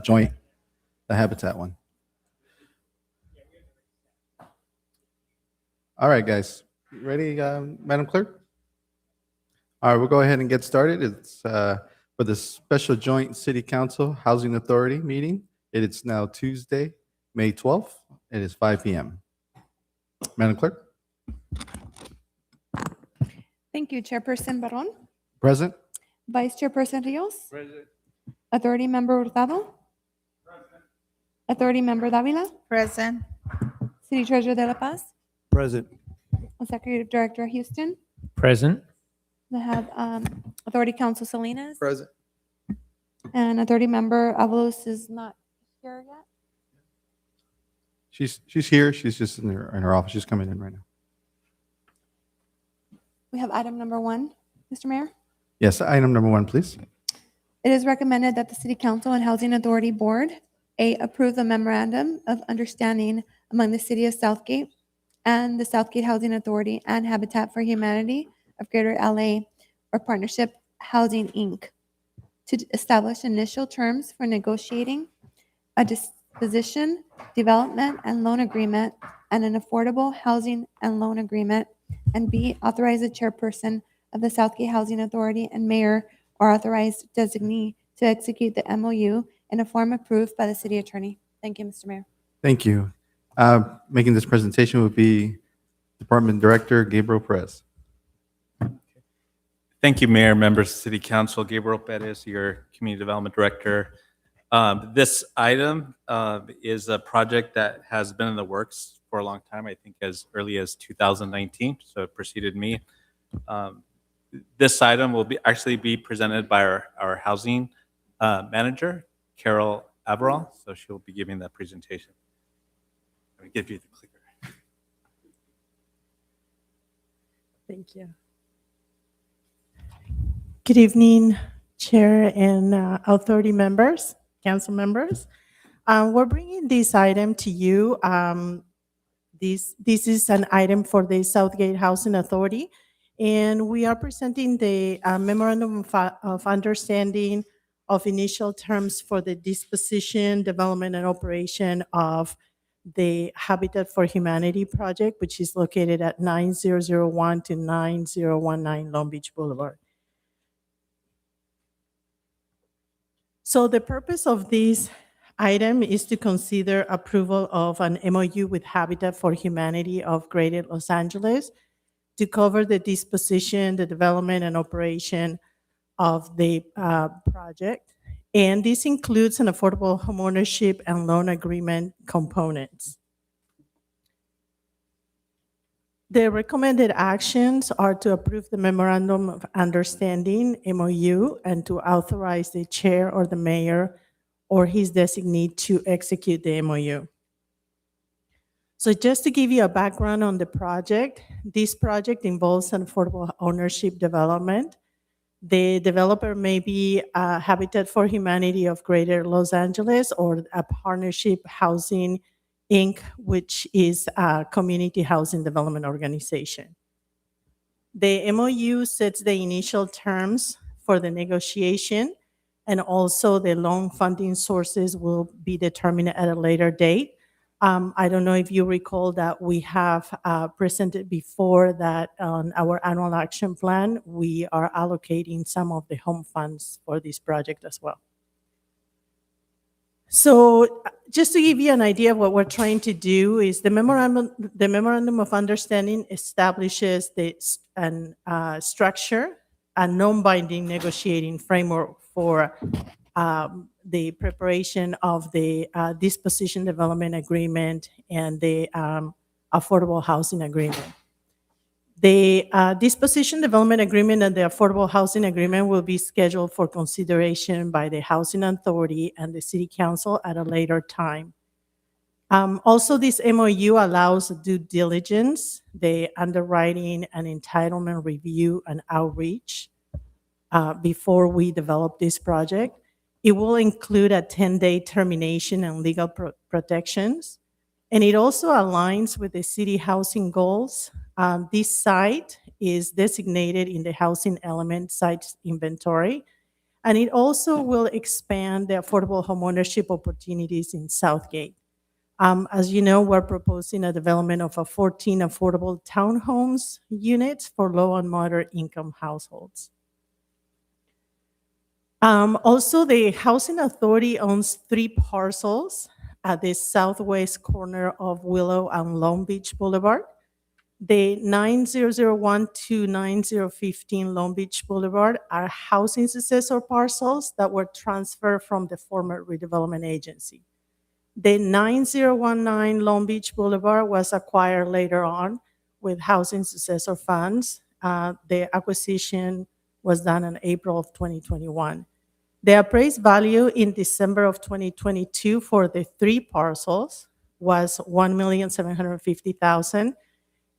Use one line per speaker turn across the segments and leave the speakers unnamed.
joint, the Habitat one. All right, guys. Ready, Madam Clerk? All right, we'll go ahead and get started. It's for the special joint City Council Housing Authority meeting. It is now Tuesday, May 12th. It is 5 p.m. Madam Clerk?
Thank you, Chairperson Barron.
Present?
Vice Chairperson Rios.
Present.
Authority Member Hurtado. Authority Member Davila.
Present.
City Treasurer De La Paz.
Present.
Executive Director Houston.
Present.
I have Authority Council Salinas.
Present.
And Authority Member Avalos is not here yet.
She's here. She's just in her office. She's coming in right now.
We have item number 1, Mr. Mayor.
Yes, item number 1, please.
It is recommended that the City Council and Housing Authority Board, A, approve the memorandum of understanding among the City of Southgate and the Southgate Housing Authority and Habitat for Humanity of Greater LA, or Partnership Housing, Inc., to establish initial terms for negotiating a disposition, development, and loan agreement and an affordable housing and loan agreement, and B, authorize the chairperson of the Southgate Housing Authority and mayor or authorized designee to execute the MOU in a form approved by the city attorney. Thank you, Mr. Mayor.
Thank you. Making this presentation would be Department Director Gabriel Perez.
Thank you, Mayor, members of City Council. Gabriel Perez, your Community Development Director. This item is a project that has been in the works for a long time, I think as early as 2019, so it preceded me. This item will actually be presented by our housing manager, Carol Averall, so she'll be giving that presentation. Let me give you the clicker.
Thank you. Good evening, Chair and authority members, council members. We're bringing this item to you. This is an item for the Southgate Housing Authority, and we are presenting the memorandum of understanding of initial terms for the disposition, development, and operation of the Habitat for Humanity project, which is located at 9001 to 9019 Long Beach Boulevard. So the purpose of this item is to consider approval of an MOU with Habitat for Humanity of Greater Los Angeles to cover the disposition, the development, and operation of the project. And this includes an affordable homeownership and loan agreement components. The recommended actions are to approve the Memorandum of Understanding, MOU, and to authorize the chair or the mayor or his designee to execute the MOU. So just to give you a background on the project, this project involves an affordable ownership development. The developer may be Habitat for Humanity of Greater Los Angeles or a Partnership Housing, Inc., which is a community housing development organization. The MOU sets the initial terms for the negotiation, and also the loan funding sources will be determined at a later date. I don't know if you recall that we have presented before that on our annual action plan, we are allocating some of the home funds for this project as well. So just to give you an idea of what we're trying to do is the memorandum of understanding establishes structure, a non-binding negotiating framework for the preparation of the disposition development agreement and the affordable housing agreement. The disposition development agreement and the affordable housing agreement will be scheduled for consideration by the Housing Authority and the City Council at a later time. Also, this MOU allows due diligence, the underwriting and entitlement review and outreach before we develop this project. It will include a 10-day termination and legal protections. And it also aligns with the city housing goals. This site is designated in the housing element sites inventory And it also will expand the affordable homeownership opportunities in Southgate. As you know, we're proposing a development of 14 affordable townhomes units for low and moderate income households. Also, the Housing Authority owns 3 parcels at the southwest corner of Willow and Long Beach Boulevard. The 9001 to 9015 Long Beach Boulevard are housing successor parcels that were transferred from the former redevelopment agency. The 9019 Long Beach Boulevard was acquired later on with housing successor funds. The acquisition was done in April of 2021. The appraised value in December of 2022 for the 3 parcels was $1,750,000,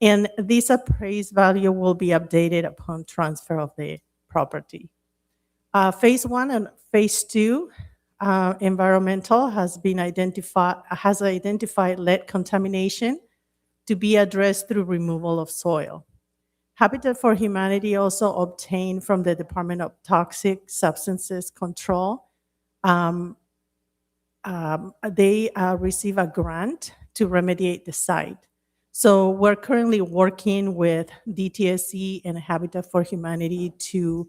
and this appraised value will be updated upon transfer of the property. Phase 1 and Phase 2 environmental has identified lead contamination to be addressed through removal of soil. Habitat for Humanity also obtained from the Department of Toxic Substances Control. They receive a grant to remediate the site. So we're currently working with DTSC and Habitat for Humanity to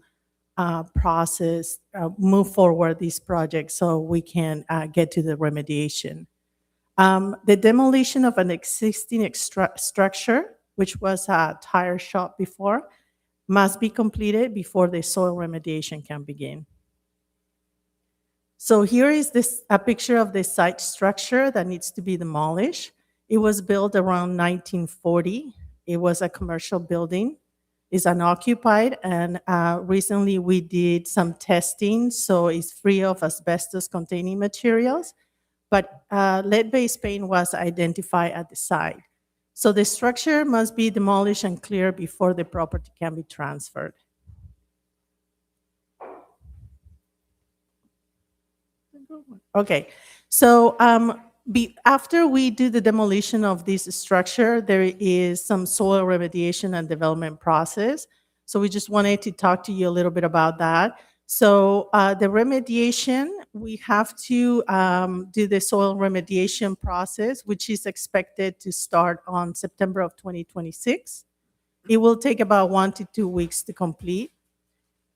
move forward this project so we can get to the remediation. The demolition of an existing structure, which was a tire shop before, must be completed before the soil remediation can begin. So here is a picture of the site structure that needs to be demolished. It was built around 1940. It was a commercial building. It's unoccupied, and recently we did some testing, so it's free of asbestos-containing materials, but lead-based paint was identified at the site. So the structure must be demolished and cleared before the property can be transferred. Okay, so after we do the demolition of this structure, there is some soil remediation and development process. So we just wanted to talk to you a little bit about that. So the remediation, we have to do the soil remediation process, which is expected to start on September of 2026. It will take about 1 to 2 weeks to complete.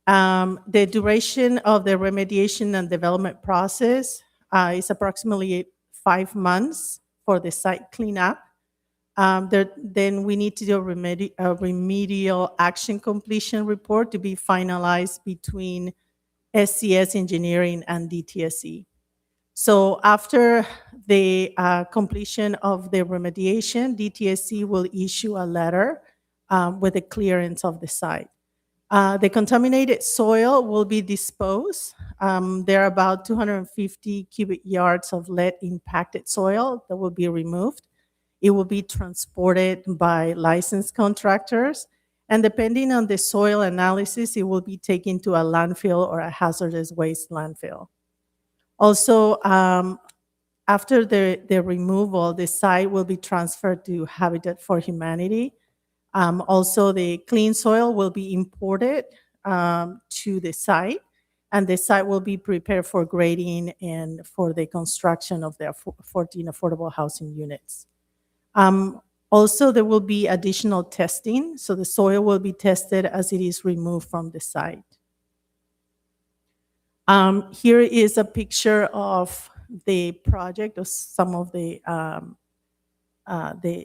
The duration of the remediation and development process is approximately 5 months for the site cleanup. Then we need to do a remedial action completion report to be finalized between SCS Engineering and DTSC. So after the completion of the remediation, DTSC will issue a letter with the clearance of the site. The contaminated soil will be disposed. There are about 250 cubic yards of lead impacted soil that will be removed. It will be transported by licensed contractors, and depending on the soil analysis, it will be taken to a landfill or a hazardous waste landfill. Also, after the removal, the site will be transferred to Habitat for Humanity. Also, the clean soil will be imported to the site, and the site will be prepared for grading and for the construction of the 14 affordable housing units. Also, there will be additional testing, so the soil will be tested as it is removed from the site. Here is a picture of the project, of some of the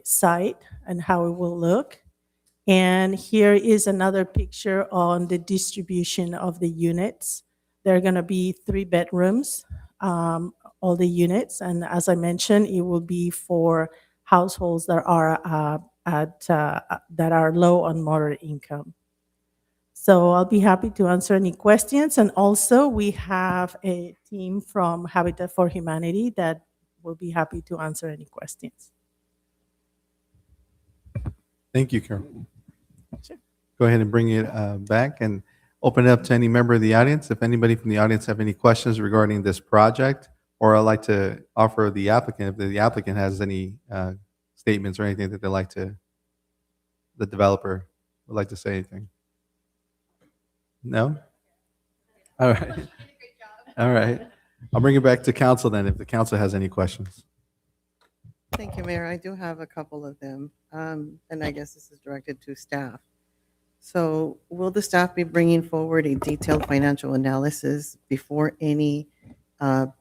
site and how it will look. And here is another picture on the distribution of the units. There are going to be 3 bedrooms, all the units, and as I mentioned, it will be for households that are that are low and moderate income. So I'll be happy to answer any questions, and also we have a team from Habitat for Humanity that will be happy to answer any questions.
Thank you, Carol.
Sure.
Go ahead and bring it back and open it up to any member of the audience. If anybody from the audience have any questions regarding this project, or I'd like to offer the applicant, if the applicant has any statements or anything that they'd like to, the developer would like to say anything. No? All right. All right. I'll bring it back to council then, if the council has any questions.
Thank you, Mayor. I do have a couple of them, and I guess this is directed to staff. So will the staff be bringing forward a detailed financial analysis before any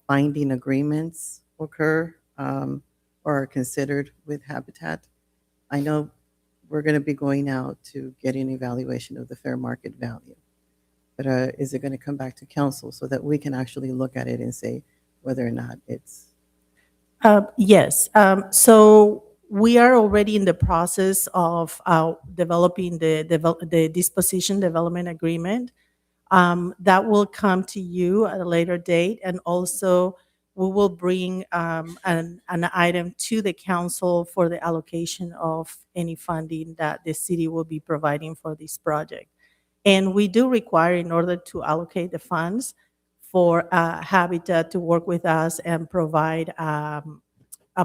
binding agreements occur or are considered with Habitat? I know we're going to be going out to get an evaluation of the fair market value, but is it going to come back to council so that we can actually look at it and say whether or not it's
Yes. So we are already in the process of developing the disposition development agreement. That will come to you at a later date, and also we will bring an item to the council for the allocation of any funding that the city will be providing for this project. And we do require, in order to allocate the funds, for Habitat to work with us and provide a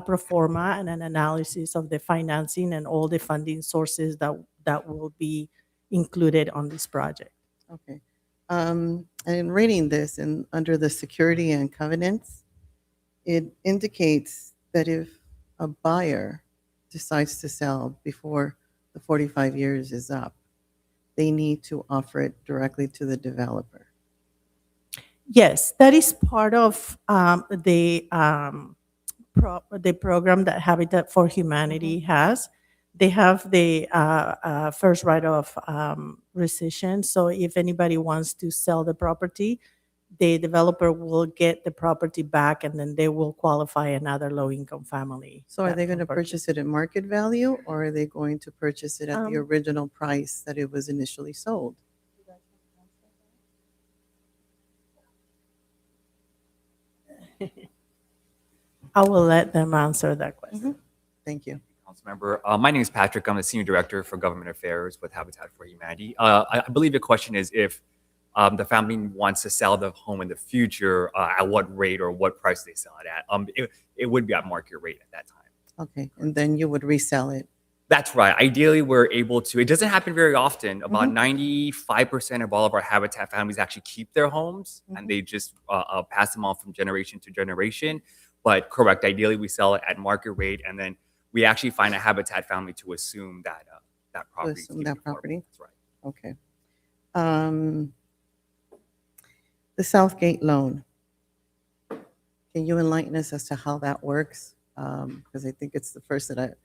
pro forma and an analysis of the financing and all the funding sources that will be included on this project.
okay. And in reading this and under the security and covenants, it indicates that if a buyer decides to sell before the 45 years is up, they need to offer it directly to the developer.
Yes, that is part of the program that Habitat for Humanity has. They have the first right of rescission. So if anybody wants to sell the property, the developer will get the property back, and then they will qualify another low-income family.
So are
that
they going to
can
purchase it at market value, or are they going to purchase it at the
Um,
original price that it was initially sold?
I will let them answer that question.
Thank you.
Councilmember. My name is Patrick. I'm the Senior Director for Government Affairs with Habitat for Humanity. I believe the question is if the family wants to sell the home in the future, at what rate or what price they sell it at. It would be at market rate at that time.
Okay, and then you would resell it.
That's right. Ideally, we're able to. It doesn't happen very often. About 95% of all of our Habitat families actually keep their homes, and they just pass them on from generation to generation. But correct, ideally, we sell it at market rate, and then we actually find a Habitat family to assume that that property.
assume that property?
That's right.
Okay. The Southgate loan. Can you enlighten us as to how that works? Because I think it's the first that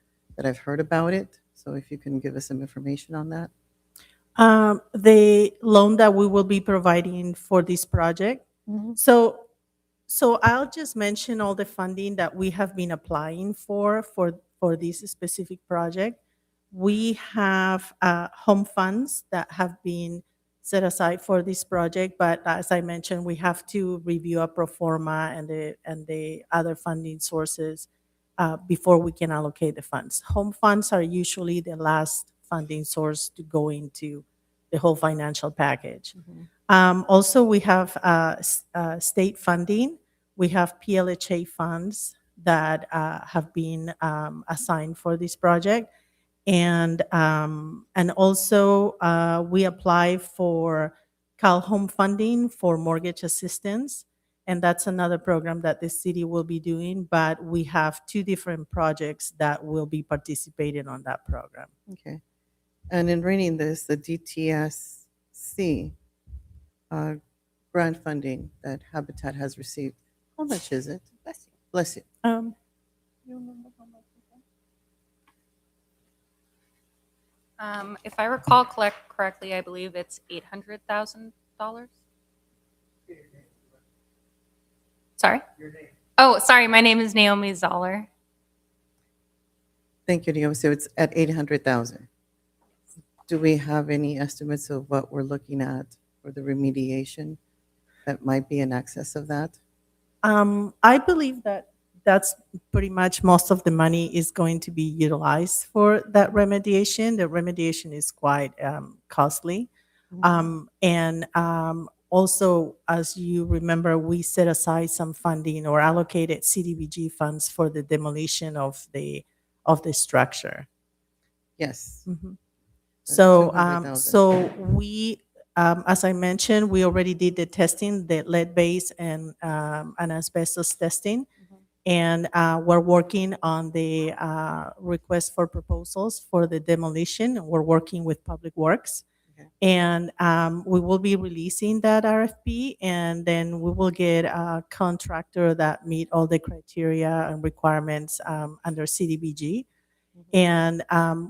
I've heard about it. So if you can give us some information on that.
The loan that we will be providing for this project. So I'll just mention all the funding that we have been applying for this specific project. We have home funds that have been set aside for this project, but as I mentioned, we have to review a pro forma and the other funding sources before we can allocate the funds. Home funds are usually the last funding source to go into the whole financial package. Also, we have state funding. We have PLHA funds that have been assigned for this project. And also we apply for Cal Home funding for mortgage assistance. And that's another program that the city will be doing, but we have two different projects that will be participating on that program.
Okay. And in reading this, the DTSC grant funding that Habitat has received, how much is it? Bless you. Bless you. You remember how much it is?
If I recall correctly, I believe it's $800,000. Sorry? Oh, sorry. My name is Naomi Zoller.
Thank you, Naomi. So it's at 800,000. Do we have any estimates of what we're looking at for the remediation that might be in excess of that?
I believe that that's pretty much most of the money is going to be utilized for that remediation. The remediation is quite costly. And also, as you remember, we set aside some funding or allocated CDBG funds for the demolition of the structure.
Yes.
Mhm.
That's
So,
200,000.
so we as I mentioned, we already did the testing, the lead base and asbestos testing. And we're working on the request for proposals for the demolition. We're working with Public Works.
Okay.
And we will be releasing that RFP, and then we will get a contractor that meet all the criteria and requirements under CDBG. And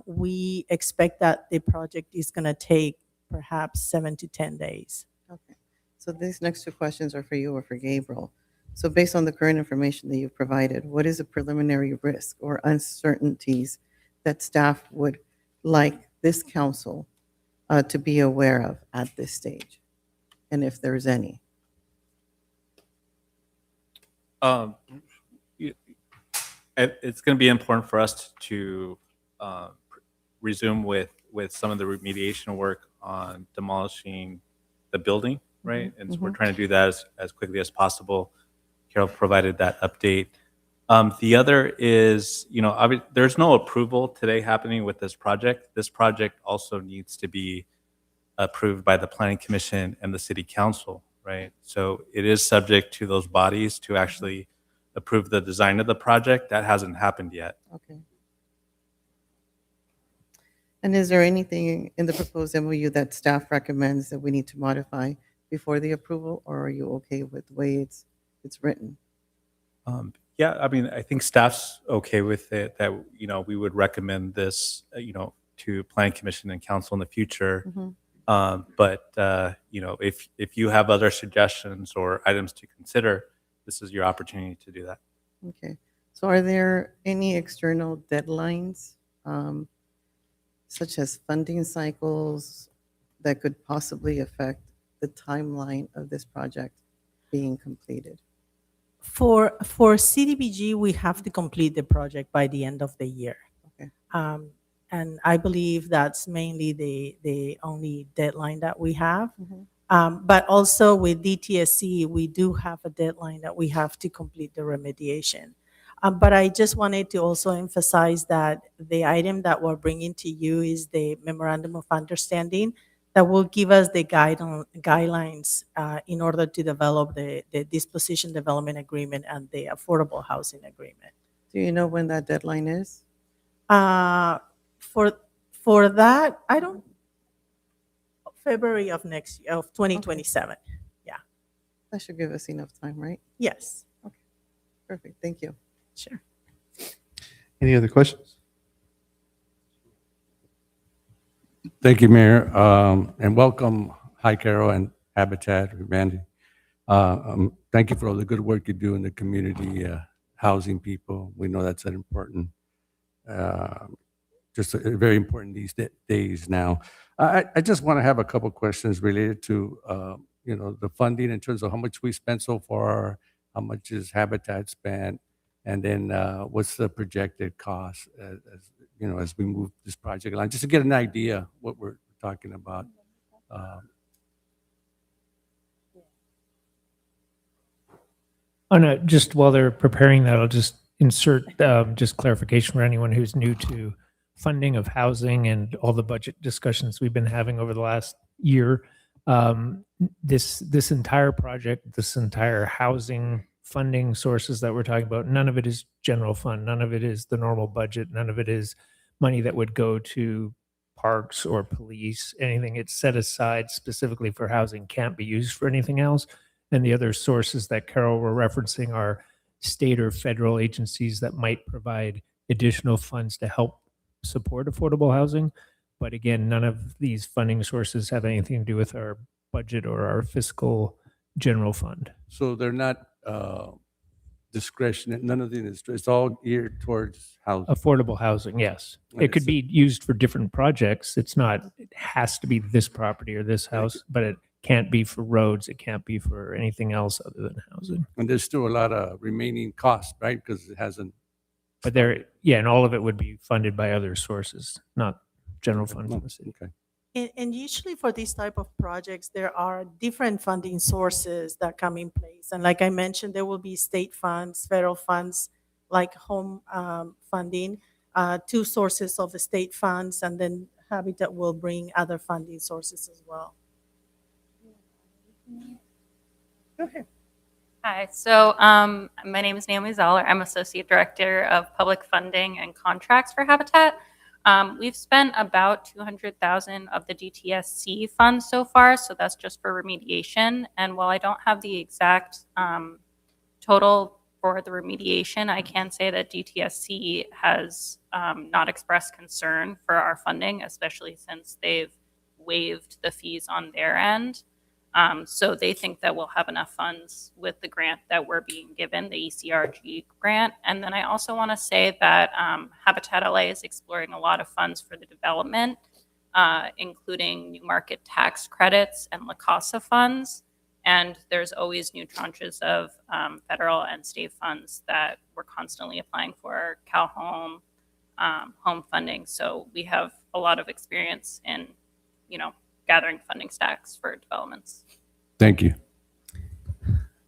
we expect that the project is going to take perhaps 7 to 10 days.
Okay. So these next two questions are for you or for Gabriel. So based on the current information that you've provided, what is a preliminary risk or uncertainties that staff would like this council to be aware of at this stage? And if there's any?
It's going to be important for us to resume with some of the remediation work on demolishing the building, right? And so we're trying to do that as quickly as possible. Carol provided that update. The other is, there's no approval today happening with this project. This project also needs to be approved by the Planning Commission and the City Council, right? So it is subject to those bodies to actually approve the design of the project. That hasn't happened yet.
Okay. And is there anything in the proposed MOU that staff recommends that we need to modify before the approval, or are you okay with the way it's written?
Yeah, I mean, I think staff's okay with it, that, we would recommend this, to Planning Commission and Council in the future. But if you have other suggestions or items to consider, this is your opportunity to do that.
Okay. So are there any external deadlines, such as funding cycles, that could possibly affect the timeline of this project being completed?
For CDBG, we have to complete the project by the end of the year.
Okay.
And I believe that's mainly the only deadline that we have. But also with DTSC, we do have a deadline that we have to complete the remediation. But I just wanted to also emphasize that the item that we're bringing to you is the memorandum of understanding that will give us the guidelines in order to develop the disposition development agreement and the affordable housing agreement.
Do you know when that deadline is?
For that, I don't, February of next year, of 2027.
That should give us enough time, right?
Yes,
Perfect. Thank you.
sure.
Any other questions?
Thank you, Mayor, and welcome, Hi Carol and Habitat, Randy. Thank you for all the good work you do in the community, housing people. We know that's an important, very important these days now. I just want to have a couple questions related to, the funding in terms of how much we spent so far, how much is Habitat spent, and then what's the projected cost as we move this project along, just to get an idea what we're talking about.
Oh, no, just while they're preparing that, I'll just insert just clarification for anyone who's new to funding of housing and all the budget discussions we've been having over the last year. This entire project, this entire housing funding sources that we're talking about, none of it is general fund, none of it is the normal budget, none of it is money that would go to parks or police, anything. It's set aside specifically for housing, can't be used for anything else. And the other sources that Carol were referencing are state or federal agencies that might provide additional funds to help support affordable housing. But again, none of these funding sources have anything to do with our budget or our fiscal general fund.
So they're not discretionary, none of it is, it's all geared towards housing.
Affordable housing, yes. It could be used for different projects. It's not, it has to be this property or this house, but it can't be for roads. It can't be for anything else other than housing.
And there's still a lot of remaining costs, right? Because it hasn't.
But there, yeah, and all of it would be funded by other sources, not general fund from the city.
Okay.
And usually for these type of projects, there are different funding sources that come in place. And like I mentioned, there will be state funds, federal funds, like home funding, two sources of the state funds, and then Habitat will bring other funding sources as well.
Go ahead.
Hi, so my name is Naomi Zoller. I'm Associate Director of Public Funding and Contracts for Habitat. We've spent about 200,000 of the DTSC funds so far, so that's just for remediation. And while I don't have the exact total for the remediation, I can say that DTSC has not expressed concern for our funding, especially since they've waived the fees on their end. So they think that we'll have enough funds with the grant that we're being given, the ECRG grant. And then I also want to say that Habitat LA is exploring a lot of funds for the development, including new market tax credits and La Casa funds. And there's always new tranches of federal and state funds that we're constantly applying for, Cal Home, home funding. So we have a lot of experience in, gathering funding stacks for developments.
Thank you.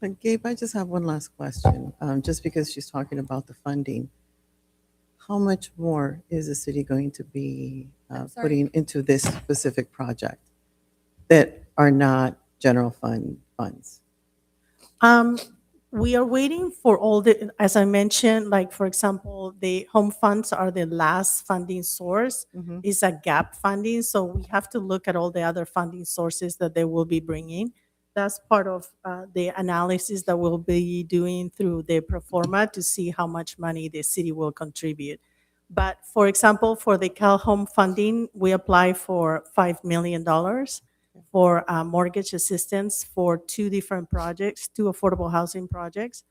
And Gabe, I just have one last question. Just because she's talking about the funding, how much more is the city going to be
I'm sorry?
putting into this specific project that are not general fund funds?
We are waiting for all the, as I mentioned, like, for example, the home funds are the last funding source.
Mhm.
It's a gap funding, so we have to look at all the other funding sources that they will be bringing. That's part of the analysis that we'll be doing through the pro forma to see how much money the city will contribute. But for example, for the Cal Home funding, we apply for $5 million for mortgage assistance for two different projects, two affordable housing projects.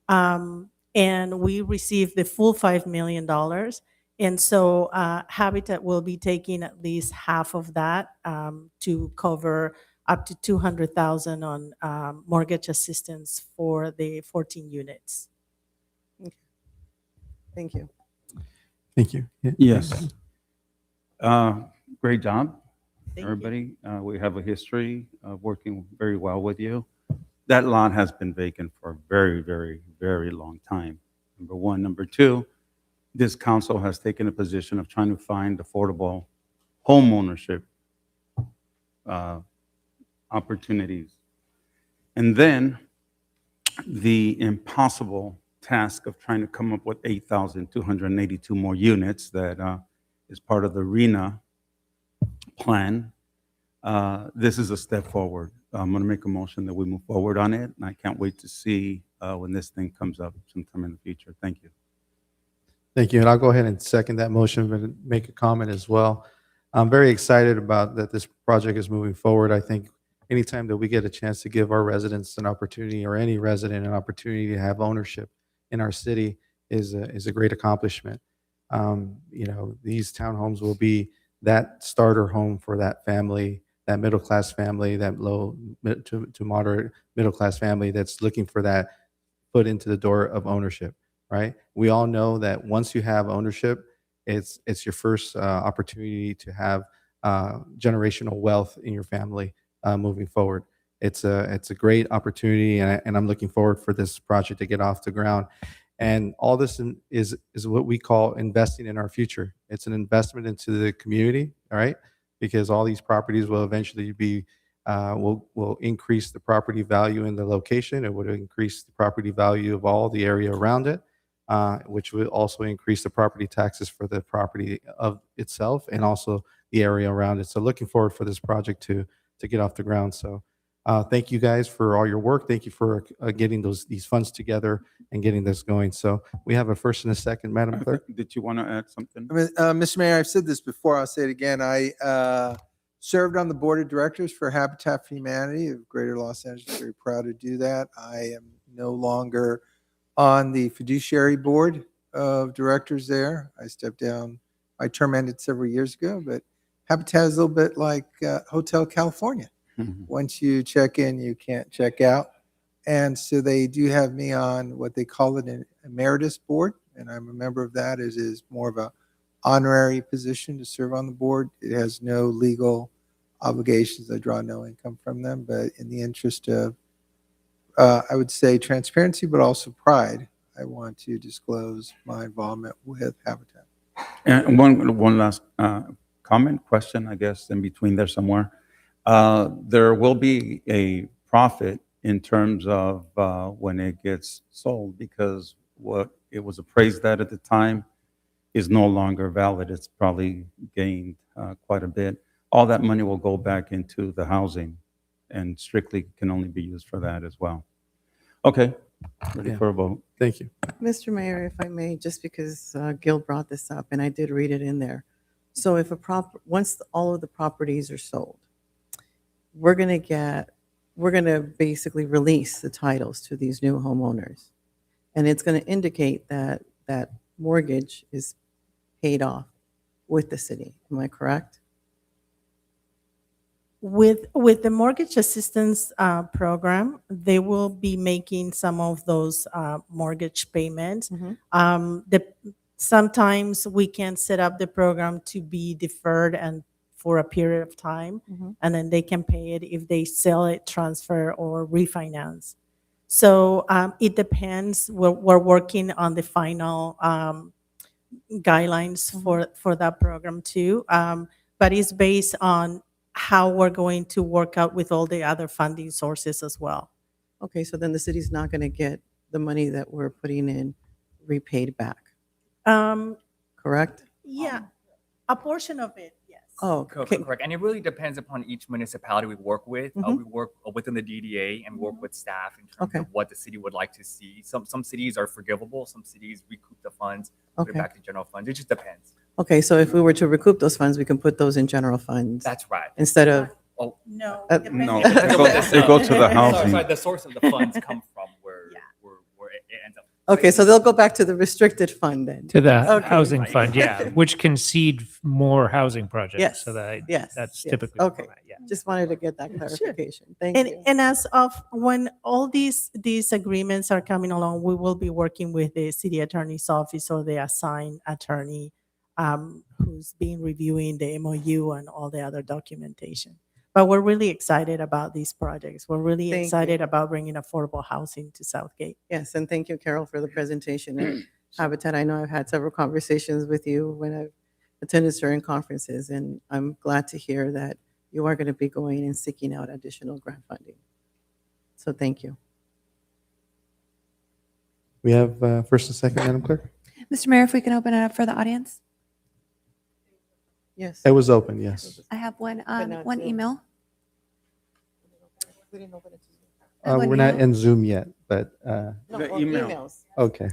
And we received the full $5 million. And so Habitat will be taking at least half of that to cover up to 200,000 on mortgage assistance for the 14 units.
Thank you.
Thank you. Yeah.
Yes. Great job,
Thank you.
everybody. We have a history of working very well with you. That lot has been vacant for a very, very, very long time. Number one. Number two, this council has taken a position of trying to find affordable home ownership opportunities. And then the impossible task of trying to come up with 8,282 more units that is part of the RENA plan. This is a step forward. I'm going to make a motion that we move forward on it, and I can't wait to see when this thing comes up sometime in the future. Thank you.
Thank you. And I'll go ahead and second that motion, but make a comment as well. I'm very excited about that this project is moving forward. I think anytime that we get a chance to give our residents an opportunity, or any resident an opportunity to have ownership in our city, is a great accomplishment. These townhomes will be that starter home for that family, that middle-class family, that low to moderate middle-class family that's looking for that foot into the door of ownership, right? We all know that once you have ownership, it's your first opportunity to have generational wealth in your family moving forward. It's a great opportunity, and I'm looking forward for this project to get off the ground. And all this is what we call investing in our future. It's an investment into the community, all right? Because all these properties will eventually be will increase the property value in the location. It would increase the property value of all the area around it, which would also increase the property taxes for the property of itself and also the area around it. So looking forward for this project to get off the ground. So thank you guys for all your work. Thank you for getting these funds together and getting this going. So we have a first and a second, Madam Clerk.
Did you want to add something?
Mr. Mayor, I've said this before, I'll say it again. I served on the board of directors for Habitat for Humanity of Greater Los Angeles. Very proud to do that. I am no longer on the fiduciary board of directors there. I stepped down. My term ended several years ago, but Habitat is a little bit like Hotel California. Once you check in, you can't check out. And so they do have me on what they call it an emeritus board, and I'm a member of that. It is more of a honorary position to serve on the board. It has no legal obligations. I draw no income from them, but in the interest of, I would say, transparency, but also pride, I want to disclose my involvement with Habitat.
And one last comment, question, I guess, in between there somewhere. There will be a profit in terms of when it gets sold, because what it was appraised at the time is no longer valid. It's probably gained quite a bit. All that money will go back into the housing and strictly can only be used for that as well. Okay, ready
Yeah.
for a vote.
Thank you.
Mr. Mayor, if I may, just because Gil brought this up, and I did read it in there. So if once all of the properties are sold, we're going to basically release the titles to these new homeowners. And it's going to indicate that that mortgage is paid off with the city. Am I correct?
With the mortgage assistance program, they will be making some of those mortgage payments. Sometimes we can set up the program to be deferred and for a period of time, and then they can pay it if they sell it, transfer, or refinance. So it depends. We're working on the final guidelines for that program too, but it's based on how we're going to work out with all the other funding sources as well.
Okay, so then the city's not going to get the money that we're putting in repaid back, correct?
Yeah, a portion of it, yes.
Oh, okay.
Correct. And it really depends upon each municipality we work with.
Mhm.
We work within the DDA and work with staff in terms
Okay.
of what the city would like to see. Some cities are forgivable. Some cities recoup the funds, put it
Okay.
back to general funds. It just depends.
Okay, so if we were to recoup those funds, we can put those in general funds
That's right.
instead of,
Oh,
No.
Uh,
depending-
No,
depends
it
on
goes-
where the-
it goes to the
sorry,
housing.
sorry, the source of the funds come from where it ends up.
okay, so they'll go back to the restricted fund then?
To the
Okay.
housing
Right.
fund, yeah, which concede more housing projects.
Yes,
So that,
yes,
that's
yes.
typically. the
Okay.
format, yeah.
Just wanted to get that
Sure.
clarification. Thank you.
And as of when all these agreements are coming along, we will be working with the city attorney's office or the assigned attorney who's been reviewing the MOU and all the other documentation. But we're really excited about these projects. We're really
Thank you.
excited about bringing affordable housing to Southgate.
Yes, and thank you, Carol, for the presentation. And Habitat, I know I've had several conversations with you when I've attended certain conferences, and I'm glad to hear that you are going to be going and seeking out additional grant funding. So thank you.
We have first and second, Madam Clerk?
Mr. Mayor, if we can open it up for the audience.
Yes.
It was open, yes.
I have one
not
one
Zoom.
email.
We didn't open it to Zoom.
One
We're not
email.
in Zoom yet, but,
No,
The
or
email.
emails.
okay.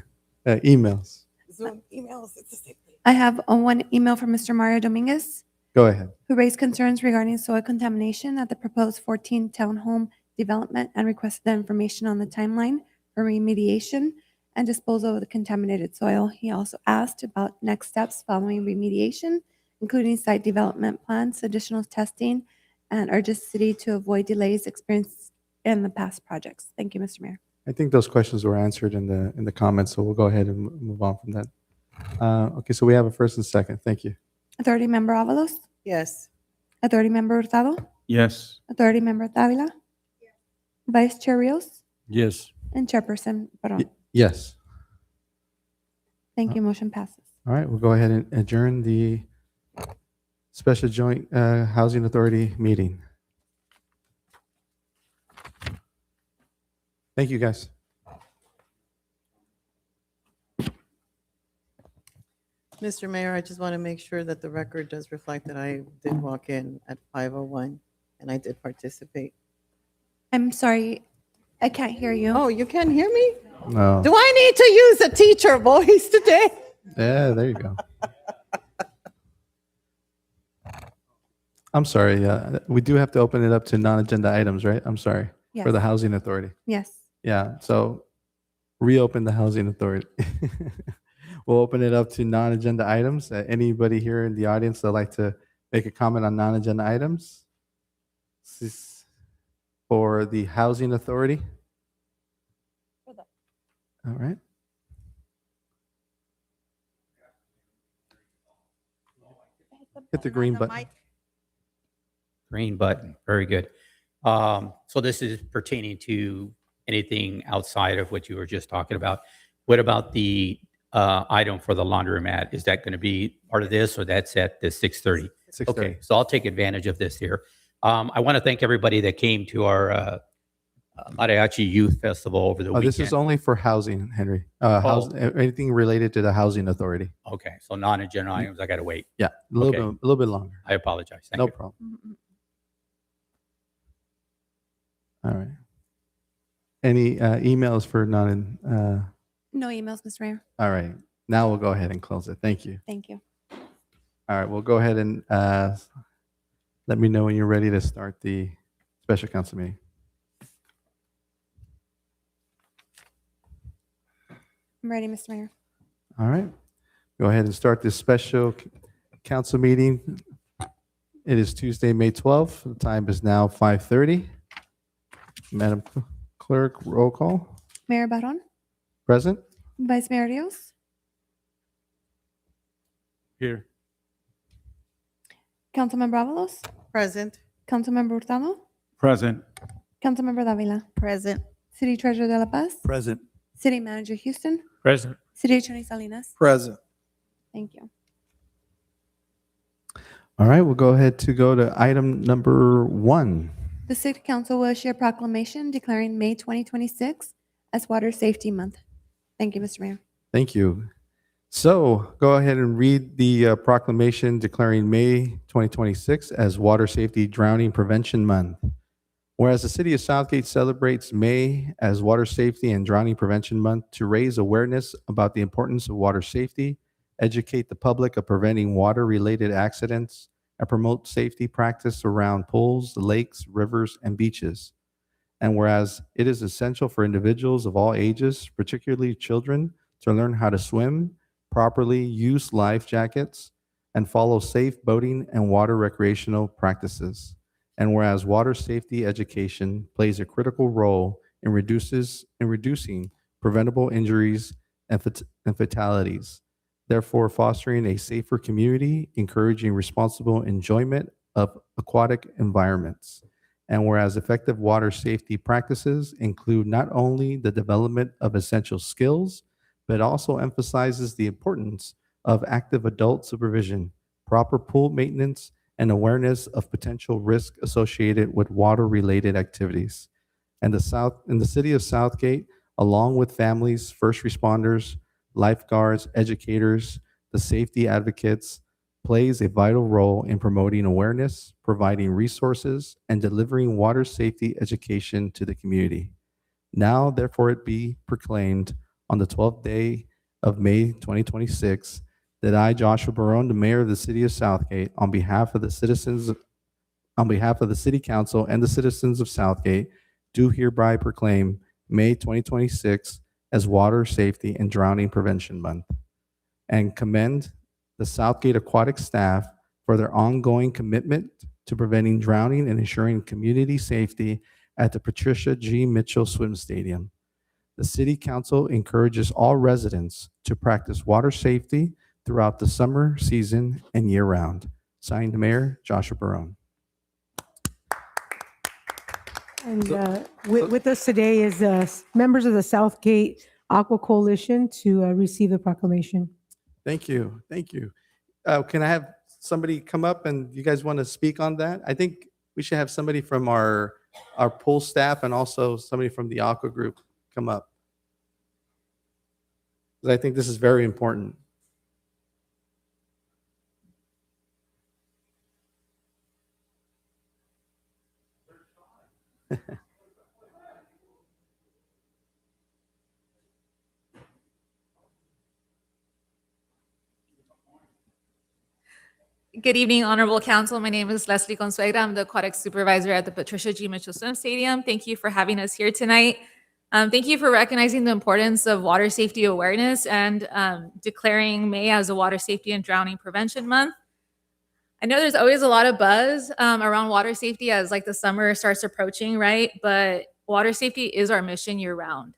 Emails.
Zoom, emails, it's the same thing.
I have one email from Mr. Mario Dominguez,
Go ahead.
who raised concerns regarding soil contamination at the proposed 14 townhome development and requested information on the timeline for remediation and disposal of the contaminated soil. He also asked about next steps following remediation, including site development plans, additional testing, and urges the city to avoid delays experienced in the past projects. Thank you, Mr. Mayor.
I think those questions were answered in the comments, so we'll go ahead and move on from that. Okay, so we have a first and second. Thank you.
Authority Member Avalos,
Yes.
Authority Member Hurtado,
Yes.
Authority Member Davila, Vice Chair Rios,
Yes.
and Chairperson Barron.
Yes.
Thank you. Motion passes.
All right, we'll go ahead and adjourn the Special Joint Housing Authority meeting. Thank you, guys.
Mr. Mayor, I just want to make sure that the record does reflect that I did walk in at 5:01 and I did participate.
I'm sorry, I can't hear you.
Oh, you can't hear me?
No.
Do I need to use a teacher voice today?
Yeah, there you go. I'm sorry. We do have to open it up to non-agenda items, right? I'm sorry. For
Yes.
the Housing Authority.
Yes.
Yeah, so reopen the Housing Authority. We'll open it up to non-agenda items. Anybody here in the audience that'd like to make a comment on non-agenda items? This is for the Housing Authority. All right. Hit the green button.
Green button, very good. So this is pertaining to anything outside of what you were just talking about. What about the item for the laundromat? Is that going to be part of this, or that's at the 6:30?
6:30.
Okay, so I'll take advantage of this here. I want to thank everybody that came to our Mariachi Youth Festival over the
Oh,
weekend.
this is only for housing, Henry. Anything related to the housing authority.
Okay, so non-agenda items, I got to wait.
Yeah,
Okay.
a little bit longer.
I apologize. Thank
No
you.
problem. All right. Any emails for
No emails, Mr. Mayor.
all right. Now we'll go ahead and close it. Thank you.
Thank you.
All right, we'll go ahead and let me know when you're ready to start the special council meeting.
I'm ready, Mr. Mayor.
All right. Go ahead and start this special council meeting. It is Tuesday, May 12th. The time is now 5:30. Madam Clerk, roll call.
Mayor Barron,
Present?
Vice Mayor Rios,
Here.
Councilmember Avalos,
Present.
Councilmember Hurtado,
Present.
Councilmember Davila,
Present.
City Treasurer De La Paz,
Present.
City Manager Houston,
Present.
City Attorney Salinas.
Present.
Thank you.
All right, we'll go ahead to go to item number 1.
The City Council will issue a proclamation declaring May 2026 as Water Safety Month. Thank you, Mr. Mayor.
Thank you. So go ahead and read the proclamation declaring May 2026 as Water Safety Drowning Prevention Month. Whereas the City of Southgate celebrates May as Water Safety and Drowning Prevention Month to raise awareness about the importance of water safety, educate the public of preventing water-related accidents, and promote safety practice around pools, lakes, rivers, and beaches. And whereas it is essential for individuals of all ages, particularly children, to learn how to swim, properly use life jackets, and follow safe boating and water recreational practices. And whereas water safety education plays a critical role in reducing preventable injuries and fatalities, therefore fostering a safer community, encouraging responsible enjoyment of aquatic environments. And whereas effective water safety practices include not only the development of essential skills, but also emphasizes the importance of active adult supervision, proper pool maintenance, and awareness of potential risk associated with water-related activities. And the City of Southgate, along with families, first responders, lifeguards, educators, the safety advocates, plays a vital role in promoting awareness, providing resources, and delivering water safety education to the community. Now, therefore, it be proclaimed on the 12th day of May 2026 that I, Joshua Barone, the mayor of the City of Southgate, on behalf of the City Council and the citizens of Southgate, do hereby proclaim May 2026 as Water Safety and Drowning Prevention Month, and commend the Southgate Aquatic staff for their ongoing commitment to preventing drowning and ensuring community safety at the Patricia G. Mitchell Swim Stadium. The City Council encourages all residents to practice water safety throughout the summer season and year-round. Signed, Mayor Joshua Barone.
And with us today is members of the Southgate Aqua Coalition to receive the proclamation.
Thank you. Thank you. Can I have somebody come up and you guys want to speak on that? I think we should have somebody from our pool staff and also somebody from the Aqua Group come up. 'Cause I think this is very important.
Good evening, Honorable Council. My name is Leslie Consuegra. I'm the aquatic supervisor at the Patricia G. Mitchell Swim Stadium. Thank you for having us here tonight. Thank you for recognizing the importance of water safety awareness and declaring May as a Water Safety and Drowning Prevention Month. I know there's always a lot of buzz around water safety as like the summer starts approaching, right? But water safety is our mission year round.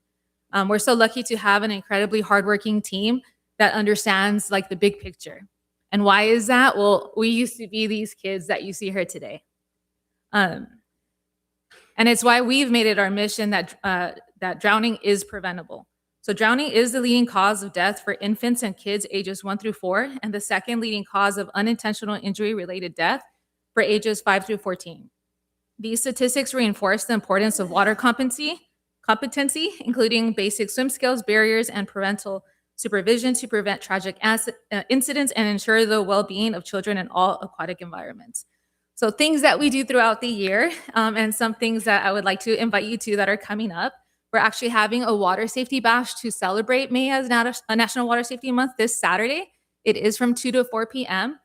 We're so lucky to have an incredibly hardworking team that understands like the big picture. And why is that? Well, we used to be these kids that you see here today. And it's why we've made it our mission that that drowning is preventable. So drowning is the leading cause of death for infants and kids ages 1 through 4, and the second leading cause of unintentional injury-related death for ages 5 through 14. These statistics reinforce the importance of water competency, including basic swim skills, barriers, and parental supervision to prevent tragic incidents and ensure the well-being of children in all aquatic environments. So things that we do throughout the year, and some things that I would like to invite you to that are coming up. We're actually having a water safety bash to celebrate May as a National Water Safety Month this Saturday. It is from 2 to 4 p.m.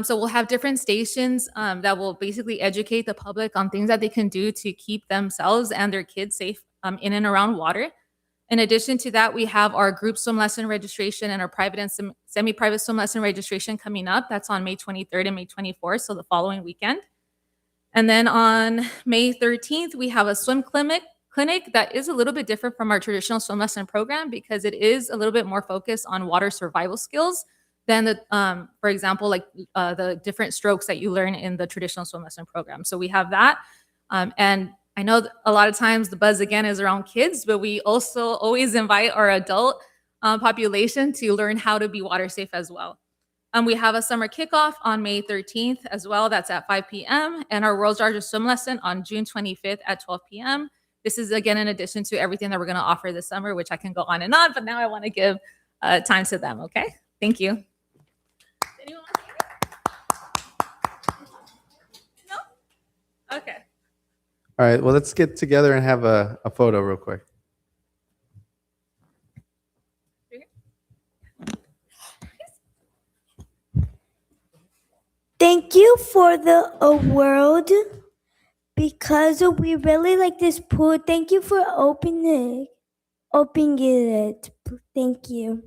So we'll have different stations that will basically educate the public on things that they can do to keep themselves and their kids safe in and around water. In addition to that, we have our group swim lesson registration and our private and semi-private swim lesson registration coming up. That's on May 23rd and May 24th, so the following weekend. And then on May 13th, we have a swim clinic that is a little bit different from our traditional swim lesson program because it is a little bit more focused on water survival skills than the, for example, like the different strokes that you learn in the traditional swim lesson program. So we have that. And I know a lot of times the buzz again is around kids, but we also always invite our adult population to learn how to be water safe as well. We have a summer kickoff on May 13th as well. That's at 5 p.m. And our World's Largest Swim Lesson on June 25th at 12 p.m. This is again in addition to everything that we're going to offer this summer, which I can go on and on, but now I want to give time to them. Okay, thank you. Anyone want to hear it? No? Okay.
All right, well, let's get together and have a photo real quick.
Thank you for the award because we really like this pool. Thank you for opening it. Thank you.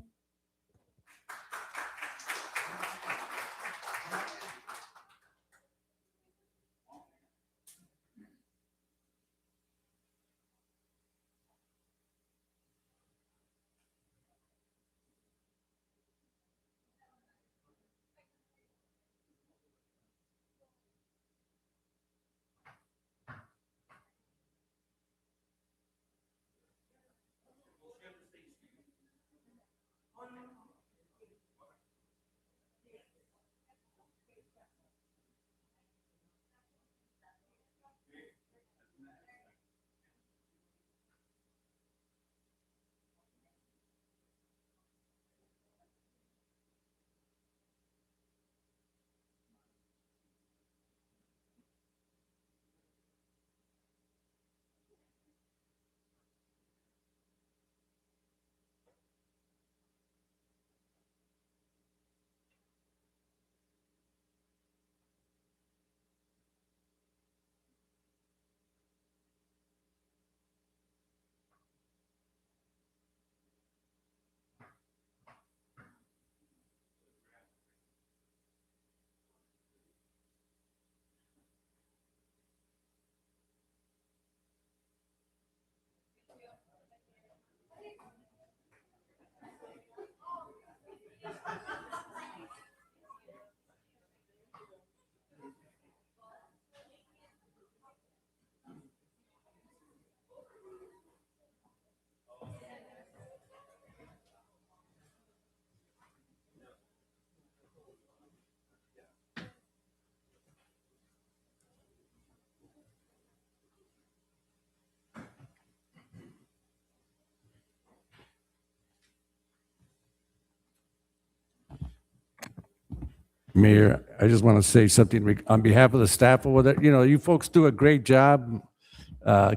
Mayor, I just want to say something on behalf of the staff over there. You know, you folks do a great job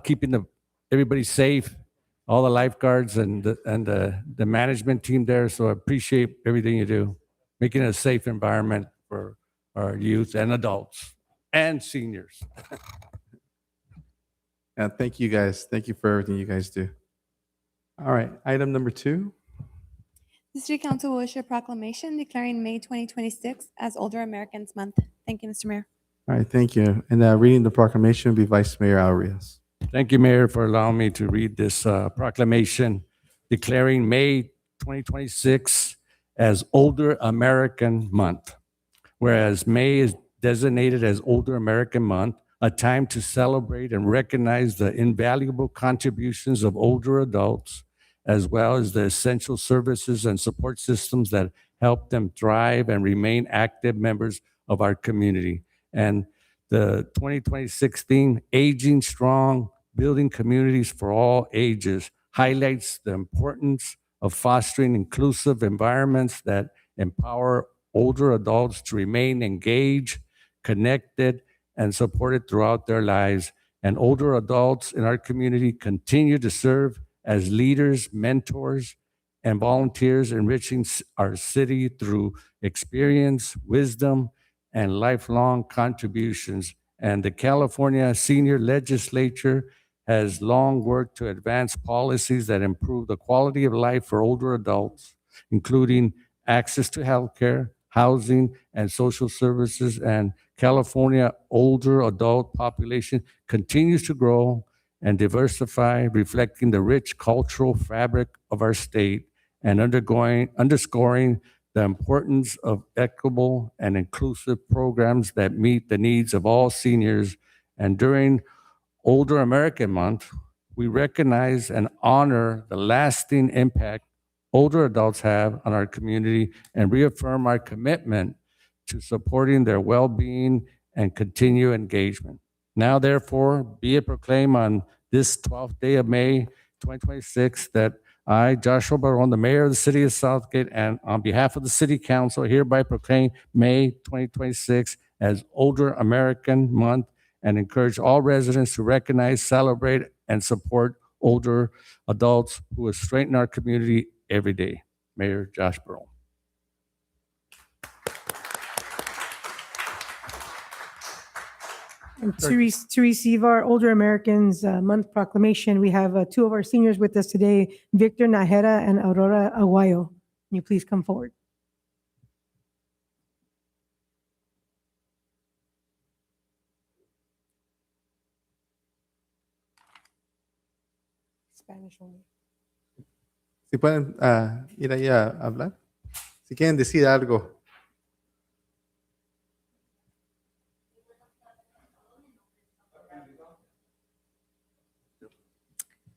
keeping everybody safe, all the lifeguards and the management team there. So I appreciate everything you do, making it a safe environment for our youth and adults and seniors.
Thank you guys. Thank you for everything you guys do. All right, item number 2.
The City Council will issue a proclamation declaring May 2026 as Older Americans Month. Thank you, Mr. Mayor.
All right, thank you. And reading the proclamation will be Vice Mayor Arias.
Thank you, Mayor, for allowing me to read this proclamation declaring May 2026 as Older American Month. Whereas May is designated as Older American Month, a time to celebrate and recognize the invaluable contributions of older adults, as well as the essential services and support systems that help them thrive and remain active members of our community. And The 2026 theme, Aging Strong, Building Communities for All Ages, highlights the importance of fostering inclusive environments that empower older adults to remain engaged, connected, and supported throughout their lives. And older adults in our community continue to serve as leaders, mentors, and volunteers, enriching our city through experience, wisdom, and lifelong contributions. And the California Senior Legislature has long worked to advance policies that improve the quality of life for older adults, including access to healthcare, housing, and social services. And California older adult population continues to grow and diversify, reflecting the rich cultural fabric of our state and underscoring the importance of equitable and inclusive programs that meet the needs of all seniors. And during Older American Month, we recognize and honor the lasting impact older adults have on our community and reaffirm our commitment to supporting their well-being and continued engagement. Now, therefore, be it proclaimed on this 12th day of May, 2026, that I, Joshua Barron, the mayor of the city of Southgate, and on behalf of the city council, hereby proclaim May 2026 as Older American Month and encourage all residents to recognize, celebrate, and support older adults who have strengthened our community every day. Mayor Josh Barron.
And to receive our Older Americans Month proclamation, we have two of our seniors with us today, Victor Najera and Aurora Aguayo. Can you please come forward? Spanish only.
Si pueden ir ahí a hablar. Si quieren decir algo.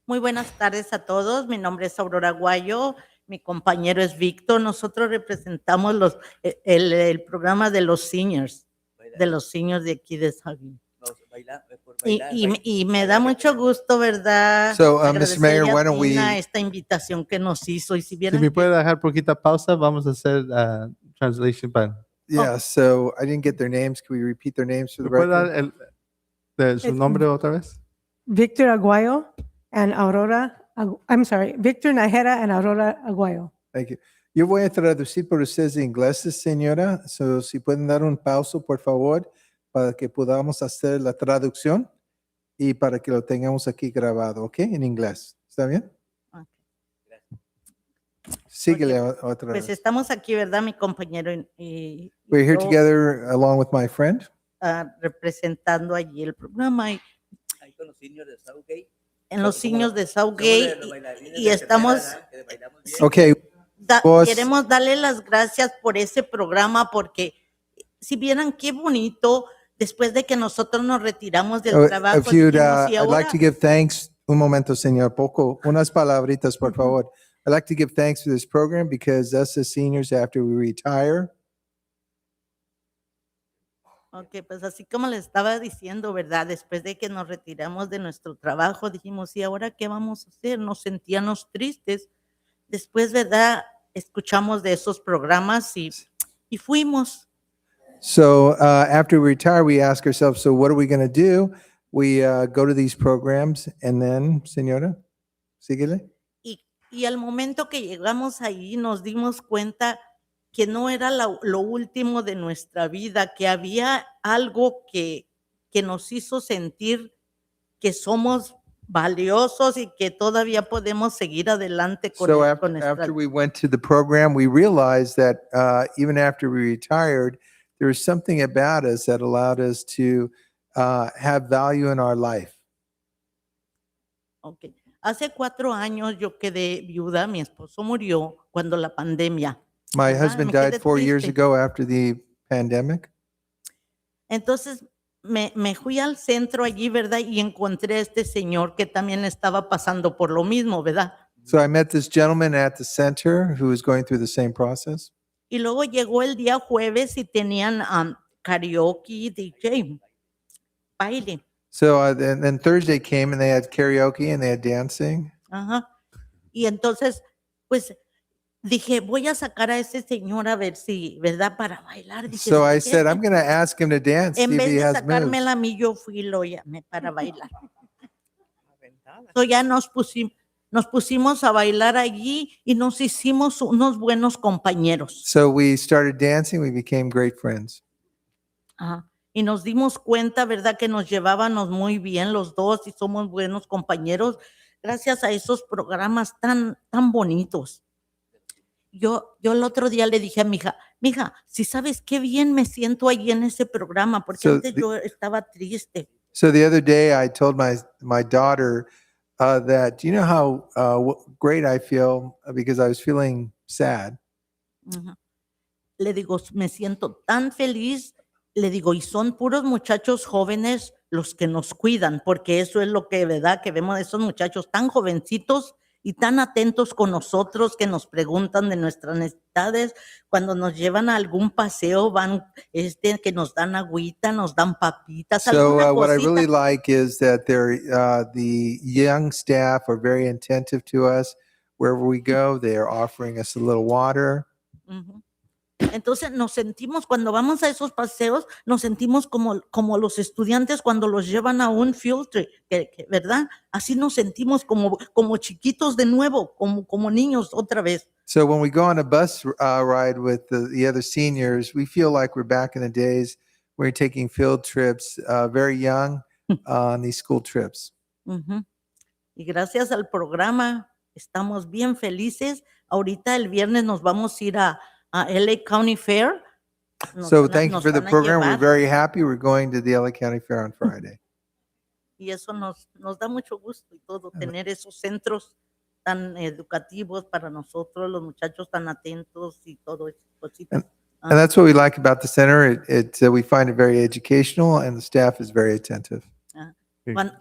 Muy buenas tardes a todos. Mi nombre es Aurora Aguayo. Mi compañero es Víctor. Nosotros representamos el programa de los seniors de aquí de Saguín. Y me da mucho gusto, ¿verdad?
So, Mr. Mayor,
agradecerle a
why don't we-
Tina esta invitación que nos hizo. Y si
Si
vieran
me puede dejar poquita pausa, vamos a hacer translation para.
Yeah, so I didn't get their names. Can we repeat their names for the
¿Me puede dar
record?
su nombre otra vez?
Victor Aguayo and Aurora, I'm sorry, Victor Najera and Aurora Aguayo.
Thank you. Yo voy a traducir por ustedes de inglés, señora. So, si pueden dar un pauso, por favor, para que podamos hacer la traducción y para que lo tengamos aquí grabado, ¿ok? En inglés. ¿Está bien?
Ok.
Síguele otra
pues
vez.
estamos aquí, ¿verdad? Mi compañero y
We're here
yo,
together along with my friend.
representando allí el programa y en los seniors de Southgate y estamos
Okay, Vos-
queremos darle las gracias por ese programa porque si vieran qué bonito después de que nosotros nos retiramos del trabajo
if you'd,
dijimos, "Y
I'd
ahora
like to give thanks. Un momento, señor. Poco, unas palabritas, por favor. I'd like to give thanks for this program because us as seniors, after we retire,
Ok, pues así como les estaba diciendo, ¿verdad? Después de que nos retiramos de nuestro trabajo, dijimos, ¿y ahora qué vamos a hacer? Nos sentíamos tristes. Después, ¿verdad? Escuchamos de esos programas y fuimos.
so after we retire, we ask ourselves, so what are we going to do? We go to these programs and then, señora, síguele.
Y al momento que llegamos ahí nos dimos cuenta que no era lo último de nuestra vida, que había algo que nos hizo sentir que somos valiosos y que todavía podemos seguir adelante con,
So
con nuestra
after we went to the program, we realized that even after we retired, there was something about us that allowed us to have value in our life.
Ok. Hace 4 años yo quedé viuda, mi esposo murió cuando la pandemia.
My
¿verdad?
husband
Me quedé
died 4 years
triste.
ago after the pandemic.
Entonces me fui al centro allí, ¿verdad? Y encontré a este señor que también estaba pasando por lo mismo, ¿verdad?
So I met this gentleman at the center who was going through the same process.
Y luego llegó el día jueves y tenían karaoke y DJ. baile.
So then Thursday came and they had karaoke and they had dancing.
Ajá. Y entonces, pues dije, voy a sacar a ese señor a ver si, ¿verdad? Para bailar. Dije,
So I
"¿Sabes
said,
qué?
I'm going to ask him to dance,
En
see if
vez
he
de
has moves.
sacármela a mí, yo fui y lo llamé para bailar. So ya nos pusimos a bailar allí y nos hicimos unos buenos compañeros.
So we started dancing. We became great friends.
Ajá. Y nos dimos cuenta, ¿verdad? Que nos llevábamos muy bien los dos y somos buenos compañeros gracias a esos programas tan bonitos. Yo el otro día le dije a mi hija, mija, si sabes qué bien me siento ahí en ese programa, porque
So
antes yo estaba triste.
So the other day, I told my daughter that, you know how great I feel because I was feeling sad.
Ujú. Le digo, me siento tan feliz, le digo, y son puros muchachos jóvenes los que nos cuidan, porque eso es lo que, ¿verdad? Que vemos de esos muchachos tan jovencitos y tan atentos con nosotros, que nos preguntan de nuestras necesidades. Cuando nos llevan a algún paseo, van, que nos dan agüita, nos dan papitas,
So
alguna
what I
cosita.
really like is that the young staff are very attentive to us. Wherever we go, they are offering us a little water.
Ujú. Entonces nos sentimos, cuando vamos a esos paseos, nos sentimos como los estudiantes cuando los llevan a un field trip, ¿verdad? Así nos sentimos como chiquitos de nuevo, como niños otra vez.
So when we go on a bus ride with the other seniors, we feel like we're back in the days when we're taking field trips, very young, on these school trips.
Ujú. Y gracias al programa estamos bien felices. Ahorita el viernes nos vamos a ir a LA County Fair.
So thank you
nos
for the
van a
program. We're
llevar.
very happy. We're going to the LA County Fair on Friday.
Y eso nos da mucho gusto y todo, tener esos centros tan educativos para nosotros, los muchachos tan atentos y todo eso. Cositas.
And that's what we like about the center. We find it very educational and the staff is very attentive.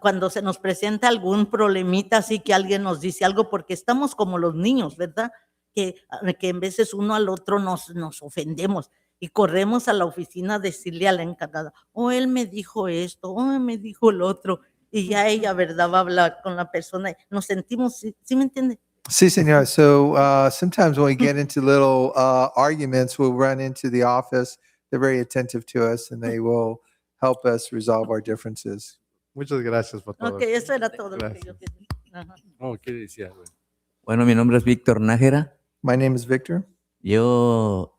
Cuando se nos presenta algún problemita, así que alguien nos dice algo, porque estamos como los niños, ¿verdad? Que en veces uno al otro nos ofendemos y corremos a la oficina a decirle a la encargada, él me dijo esto, él me dijo el otro, y ya ella, ¿verdad? Va a hablar con la persona. Nos sentimos, ¿sí me entiende?
Sí, señor. So sometimes when we get into little arguments, we'll run into the office. They're very attentive to us and they will help us resolve our differences.
Muchas gracias por todo.
Ok, eso era todo lo que
Gracias.
yo quería. Ajá.
Oh, ¿qué decía, güey?
Bueno, mi nombre es Víctor Nájera.
My name is Victor.
Yo,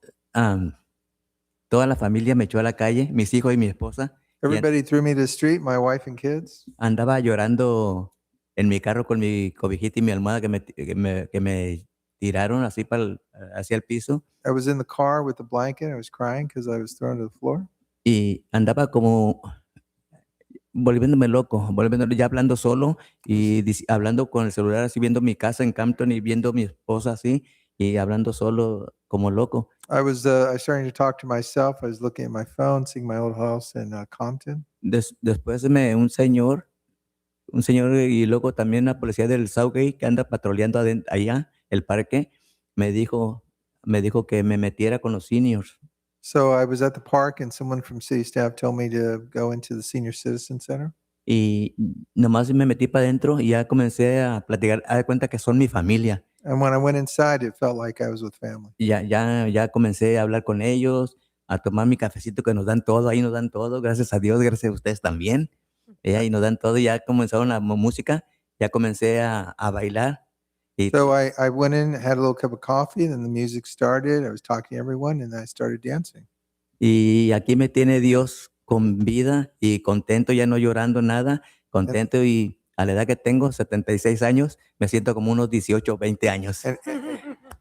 toda la familia me echó a la calle, mis hijos y mi esposa. y
Everybody threw me to the street, my wife and kids.
andaba llorando en mi carro con mi cobijita y mi almohada que me tiraron así hacia el piso.
I was in the car with the blanket. I was crying because I was thrown to the floor.
Y andaba como volviéndome loco, ya hablando solo y hablando con el celular, así viendo mi casa en Campton y viendo a mi esposa así y hablando solo como loco.
I was starting to talk to myself. I was looking at my phone, seeing my old house in Compton.
Después un señor y luego también la policía del Southgate que anda patrullando allá el parque me dijo que me metiera con los seniors.
So I was at the park and someone from city staff told me to go into the Senior Citizen Center.
Y nomás me metí para adentro y ya comencé a platicar, a dar cuenta que son mi familia.
And when I went inside, it felt like I was with family.
Y ya comencé a hablar con ellos, a tomar mi cafecito que nos dan todo, ahí nos dan todo, gracias a Dios, gracias a ustedes también. Y nos dan todo, ya comenzaron la música, ya comencé a bailar. Y,
So I went in, had a little cup of coffee, and then the music started. I was talking to everyone, and I started dancing.
y aquí me tiene Dios con vida y contento, ya no llorando nada, contento y a la edad que tengo, 76 años, me siento como unos 18 o 20 años.
And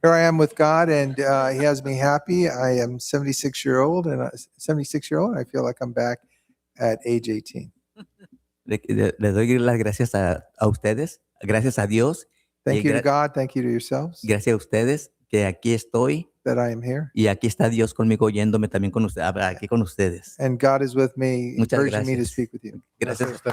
here I am with God, and He has me happy. I am 76-year-old, and I feel like I'm back at age 18.
Le doy las gracias a ustedes, gracias a Dios.
Thank
y
you to God. Thank you to yourselves
gracias a ustedes que aquí estoy
that I am here.
y aquí está Dios conmigo oyéndome también con ustedes, aquí con ustedes.
And God is with me,
Muchas
encouraging me to
gracias.
speak with you.
Gracias a usted.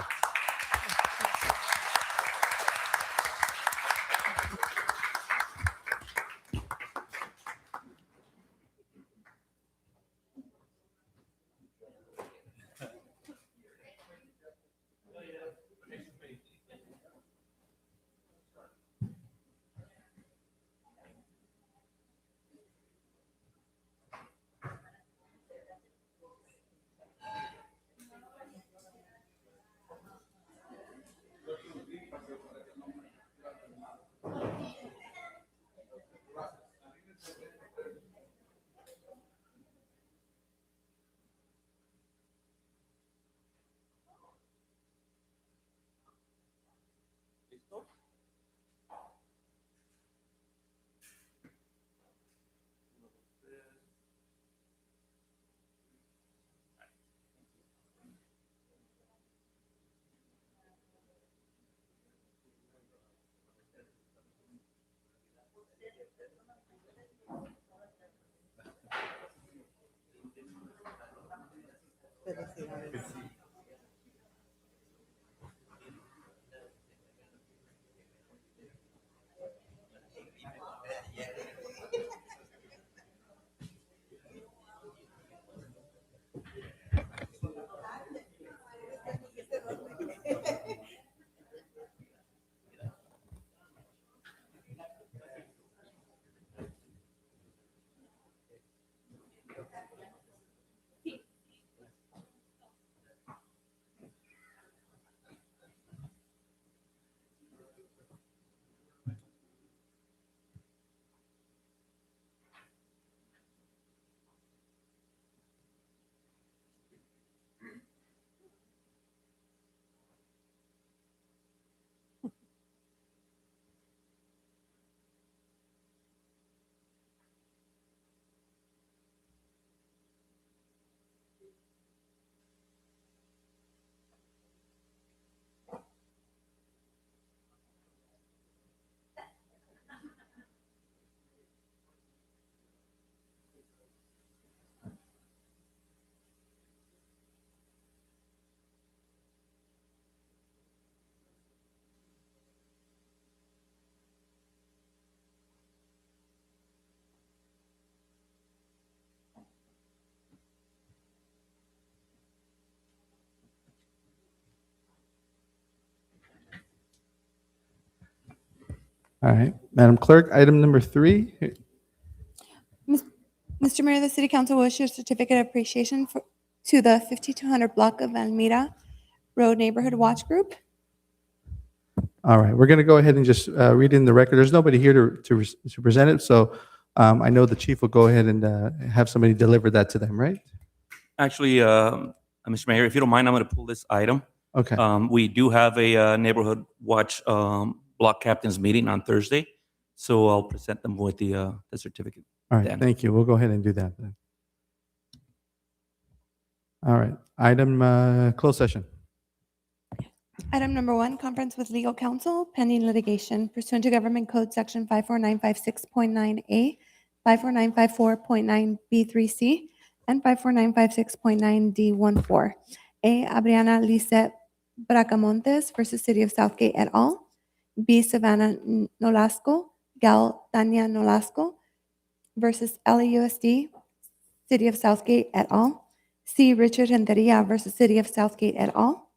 All right, Madam Clerk, item number 3.
Mr. Mayor, the City Council will issue a certificate of appreciation to the 5200 block of Almira Road Neighborhood Watch Group.
All right, we're going to go ahead and just read in the record. There's nobody here to present it, so I know the chief will go ahead and have somebody deliver that to them, right?
Actually, Mr. Mayor, if you don't mind, I'm going to pull this item.
Okay.
We do have a neighborhood watch block captains meeting on Thursday, so I'll present them with the certificate.
All right,
then.
thank you. We'll go ahead and do that then. All right, item closed session.
Item number 1, conference with legal counsel pending litigation pursuant to Government Code Section 54956.9A, 54954.9B3C, and 54956.9D14. A. Adriana Lisette Bracamontes versus City of Southgate et al. B. Savannah Nolasco, Gal Tania Nolasco versus LAUSD, City of Southgate et al. C. Richard Renteria versus City of Southgate et al.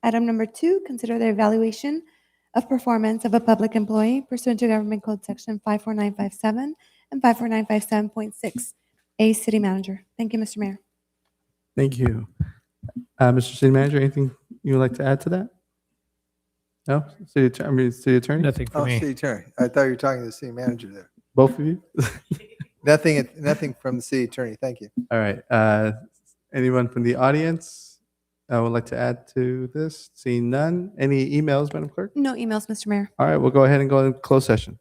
Item number 2, consider the evaluation of performance of a public employee pursuant to Government Code Section 54957 and 54957.6. A. City Manager. Thank you, Mr. Mayor.
Thank you. Mr. City Manager, anything you would like to add to that? No? City Attorney?
Nothing for
Oh,
me.
city attorney. I thought you were talking to the city manager there.
Both of you?
Nothing from the city attorney. Thank you.
All right. Anyone from the audience would like to add to this? Seeing none. Any emails, Madam Clerk?
No emails, Mr. Mayor.
All right, we'll go ahead and go in closed session.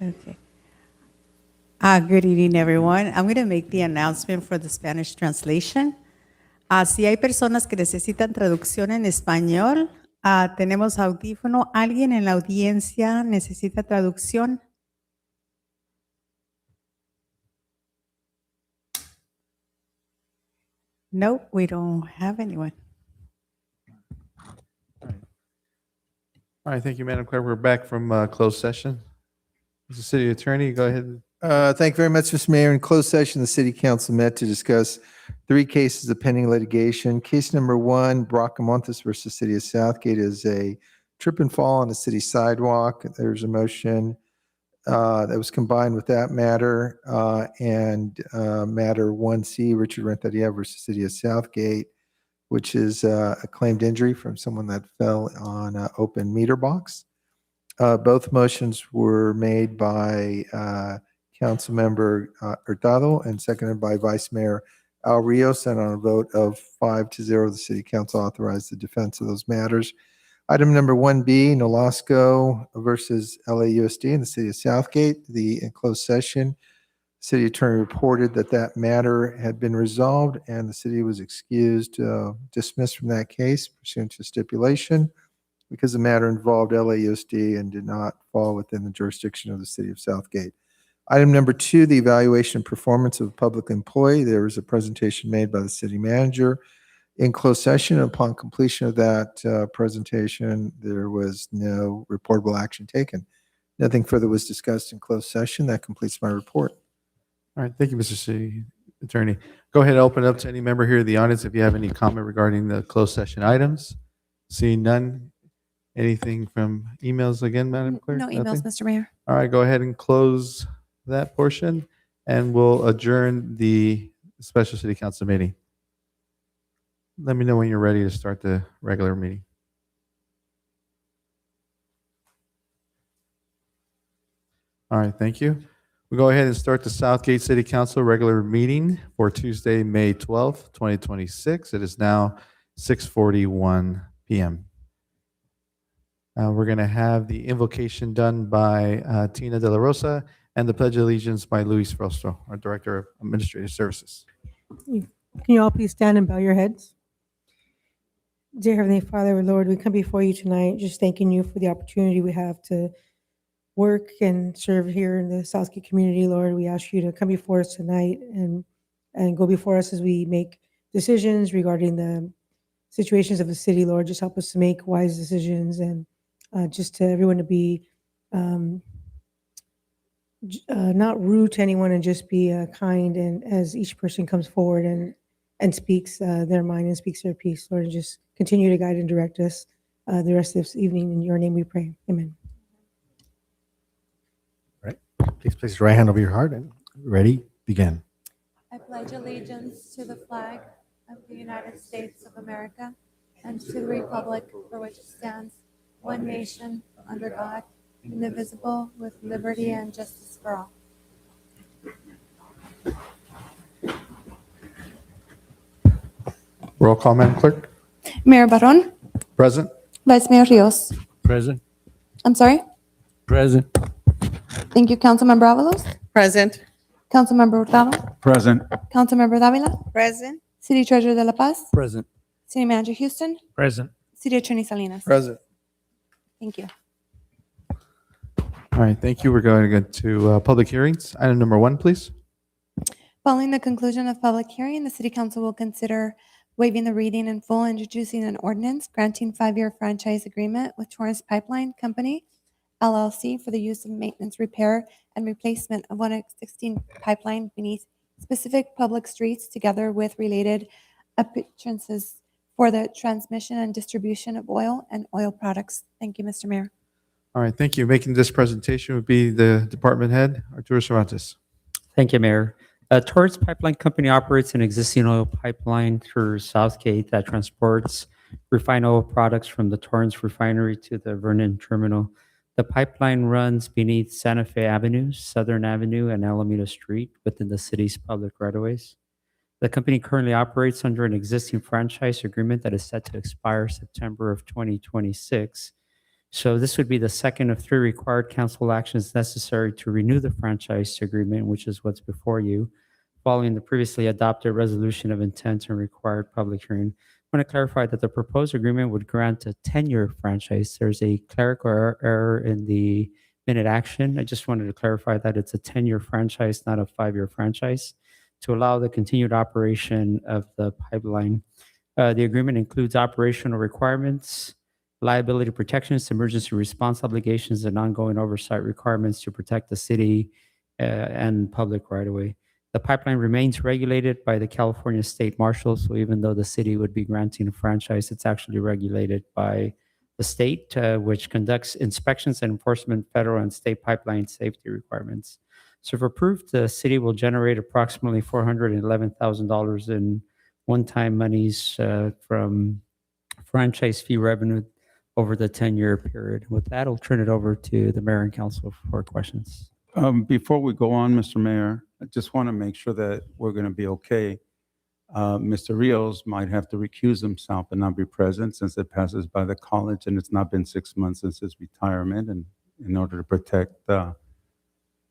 Okay. Good evening, everyone. I'm going to make the announcement for the Spanish translation. Si hay personas que necesitan traducción en español, tenemos audífono. ¿Alguien en la audiencia necesita traducción? No, we don't have anyone.
All right, thank you, Madam Clerk. We're back from closed session. Mr. City Attorney, go ahead.
Thank you very much, Mr. Mayor. In closed session, the city council met to discuss 3 cases of pending litigation. Case number 1, Bracamontes versus City of Southgate, is a trip and fall on the city sidewalk. There's a motion that was combined with that matter, and matter 1C, Richard Renteria versus City of Southgate, which is a claimed injury from someone that fell on an open meter box. Both motions were made by Councilmember Hurtado and seconded by Vice Mayor Al Rios, and on a vote of 5-0, the City Council authorized the defense of those matters. Item number 1B, Nolasco versus LAUSD in the City of Southgate. In closed session, City Attorney reported that that matter had been resolved and the city was excused, dismissed from that case pursuant to stipulation because the matter involved LAUSD and did not fall within the jurisdiction of the City of Southgate. Item number 2, the evaluation and performance of a public employee. There was a presentation made by the city manager in closed session. Upon completion of that presentation, there was no reportable action taken. Nothing further was discussed in closed session. That completes my report.
All right, thank you, Mr. City Attorney. Go ahead and open up to any member here in the audience if you have any comment regarding the closed session items. Seeing none. Anything from emails again, Madam Clerk?
No emails,
Nothing?
Mr. Mayor.
All right, go ahead and close that portion, and we'll adjourn the special city council meeting. Let me know when you're ready to start the regular meeting. All right, thank you. We'll go ahead and start the Southgate City Council regular meeting for Tuesday, May 12th, 2026. It is now 6:41 p.m. We're going to have the invocation done by Tina De La Rosa and the Pledge of Allegiance by Luis Frostro, our Director of Administrative Services.
Can you all please stand and bow your heads? Dear Heavenly Father, Lord, we come before you tonight just thanking you for the opportunity we have to work and serve here in the Southgate community. Lord, we ask you to come before us tonight and go before us as we make decisions regarding the situations of the city. Lord, just help us to make wise decisions and just to everyone to be not rude to anyone and just be kind, and as each person comes forward and speaks their mind and speaks their piece, Lord, just continue to guide and direct us the rest of this evening. In your name we pray. Amen.
Right. Please place your right hand over your heart and ready, begin.
I pledge allegiance to the flag of the United States of America and to the republic for which it stands, one nation, under God, indivisible, with liberty and justice for all.
Roll call, Madam Clerk.
Mayor Barron,
Present.
Vice Mayor Rios.
Present.
I'm sorry.
Present.
Thank you. Councilmember Avalos.
Present.
Councilmember Hurtado.
Present.
Councilmember Davila.
Present.
City Treasurer De La Paz.
Present.
City Manager Houston.
Present.
City Attorney Salinas.
Present.
Thank you.
All right, thank you. We're going to get to public hearings. Item number 1, please.
Following the conclusion of public hearing, the City Council will consider waiving the reading in full, introducing an ordinance granting 5-year franchise agreement with Torrance Pipeline Company, LLC, for the use of maintenance, repair, and replacement of one existing pipeline beneath specific public streets, together with related appurtenances for the transmission and distribution of oil and oil products. Thank you, Mr. Mayor.
All right, thank you. Making this presentation would be the department head, Arturo Cervantes.
Thank you, Mayor. Torrance Pipeline Company operates an existing oil pipeline through Southgate that transports refined oil products from the Torrance refinery to the Vernon terminal. The pipeline runs beneath Santa Fe Avenue, Southern Avenue, and Alameda Street within the city's public right-of-ways. The company currently operates under an existing franchise agreement that is set to expire September of 2026.
So this would be the second of 3 required council actions necessary to renew the franchise agreement, which is what's before you, following the previously adopted resolution of intent and required public hearing. I want to clarify that the proposed agreement would grant a 10-year franchise. There's a clerical error in the minute action. I just wanted to clarify that it's a 10-year franchise, not a 5-year franchise, to allow the continued operation of the pipeline. The agreement includes operational requirements, liability protections, emergency response obligations, and ongoing oversight requirements to protect the city and public right-of-way. The pipeline remains regulated by the California State Marshal, so even though the city would be granting a franchise, it's actually regulated by the state, which conducts inspections and enforcement federal and state pipeline safety requirements. So if approved, the city will generate approximately $411,000 in one-time monies from franchise fee revenue over the 10-year period. With that, I'll turn it over to the mayor and council for questions.
Before we go on, Mr. Mayor, I just want to make sure that we're going to be okay. Mr. Rios might have to recuse himself and not be present since it passes by the college and it's not been 6 months since his retirement. And in order to protect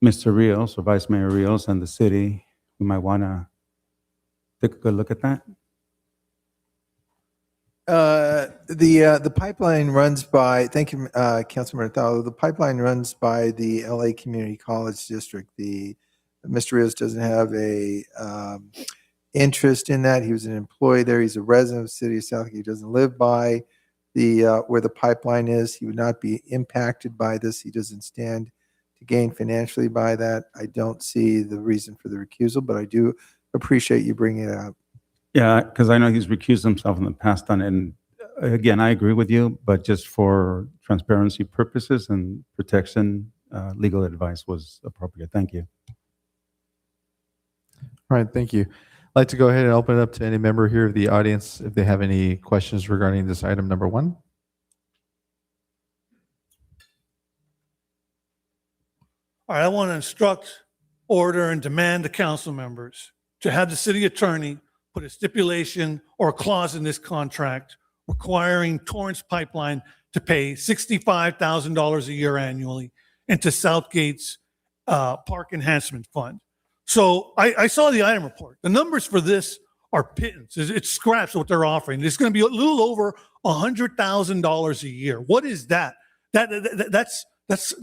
Mr. Rios or Vice Mayor Rios and the city, we might want to take a good look at that.
The pipeline runs by, thank you, Councilman Hurtado. The pipeline runs by the LA Community College District. Mr. Rios doesn't have a interest in that. He was an employee there. He's a resident of the city of Southgate. He doesn't live by where the pipeline is. He would not be impacted by this. He doesn't stand to gain financially by that. I don't see the reason for the recusal, but I do appreciate you bringing it up.
Yeah, because I know he's recused himself in the past on it. And again, I agree with you, but just for transparency purposes and protection, legal advice was appropriate. Thank you.
All right, thank you. I'd like to go ahead and open it up to any member here of the audience if they have any questions regarding this item number 1.
All right, I want to instruct, order, and demand the council members to have the city attorney put a stipulation or a clause in this contract requiring Torrance Pipeline to pay $65,000 a year annually into Southgate's Park Enhancement Fund. So I saw the item report. The numbers for this are pittance. It's scraps what they're offering. It's going to be a little over $100,000 a year. What is that? That's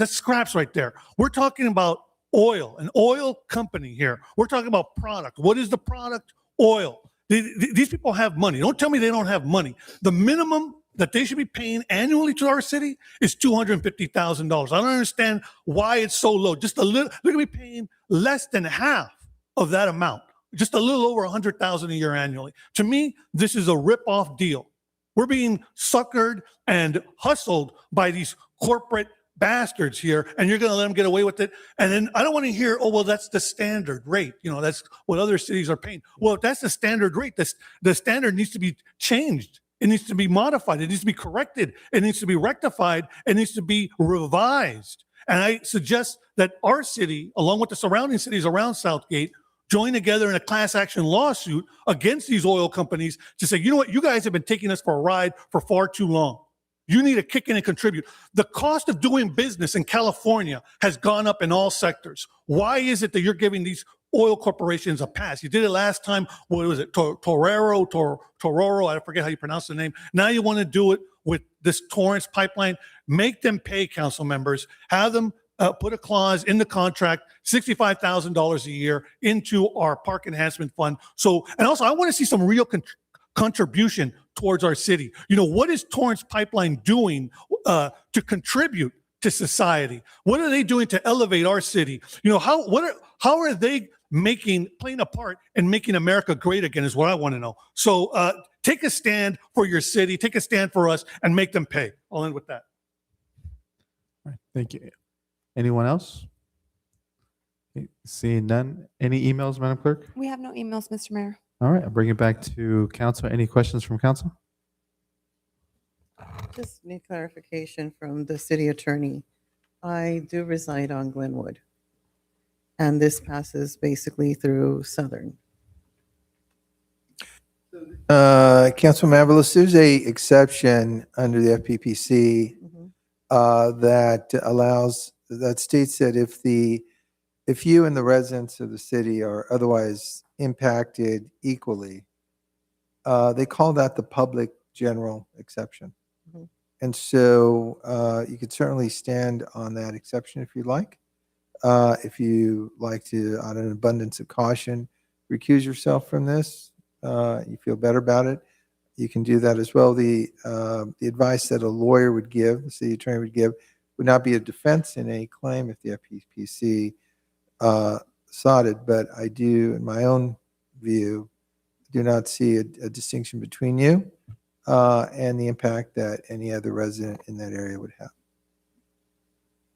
scraps right there. We're talking about oil, an oil company here. We're talking about product. What is the product? Oil. These people have money. Don't tell me they don't have money. The minimum that they should be paying annually to our city is $250,000. I don't understand why it's so low. Just a little, they're going to be paying less than half of that amount. Just a little over $100,000 a year annually. To me, this is a rip-off deal. We're being suckered and hustled by these corporate bastards here, and you're going to let them get away with it. And then I don't want to hear, oh, well, that's the standard rate. You know, that's what other cities are paying. Well, if that's the standard rate, the standard needs to be changed. It needs to be modified. It needs to be corrected. It needs to be rectified. It needs to be revised. And I suggest that our city, along with the surrounding cities around Southgate, join together in a class action lawsuit against these oil companies to say, you know what, you guys have been taking us for a ride for far too long. You need to kick in and contribute. The cost of doing business in California has gone up in all sectors. Why is it that you're giving these oil corporations a pass? You did it last time. What was it? Tororo, I forget how you pronounce the name. Now you want to do it with this Torrance pipeline. Make them pay, council members. Have them put a clause in the contract, $65,000 a year into our park enhancement fund. So, and also I want to see some real contribution towards our city. You know, what is Torrance Pipeline doing to contribute to society? What are they doing to elevate our city? You know, how are they playing a part in making America great again is what I want to know. So take a stand for your city, take a stand for us, and make them pay. I'll end with that.
All right, thank you. Anyone else? Okay, seeing none. Any emails, Madam Clerk?
We have no emails, Mr. Mayor.
All right, I'll bring it back to council. Any questions from council?
Just need clarification from the city attorney. I do reside on Glenwood, and this passes basically through Southern.
Councilman Avalos, there's a exception under the FPPC that states that if you and the residents of the city are otherwise impacted equally, they call that the public general exception.
Mhm.
And so you could certainly stand on that exception if you'd like. If you like to, out of an abundance of caution, recuse yourself from this, you feel better about it, you can do that as well. The advice that a lawyer would give, the city attorney would give, would not be a defense in a claim if the FPPC sought it, but I do, in my own view, do not see a distinction between you and the impact that any other resident in that area would have.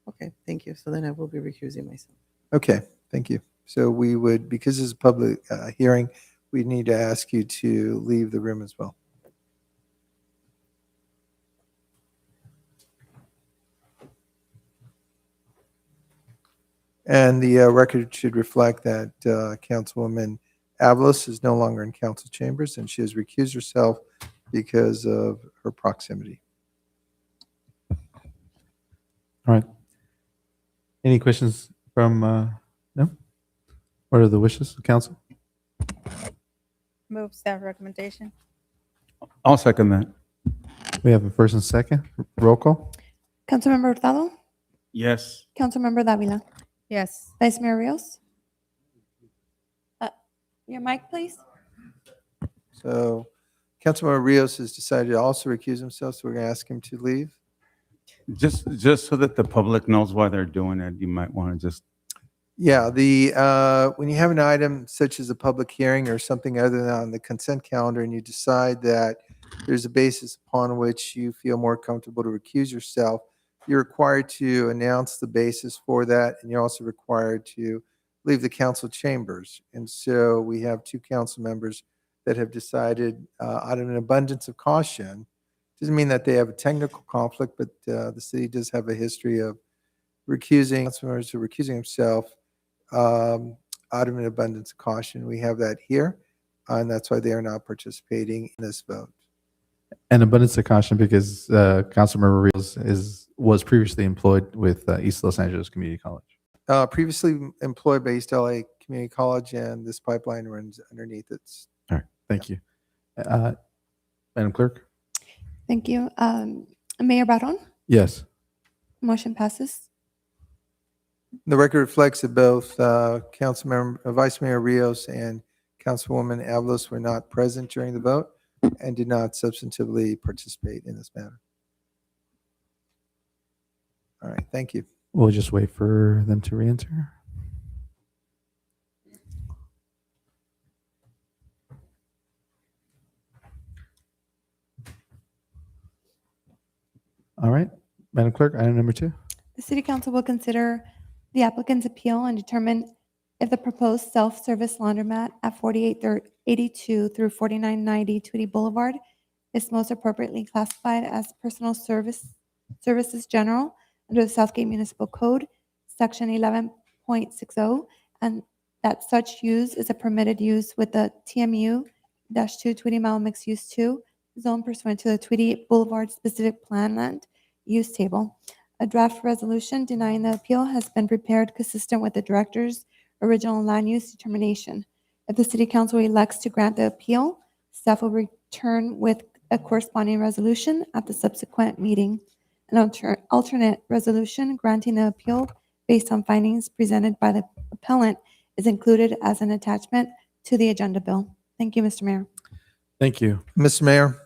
Okay, thank you. So then I will be recusing myself.
Okay, thank you. So we would, because this is a public hearing, we need to ask you to leave the room as well. And the record should reflect that Councilwoman Avalos is no longer in council chambers, and she has recused herself because of her proximity.
All right. Any questions from, no? What are the wishes of council?
Move staff recommendation.
I'll second that.
We have a first and second. Roll call?
Councilmember Hurtado,
Yes.
Councilmember Davila,
Yes.
Vice Mayor Rios. Your mic, please.
So Councilmember Rios has decided to also recuse himself, so we're going to ask him to leave.
Just so that the public knows why they're doing it, you might want to just,
Yeah, when you have an item such as a public hearing or something other than on the consent calendar, and you decide that there's a basis upon which you feel more comfortable to recuse yourself, you're required to announce the basis for that, and you're also required to leave the council chambers. And so we have two council members that have decided, out of an abundance of caution, doesn't mean that they have a technical conflict, but the city does have a history of recusing council members who are recusing himself out of an abundance of caution. We have that here, and that's why they are not participating in this vote.
An abundance of caution because Councilmember Rios was previously employed with East Los Angeles Community College.
Previously employed by East LA Community College, and this pipeline runs underneath it.
All right, thank you. Madam Clerk?
Thank you. Mayor Barron,
Yes.
motion passes.
The record reflects that both Vice Mayor Rios and Councilwoman Avalos were not present during the vote and did not substantively participate in this matter. All right, thank you.
We'll just wait for them to re-enter. All right, Madam Clerk, item number 2.
The city council will consider the applicant's appeal and determine if the proposed self-service laundromat at 4882 through 4990 Tweedy Boulevard is most appropriately classified as personal services general under the Southgate Municipal Code, Section 11.60, and that such use is a permitted use with the TMU-2 Tweedy Mile Mixed Use 2 zone pursuant to the Tweedy Boulevard Specific Plan Land Use Table. A draft resolution denying the appeal has been prepared consistent with the director's original land use determination. If the city council elects to grant the appeal, staff will return with a corresponding resolution at the subsequent meeting. An alternate resolution granting the appeal based on findings presented by the appellant is included as an attachment to the agenda bill. Thank you, Mr. Mayor.
Thank you.
Mr. Mayor,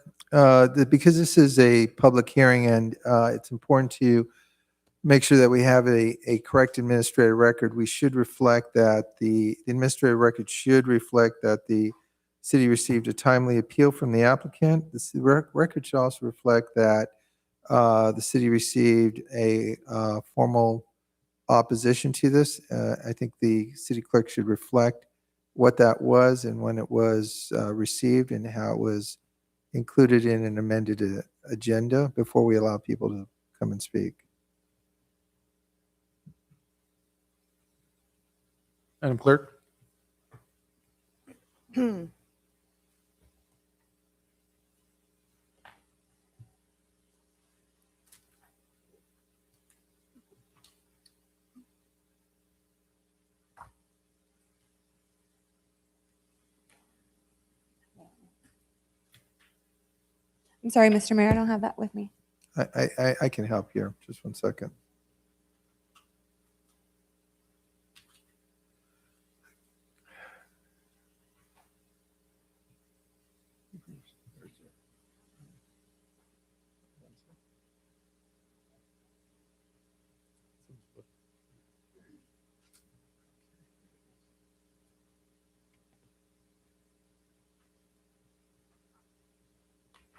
because this is a public hearing and it's important to make sure that we have a correct administrative record, we should reflect that the administrative record should reflect that the city received a timely appeal from the applicant. The record should also reflect that the city received a formal opposition to this. I think the city clerk should reflect what that was and when it was received and how it was included in an amended agenda before we allow people to come and speak.
Madam Clerk?
I'm sorry, Mr. Mayor, I don't have that with me.
I can help here. Just one second.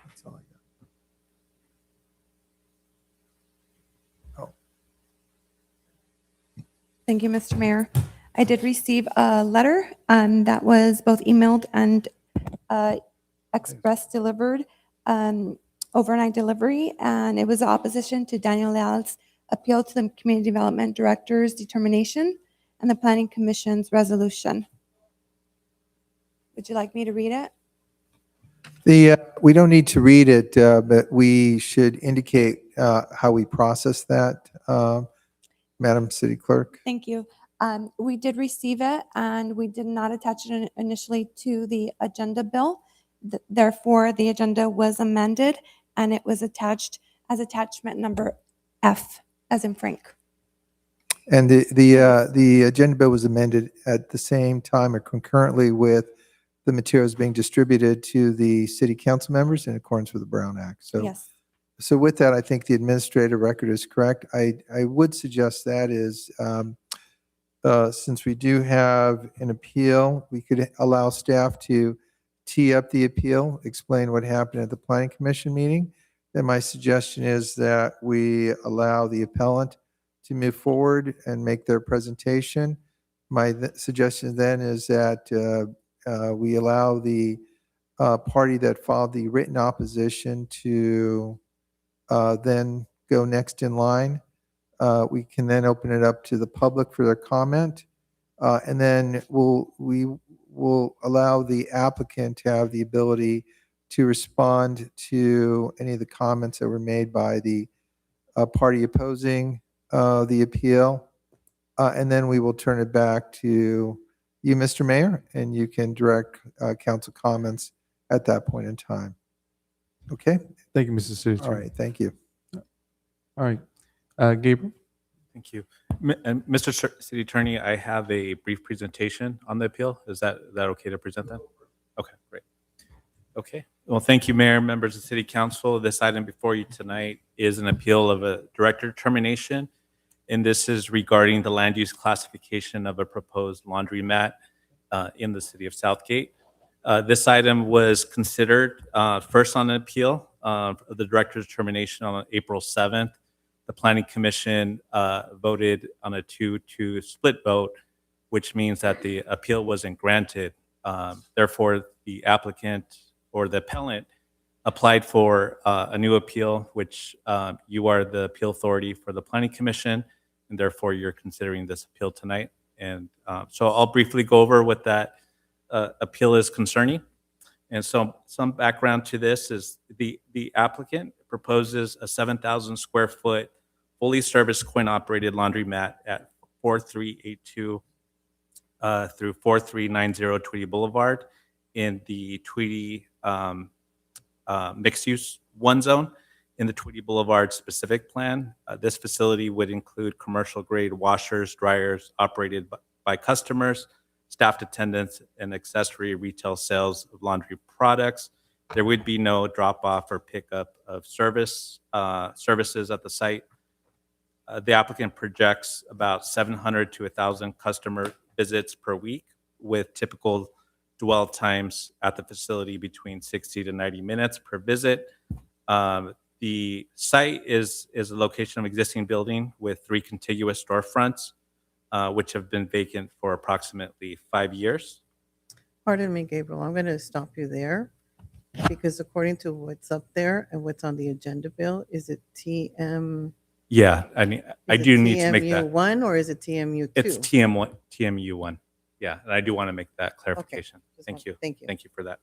That's all I got. Oh.
Thank you, Mr. Mayor. I did receive a letter that was both emailed and express delivered, overnight delivery, and it was opposition to Daniel Leal's appeal to the Community Development Director's determination and the Planning Commission's resolution. Would you like me to read it?
We don't need to read it, but we should indicate how we process that, Madam City Clerk.
Thank you. We did receive it, and we did not attach it initially to the agenda bill. Therefore, the agenda was amended, and it was attached as attachment number F, as in Frank.
And the agenda bill was amended at the same time or concurrently with the materials being distributed to the city council members in accordance with the Brown Act. So,
Yes.
so with that, I think the administrative record is correct. I would suggest that is, since we do have an appeal, we could allow staff to tee up the appeal, explain what happened at the Planning Commission meeting. Then my suggestion is that we allow the appellant to move forward and make their presentation. My suggestion then is that we allow the party that filed the written opposition to then go next in line. We can then open it up to the public for their comment. And then we will allow the applicant to have the ability to respond to any of the comments that were made by the party opposing the appeal. And then we will turn it back to you, Mr. Mayor, and you can direct council comments at that point in time. Okay?
Thank you, Mr. City
All
Attorney.
right, thank you.
All right. Gabriel?
Thank you. Mr. City Attorney, I have a brief presentation on the appeal. Is that okay to present that? Okay, great. Okay. Well, thank you, Mayor, members of City Council. This item before you tonight is an appeal of a director determination, and this is regarding the land use classification of a proposed laundromat in the city of Southgate. This item was considered first on an appeal of the director's determination on April 7th. The Planning Commission voted on a 2-2 split vote, which means that the appeal wasn't granted. Therefore, the applicant or the appellant applied for a new appeal, which you are the appeal authority for the Planning Commission, and therefore you're considering this appeal tonight. And so I'll briefly go over what that appeal is concerning. And so some background to this is the applicant proposes a 7,000 square foot fully serviced coin-operated laundromat at 4382 through 4390 Tweedy Boulevard in the Tweedy mixed-use 1 zone in the Tweedy Boulevard specific plan. This facility would include commercial-grade washers, dryers operated by customers, staffed attendance, and accessory retail sales of laundry products. There would be no drop-off or pickup of services at the site. The applicant projects about 700 to 1,000 customer visits per week, with typical dwell times at the facility between 60 to 90 minutes per visit. The site is a location of existing building with 3 contiguous storefronts, which have been vacant for approximately 5 years.
Pardon me, Gabriel, I'm going to stop you there because according to what's up there and what's on the agenda bill, is it TM?
Yeah, I mean, I do need to make that.
TMU1 or is it TMU2?
It's TMU1. Yeah, and I do want to make that clarification.
Just
Thank you.
Thank you.
Thank you for that.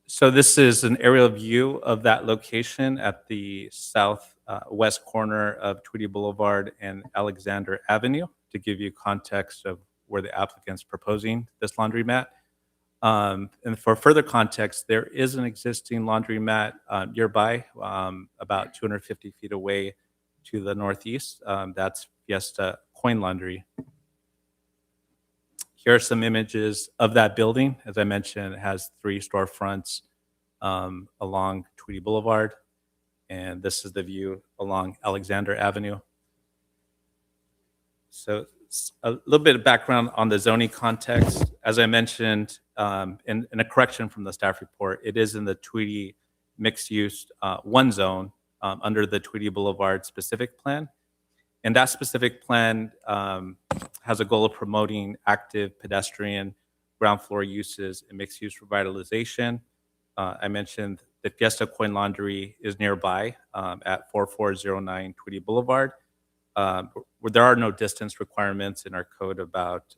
So this is an aerial view of that location at the southwest corner of Tweedy Boulevard and Alexander Avenue to give you context of where the applicant's proposing this laundromat. And for further context, there is an existing laundromat nearby, about 250 feet away to the northeast. That's Fiesta Coin Laundry. Here are some images of that building. As I mentioned, it has 3 storefronts along Tweedy Boulevard. And this is the view along Alexander Avenue. So a little bit of background on the zoning context. As I mentioned, in a correction from the staff report, it is in the Tweedy mixed-use 1 zone under the Tweedy Boulevard specific plan. And that specific plan has a goal of promoting active pedestrian ground floor uses and mixed-use revitalization. I mentioned the Fiesta Coin Laundry is nearby at 4409 Tweedy Boulevard. Where there are no distance requirements in our code about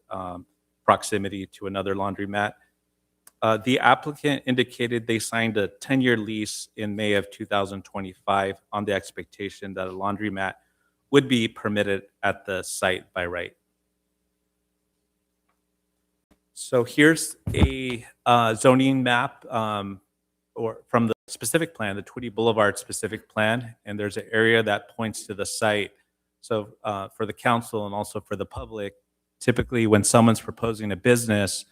proximity to another laundromat. The applicant indicated they signed a 10-year lease in May of 2025 on the expectation that a laundromat would be permitted at the site by right. So here's a zoning map or from the specific plan, the Tweedy Boulevard specific plan, and there's an area that points to the site. So for the council and also for the public, typically when someone's proposing a business,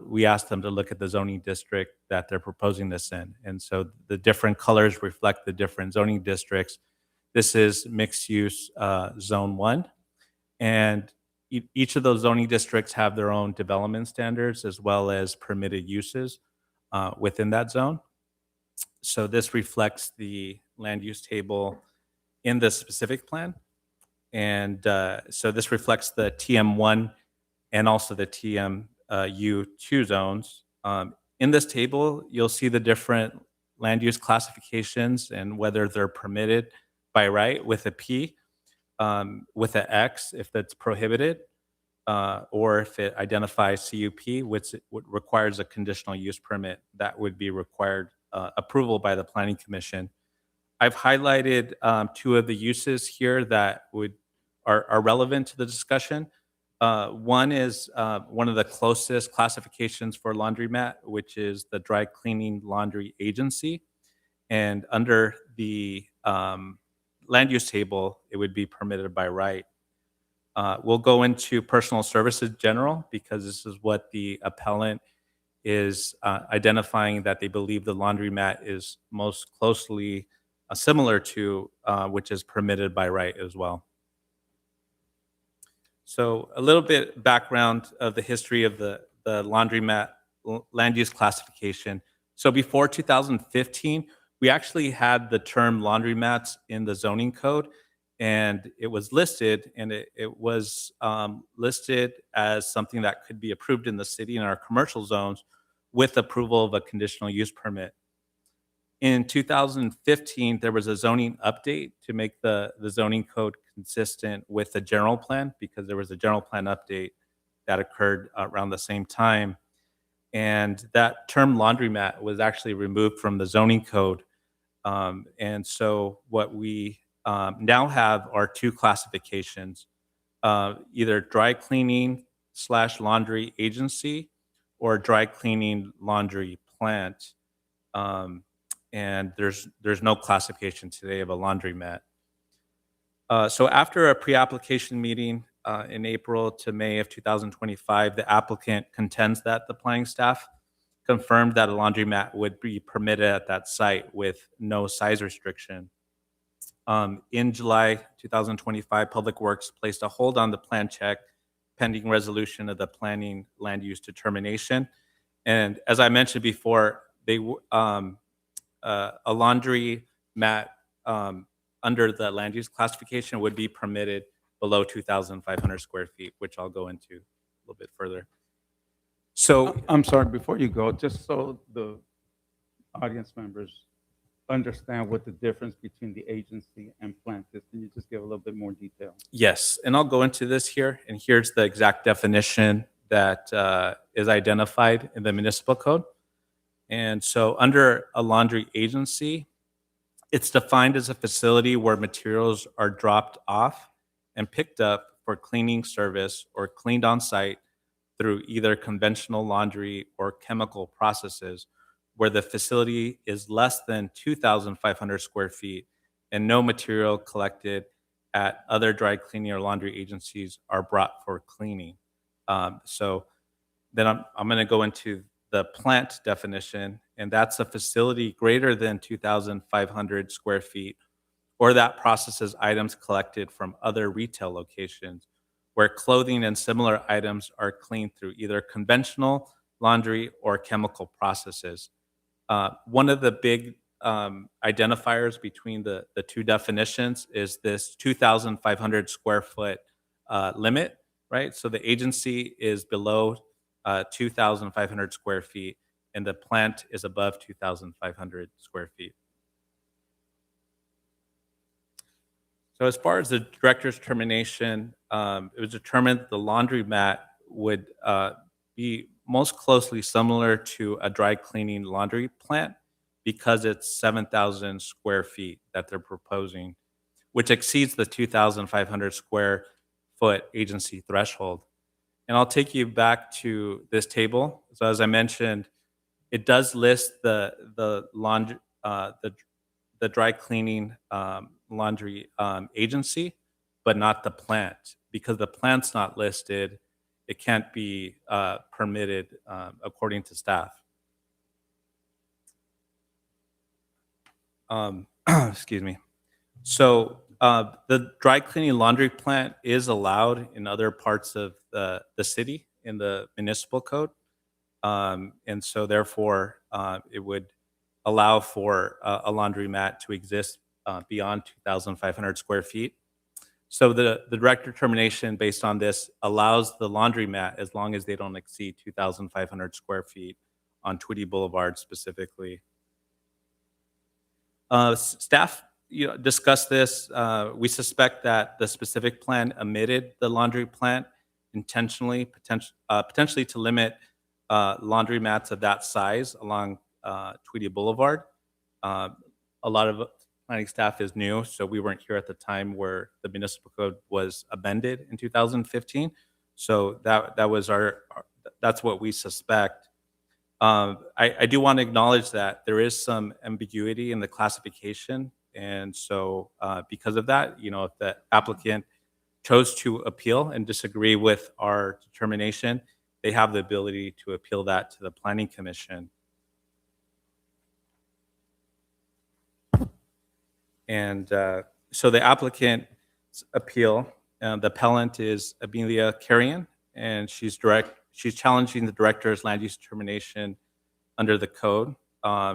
we ask them to look at the zoning district that they're proposing this in. And so the different colors reflect the different zoning districts. This is mixed use zone 1. And each of those zoning districts have their own development standards as well as permitted uses within that zone. So this reflects the land use table in the specific plan. And so this reflects the TM1 and also the TMU2 zones. In this table, you'll see the different land use classifications and whether they're permitted by right with a P, with an X if that's prohibited, or if it identifies CUP, which requires a conditional use permit, that would be required approval by the Planning Commission. I've highlighted 2 of the uses here that are relevant to the discussion. One is one of the closest classifications for laundromat, which is the dry cleaning laundry agency. And under the land use table, it would be permitted by right. We'll go into personal services general because this is what the appellant is identifying that they believe the laundromat is most closely similar to, which is permitted by right as well. So a little bit background of the history of the laundromat land use classification. So before 2015, we actually had the term laundromats in the zoning code, and it was listed, and it was listed as something that could be approved in the city in our commercial zones with approval of a conditional use permit. In 2015, there was a zoning update to make the zoning code consistent with the general plan because there was a general plan update that occurred around the same time. And that term laundromat was actually removed from the zoning code. And so what we now have are 2 classifications, either dry cleaning / laundry agency or dry cleaning laundry plant. And there's no classification today of a laundromat. So after a pre-application meeting in April to May of 2025, the applicant contends that the planning staff confirmed that a laundromat would be permitted at that site with no size restriction. In July 2025, Public Works placed a hold on the plan check pending resolution of the planning land use determination. And as I mentioned before, a laundry mat under the land use classification would be permitted below 2,500 square feet, which I'll go into a little bit further. So
I'm sorry, before you go, just so the audience members understand what the difference between the agency and plant is, can you just give a little bit more detail?
yes, and I'll go into this here, and here's the exact definition that is identified in the municipal code. And so under a laundry agency, it's defined as a facility where materials are dropped off and picked up for cleaning service or cleaned on site through either conventional laundry or chemical processes where the facility is less than 2,500 square feet and no material collected at other dry cleaning or laundry agencies are brought for cleaning. So then I'm going to go into the plant definition, and that's a facility greater than 2,500 square feet or that processes items collected from other retail locations where clothing and similar items are cleaned through either conventional laundry or chemical processes. One of the big identifiers between the two definitions is this 2,500 square foot limit, right? So the agency is below 2,500 square feet and the plant is above 2,500 square feet. So as far as the director's termination, it was determined the laundromat would be most closely similar to a dry cleaning laundry plant because it's 7,000 square feet that they're proposing, which exceeds the 2,500 square foot agency threshold. And I'll take you back to this table. So as I mentioned, it does list the laundry, the dry cleaning laundry agency, but not the plant. Because the plant's not listed, it can't be permitted according to staff. Excuse me. So the dry cleaning laundry plant is allowed in other parts of the city in the municipal code. And so therefore, it would allow for a laundromat to exist beyond 2,500 square feet. So the direct determination based on this allows the laundromat as long as they don't exceed 2,500 square feet on Tweedy Boulevard specifically. Staff discussed this. We suspect that the specific plan omitted the laundry plant intentionally, potentially to limit laundromats of that size along Tweedy Boulevard. A lot of planning staff is new, so we weren't here at the time where the municipal code was amended in 2015. So that was that's what we suspect. I do want to acknowledge that there is some ambiguity in the classification, and so because of that, if the applicant chose to appeal and disagree with our determination, they have the ability to appeal that to the Planning Commission. And so the applicant's appeal, the appellant is Amelia Carrion, and she's challenging the director's land use determination under the code.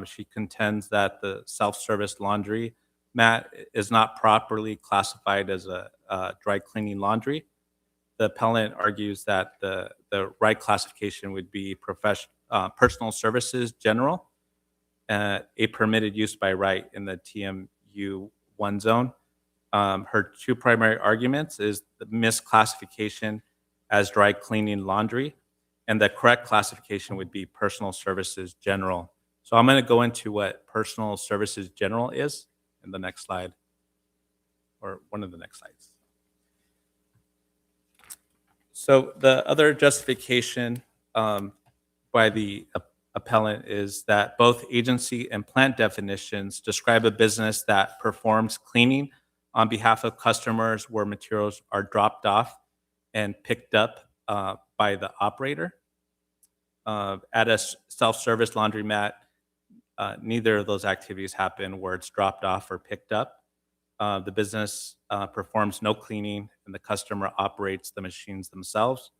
She contends that the self-service laundry mat is not properly classified as a dry cleaning laundry. The appellant argues that the right classification would be personal services general, a permitted use by right in the TMU1 zone. Her two primary arguments is the misclassification as dry cleaning laundry, and the correct classification would be personal services general. So I'm going to go into what personal services general is in the next slide, or one of the next slides. So the other justification by the appellant is that both agency and plant definitions describe a business that performs cleaning on behalf of customers where materials are dropped off and picked up by the operator. At a self-service laundromat, neither of those activities happen where it's dropped off or picked up. The business performs no cleaning and the customer operates the machines themselves.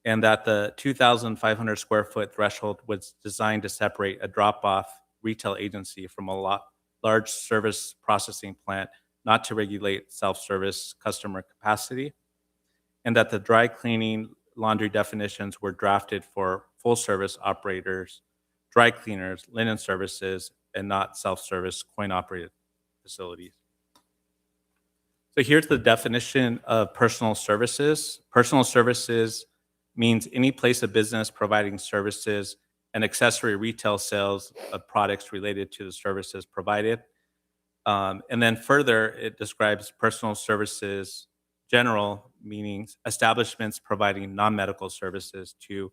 And that the 2,500 square foot threshold was designed to separate a drop-off retail agency from a large service processing plant, not to regulate self-service customer capacity. And that the dry cleaning laundry definitions were drafted for full service operators, dry cleaners, linen services, and not self-service coin-operated facilities. So here's the definition of personal services. Personal services means any place of business providing services and accessory retail sales of products related to the services provided. And then further, it describes personal services general meaning establishments providing non-medical services to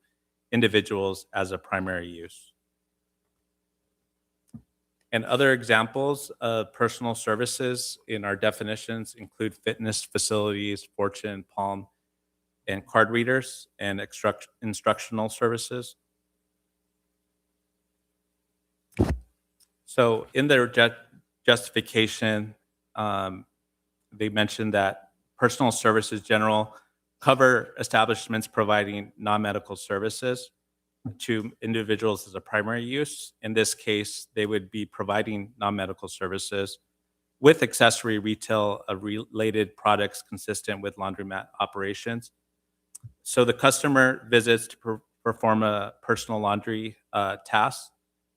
individuals as a primary use. And other examples of personal services in our definitions include fitness facilities, Fortune, Palm, and card readers, and instructional services. So in their justification, they mentioned that personal services general cover establishments providing non-medical services to individuals as a primary use. In this case, they would be providing non-medical services with accessory retail of related products consistent with laundromat operations. So the customer visits to perform a personal laundry task.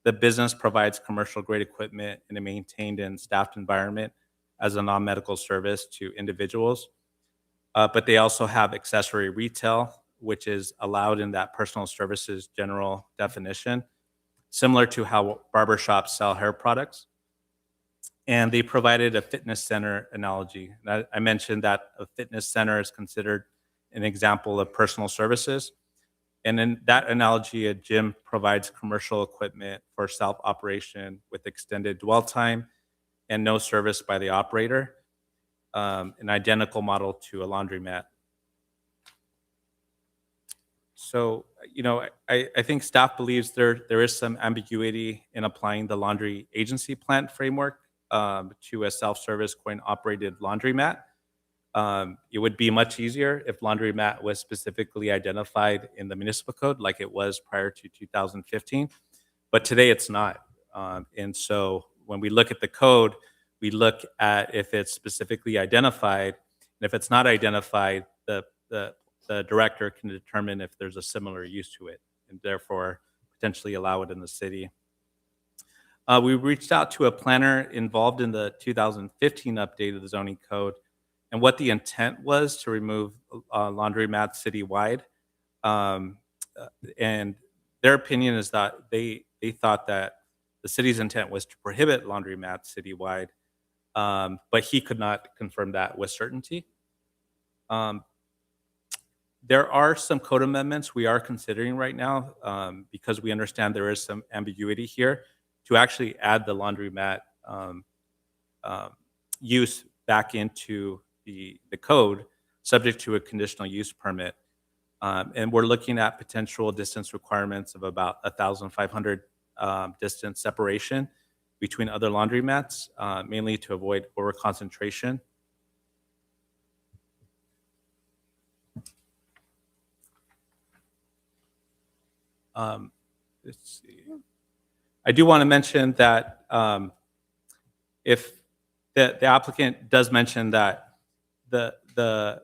The business provides commercial grade equipment in a maintained and staffed environment as a non-medical service to individuals. But they also have accessory retail, which is allowed in that personal services general definition, similar to how barbershops sell hair products. And they provided a fitness center analogy. I mentioned that a fitness center is considered an example of personal services. And in that analogy, a gym provides commercial equipment for self-operation with extended dwell time and no service by the operator, an identical model to a laundromat. So, I think staff believes there is some ambiguity in applying the laundry agency plant framework to a self-service coin-operated laundromat. It would be much easier if laundromat was specifically identified in the municipal code like it was prior to 2015, but today it's not. And so when we look at the code, we look at if it's specifically identified, and if it's not identified, the director can determine if there's a similar use to it, and therefore potentially allow it in the city. We reached out to a planner involved in the 2015 update of the zoning code, and what the intent was to remove laundromats citywide. And their opinion is that they thought that the city's intent was to prohibit laundromats citywide, but he could not confirm that with certainty. There are some code amendments we are considering right now because we understand there is some ambiguity here to actually add the laundromat use back into the code subject to a conditional use permit. And we're looking at potential distance requirements of about 1,500 distance separation between other laundromats, mainly to avoid over-concentration. Let's see. I do want to mention that if the applicant does mention that the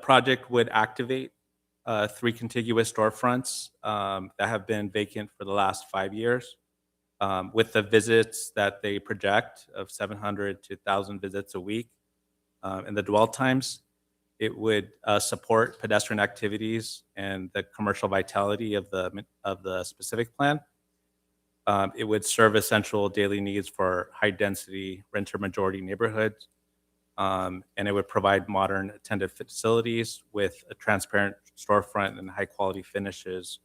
project would activate 3 contiguous storefronts that have been vacant for the last 5 years, with the visits that they project of 700 to 1,000 visits a week, and the dwell times, it would support pedestrian activities and the commercial vitality of the specific plan. It would serve essential daily needs for high-density renter-majority neighborhoods, and it would provide modern attended facilities with a transparent storefront and high-quality finishes.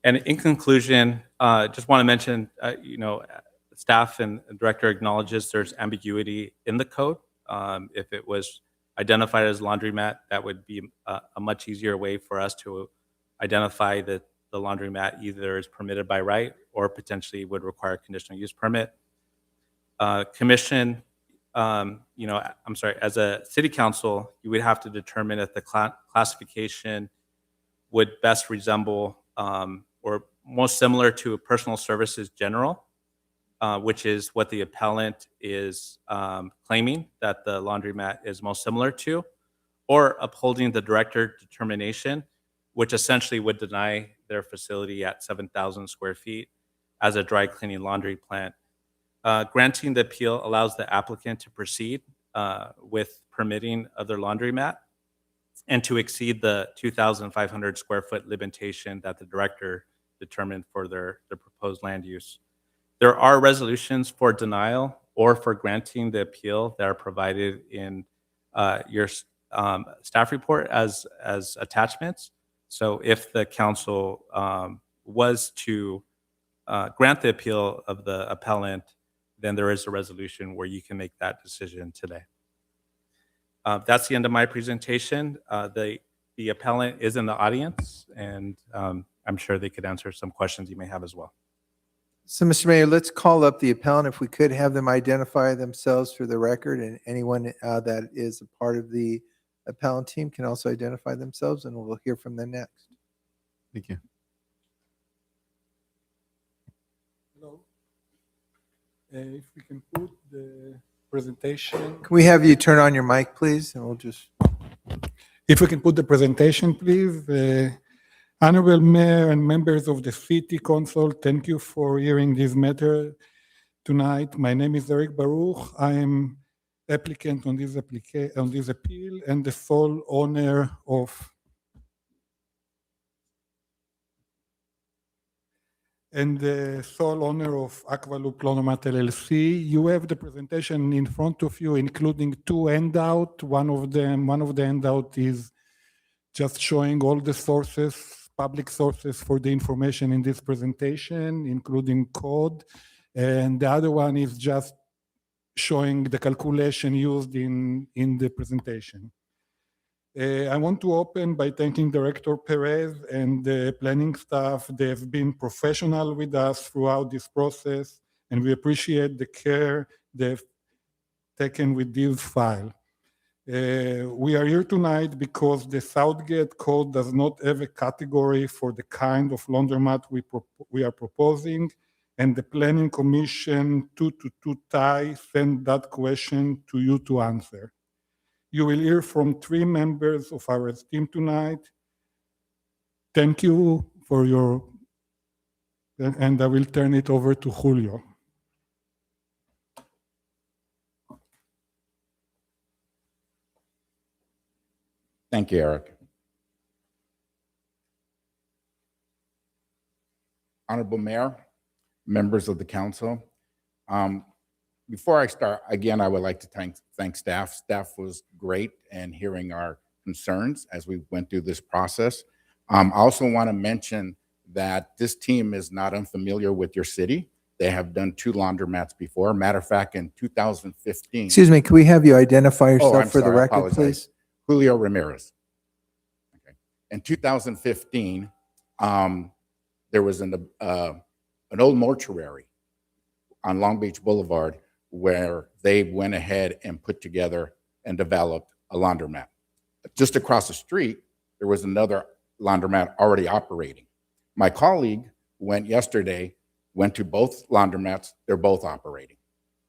And in conclusion, just want to mention, staff and director acknowledges there's ambiguity in the code. If it was identified as laundromat, that would be a much easier way for us to identify that the laundromat either is permitted by right or potentially would require a conditional use permit. Commission, as a city council, you would have to determine if the classification would best resemble or most similar to a personal services general, which is what the appellant is claiming that the laundromat is most similar to, or upholding the director determination, which essentially would deny their facility at 7,000 square feet as a dry cleaning laundry plant. Granting the appeal allows the applicant to proceed with permitting of their laundromat and to exceed the 2,500 square foot limitation that the director determined for their proposed land use. There are resolutions for denial or for granting the appeal that are provided in your staff report as attachments. So if the council was to grant the appeal of the appellant, then there is a resolution where you can make that decision today. That's the end of my presentation. The appellant is in the audience, and I'm sure they could answer some questions you may have as well.
So, Mr. Mayor, let's call up the appellant. If we could have them identify themselves for the record, and anyone that is a part of the appellant team can also identify themselves, and we'll hear from them next.
Thank you.
Hello. If we can put the presentation.
Can we have you turn on your mic, please? And we'll just.
If we can put the presentation, please. Honorable Mayor and members of the City Council, thank you for hearing this matter tonight. My name is Eric Baruch. I am applicant on this appeal and the sole owner of Aqualoop Laundromat LLC. You have the presentation in front of you, including two handouts. One of the handout is just showing all the sources, public sources for the information in this presentation, including code. And the other one is just showing the calculation used in the presentation. I want to open by thanking Director Perez and the planning staff. They have been professional with us throughout this process, and we appreciate the care they've taken with this file. We are here tonight because the Southgate Code does not have a category for the kind of laundromat we are proposing, and the Planning Commission 222 tie sent that question to you to answer. You will hear from 3 members of our team tonight. Thank you for your, and I will turn it over to Julio.
Thank you, Eric. Honorable Mayor, members of the council. Before I start, again, I would like to thank staff. Staff was great in hearing our concerns as we went through this process. I also want to mention that this team is not unfamiliar with your city. They have done 2 laundromats before. Matter of fact, in 2015.
Excuse me, can we have you identify yourself
I'm
for the
sorry, I
record,
apologize.
please?
Julio Ramirez. Okay. In 2015, there was an old mortuary on Long Beach Boulevard where they went ahead and put together and developed a laundromat. Just across the street, there was another laundromat already operating. My colleague went to both laundromats. They're both operating.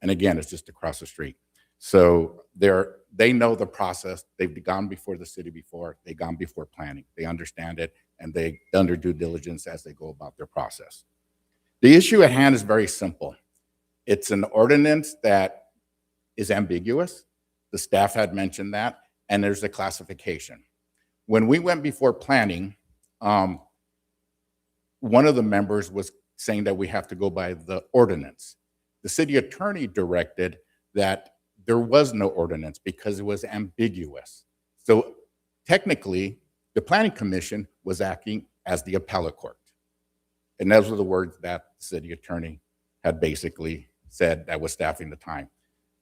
And again, it's just across the street. So they know the process. They've gone before the city before. They've gone before planning. They understand it, and they've done their due diligence as they go about their process. The issue at hand is very simple. It's an ordinance that is ambiguous. The staff had mentioned that, and there's a classification. When we went before planning, one of the members was saying that we have to go by the ordinance. The city attorney directed that there was no ordinance because it was ambiguous. So technically, the Planning Commission was acting as the appellate court. And those were the words that the city attorney had basically said that was staffing the time.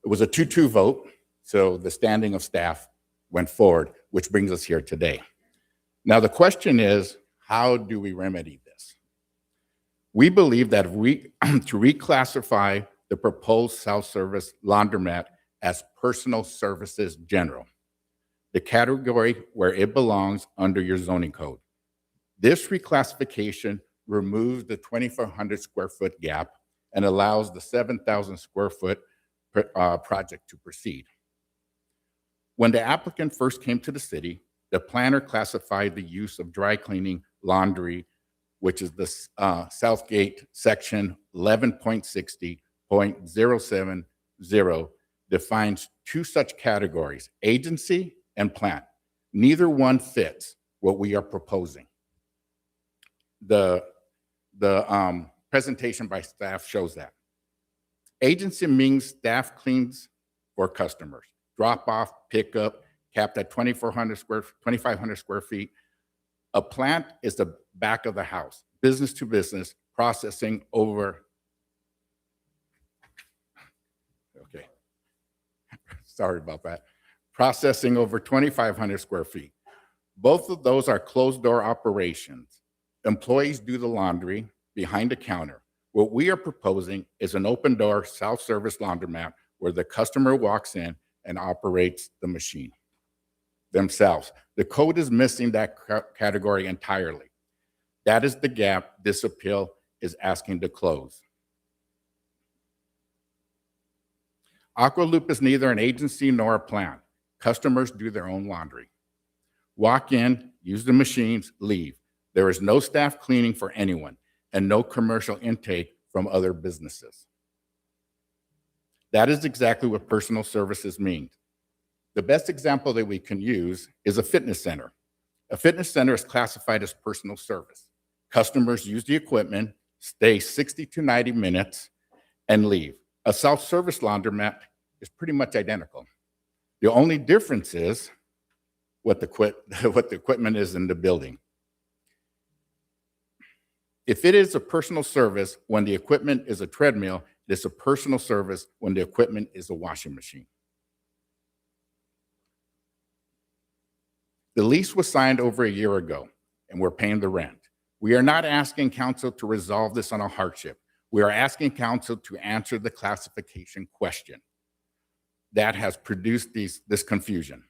It was a 2-2 vote, so the standing of staff went forward, which brings us here today. Now, the question is, how do we remedy this? We believe that to reclassify the proposed self-service laundromat as personal services general, the category where it belongs under your zoning code. This reclassification removes the 2,400 square foot gap and allows the 7,000 square foot project to proceed. When the applicant first came to the city, the planner classified the use of dry cleaning laundry, which is the Southgate section 11.60.070 defines 2 such categories, agency and plant. Neither one fits what we are proposing. The presentation by staff shows that. Agency means staff cleans for customers. Drop off, pickup, capped at 2,500 square feet. A plant is the back of the house, business to business, processing over. Okay. Sorry about that. Processing over 2,500 square feet. Both of those are closed door operations. Employees do the laundry behind the counter. What we are proposing is an open door self-service laundromat where the customer walks in and operates the machine themselves. The code is missing that category entirely. That is the gap this appeal is asking to close. Aqualoop is neither an agency nor a plant. Customers do their own laundry. Walk in, use the machines, leave. There is no staff cleaning for anyone and no commercial intake from other businesses. That is exactly what personal services mean. The best example that we can use is a fitness center. A fitness center is classified as personal service. Customers use the equipment, stay 60 to 90 minutes, and leave. A self-service laundromat is pretty much identical. The only difference is what the equipment is in the building. If it is a personal service when the equipment is a treadmill, it is a personal service when the equipment is a washing machine. The lease was signed over a year ago, and we're paying the rent. We are not asking council to resolve this on a hardship. We are asking council to answer the classification question that has produced this confusion.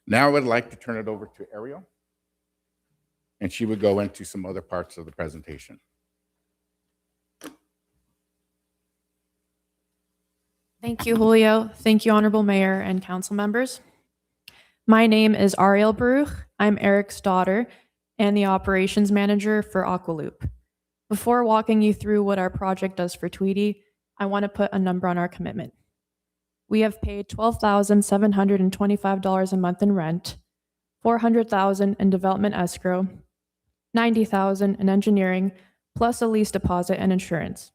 Now I would like to turn it over to Ariel, and she would go into some other parts of the presentation.
Thank you, Julio. Thank you, Honorable Mayor and council members. My name is Ariel Baruch. I'm Eric's daughter and the operations manager for Aqualoop. Before walking you through what our project does for Tweety, I want to put a number on our commitment. We have paid $12,725 a month in rent, $400,000 in development escrow, $90,000 in engineering, plus a lease deposit and insurance.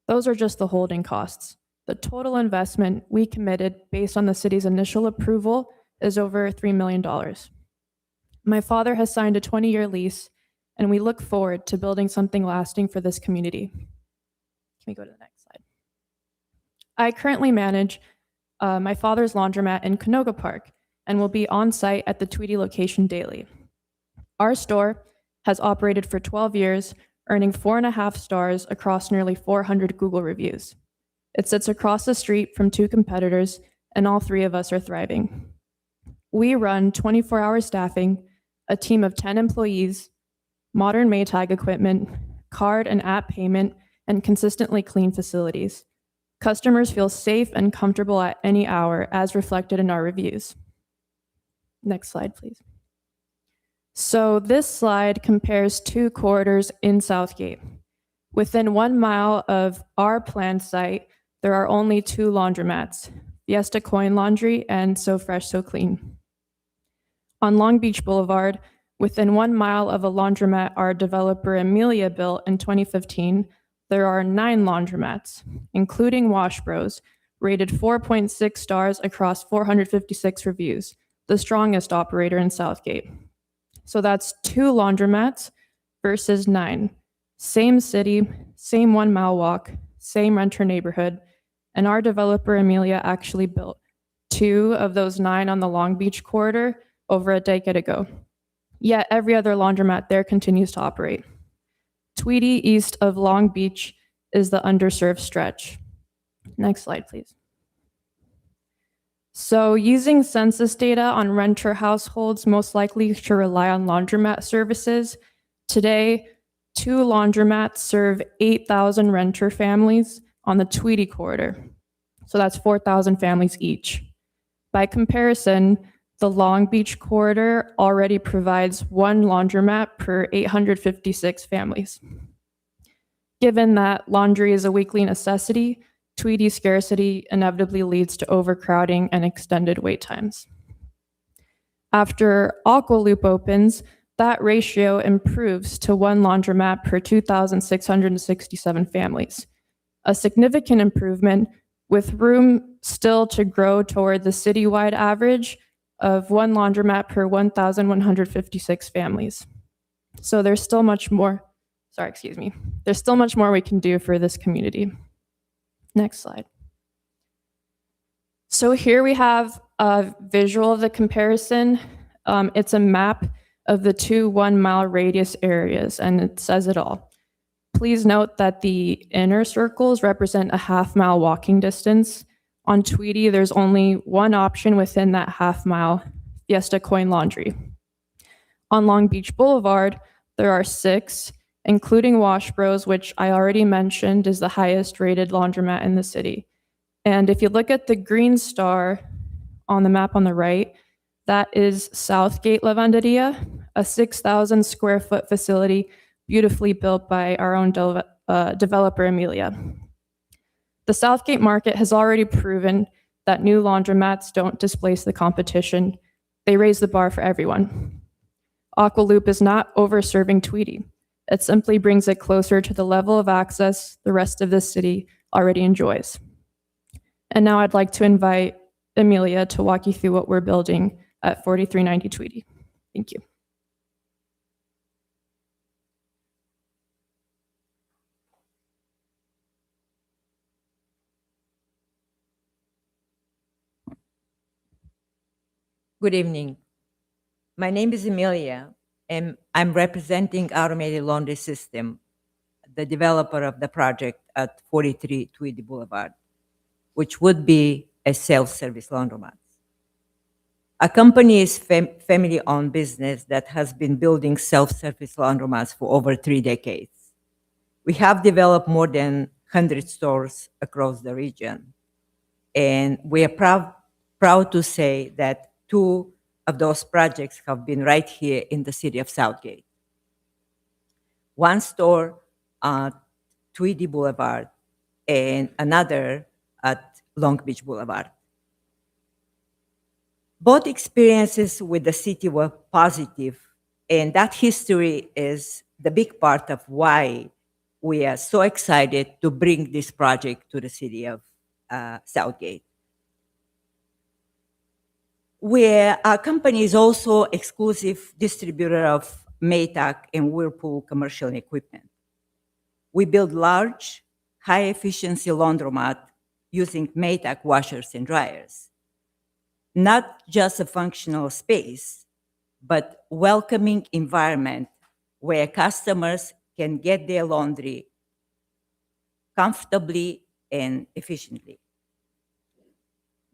Those are just the holding costs. The total investment we committed based on the city's initial approval is over $3 million. My father has signed a 20-year lease, and we look forward to building something lasting for this community. Can we go to the next slide? I currently manage my father's laundromat in Canoga Park and will be on site at the Tweety location daily. Our store has operated for 12 years, earning 4.5 stars across nearly 400 Google reviews. It sits across the street from 2 competitors, and all 3 of us are thriving. We run 24-hour staffing, a team of 10 employees, modern Maytag equipment, card and app payment, and consistently clean facilities. Customers feel safe and comfortable at any hour, as reflected in our reviews. Next slide, please. So this slide compares 2 corridors in Southgate. Within 1 mile of our planned site, there are only 2 laundromats, Fiesta Coin Laundry and So Fresh, So Clean. On Long Beach Boulevard, within 1 mile of a laundromat our developer Amelia built in 2015, there are 9 laundromats, including Wash Bros, rated 4.6 stars across 456 reviews, the strongest operator in Southgate. So that's 2 laundromats versus 9. Same city, same 1 mile walk, same renter neighborhood, and our developer Amelia actually built 2 of those 9 on the Long Beach corridor over a decade ago. Yet every other laundromat there continues to operate. Tweety east of Long Beach is the underserved stretch. Next slide, please. So using census data on renter households most likely to rely on laundromat services, today, 2 laundromats serve 8,000 renter families on the Tweety corridor. So that's 4,000 families each. By comparison, the Long Beach corridor already provides 1 laundromat per 856 families. Given that laundry is a weekly necessity, Tweety scarcity inevitably leads to overcrowding and extended wait times. After Aqua Loop opens, that ratio improves to 1 laundromat per 2,667 families. A significant improvement with room still to grow toward the citywide average of 1 laundromat per 1,156 families. So there's still much more, there's still much more we can do for this community. Next slide. So here we have a visual of the comparison. It's a map of the 2 1-mile radius areas, and it says it all. Please note that the inner circles represent a half-mile walking distance. On Tweedy, there's only one option within that half-mile, Fiesta Coin Laundry. On Long Beach Boulevard, there are 6, including Wash Bros, which I already mentioned is the highest rated laundromat in the city. And if you look at the green star on the map on the right, that is Southgate Lavanderia, a 6,000 square foot facility beautifully built by our own developer, Amelia. The Southgate market has already proven that new laundromats don't displace the competition. They raise the bar for everyone. Aqua Loop is not over-serving Tweedy. It simply brings it closer to the level of access the rest of the city already enjoys. And now I'd like to invite Amelia to walk you through what we're building at 4390 Tweedy. Thank you.
Good evening. My name is Emilia, and I'm representing Automated Laundry System, the developer of the project at 43 Tweedy Boulevard, which would be a self-service laundromat. Our company is family-owned business that has been building self-service laundromats for over 3 decades. We have developed more than 100 stores across the region, and we are proud to say that 2 of those projects have been right here in the city of Southgate. 1 store at Tweedy Boulevard and another at Long Beach Boulevard. Both experiences with the city were positive, and that history is the big part of why we are so excited to bring this project to the city of Southgate. Our company is also exclusive distributor of Maytag and Whirlpool commercial equipment. We build large, high-efficiency laundromat using Maytag washers and dryers. Not just a functional space, but welcoming environment where customers can get their laundry comfortably and efficiently.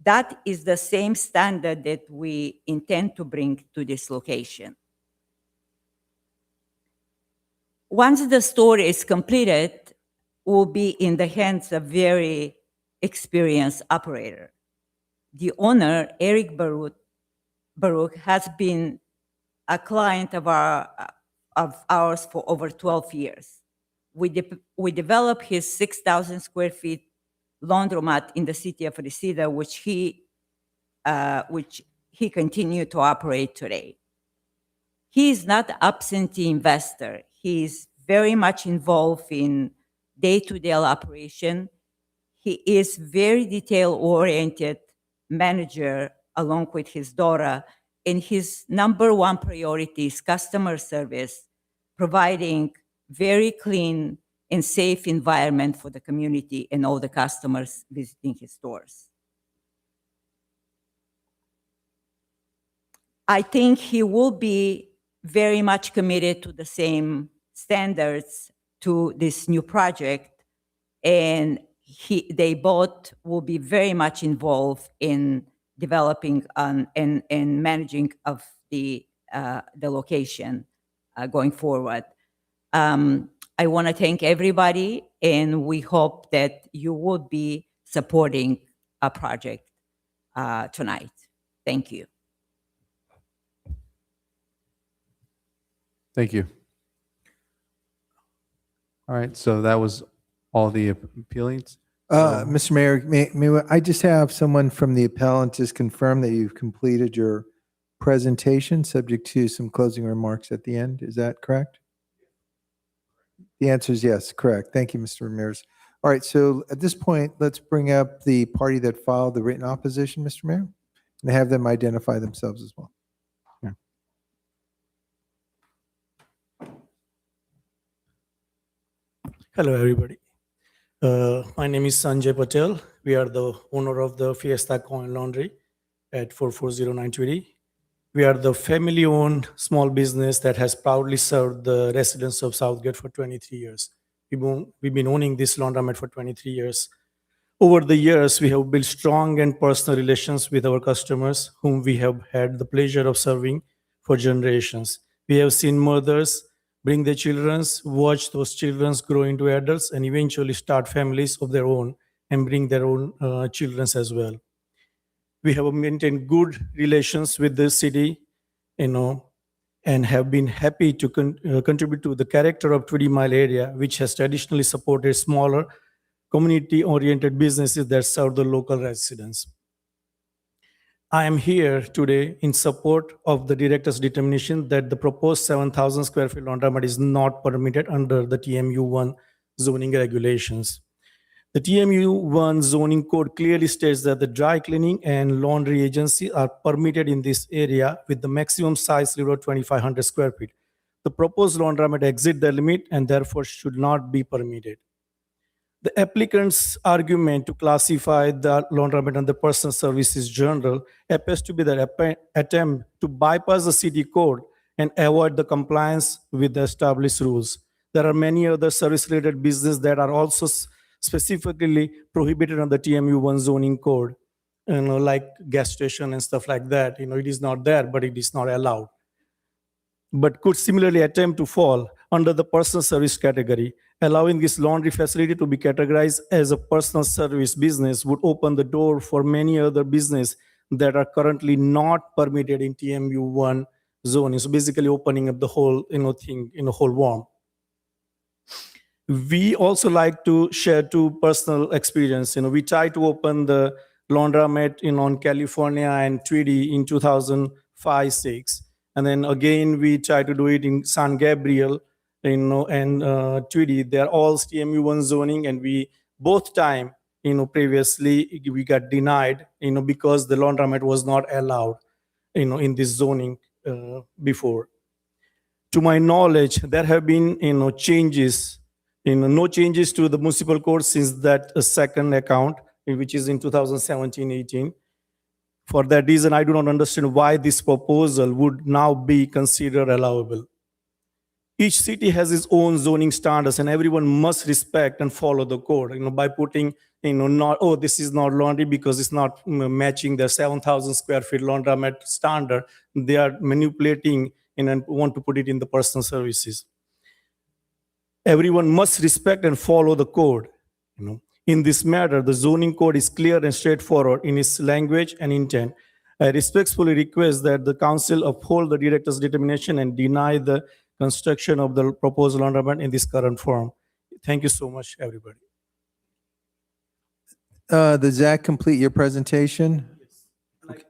That is the same standard that we intend to bring to this location. Once the store is completed, we'll be in the hands of very experienced operator. The owner, Eric Baruch, has been a client of ours for over 12 years. We developed his 6,000 square feet laundromat in the city of Reseda, which he continued to operate today. He is not an absentee investor. He is very much involved in day-to-day operation. He is very detail-oriented manager along with his daughter, and his number 1 priority is customer service, providing very clean and safe environment for the community and all the customers visiting his stores. I think he will be very much committed to the same standards to this new project, and they both will be very much involved in developing and managing of the location going forward. I want to thank everybody, and we hope that you will be supporting our project tonight. Thank you.
Thank you. All right, so that was all the appealings.
Mr. Mayor, may I just have someone from the appellant just confirm that you've completed your presentation, subject to some closing remarks at the end. Is that correct? The answer is yes, correct. Thank you, Mr. Ramirez. All right, so at this point, let's bring up the party that filed the written opposition, Mr. Mayor, and have them identify themselves as well.
Hello, everybody. My name is Sanjay Patel. We are the owner of the Fiesta Coin Laundry at 440 Tweedy. We are the family-owned small business that has proudly served the residents of Southgate for 23 years. We've been owning this laundromat for 23 years. Over the years, we have built strong and personal relations with our customers, whom we have had the pleasure of serving for generations. We have seen mothers bring their children, watch those children grow into adults, and eventually start families of their own and bring their own children as well. We have maintained good relations with the city, and have been happy to contribute to the character of Tweedy Mile area, which has traditionally supported smaller, community-oriented businesses that serve the local residents. I am here today in support of the director's determination that the proposed 7,000 square feet laundromat is not permitted under the TMU1 zoning regulations. The TMU1 zoning code clearly states that the dry cleaning and laundry agency are permitted in this area with the maximum size limit of 2,500 square feet. The proposed laundromat exceeds the limit and therefore should not be permitted. The applicant's argument to classify the laundromat under personal services general appears to be their attempt to bypass the city code and avoid the compliance with the established rules. There are many other service-related businesses that are also specifically prohibited under TMU1 zoning code, like gas station and stuff like that. It is not there, but it is not allowed. But could similarly attempt to fall under the personal service category. Allowing this laundry facility to be categorized as a personal service business would open the door for many other businesses that are currently not permitted in TMU1 zoning. So basically opening up the whole thing in a whole worm. We also like to share two personal experience. We tried to open the laundromat on California and Tweedy in 2005-06. And then again, we tried to do it in San Gabriel, and Tweedy. They're all TMU1 zoning, and we both time, previously we got denied, because the laundromat was not allowed, in this zoning before. To my knowledge, there have been, changes, no changes to the municipal code since that second account, which is in 2017-18. For that reason, I do not understand why this proposal would now be considered allowable. Each city has its own zoning standards, and everyone must respect and follow the code. By putting, this is not laundry because it's not matching the 7,000 square feet laundromat standard. They are manipulating and want to put it in the personal services. Everyone must respect and follow the code. In this matter, the zoning code is clear and straightforward in its language and intent. I respectfully request that the council uphold the director's determination and deny the construction of the proposed laundromat in this current form. Thank you so much, everybody.
Does that complete your presentation?
Yes. And I did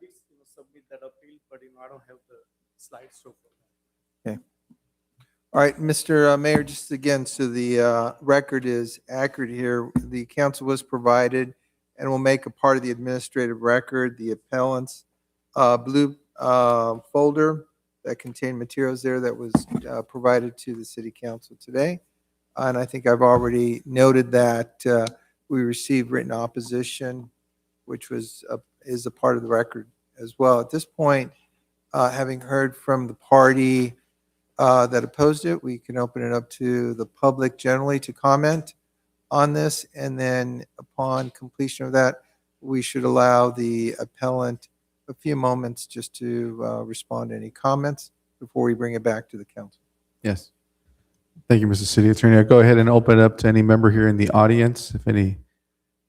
submit that appeal, but I don't have the slides so far.
Okay. All right, Mr. Mayor, just again, so the record is accurate here, the council was provided and will make a part of the administrative record, the appellant's blue folder that contained materials there that was provided to the city council today. And I think I've already noted that we received written opposition, which is a part of the record as well. At this point, having heard from the party that opposed it, we can open it up to the public generally to comment on this. And then upon completion of that, we should allow the appellant a few moments just to respond to any comments before we bring it back to the council.
Yes. Thank you, Mr. City Attorney. I'll go ahead and open it up to any member here in the audience. If any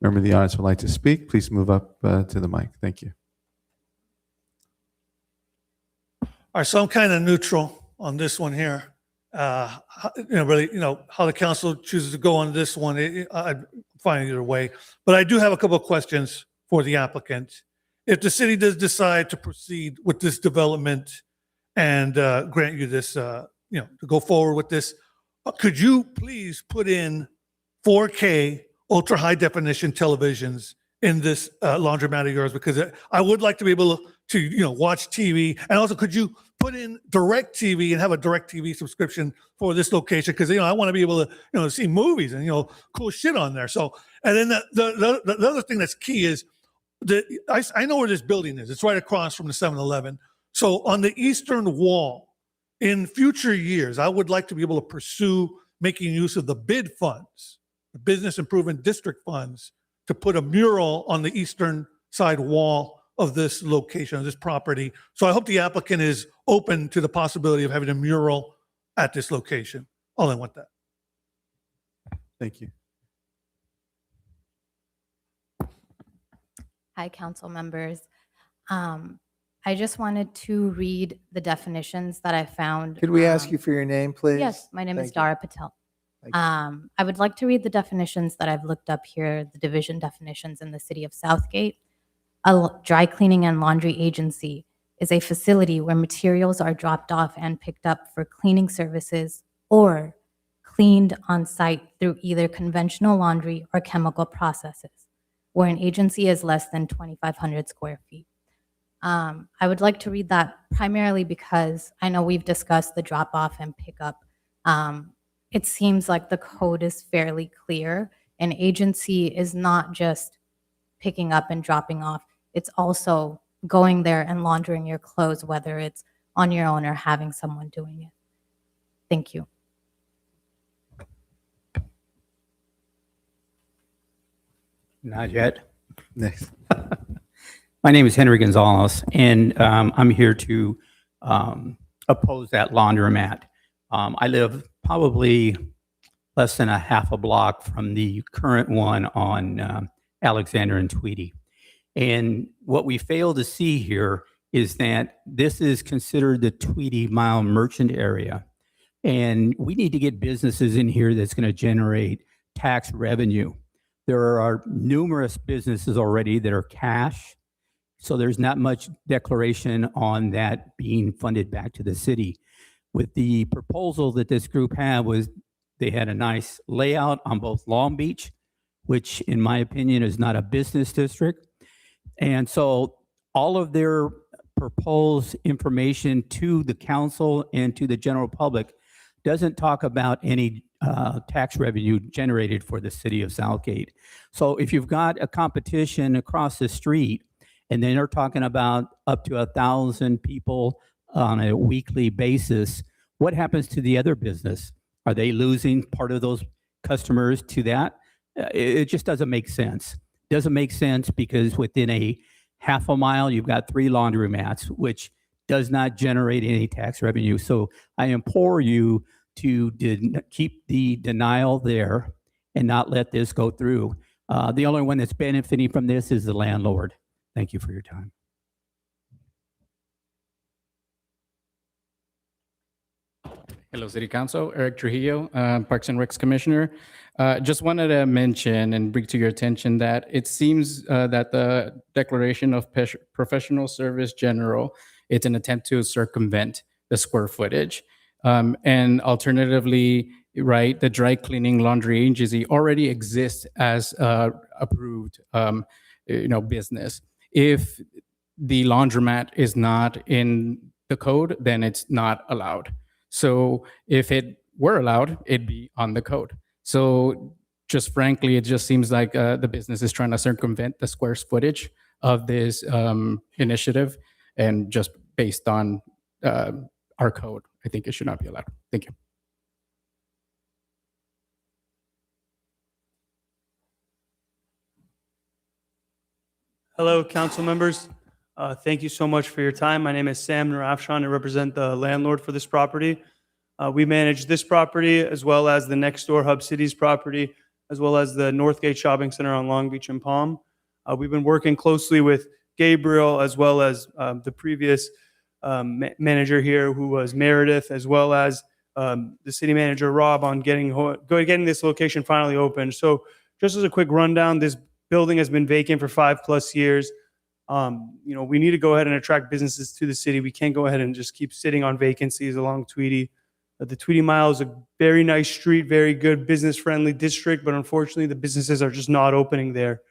member of the audience would like to speak, please move up to the mic. Thank you.
All right, so I'm kind of neutral on this one here. Really, how the council chooses to go on this one, I'm fine either way. But I do have a couple of questions for the applicant. if the city does decide to proceed with this development and grant you this, to go forward with this, could you please put in 4K ultra high definition televisions in this laundromat of yours? Because I would like to be able to, watch TV. And also, could you put in Direct TV and have a Direct TV subscription for this location? Because, I want to be able to, see movies and, cool shit on there. So, and then the other thing that's key is I know where this building is. It's right across from the 7-Eleven. So on the eastern wall, in future years, I would like to be able to pursue making use of the BID funds, the Business Improvement District funds, to put a mural on the eastern side wall of this location, of this property. So I hope the applicant is open to the possibility of having a mural at this location. All I want that.
Thank you.
Hi, council members. I just wanted to read the definitions that I found.
Could we ask you for your name, please?
Yes, my name is
Thank you.
Dara Patel.
Thank you.
I would like to read the definitions that I've looked up here, the division definitions in the city of Southgate. A dry cleaning and laundry agency is a facility where materials are dropped off and picked up for cleaning services or cleaned on site through either conventional laundry or chemical processes, where an agency is less than 2,500 square feet. I would like to read that primarily because I know we've discussed the drop off and pickup. It seems like the code is fairly clear. An agency is not just picking up and dropping off. It's also going there and laundering your clothes, whether it's on your own or having someone doing it. Thank you.
Not yet.
Next.
My name is Henry Gonzalez, and I'm here to oppose that laundromat. I live probably less than a half a block from the current one on Alexander and Tweedy. And what we fail to see here is that this is considered the Tweedy Mile Merchant area. And we need to get businesses in here that's going to generate tax revenue. There are numerous businesses already that are cash. So there's not much declaration on that being funded back to the city. With the proposal that this group had was they had a nice layout on both Long Beach, which in my opinion is not a business district. And so all of their proposed information to the council and to the general public doesn't talk about any tax revenue generated for the city of Southgate. So if you've got a competition across the street, and then they're talking about up to 1,000 people on a weekly basis, what happens to the other business? Are they losing part of those customers to that? It just doesn't make sense. Doesn't make sense because within a half a mile, you've got 3 laundromats, which does not generate any tax revenue. So I implore you to keep the denial there and not let this go through. The only one that's benefiting from this is the landlord. Thank you for your time.
Hello, City Council. Eric Trujillo, Parks and Recs Commissioner. Just wanted to mention and bring to your attention that it seems that the Declaration of Professional Service it's an attempt to circumvent the square footage. And alternatively, right, the dry cleaning laundry agency already exists as approved business. If the laundromat is not in the code, then it's not allowed. So if it were allowed, it'd be on the code. So just frankly, it just seems like the business is trying to circumvent the square footage of this initiative, and just based on our code, I think it should not be allowed. Thank you.
Hello, council members. Thank you so much for your time. My name is Sam Narafshan. I represent the landlord for this property. We manage this property as well as the next door Hub Cities property, as well as the Northgate Shopping Center on Long Beach and Palm. We've been working closely with Gabriel as well as the previous manager here, who was Meredith, as well as the city manager, Rob, on getting this location finally open. So just as a quick rundown, this building has been vacant for 5+ years. We need to go ahead and attract businesses to the city. We can't go ahead and just keep sitting on vacancies along Tweedy. The Tweedy Mile is a very nice street, very good business-friendly district, but unfortunately, the businesses are just not opening there.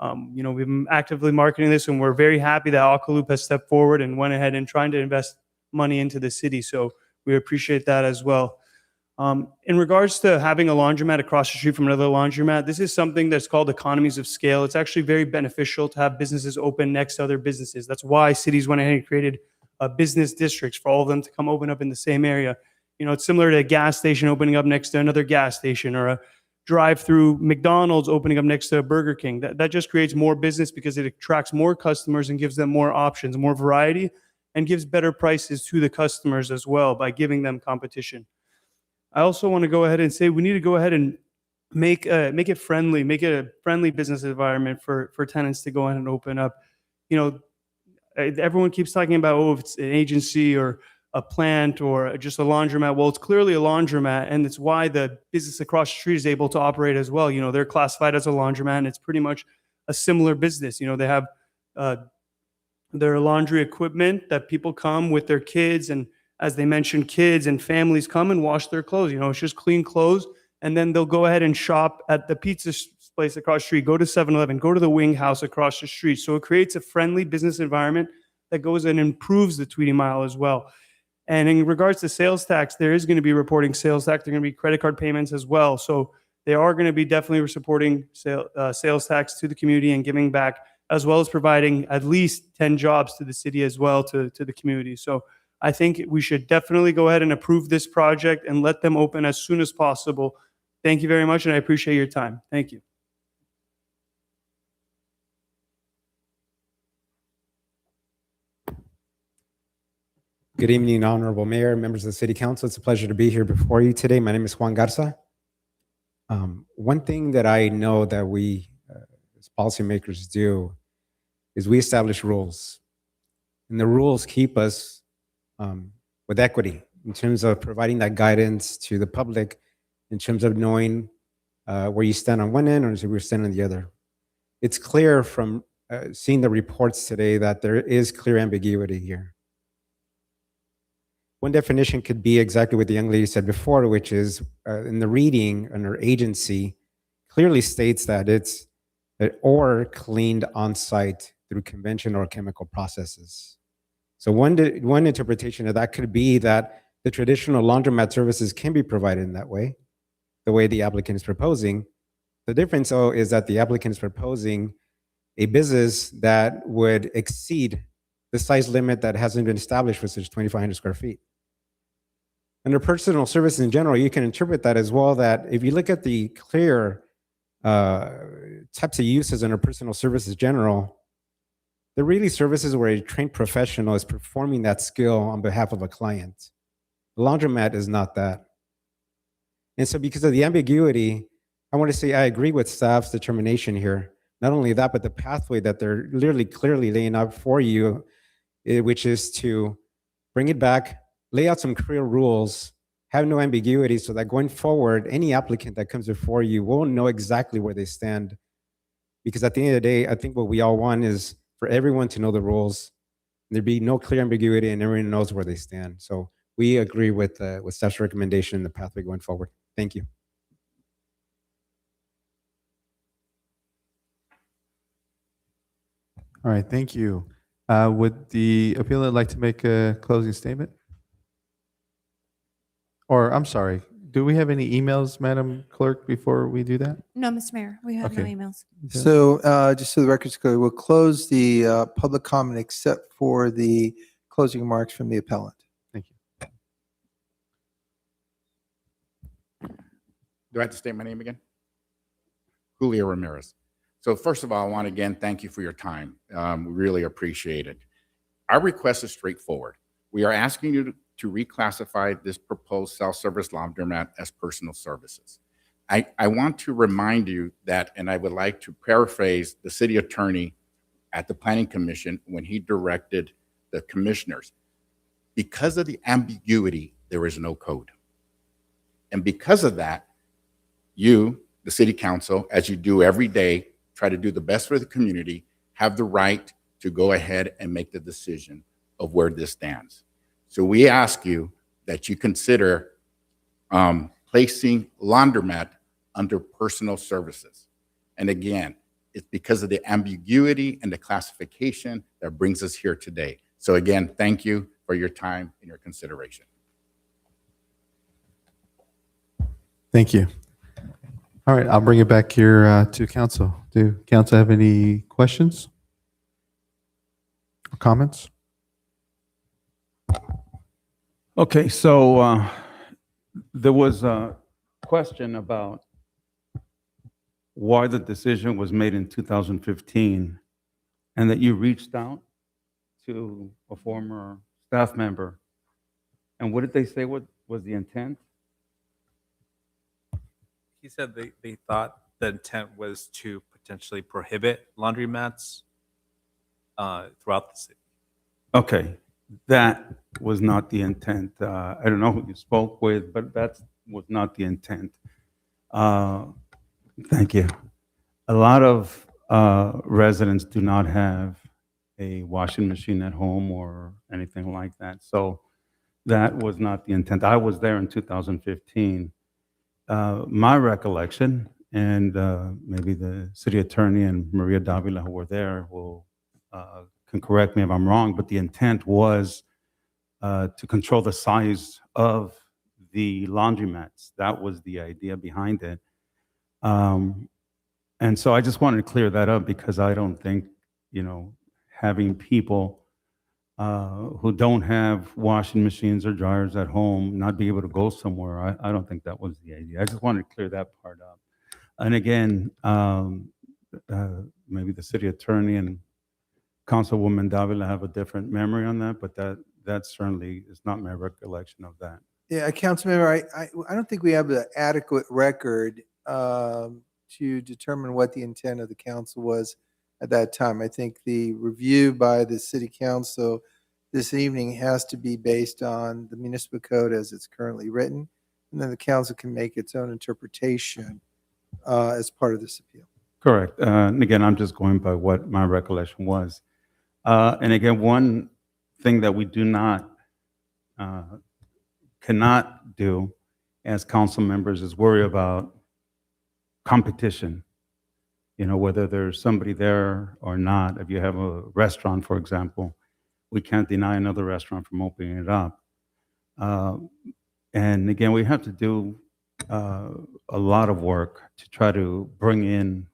We've been actively marketing this, and we're very happy that Alcaloop has stepped forward and went ahead and trying to invest money into the city. So we appreciate that as well. In regards to having a laundromat across the street from another laundromat, this is something that's called economies of scale. It's actually very beneficial to have businesses open next to other businesses. That's why cities went ahead and created business districts for all of them to come open up in the same area. It's similar to a gas station opening up next to another gas station, or a drive-through McDonald's opening up next to a Burger King. That just creates more business because it attracts more customers and gives them more options, more variety, and gives better prices to the customers as well by giving them competition. I also want to go ahead and say we need to go ahead and make it friendly, make it a friendly business environment for tenants to go ahead and open up. Everyone keeps talking about, oh, if it's an agency or a plant or just a laundromat. Well, it's clearly a laundromat, and it's why the business across the street is able to operate as well. They're classified as a laundromat, and it's pretty much a similar business. They have their laundry equipment that people come with their kids, and as they mentioned, kids and families come and wash their clothes. It's just clean clothes, and then they'll go ahead and shop at the pizza place across the street, go to 7-Eleven, go to the Wing House across the street. So it creates a friendly business environment that goes and improves the Tweedy Mile as well. And in regards to sales tax, there is going to be reporting sales tax. There are going to be credit card payments as well. So they are going to be definitely supporting sales tax to the community and giving back, as well as providing at least 10 jobs to the city as well, to the community. So I think we should definitely go ahead and approve this project and let them open as soon as possible. Thank you very much, and I appreciate your time. Thank you.
Good evening, Honorable Mayor, members of the City Council. It's a pleasure to be here before you today. My name is Juan Garza. One thing that I know that we, as policymakers, do is we establish rules. And the rules keep us with equity in terms of providing that guidance to the public, in terms of knowing where you stand on one end or where you stand on the other. It's clear from seeing the reports today that there is clear ambiguity here. One definition could be exactly what the young lady said before, which is in the reading under agency, clearly states that it's or cleaned on site through conventional or chemical processes. So one interpretation of that could be that the traditional laundromat services can be provided in that way, the way the applicant is proposing. The difference, though, is that the applicant is proposing a business that would exceed the size limit that hasn't been established, which is 2,500 square feet. Under personal services in general, you can interpret that as well, that if you look at the clear types of uses under personal services general, they're really services where a trained professional is performing that skill on behalf of a client. The laundromat is not that. And so because of the ambiguity, I want to say I agree with staff's determination here. Not only that, but the pathway that they're literally clearly laying out for you, which is to bring it back, lay out some clear rules, have no ambiguity, so that going forward, any applicant that comes before you will know exactly where they stand. Because at the end of the day, I think what we all want is for everyone to know the rules, there be no clear ambiguity, and everyone knows where they stand. So we agree with staff's recommendation and the pathway going forward. Thank you.
All right, thank you. Would the appellant like to make a closing statement? Or, I'm sorry, do we have any emails, Madam Clerk, before we do that?
No, Mr. Mayor, we have no
Okay.
emails.
So just so the record's clear, we'll close the public comment except for the closing remarks from the appellant.
Thank you.
Do I have to state my name again? Julio Ramirez. So first of all, I want to again thank you for your time. We really appreciate it. Our request is straightforward. We are asking you to reclassify this proposed self-service laundromat as personal services. I want to remind you that, and I would like to paraphrase the city attorney at the Planning Commission when he directed the commissioners. Because of the ambiguity, there is no code. And because of that, you, the city council, as you do every day, try to do the best for the community, have the right to go ahead and make the decision of where this stands. So we ask you that you consider placing laundromat under personal services. And again, it's because of the ambiguity and the classification that brings us here today. So again, thank you for your time and your consideration.
Thank you. All right, I'll bring it back here to council. Do council have any questions or comments?
Okay, so there was a question about why the decision was made in 2015 and that you reached out to a former staff member. And what did they say was the intent?
He said they thought the intent was to potentially prohibit laundromats throughout the city.
Okay, that was not the intent. I don't know who you spoke with, but that was not the intent. Thank you. A lot of residents do not have a washing machine at home or anything like that. So that was not the intent. I was there in 2015. My recollection, and maybe the city attorney and Maria Davila who were there will can correct me if I'm wrong, but the intent was to control the size of the laundromats. That was the idea behind it. And so I just wanted to clear that up because I don't think, having people who don't have washing machines or dryers at home not be able to go somewhere, I don't think that was the idea. I just wanted to clear that part up. And again, maybe the city attorney and Councilwoman Davila have a different memory on that, but that certainly is not my recollection of that.
Yeah, Councilmember, I don't think we have an adequate record to determine what the intent of the council was at that time. I think the review by the city council this evening has to be based on the municipal code as it's currently written, and then the council can make its own interpretation as part of this appeal.
Correct. And again, I'm just going by what my recollection was. And again, one thing that we do not, cannot do as council members is worry about competition. Whether there's somebody there or not. If you have a restaurant, for example, we can't deny another restaurant from opening it up. And again, we have to do a lot of work to try to bring in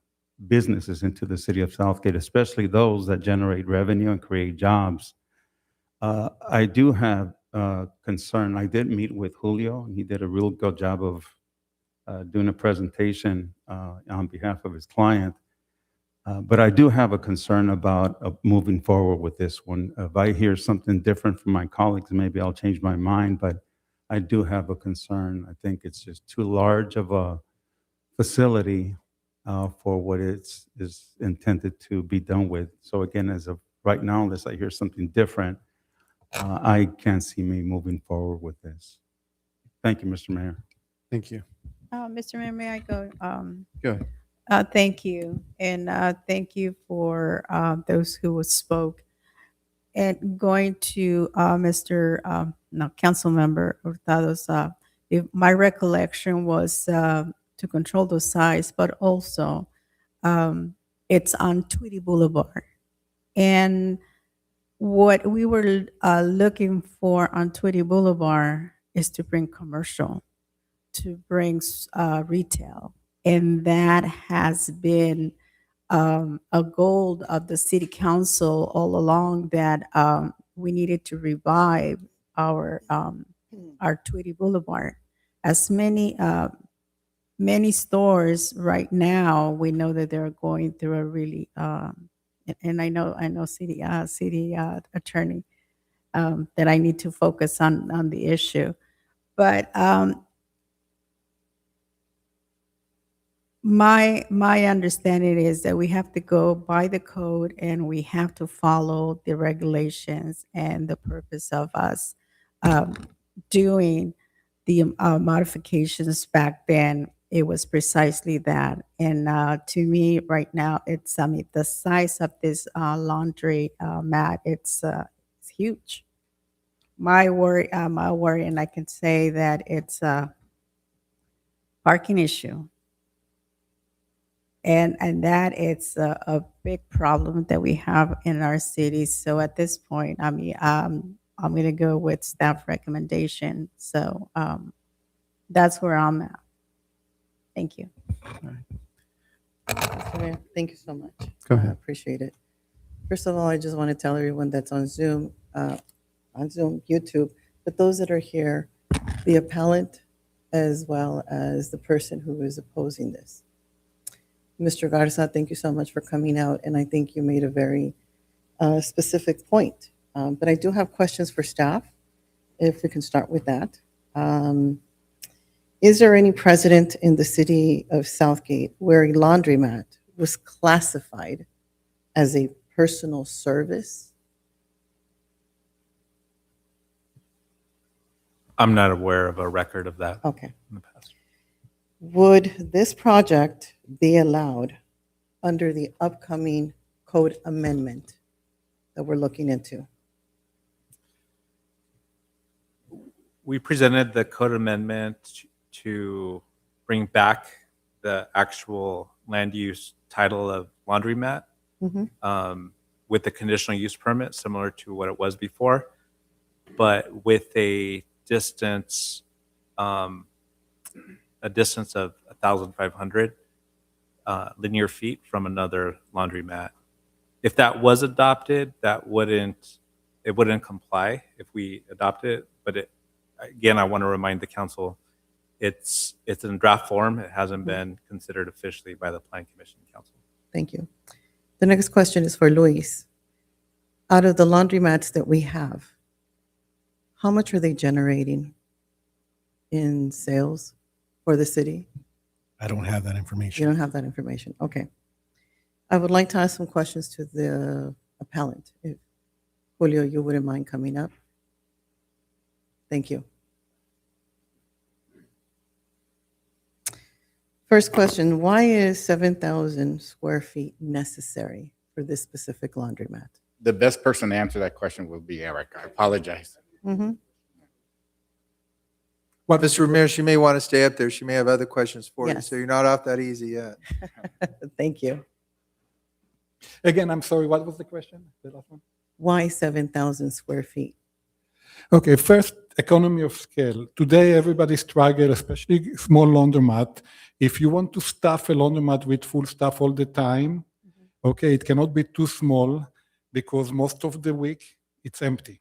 businesses into the city of Southgate, especially those that generate revenue and create jobs. I do have concern. I did meet with Julio, and he did a real good job of doing a presentation on behalf of his client. But I do have a concern about moving forward with this one. If I hear something different from my colleagues, maybe I'll change my mind, but I do have a concern. I think it's just too large of a facility for what is intended to be done with. So again, as of right now, unless I hear something different, I can't see me moving forward with this. Thank you, Mr. Mayor.
Thank you.
Mr. Mayor, may I go?
Go ahead.
Thank you. And thank you for those who spoke. And going to Council Member Hurtado's, my recollection was to control the size, but also it's on Tweedy Boulevard. And what we were looking for on Tweedy Boulevard is to bring commercial, to bring retail. And that has been a goal of the city council all along, that we needed to revive our Tweedy Boulevard. As many stores right now, we know that they're going through a really, and I know city attorney, that I need to focus on the issue. But my understanding is that we have to go by the code and we have to follow the regulations and the purpose of us doing the modifications back then it was precisely that. And to me, right now, it's I mean the size of this laundry mat, it's huge. My worry, and I can say that it's a parking issue. And that it's a big problem that we have in our city. So at this point, I mean, I'm going to go with staff recommendation. So that's where I'm at. Thank you.
Mr. Mayor, thank you so much.
Go
I
ahead.
appreciate it. First of all, I just want to tell everyone that's on Zoom, YouTube, but those that are here, the appellant as well as the person who is opposing this. Mr. Garza, thank you so much for coming out, and I think you made a very specific point. But I do have questions for staff, if we can start with that. Is there any precedent in the city of Southgate where a laundromat was classified as a personal service?
I'm not aware of a record of that.
Okay.
In the past.
Would this project be allowed under the upcoming code amendment that we're looking into?
We presented the code amendment to bring back the actual land use title of laundromat with the conditional use permit, similar to what it was before, but with a distance of 1,500 linear feet from another laundromat. If that was adopted, it wouldn't comply if we adopted it. But again, I want to remind the council, it's in draft form. It hasn't been considered officially by the Plan Commission Council.
Thank you. The next question is for Luis. Out of the laundromats that we have, how much are they generating in sales for the city?
I don't have that
You
information.
don't have that information. Okay. I would like to ask some questions to the appellant. If Julio, you wouldn't mind coming up. Thank you. First question, why is 7,000 square feet necessary for this specific laundromat?
The best person to answer that question will be Eric. I apologize.
Mhm.
Well, Mr. Ramirez, you may want to stay up there. She may have other questions for you,
Yes.
so you're not off that easy yet.
Thank you.
Again, I'm sorry, what was the question? The last one?
Why 7,000 square feet?
Okay, first, economy of scale. Today, everybody struggles, especially small laundromat. If you want to staff a laundromat with full staff all the time, okay, it cannot be too small because most of the week it's empty.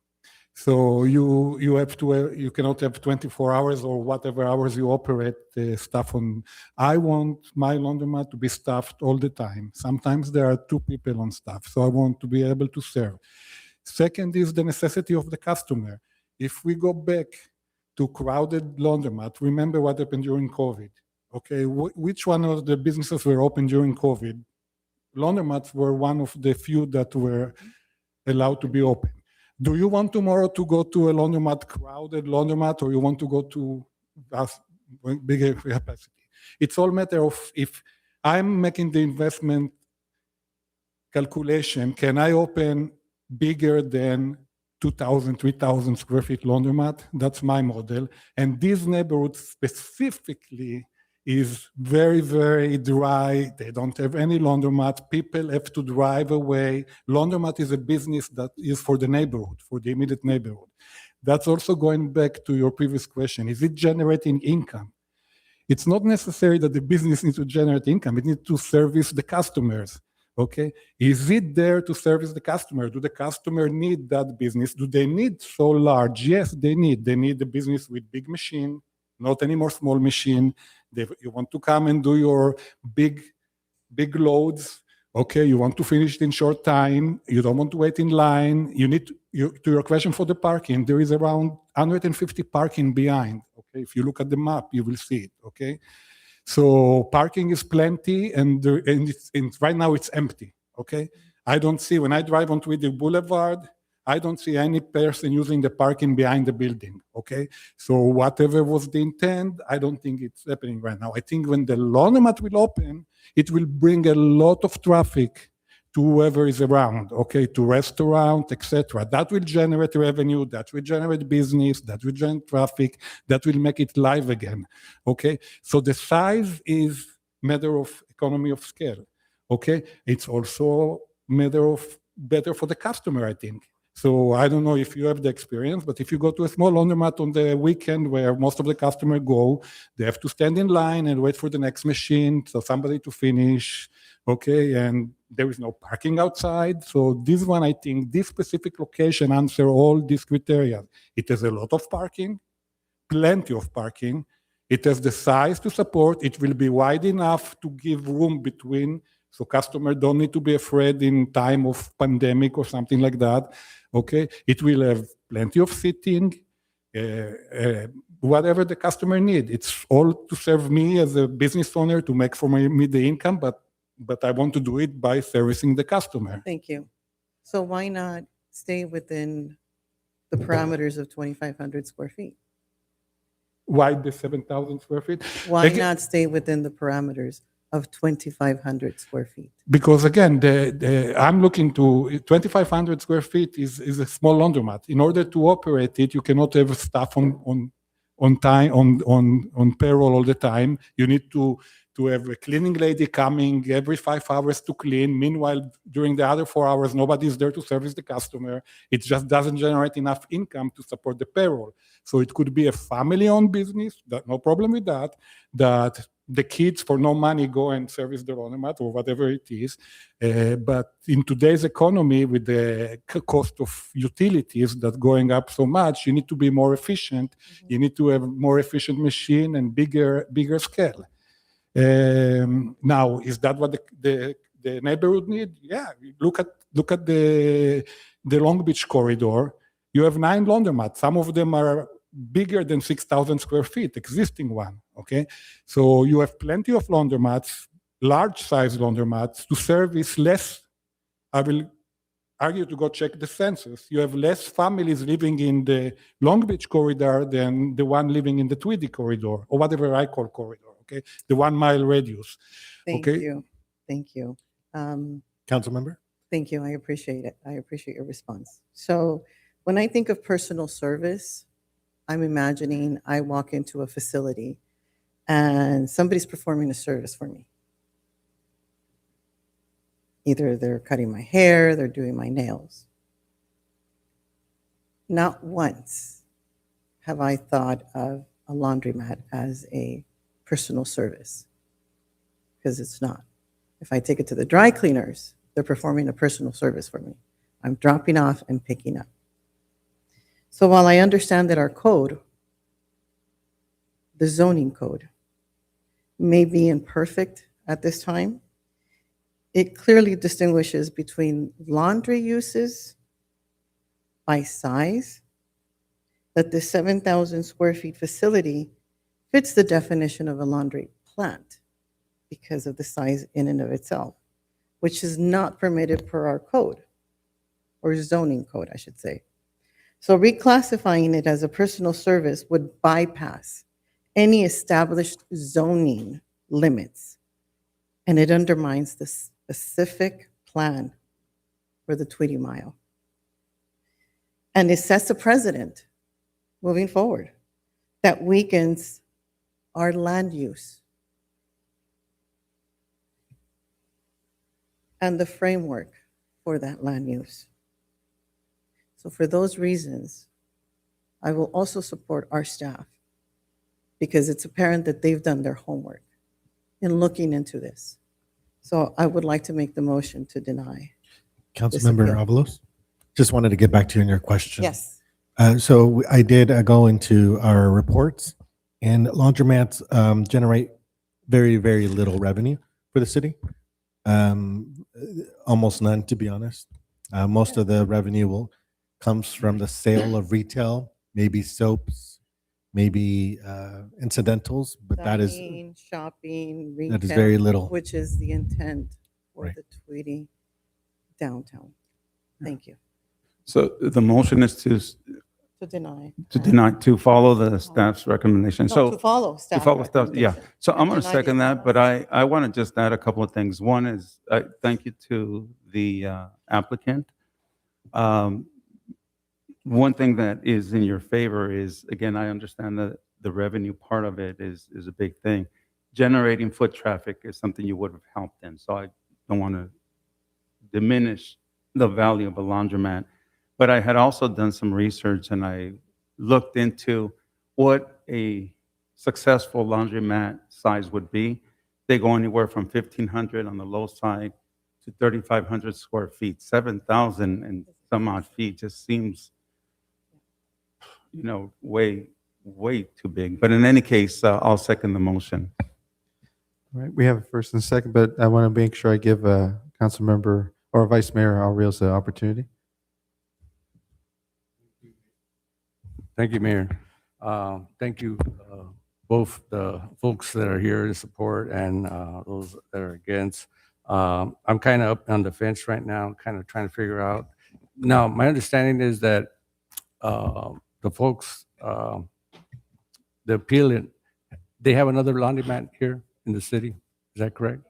So you have to you cannot have 24 hours or whatever hours you operate staff on. I want my laundromat to be staffed all the time. Sometimes there are 2 people on staff, so I want to be able to serve. Second is the necessity of the customer. If we go back to crowded laundromat, remember what happened during COVID. Okay, which one of the businesses were open during COVID? Laundromats were one of the few that were allowed to be open. Do you want tomorrow to go to a laundromat, crowded laundromat, or you want to go to a bigger capacity? It's all matter of if I'm making the investment calculation, can I open bigger than 2,000, 3,000 square feet laundromat? That's my model. And this neighborhood specifically is very, very dry. They don't have any laundromat. People have to drive away. Laundromat is a business that is for the neighborhood, for the immediate neighborhood. That's also going back to your previous question. Is it generating income? It's not necessary that the business needs to generate income. It needs to service the customers. Okay, is it there to service the customer? Do the customer need that business? Do they need so large? Yes, they need. They need the business with big machine, not anymore small machine. You want to come and do your big loads. Okay, you want to finish it in short time. You don't want to wait in line. You need to your question for the parking. There is around 150 parking behind. Okay, if you look at the map, you will see it. Okay. So parking is plenty, and right now it's empty, okay? I don't see, when I drive on Tweedy Boulevard, I don't see any person using the parking behind the building, okay? So whatever was the intent, I don't think it's happening right now. I think when the laundromat will open, it will bring a lot of traffic to whoever is around, okay, to restaurant, etc. That will generate revenue, that will generate business, that will generate traffic, that will make it live again, okay? So the size is matter of economy of scale, okay? It's also matter of better for the customer, I think. So I don't know if you have the experience, but if you go to a small laundromat on the weekend where most of the customers go, they have to stand in line and wait for the next machine, so somebody to finish, okay? And there is no parking outside. So this one, I think, this specific location answer all these criteria. It has a lot of parking, plenty of parking. It has the size to support. It will be wide enough to give room between, so customers don't need to be afraid in time of pandemic or something like that. Okay, it will have plenty of seating, whatever the customer need. It's all to serve me as a business owner to make for me the income, but I want to do it by servicing the customer.
Thank you. So why not stay within the parameters of 2,500 square feet?
Why the 7,000 square feet?
Why
Again,
not stay within the parameters of 2,500 square feet?
because again, I'm looking to 2,500 square feet is a small laundromat. In order to operate it, you cannot have staff on time on payroll all the time. You need to have a cleaning lady coming every 5 hours to clean. Meanwhile, during the other 4 hours, nobody is there to service the customer. It just doesn't generate enough income to support the payroll. So it could be a family-owned business, no problem with that, that the kids for no money go and service the laundromat or whatever it is. But in today's economy, with the cost of utilities that going up so much, you need to be more efficient. You need to have more efficient machine and bigger scale. Now, is that what the neighborhood need? Yeah, look at the Long Beach corridor. You have 9 laundromats. Some of them are bigger than 6,000 square feet, existing one, okay? So you have plenty of laundromats, large size laundromats to service less. I will argue to go check the census. You have less families living in the Long Beach corridor than the one living in the Tweedy corridor, or whatever I call corridor, okay? The 1 mile radius,
Thank
okay?
you. Thank you.
Council member?
Thank you. I appreciate it. I appreciate your response. So when I think of personal service, I'm imagining I walk into a facility and somebody's performing a service for me. Either they're cutting my hair, they're doing my nails. Not once have I thought of a laundromat as a personal service, because it's not. If I take it to the dry cleaners, they're performing a personal service for me. I'm dropping off and picking up. So while I understand that our code, the zoning code, may be imperfect at this time, it clearly distinguishes between laundry uses by size, that the 7,000 square feet facility fits the definition of a laundry plant because of the size in and of itself, which is not permitted per our code, or zoning code, I should say. So reclassifying it as a personal service would bypass any established zoning limits, and it undermines the specific plan for the Tweedy Mile. And it sets a precedent moving forward that weakens our land use and the framework for that land use. So for those reasons, I will also support our staff, because it's apparent that they've done their homework in looking into this. So I would like to make the motion to deny.
Councilmember
appeal.
Avalos, just wanted to get back to you on your question.
Yes.
So I did go into our reports, and laundromats generate very, very little revenue for the city. Almost none, to be honest. Most of the revenue comes from the sale of retail, maybe soaps, maybe incidentals, but that is
Dining, shopping, retail.
that is very little.
Which is the intent for
Right.
the Tweedy downtown. Thank you.
So the motion is
To deny.
to follow the staff's recommendation.
No,
So
to follow
to
staff
follow staff, yeah.
recommendation.
So I'm
And
going to
deny the
second that, but I want to just add a couple of things. One is, thank you to the applicant. One thing that is in your favor is, again, I understand that the revenue part of it is a big thing. Generating foot traffic is something you would have helped in, so I don't want to diminish the value of a laundromat. But I had also done some research and I looked into what a successful laundromat size would be. They go anywhere from 1,500 on the low side to 3,500 square feet. 7,000 and some odd feet just seems, way too big. But in any case, I'll second the motion.
All right, we have a first and second, but I want to make sure I give Council Member or Vice Mayor Alrios the opportunity.
Thank you, Mayor. Thank you, both the folks that are here to support and those that are against. I'm kind of up on the fence right now, kind of trying to figure out. Now, my understanding is that the folks, the appealant, they have another laundromat here in the city. Is that correct?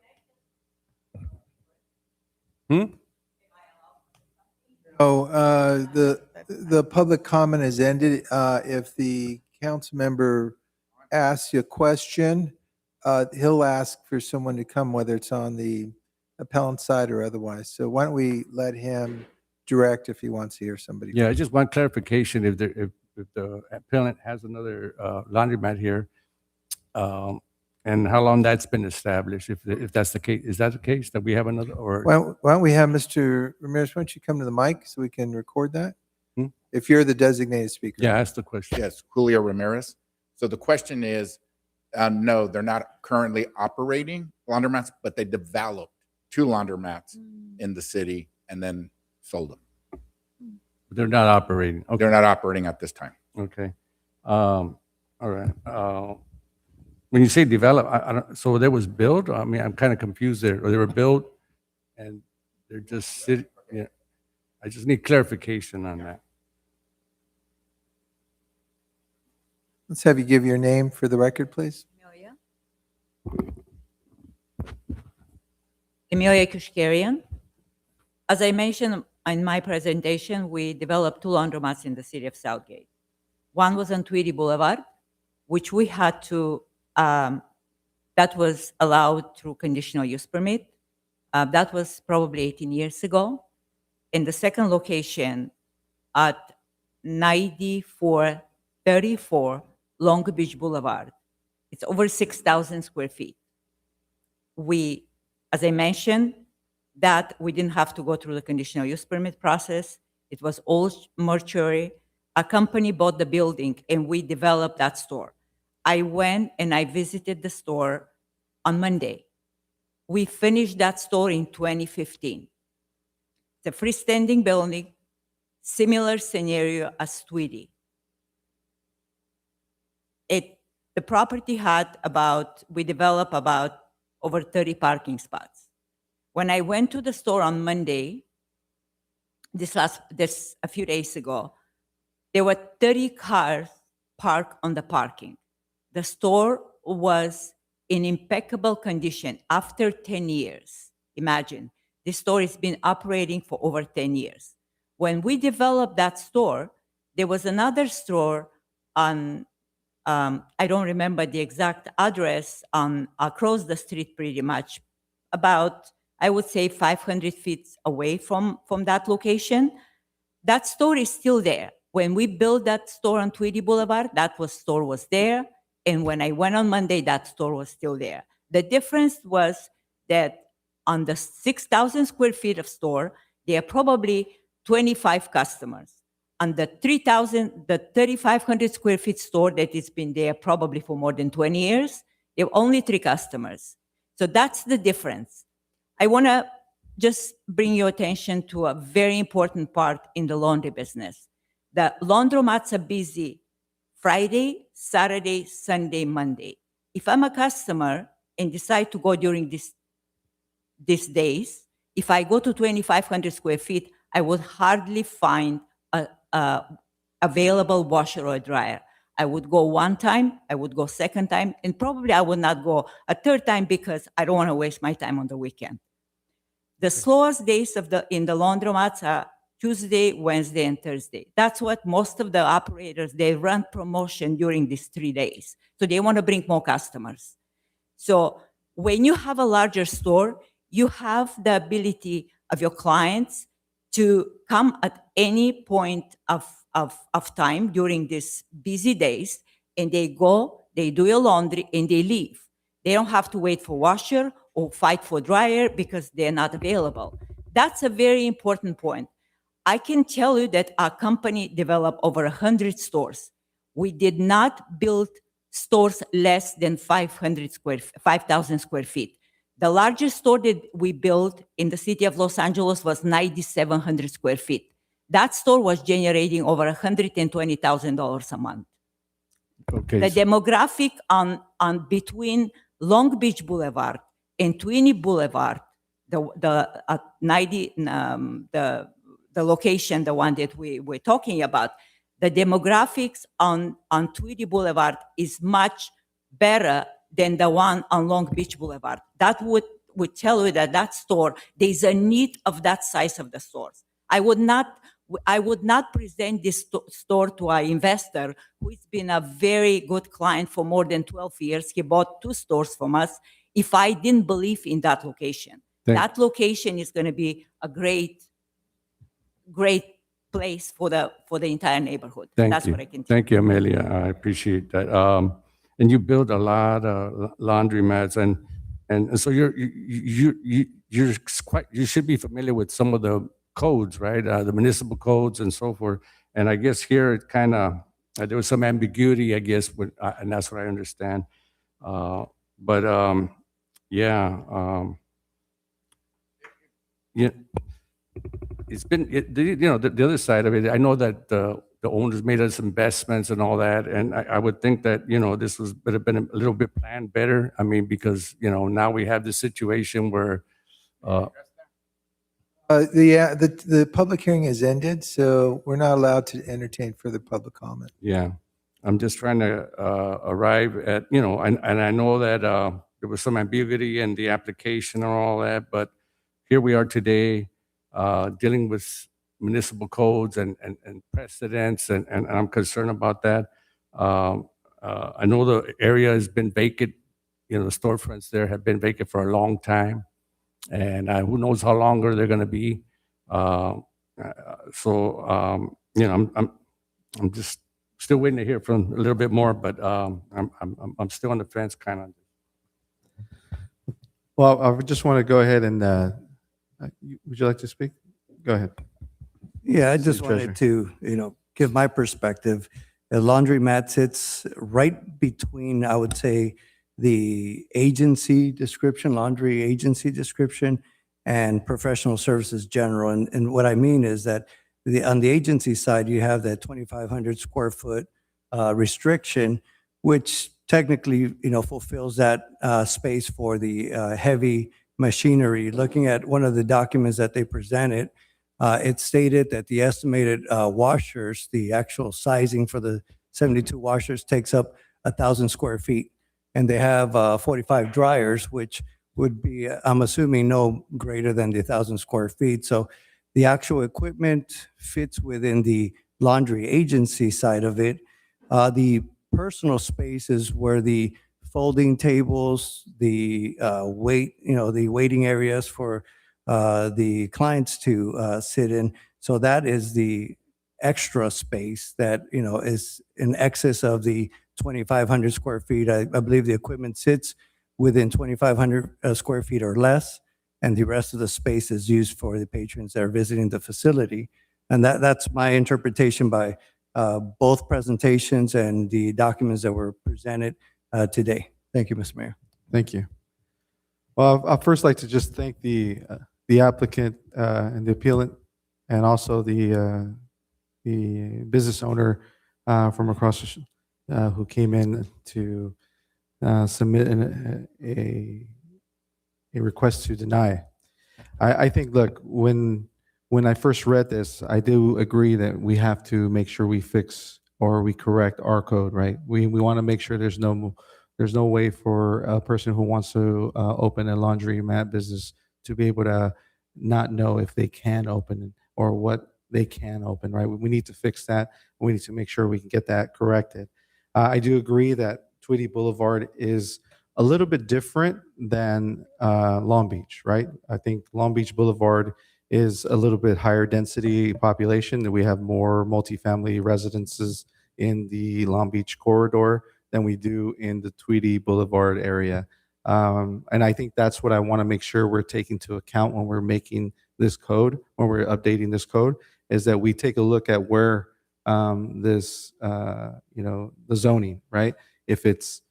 The public comment has ended. If the council member asks you a question, he'll ask for someone to come, whether it's on the appellant side or otherwise. So why don't we let him direct if he wants to hear somebody?
Yeah, I just want clarification if the appellant has another laundromat here, and how long that's been established, if that's the case. Is that the case, that we have another, or?
Why don't we have Mr. Ramirez, why don't you come to the mic so we can record that? If you're the designated speaker.
Yeah, ask the question.
Yes, Julio Ramirez. So the question is, no, they're not currently operating laundromats, but they developed 2 laundromats in the city and then sold them.
They're not operating. Okay.
They're not operating at this time.
Okay. All right. When you say develop, I don't, so they was built? I mean, I'm kind of confused there. Or they were built and they're just sitting, yeah. I just need clarification on that.
Let's have you give your name for the record, please.
Emilia Kushkarian. As I mentioned in my presentation, we developed 2 laundromats in the city of Southgate. One was on Tweedy Boulevard, which we had to, that was allowed through conditional use permit. That was probably 18 years ago. In the second location at 9434 Long Beach Boulevard, it's over 6,000 square feet. We, as I mentioned, that we didn't have to go through the conditional use permit process. It was all mortuary. A company bought the building and we developed that store. I went and I visited the store on Monday. We finished that store in 2015. It's a freestanding building, similar scenario as Tweedy. The property had we developed about over 30 parking spots. When I went to the store on Monday, this a few days ago, there were 30 cars parked on the parking. The store was in impeccable condition after 10 years. Imagine, this store has been operating for over 10 years. When we developed that store, there was another store on, I don't remember the exact address, across the street pretty much, about, I would say 500 feet away from that location. That store is still there. When we built that store on Tweedy Boulevard, store was there. And when I went on Monday, that store was still there. The difference was that on the 6,000 square feet of store, there are probably 25 customers. On the 3,500 square feet store that has been there probably for more than 20 years, there are only 3 customers. So that's the difference. I want to just bring your attention to a very important part in the laundry business. The laundromats are busy Friday, Saturday, Sunday, Monday. If I'm a customer and decide to go during these days, if I go to 2,500 square feet, I would hardly find available washer or dryer. I would go one time, I would go second time, and probably I would not go a third time because I don't want to waste my time on the weekend. The slowest days in the laundromats are Tuesday, Wednesday, and Thursday. That's what most of the operators, they run promotion during these 3 days. So they want to bring more customers. So when you have a larger store, you have the ability of your clients to come at any point of time during these busy days, and they go, they do your laundry, and they leave. They don't have to wait for washer or fight for dryer because they're not available. That's a very important point. I can tell you that our company developed over 100 stores. We did not build stores less than 5,000 square feet. The largest store that we built in the city of Los Angeles was 9,700 square feet. That store was generating over $120,000 a month.
Okay.
The demographic on between Long Beach Boulevard and Tweeny Boulevard, the location, the one that we're talking about, the demographics on Tweedy Boulevard is much better than the one on Long Beach Boulevard. That would tell you that store, there's a need of that size of the stores. I would not present this store to our investor, who's been a very good client for more than 12 years. He bought 2 stores from us, if I didn't believe in that location. That location is going to be a great place for the entire neighborhood. That's what I can tell you.
Thank you, Amelia. I appreciate that. And you build a lot of laundromats, and so you should be familiar with some of the codes, right? The municipal codes and so forth. And I guess here it kind of there was some ambiguity, I guess, and that's what I understand. Yeah. It's been, the other side of it, I know that the owners made us investments and all that, and I would think that, this would have been a little bit planned better. I mean, because, now we have this situation where,
The public hearing has ended, so we're not allowed to entertain further public comment.
yeah, I'm just trying to arrive at, and I know that there was some ambiguity in the application and all that, but here we are today, dealing with municipal codes and precedents, and I'm concerned about that. I know the area has been vacant, the storefronts there have been vacant for a long time, and who knows how longer they're going to be. I'm just still waiting to hear from a little bit more, but I'm still on the fence, kind of.
Well, I just want to go ahead and, would you like to speak? Go ahead.
Yeah, I just
City
wanted to, give my perspective. A laundromat sits right between, I would say, the agency description, laundry agency description, and professional services general. And what I mean is that on the agency side, you have that 2,500 square foot restriction, which technically, fulfills that space for the heavy machinery. Looking at one of the documents that they presented, it stated that the estimated washers, the actual sizing for the 72 washers takes up 1,000 square feet. And they have 45 dryers, which would be, I'm assuming, no greater than the 1,000 square feet. So the actual equipment fits within the laundry agency side of it. The personal space is where the folding tables, the the waiting areas for the clients to sit in. So that is the extra space that, is in excess of the 2,500 square feet. I believe the equipment sits within 2,500 square feet or less, and the rest of the space is used for the patrons that are visiting the facility. And that's my interpretation by both presentations and the documents that were presented today. Thank you, Mr. Mayor.
Thank you. Well, I'd first like to just thank the applicant and the appellant, and also the business owner from across the who came in to submit a request to deny. I think, look, when when I first read this, I do agree that we have to make sure we fix or we correct our code, right? We want to make sure there's no way for a person who wants to open a laundromat business to be able to not know if they can open or what they can open, right? We need to fix that. We need to make sure we can get that corrected. I do agree that Tweedy Boulevard is a little bit different than Long Beach, right? I think Long Beach Boulevard is a little bit higher density population, that we have more multifamily residences in the Long Beach corridor than we do in the Tweedy Boulevard area. And I think that's what I want to make sure we're taking into account when we're making this code, when we're updating this code, is that we take a look at where this, the zoning, right? If it's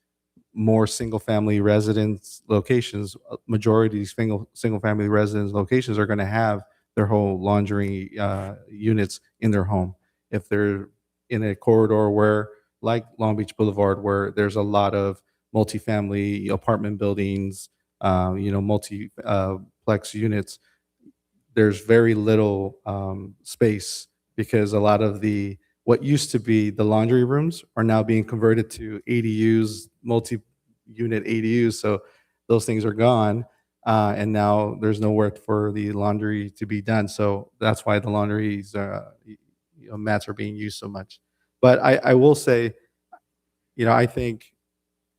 more single-family residence locations, majority of these single-family residence locations are going to have their whole laundry units in their home. If they're in a corridor where, like Long Beach Boulevard, where there's a lot of multifamily apartment buildings, multiplex units, there's very little space, because a lot of what used to be the laundry rooms are now being converted to ADUs, multi-unit ADUs. So those things are gone, and now there's nowhere for the laundry to be done. So that's why the laundries mats are being used so much. But I will say, I think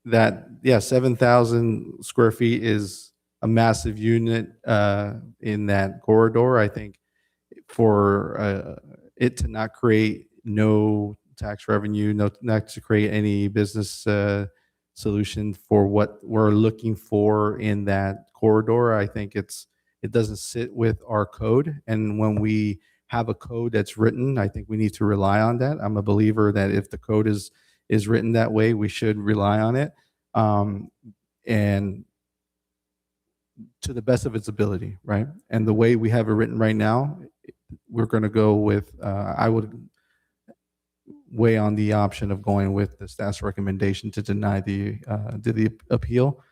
that 7,000 square feet is a massive unit in that corridor. I think for it to not create no tax revenue, not to create any business solution for what we're looking for in that corridor, I think it doesn't sit with our code. And when we have a code that's written, I think we need to rely on that. I'm a believer that if the code is written that way, we should rely on it, and to the best of its ability, right? And the way we have it written right now, we're going to go with, I would weigh on the option of going with the staff's recommendation to deny the appeal,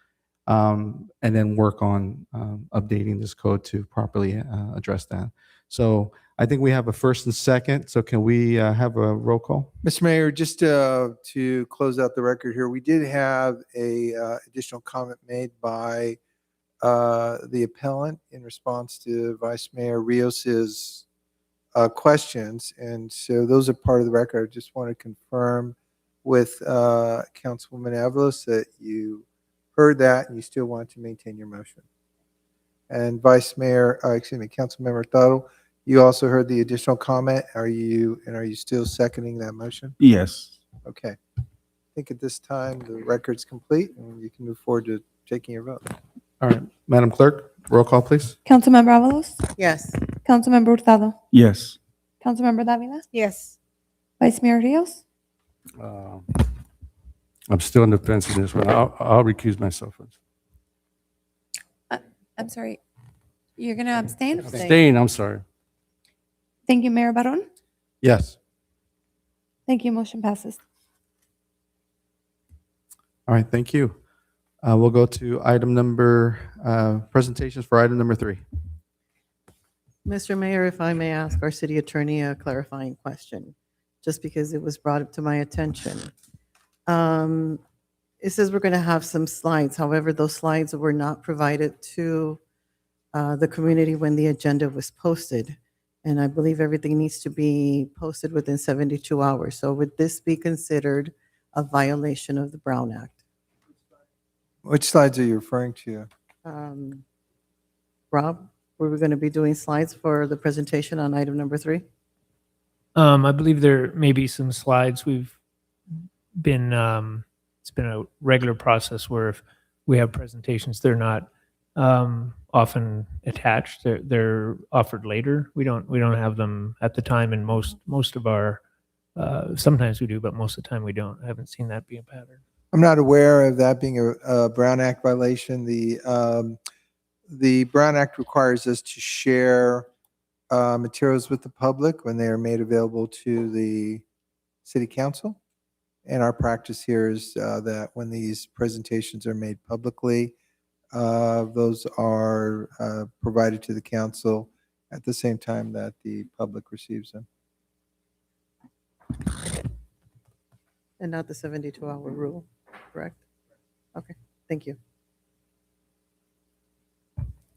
and then work on updating this code to properly address that. So I think we have a first and second. So can we have a roll call?
Mr. Mayor, just to close out the record here, we did have a additional comment made by the appellant in response to Vice Mayor Rios's questions. And so those are part of the record. I just want to confirm with Councilwoman Avalos that you heard that and you still want to maintain your motion. And Councilmember Hurtado, you also heard the additional comment. Are you still seconding that motion?
Yes.
Okay. I think at this time the record's complete and you can move forward to taking your vote.
All right, Madam Clerk, roll call, please.
Councilmember Avalos?
Yes.
Councilmember Hurtado?
Yes.
Councilmember Davila?
Yes.
Vice Mayor Rios?
I'm still on the fence in this one. I'll recuse myself.
I'm sorry. You're going to abstain?
Abstain, I'm sorry.
Thank you, Mayor Baron.
Yes.
Thank you. Motion passes.
All right, thank you. We'll go to presentations for item number 3.
Mr. Mayor, if I may ask our city attorney a clarifying question, just because it was brought up to my attention. It says we're going to have some slides. However, those slides were not provided to the community when the agenda was posted. And I believe everything needs to be posted within 72 hours. So would this be considered a violation of the Brown Act?
Which slides are you referring to?
Rob, were we going to be doing slides for the presentation on item number 3?
I believe there may be some slides. We've been, it's been a regular process where if we have presentations, they're not often attached. They're offered later. We don't have them at the time, and most of our, sometimes we do, but most of the time we don't. I haven't seen that be a pattern.
I'm not aware of that being a Brown Act violation. The Brown Act requires us to share materials with the public when they are made available to the city council. And our practice here is that when these presentations are made publicly, those are provided to the council at the same time that the public receives them.
And not the 72-hour rule, correct? Okay, thank you.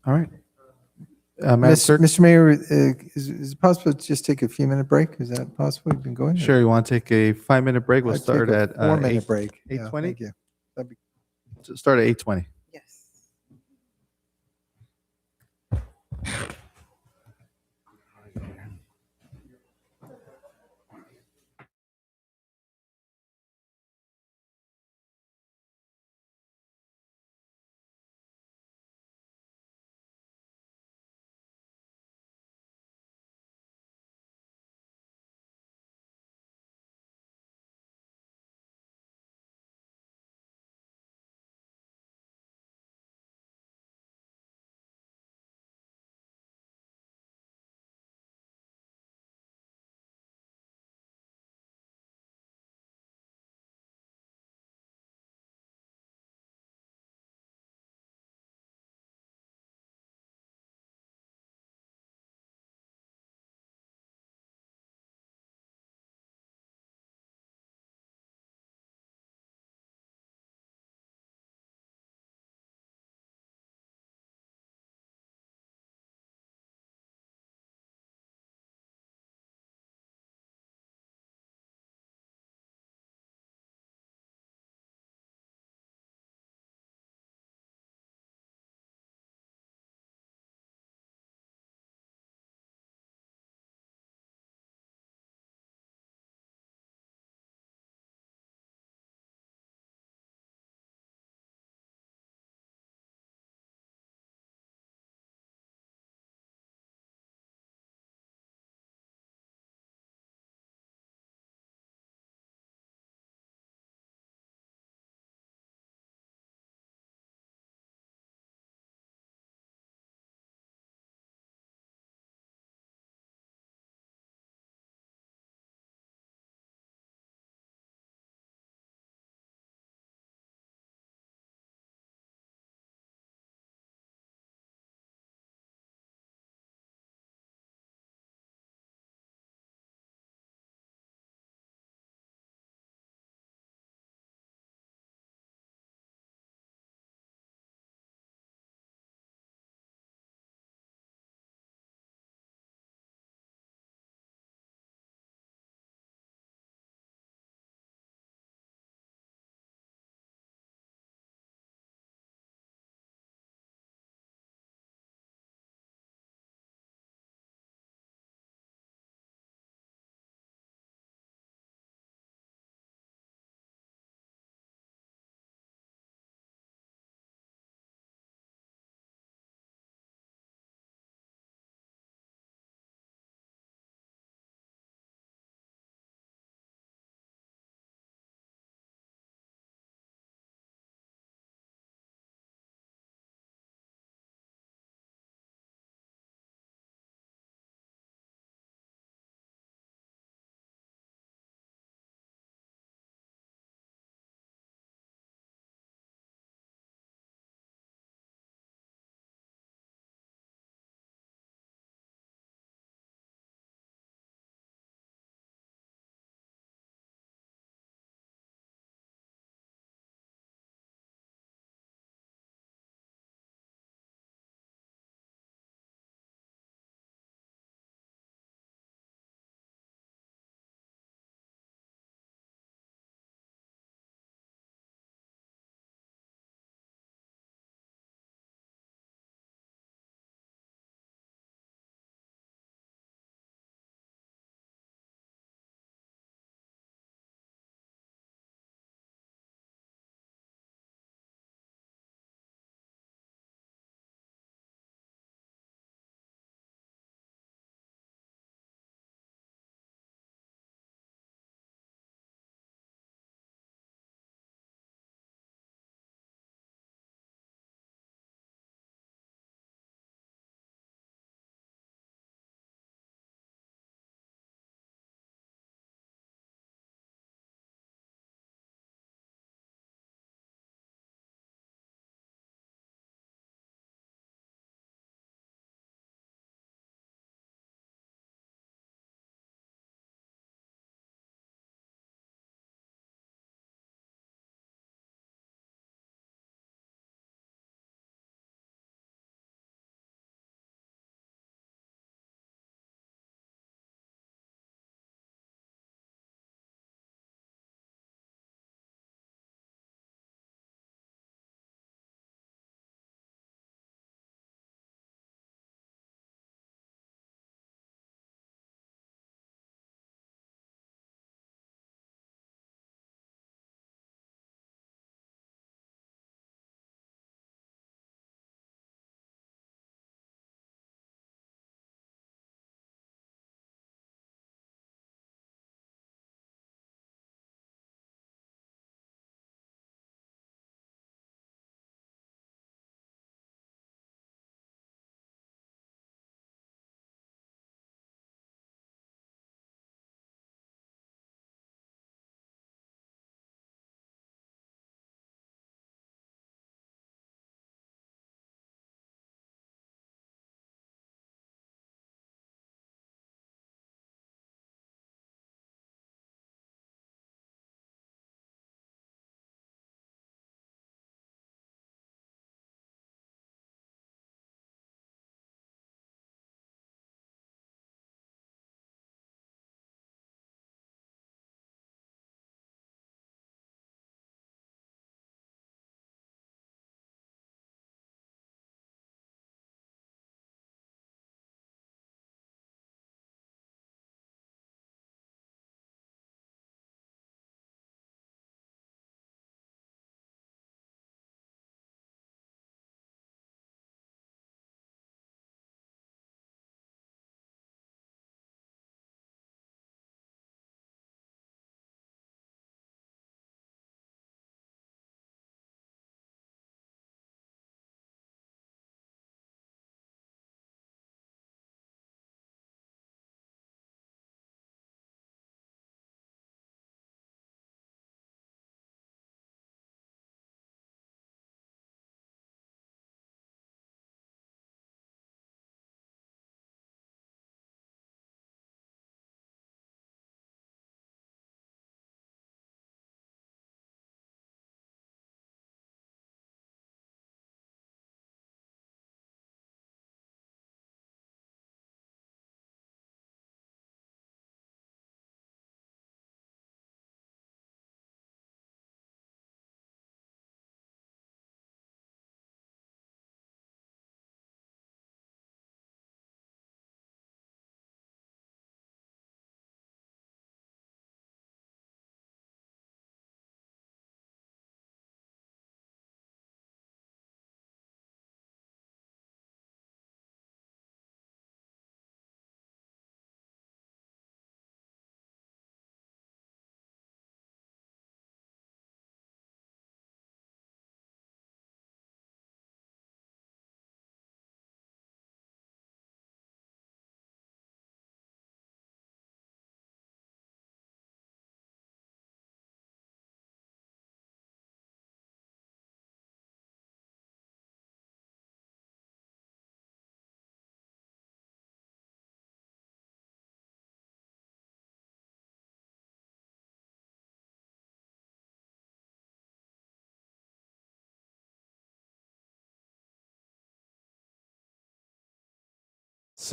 All right. Madam Clerk?
Mr. Mayor, is it possible to just take a few minute break? Is that possible? You've been going?
Sure, you want to take a 5-minute break? We'll
I'd take
start
a
at
4-minute break. Yeah,
8:20?
thank you. That'd be
Start at 8:20.
Yes.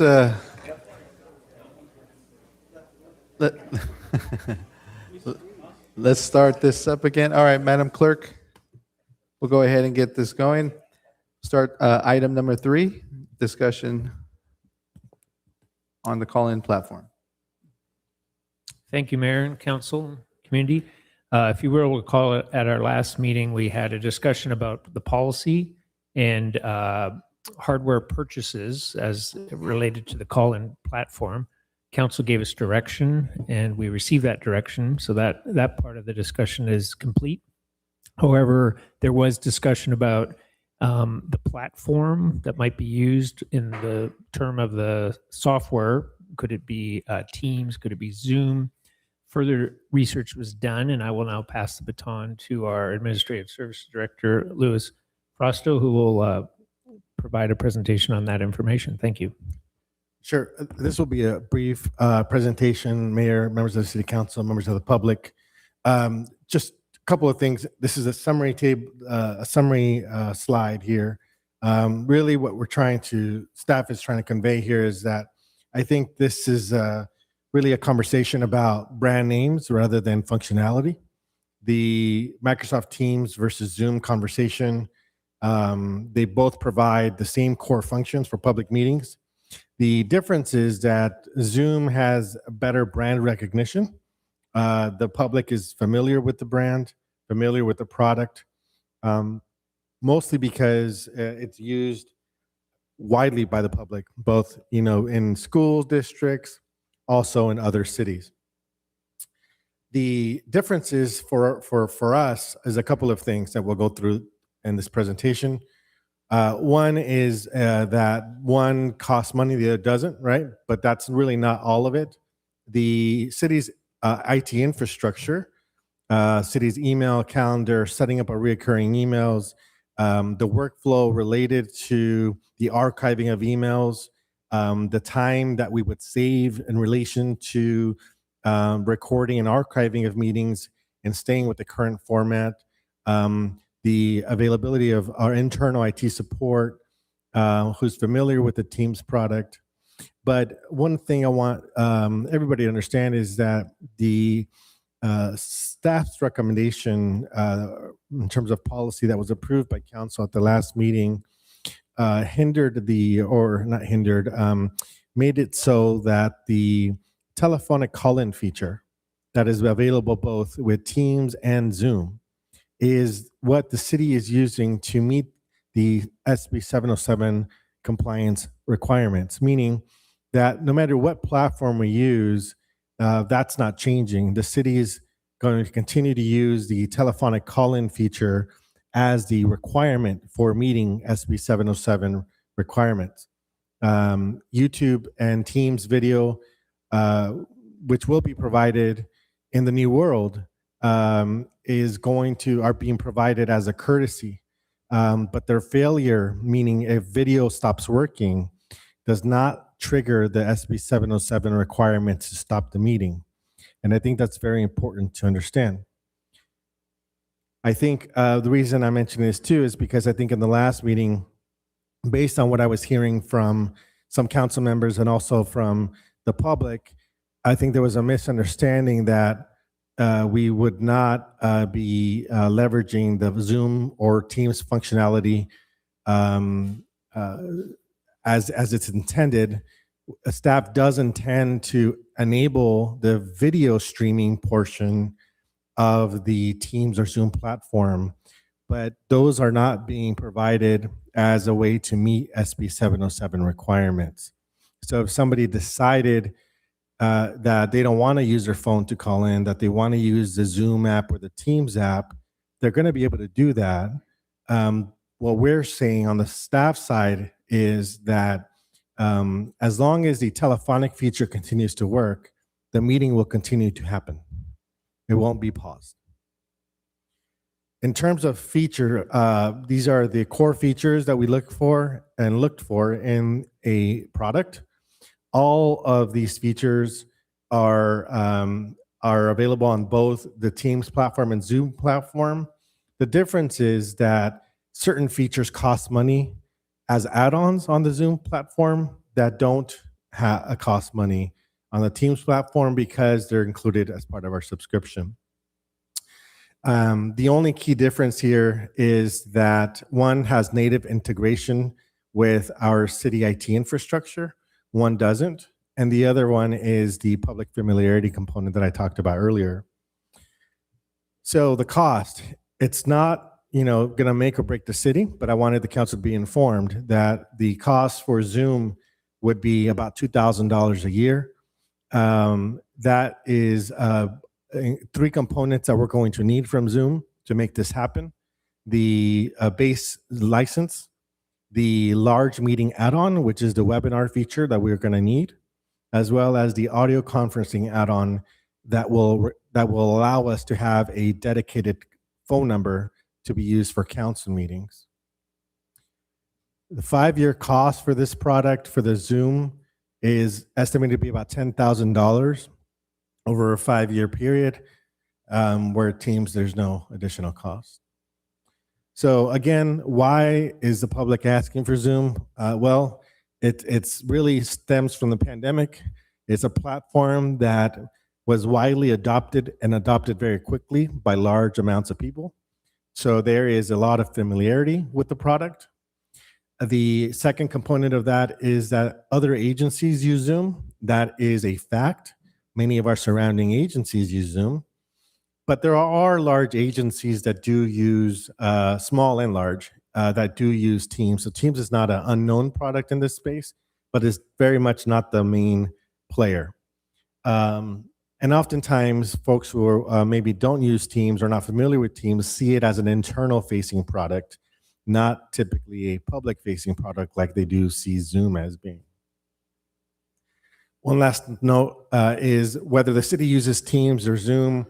let's let, let's start this up again. All right, Madam Clerk, we'll go ahead and get this going. Start item number 3, discussion on the call-in platform.
Thank you, Mayor and Council, community. If you will recall, at our last meeting, we had a discussion about the policy and hardware purchases as related to the call-in platform. Council gave us direction, and we received that direction, so that part of the discussion is complete. However, there was discussion about the platform that might be used in the term of the software. Could it be Teams? Could it be Zoom? Further research was done, and I will now pass the baton to our Administrative Services Director, Louis Frosto, who will provide a presentation on that information. Thank you.
Sure. This will be a brief presentation, Mayor, members of the City Council, members of the public. Just a couple of things. This is a summary table, a summary slide here. Really what staff is trying to convey here is that I think this is really a conversation about brand names rather than functionality. The Microsoft Teams versus Zoom conversation, they both provide the same core functions for public meetings. The difference is that Zoom has better brand recognition. The public is familiar with the brand, familiar with the product, mostly because it's used widely by the public, both in school districts, also in other cities. The difference is for us is a couple of things that we'll go through in this presentation. One is that one costs money, the other doesn't, right? But that's really not all of it. The city's IT infrastructure, city's email calendar, setting up a reoccurring emails, the workflow related to the archiving of emails, the time that we would save in relation to recording and archiving of meetings and staying with the current format, the availability of our internal IT support, who's familiar with the Teams product. But one thing I want everybody to understand is that the staff's recommendation in terms of policy that was approved by council at the last meeting made it so that the telephonic call-in feature that is available both with Teams and Zoom is what the city is using to meet the SB 707 compliance requirements, meaning that no matter what platform we use, that's not changing. The city is going to continue to use the telephonic call-in feature as the requirement for meeting SB 707 requirements. YouTube and Teams video, which will be provided in the new world, are being provided as a courtesy. But their failure, meaning if video stops working, does not trigger the SB 707 requirement to stop the meeting. And I think that's very important to understand. I think the reason I mention this too is because I think in the last meeting, based on what I was hearing from some council members and also from the public, I think there was a misunderstanding that we would not be leveraging the Zoom or Teams functionality as it's intended. Staff does intend to enable the video streaming portion of the Teams or Zoom platform, but those are not being provided as a way to meet SB 707 requirements. So if somebody decided that they don't want to use their phone to call in, that they want to use the Zoom app or the Teams app, they're going to be able to do that. What we're saying on the staff side is that as long as the telephonic feature continues to work, the meeting will continue to happen. It won't be paused. In terms of feature, these are the core features that we looked for in a product. All of these features are available on both the Teams platform and Zoom platform. The difference is that certain features cost money as add-ons on the Zoom platform that don't cost money on the Teams platform because they're included as part of our subscription. The only key difference here is that one has native integration with our city IT infrastructure, one doesn't, and the other one is the public familiarity component that I talked about earlier. So the cost, it's not, going to make or break the city, but I wanted the council to be informed that the cost for Zoom would be about $2,000 a year. That is three components that we're going to need from Zoom to make this happen: the base license, the large meeting add-on, which is the webinar feature that we're going to need, as well as the audio conferencing add-on that will allow us to have a dedicated phone number to be used for council meetings. The 5-year cost for this product for the Zoom is estimated to be about $10,000 over a 5-year period, where Teams, there's no additional cost. So again, why is the public asking for Zoom? Well, it's really stems from the pandemic. It's a platform that was widely adopted and adopted very quickly by large amounts of people. So there is a lot of familiarity with the product. The second component of that is that other agencies use Zoom. That is a fact. Many of our surrounding agencies use Zoom. But there are large agencies that do use, small and large, that do use Teams. So Teams is not an unknown product in this space, but it's very much not the main player. And oftentimes, folks who are, maybe don't use Teams or not familiar with Teams see it as an internal-facing product, not typically a public-facing product like they do see Zoom as being. One last note is whether the city uses Teams or Zoom,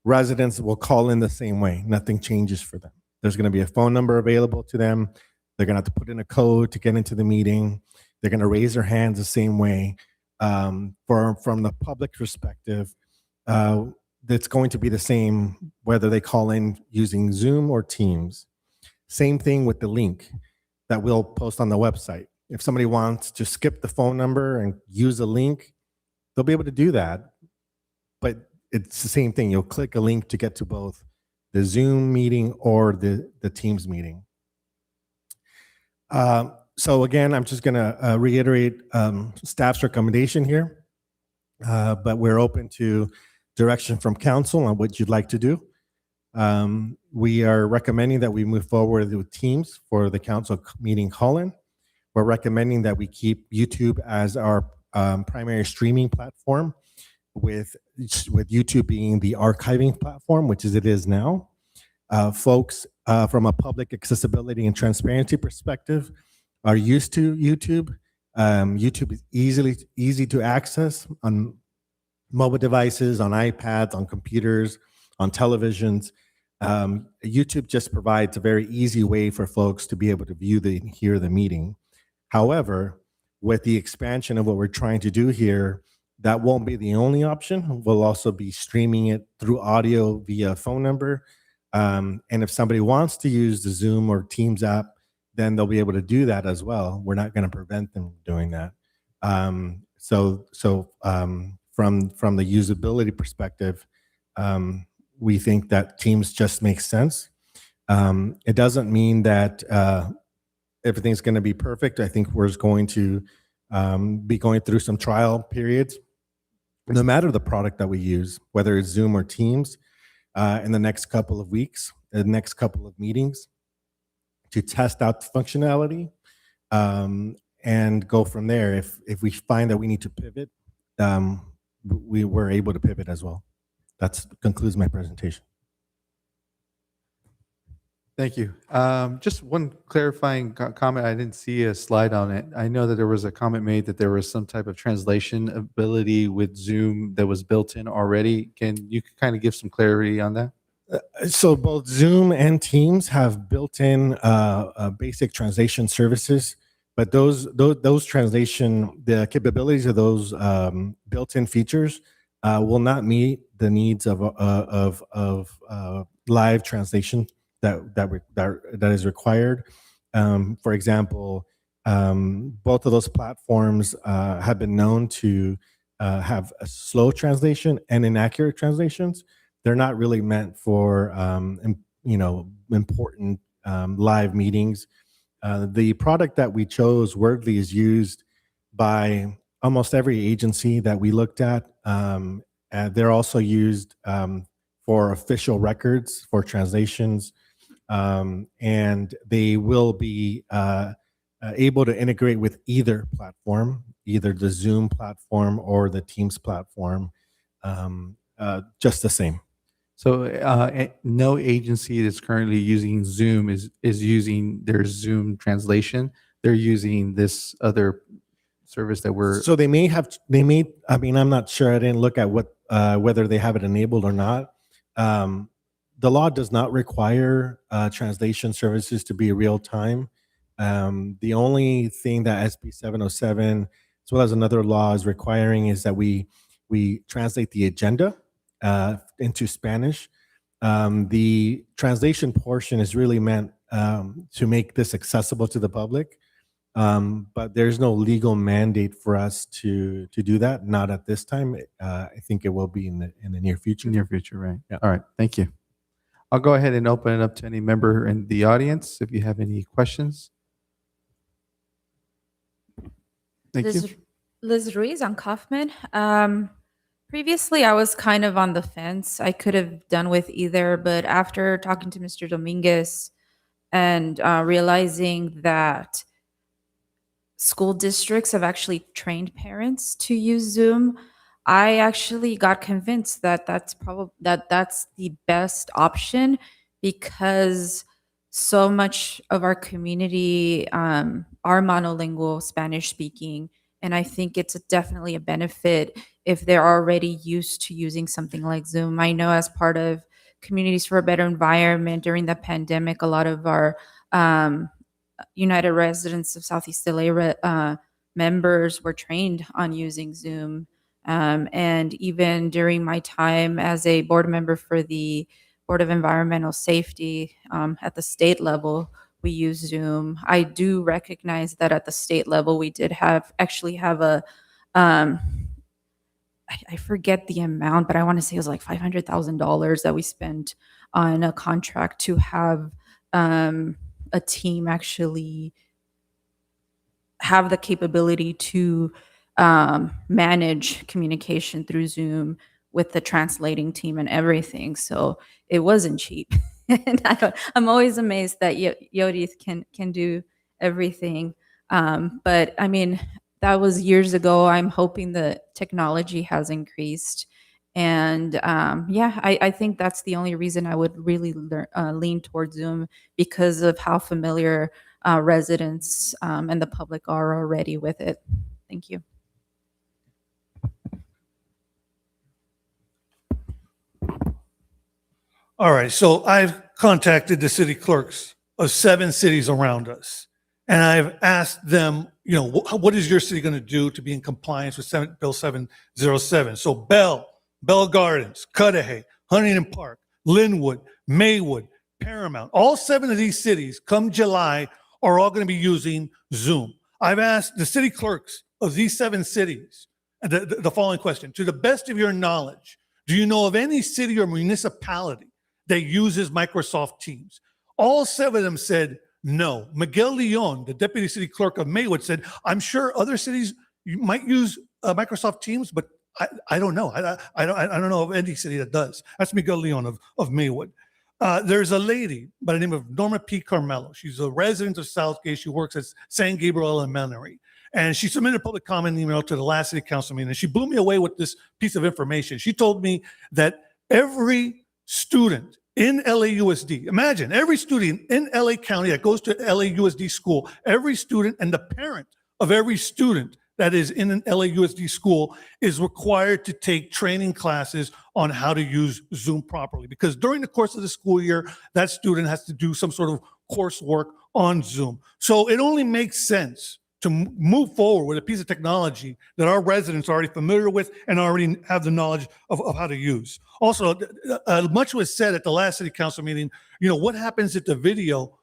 residents will call in the same way. Nothing changes for them. There's going to be a phone number available to them. They're going to have to put in a code to get into the meeting. They're going to raise their hands the same way. From the public perspective, it's going to be the same whether they call in using Zoom or Teams. Same thing with the link that we'll post on the website. If somebody wants to skip the phone number and use a link, they'll be able to do that. But it's the same thing. You'll click a link to get to both the Zoom meeting or the Teams meeting. So again, I'm just going to reiterate staff's recommendation here, but we're open to direction from council on what you'd like to do. We are recommending that we move forward with Teams for the council meeting call-in. We're recommending that we keep YouTube as our primary streaming platform, with YouTube being the archiving platform, which it is now. Folks, from a public accessibility and transparency perspective, are used to YouTube. YouTube is easy to access on mobile devices, on iPads, on computers, on televisions. YouTube just provides a very easy way for folks to be able to view and hear the meeting. However, with the expansion of what we're trying to do here, that won't be the only option. We'll also be streaming it through audio via phone number. And if somebody wants to use the Zoom or Teams app, then they'll be able to do that as well. We're not going to prevent them from doing that. From the usability perspective, we think that Teams just makes sense. It doesn't mean that everything's going to be perfect. I think we're going to be going through some trial periods, no matter the product that we use, whether it's Zoom or Teams, in the next couple of weeks, the next couple of meetings, to test out the functionality and go from there. If we find that we need to pivot, we were able to pivot as well. That concludes my presentation.
Thank you. Just one clarifying comment. I didn't see a slide on it. I know that there was a comment made that there was some type of translation ability with Zoom that was built in already. Can you kind of give some clarity on that?
So both Zoom and Teams have built-in basic translation services, but those translation, the capabilities of those built-in features will not meet the needs of live translation that is required. For example, Both of those platforms have been known to have a slow translation and inaccurate translations. They're not really meant for important live meetings. The product that we chose, Wordly, is used by almost every agency that we looked at. And they're also used for official records, for translations, and they will be able to integrate with either platform, either the Zoom platform or the Teams platform, just the same.
So no agency that's currently using Zoom is using their Zoom translation. They're using this other service that we're.
So they may, I mean, I'm not sure. I didn't look at what whether they have it enabled or not. The law does not require translation services to be real time. The only thing that SB 707, as well as another law, is requiring is that we translate the agenda into Spanish. The translation portion is really meant to make this accessible to the public, but there's no legal mandate for us to do that. Not at this time. I think it will be in the near future.
Near future, right? Yeah. All right. Thank you. I'll go ahead and open it up to any member in the audience if you have any questions. Thank you.
Liz Ruiz on Kaufman. Previously, I was kind of on the fence. I could have done with either, but after talking to Mr. Dominguez and realizing that school districts have actually trained parents to use Zoom, I actually got convinced that that's the best option, because so much of our community are monolingual, Spanish speaking, and I think it's definitely a benefit if they're already used to using something like Zoom. I know as part of Communities for a Better Environment during the pandemic, a lot of our United Residents of Southeast LA members were trained on using Zoom. And even during my time as a board member for the Board of Environmental Safety at the state level, we use Zoom. I do recognize that at the state level, we did actually have a, I forget the amount, but I want to say it was like $500,000 that we spent on a contract to have a team actually have the capability to manage communication through Zoom with the translating team and everything. So it wasn't cheap. And I'm always amazed that Yodis can do everything. But I mean, that was years ago. I'm hoping the technology has increased. And yeah, I think that's the only reason I would really lean towards Zoom, because of how familiar residents and the public are already with it. Thank you.
All right, so I've contacted the city clerks of 7 cities around us, and I've asked them, you know, what is your city going to do to be in compliance with Bill 707? So Bell Gardens, Cudahy, Huntington Park, Linwood, Maywood, Paramount, all 7 of these cities come July are all going to be using Zoom. I've asked the city clerks of these 7 cities the following question: to the best of your knowledge, do you know of any city or municipality that uses Microsoft Teams? All 7 of them said no. Miguel Leon, the deputy city clerk of Maywood, said, I'm sure other cities might use Microsoft Teams, but I don't know. I don't know of any city that does. That's Miguel Leon of Maywood. There's a lady by the name of Norma P. Carmelo. She's a resident of Southgate. She works at San Gabriel Elementary. And she submitted a public comment email to the last city council meeting. And she blew me away with this piece of information. She told me that every student in LAUSD, imagine every student in LA County that goes to LAUSD school, every student and the parent of every student that is in an LAUSD school is required to take training classes on how to use Zoom properly. Because during the course of the school year, that student has to do some sort of coursework on Zoom. So it only makes sense to move forward with a piece of technology that our residents are already familiar with and already have the knowledge of how to use. Also, much was said at the last city council meeting, you know, what happens if the video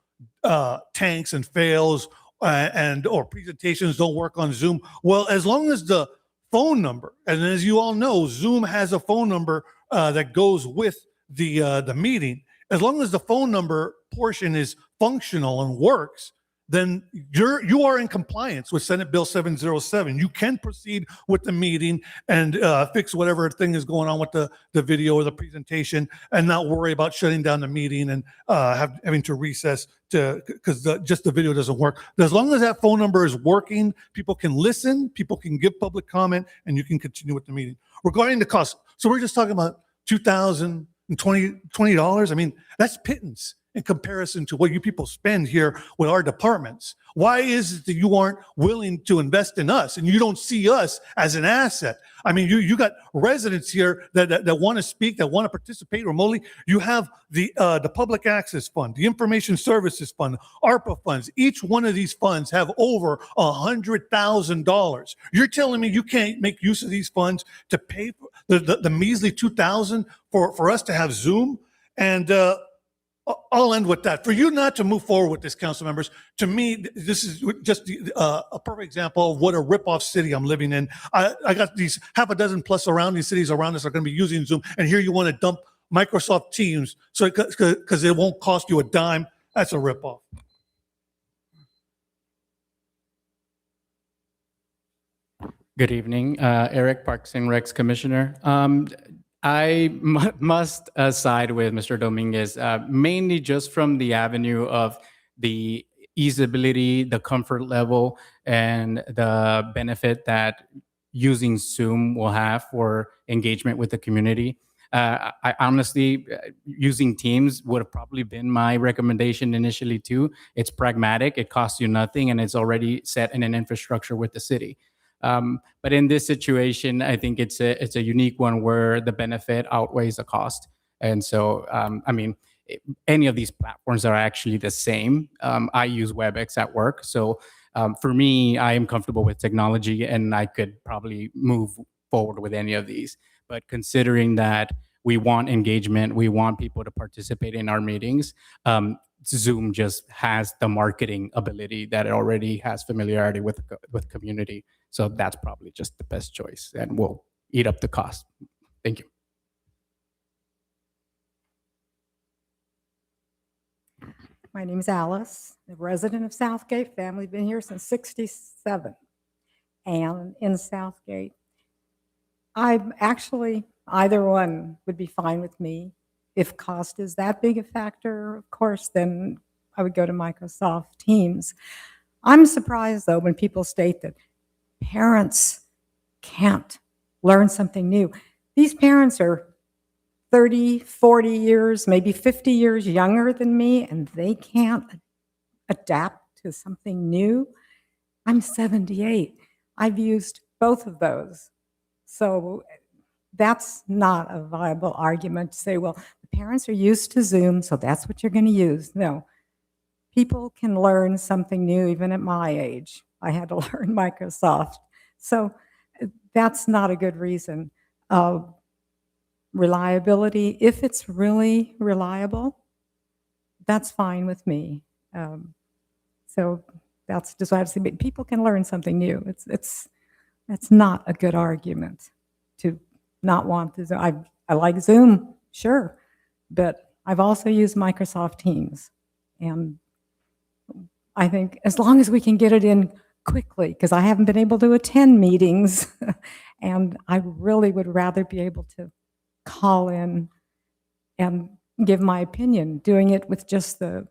tanks and fails and or presentations don't work on Zoom. Well, as long as the phone number, and as you all know, Zoom has a phone number that goes with the meeting. As long as the phone number portion is functional and works, then you are in compliance with Senate Bill 707. You can proceed with the meeting and fix whatever thing is going on with the video or the presentation, and not worry about shutting down the meeting and having to recess because just the video doesn't work. But as long as that phone number is working, people can listen, people can give public comment, and you can continue with the meeting. Regarding the cost, so we're just talking about $2,020. I mean, that's pittance in comparison to what you people spend here with our departments. Why is it that you aren't willing to invest in us and you don't see us as an asset? I mean, you got residents here that want to speak, that want to participate remotely. You have the Public Access Fund, the Information Services Fund, ARPA funds. Each one of these funds have over $100,000. You're telling me you can't make use of these funds to pay for the measly $2,000 for us to have Zoom? And I'll end with that. For you not to move forward with this, council members, to me, this is just a perfect example of what a ripoff city I'm living in. I got these half a dozen plus surrounding cities around us are going to be using Zoom, and here you want to dump Microsoft Teams so because it won't cost you a dime. That's a ripoff.
Good evening, Eric, Parks and Recs Commissioner. I must side with Mr. Dominguez, mainly just from the avenue of the easeability, the comfort level, and the benefit that using Zoom will have for engagement with the community. I honestly, using Teams would have probably been my recommendation initially too. It's pragmatic, it costs you nothing, and it's already set in an infrastructure with the city. But in this situation, I think it's a unique one where the benefit outweighs the cost. And so, I mean, any of these platforms are actually the same. I use WebEx at work. So for me, I am comfortable with technology and I could probably move forward with any of these. But considering that we want engagement, we want people to participate in our meetings, Zoom just has the marketing ability that it already has familiarity with community. So that's probably just the best choice and will eat up the cost. Thank you.
My name is Alice, a resident of Southgate. Family been here since '67 and in Southgate. I'm actually, either one would be fine with me. If cost is that big a factor, of course, then I would go to Microsoft Teams. I'm surprised, though, when people state that parents can't learn something new. These parents are 30, 40 years, maybe 50 years younger than me, and they can't adapt to something new. I'm 78. I've used both of those. So that's not a viable argument to say, well, the parents are used to Zoom, so that's what you're going to use. No. People can learn something new even at my age. I had to learn Microsoft. So that's not a good reason. Reliability, if it's really reliable, that's fine with me. So that's just what I have to say. But people can learn something new. It's not a good argument to not want to. I like Zoom, sure, but I've also used Microsoft Teams. And I think as long as we can get it in quickly, because I haven't been able to attend meetings, and I really would rather be able to call in and give my opinion. Doing it with just the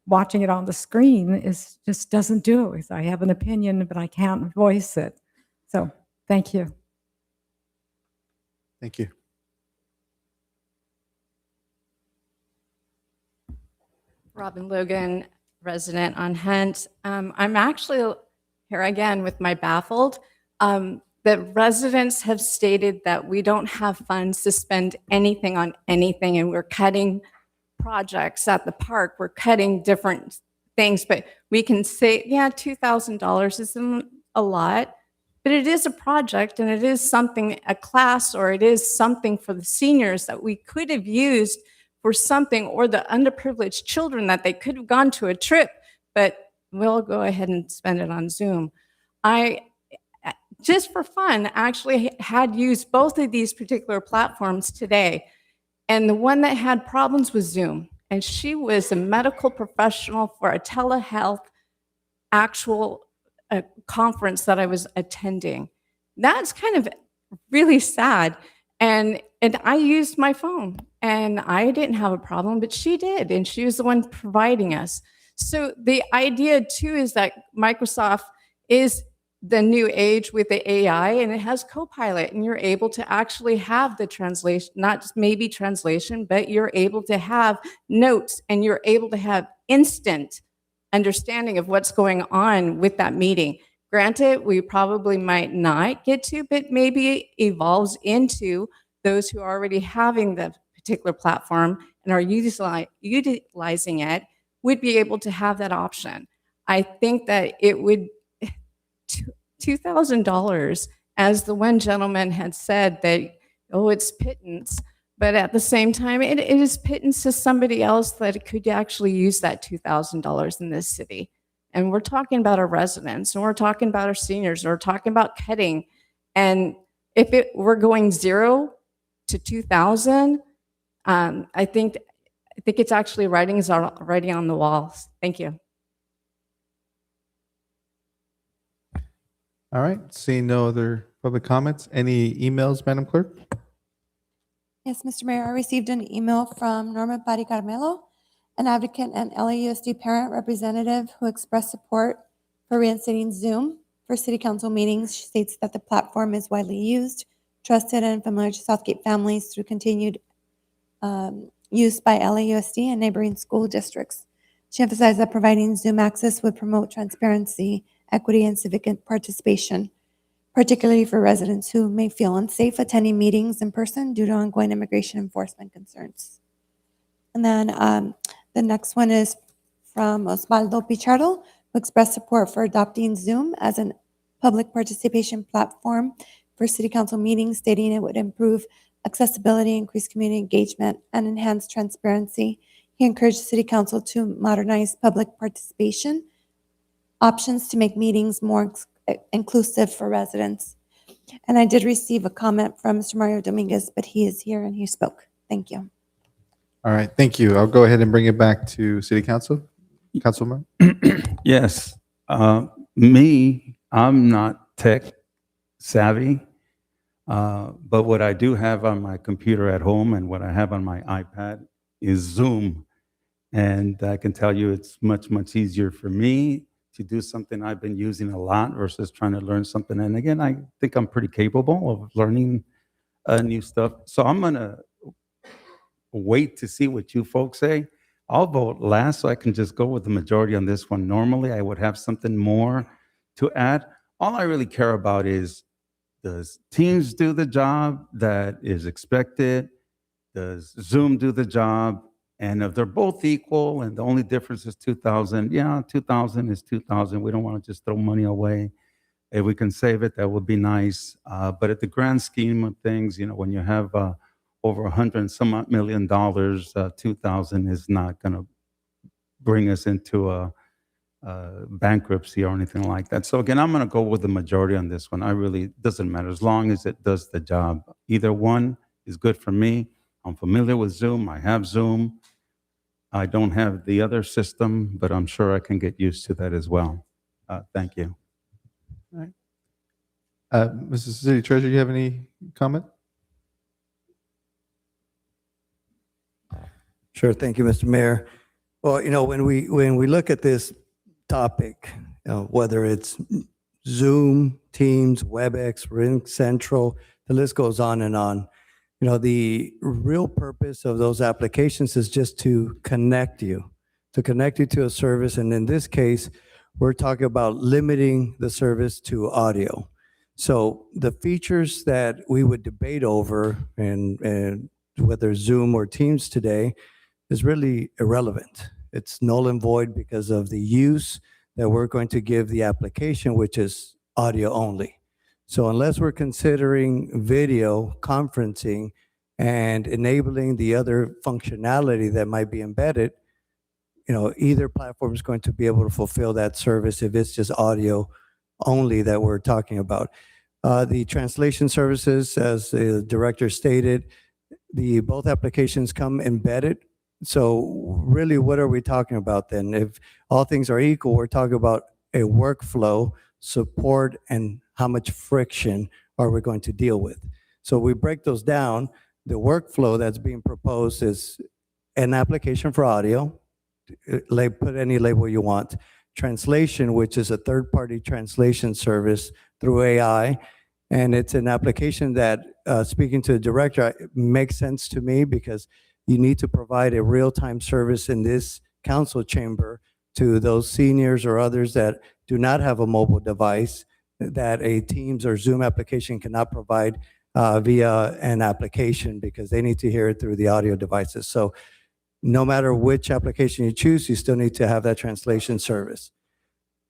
watching it on the screen just doesn't do it. I have an opinion, but I can't voice it. So thank you.
Thank you.
Robin Logan, resident on Hunt. I'm actually here again with my baffled. The residents have stated that we don't have funds to spend anything on anything, and we're cutting projects at the park. We're cutting different things, but we can say, yeah, $2,000 isn't a lot, but it is a project and it is something, a class, or it is something for the seniors that we could have used for something, or the underprivileged children that they could have gone to a trip but we'll go ahead and spend it on Zoom. I, just for fun, actually had used both of these particular platforms today. And the one that had problems was Zoom. And she was a medical professional for a telehealth actual conference that I was attending. That's kind of really sad. And I used my phone and I didn't have a problem, but she did. And she was the one providing us. So the idea too is that Microsoft is the new age with the AI, and it has Copilot, and you're able to actually have the translation, not just maybe translation, but you're able to have notes and you're able to have instant understanding of what's going on with that meeting. Granted, we probably might not get to, but maybe it evolves into those who are already having the particular platform and are utilizing it would be able to have that option. I think that it would, $2,000, as the one gentleman had said that, oh, it's pittance, but at the same time, it is pittance to somebody else that could actually use that $2,000 in this city. And we're talking about our residents, and we're talking about our seniors, and we're talking about cutting. And if we're going 0 to 2,000, I think it's actually writing on the walls. Thank you.
All right, seeing no other public comments, any emails, Madam Clerk?
Yes, Mr. Mayor, I received an email from Norma Pari Carmelo, an advocate and LAUSD parent representative who expressed support for reinstating Zoom for city council meetings. She states that the platform is widely used, trusted, and familiar to Southgate families through continued use by LAUSD and neighboring school districts. She emphasized that providing Zoom access would promote transparency, equity, and civic participation, particularly for residents who may feel unsafe attending meetings in person due to ongoing immigration enforcement concerns. And then the next one is from Osvaldo Pichardo, who expressed support for adopting Zoom as a public participation platform for city council meetings, stating it would improve accessibility, increase community engagement, and enhance transparency. He encouraged the city council to modernize public participation options to make meetings more inclusive for residents. And I did receive a comment from Mr. Mario Dominguez, but he is here and he spoke. Thank you.
All right, thank you. I'll go ahead and bring it back to City Council. Councilman?
Yes. I'm not tech savvy, but what I do have on my computer at home and what I have on my iPad is Zoom. And I can tell you it's much, much easier for me to do something I've been using a lot versus trying to learn something. And again, I think I'm pretty capable of learning new stuff. So I'm going to wait to see what you folks say. I'll vote last so I can just go with the majority on this one. Normally, I would have something more to add. All I really care about is, does Teams do the job that is expected? Does Zoom do the job? And if they're both equal and the only difference is 2,000, yeah, 2,000 is 2,000. We don't want to just throw money away. If we can save it, that would be nice. But at the grand scheme of things, you know, when you have over $100 and some odd million, 2,000 is not going to bring us into a bankruptcy or anything like that. So again, I'm going to go with the majority on this one. Doesn't matter as long as it does the job. Either one is good for me. I'm familiar with Zoom. I have Zoom. I don't have the other system, but I'm sure I can get used to that as well. Thank you.
All right. Mrs. City Treasurer, you have any comment?
Sure. Thank you, Mr. Mayor. Well, you know, when we look at this topic, whether it's Zoom, Teams, WebEx, Ring Central, the list goes on and on. You know, the real purpose of those applications is just to connect you to a service. And in this case, we're talking about limiting the service to audio. So the features that we would debate over and whether Zoom or Teams today is really irrelevant. It's null and void because of the use that we're going to give the application, which is audio only. So unless we're considering video conferencing and enabling the other functionality that might be embedded, either platform is going to be able to fulfill that service if it's just audio only that we're talking about. The translation services, as the director stated, both applications come embedded. So really, what are we talking about then? If all things are equal, we're talking about a workflow, support, and how much friction are we going to deal with? So we break those down. The workflow that's being proposed is an application for audio, put any label you want. Translation, which is a third-party translation service through AI. And it's an application that, speaking to the director, makes sense to me because you need to provide a real-time service in this council chamber to those seniors or others that do not have a mobile device that a Teams or Zoom application cannot provide via an application because they need to hear it through the audio devices. So no matter which application you choose, you still need to have that translation service.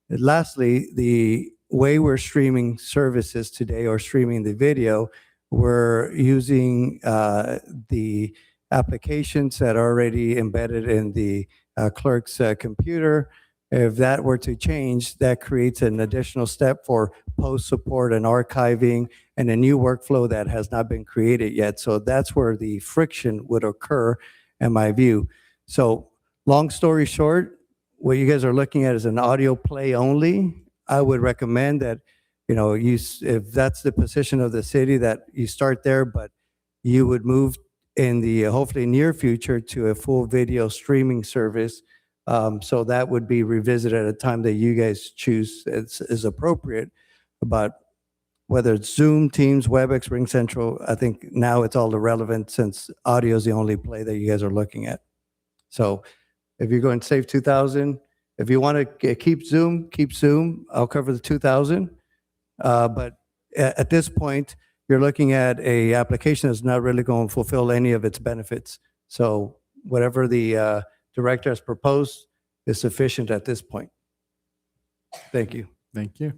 And lastly, the way we're streaming services today or streaming the video, we're using the applications that are already embedded in the clerk's computer. If that were to change, that creates an additional step for post support and archiving and a new workflow that has not been created yet. So that's where the friction would occur, in my view. So long story short, what you guys are looking at is an audio play only. I would recommend that, if that's the position of the city, that you start there, but you would move in the hopefully near future to a full video streaming service. So that would be revisited at a time that you guys choose is appropriate. But whether it's Zoom, Teams, WebEx, RingCentral, I think now it's all irrelevant since audio is the only play that you guys are looking at. So if you're going to save 2,000, if you want to keep Zoom, keep Zoom. I'll cover the 2,000. But at this point, you're looking at a application that's not really going to fulfill any of its benefits. So whatever the director has proposed is sufficient at this point. Thank you.
Thank you.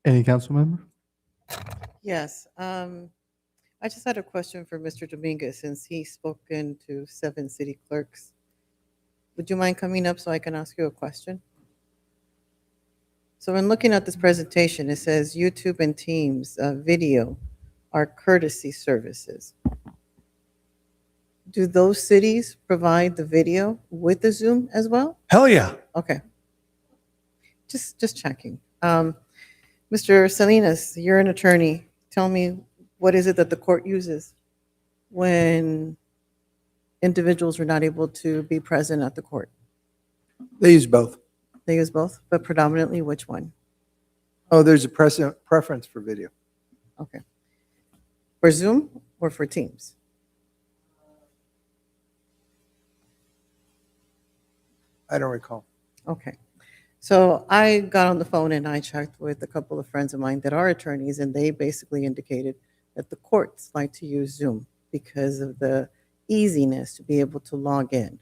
Any council member?
Yes. I just had a question for Mr. Dominguez since he's spoken to 7 city clerks. Would you mind coming up so I can ask you a question? So when looking at this presentation, it says YouTube and Teams video are courtesy services. Do those cities provide the video with the Zoom as well?
Hell yeah.
Okay. Just checking. Mr. Salinas, you're an attorney. Tell me, what is it that the court uses when individuals are not able to be present at the court?
They use both.
They use both, but predominantly which one?
Oh, there's a preference for video.
Okay. For Zoom or for Teams?
I don't recall.
Okay. So I got on the phone and I checked with a couple of friends of mine that are attorneys, and they basically indicated that the courts like to use Zoom because of the easiness to be able to log in.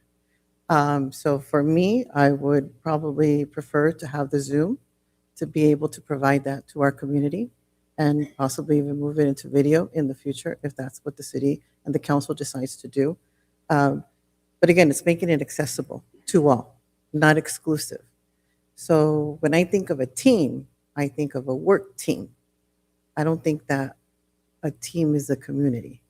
So for me, I would probably prefer to have the Zoom to be able to provide that to our community and possibly even move it into video in the future if that's what the city and the council decides to do. But again, it's making it accessible to all, not exclusive. So when I think of a team, I think of a work team. I don't think that a team is a community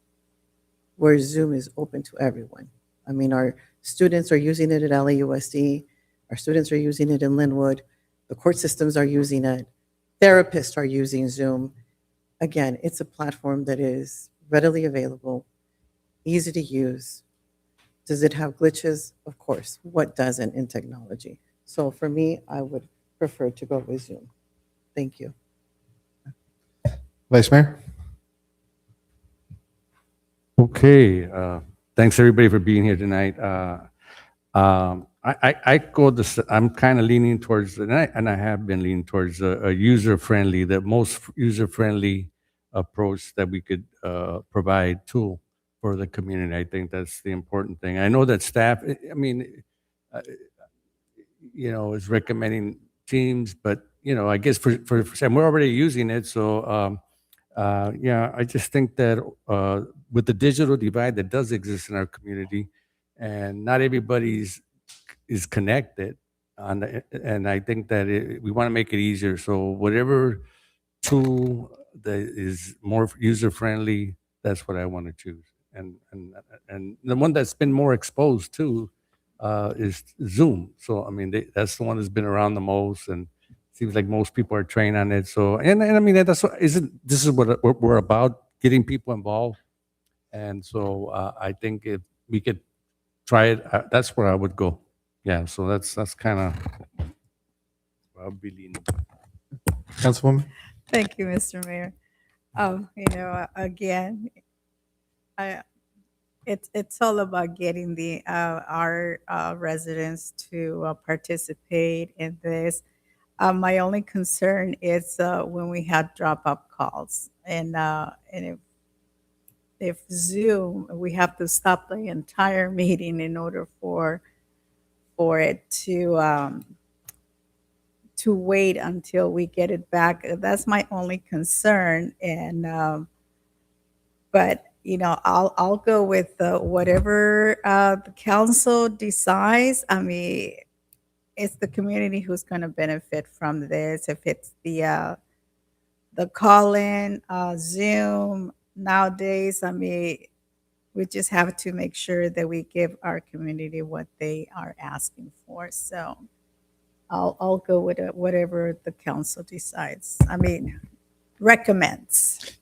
where Zoom is open to everyone. I mean, our students are using it at LAUSD. Our students are using it in Linwood. The court systems are using it. Therapists are using Zoom. Again, it's a platform that is readily available, easy to use. Does it have glitches? Of course. What doesn't in technology? So for me, I would prefer to go with Zoom. Thank you.
Vice Mayor?
Okay, thanks everybody for being here tonight. I'm kind of leaning towards, and I have been leaning towards a user-friendly, the most user-friendly approach that we could provide tool for the community. I think that's the important thing. I know that staff, is recommending Teams, but, I guess for some, we're already using it. So, I just think that with the digital divide that does exist in our community, and not everybody's is connected and I think that we want to make it easier. So whatever tool that is more user friendly, that's what I want to choose. And the one that's been more exposed too is Zoom. So I mean, that's the one that's been around the most, and seems like most people are trained on it. So and I mean this is what we're about, getting people involved. And so I think if we could try it, that's where I would go. Yeah. So that's kind of where I'll be leaning.
Councilwoman?
Thank you, Mr. Mayor. Again, it's all about getting our residents to participate in this. My only concern is when we have drop-off calls, and if Zoom, we have to stop the entire meeting in order for it to wait until we get it back. That's my only concern. And but I'll go with whatever the council decides. I mean, it's the community who's going to benefit from this. If it's the call-in, Zoom nowadays, I mean, we just have to make sure that we give our community what they are asking for. So I'll go with whatever the council decides. I mean, recommends.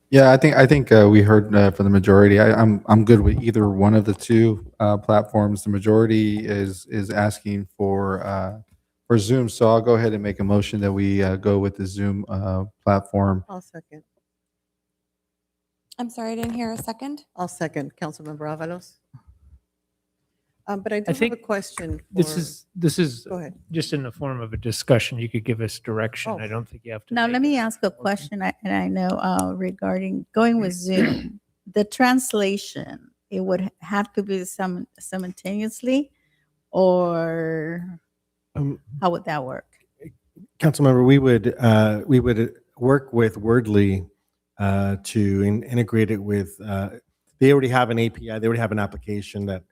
Yeah, I think we heard from the majority. I'm good with either one of the two platforms. The majority is asking for Zoom, so I'll go ahead and make a motion that we go with the Zoom platform.
I'll second.
I'm sorry, I didn't hear a second.
I'll second. Councilmember Avalos. But I do
I
have a
think
question.
This is
Go ahead.
just in the form of a discussion. You could give us direction.
Oh.
I don't think you have to.
Now,
make
let
it
me
a
ask a
motion.
question, and I know regarding going with Zoom, the translation, it would have to be simultaneously, or how would that work?
Councilmember, we would work with Wordly to integrate it with. They already have an API. They already have an application that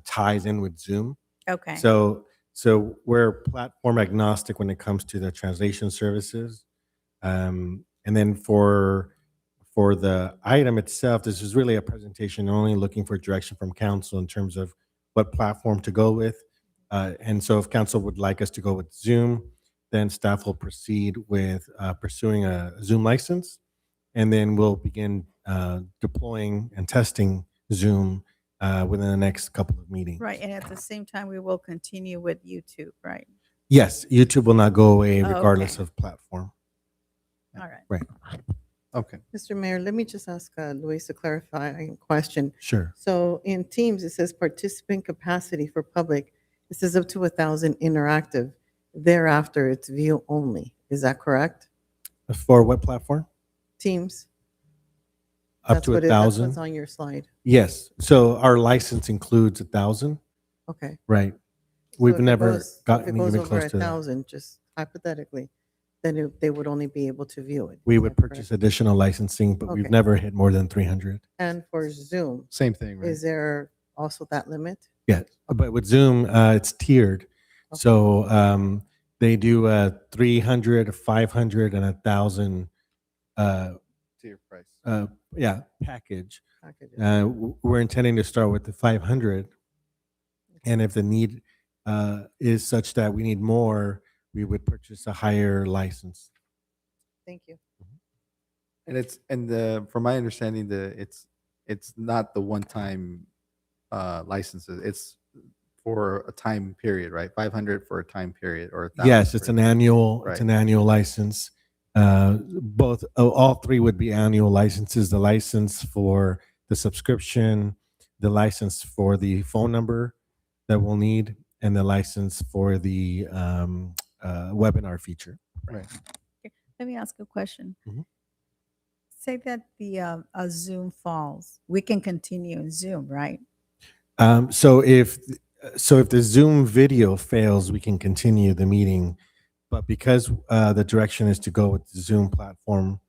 ties in with Zoom.
Okay.
So we're platform agnostic when it comes to the translation services. And then for the item itself, this is really a presentation only looking for direction from council in terms of what platform to go with. And so if council would like us to go with Zoom, then staff will proceed with pursuing a Zoom license. And then we'll begin deploying and testing Zoom within the next couple of meetings.
Right, and at the same time, we will continue with YouTube, right?
Yes, YouTube will not go away
Oh,
regardless
okay.
of platform.
All right.
Right.
Okay.
Mr. Mayor, let me just ask Luis a clarifying question.
Sure.
So in Teams, it says participant capacity for public. It says up to 1,000 interactive. Thereafter, it's view only. Is that correct?
For what platform?
Teams?
Up
That's
to
what it- That's
1,000?
what's on your slide.
Yes. So our license includes 1,000.
Okay.
Right.
So
We've
if it
never
goes- if
gotten
it goes
even
over
close to that.
1,000, just hypothetically, then they would only be able to view it.
We
Is
would
that correct?
purchase additional licensing, but we've
Okay.
never hit more than 300.
And for Zoom,
Same thing, right?
is there also that limit?
Yes. But with Zoom, it's tiered. So they do a 300, 500, and 1,000
Tier price.
package.
Packages.
We're intending to start with the 500. And if the need is such that we need more, we would purchase a higher license.
Thank you.
And from my understanding, it's not the one-time licenses. It's for a time period, right? 500 for a time period, or 1,000
Yes, it's
for-
an annual.
Right.
It's an annual license. All three would be annual licenses. The license for the subscription, the license for the phone number that we'll need, and the license for the webinar feature.
Right.
Let me ask a question.
Mhm.
Say that the Zoom falls, we can continue in Zoom, right?
So if the Zoom video fails, we can continue the meeting. But because the direction is to go with the Zoom platform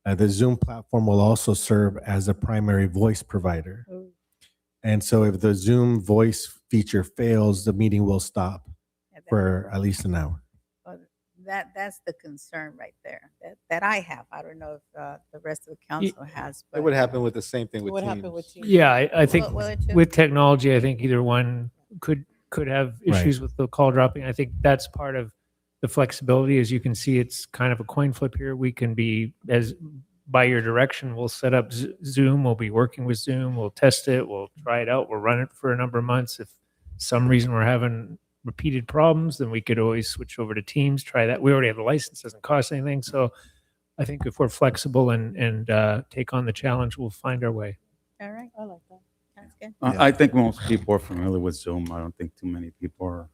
will also serve as a primary voice provider.
Oh.
And so if the Zoom voice feature fails, the meeting will stop for at least an hour.
Well, that's the concern right there that I have. I don't know if the rest of the council has.
It would happen with the same thing with
What
Teams.
happened with Teams?
Yeah, I think
Will it too?
with technology, I think either one could have issues with the call dropping. I think that's part of the flexibility. As you can see, it's kind of a coin flip here. We can be, as by your direction, we'll set up Zoom. We'll be working with Zoom. We'll test it. We'll try it out. We'll run it for a number of months. If some reason we're having repeated problems, then we could always switch over to Teams, try that. We already have the license, doesn't cost anything. So I think if we're flexible and take on the challenge, we'll find our way.
All right, I like that. That's good.
I think most people are familiar with Zoom. I don't think too many people are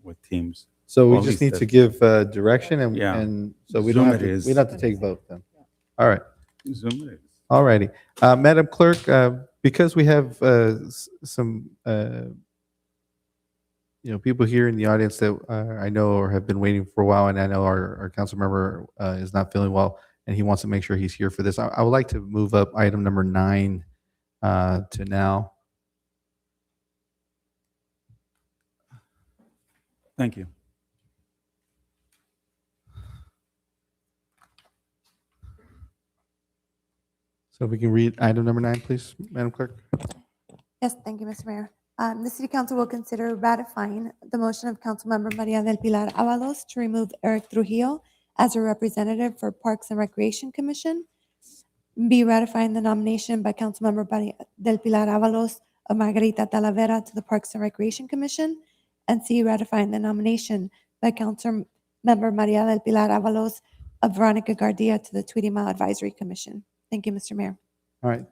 with Teams.
So we
Well, at
just
least
need to
that-
give direction
Yeah.
and so we don't
Zoom
have
it
to,
is.
we don't have to take vote then. All right.
Zoom it is.
All righty. Madam Clerk, because we have some people here in the audience that I know or have been waiting for a while, and I know our council member is not feeling well, and he wants to make sure he's here for this. I would like to move up item number 9 to now.
Thank you.
So if we can read item number 9, please, Madam Clerk.
Yes, thank you, Mr. Mayor. The City Council will consider ratifying the motion of Councilmember Maria del Pilar Avalos to remove Eric Trujillo as a representative for Parks and Recreation Commission. B, ratifying the nomination by Councilmember Maria del Pilar Avalos of Margarita Talavera to the Parks and Recreation Commission. And C, ratifying the nomination by Councilmember Maria del Pilar Avalos of Veronica Gardia to the Tweedy Mile Advisory Commission. Thank you, Mr. Mayor.
All right.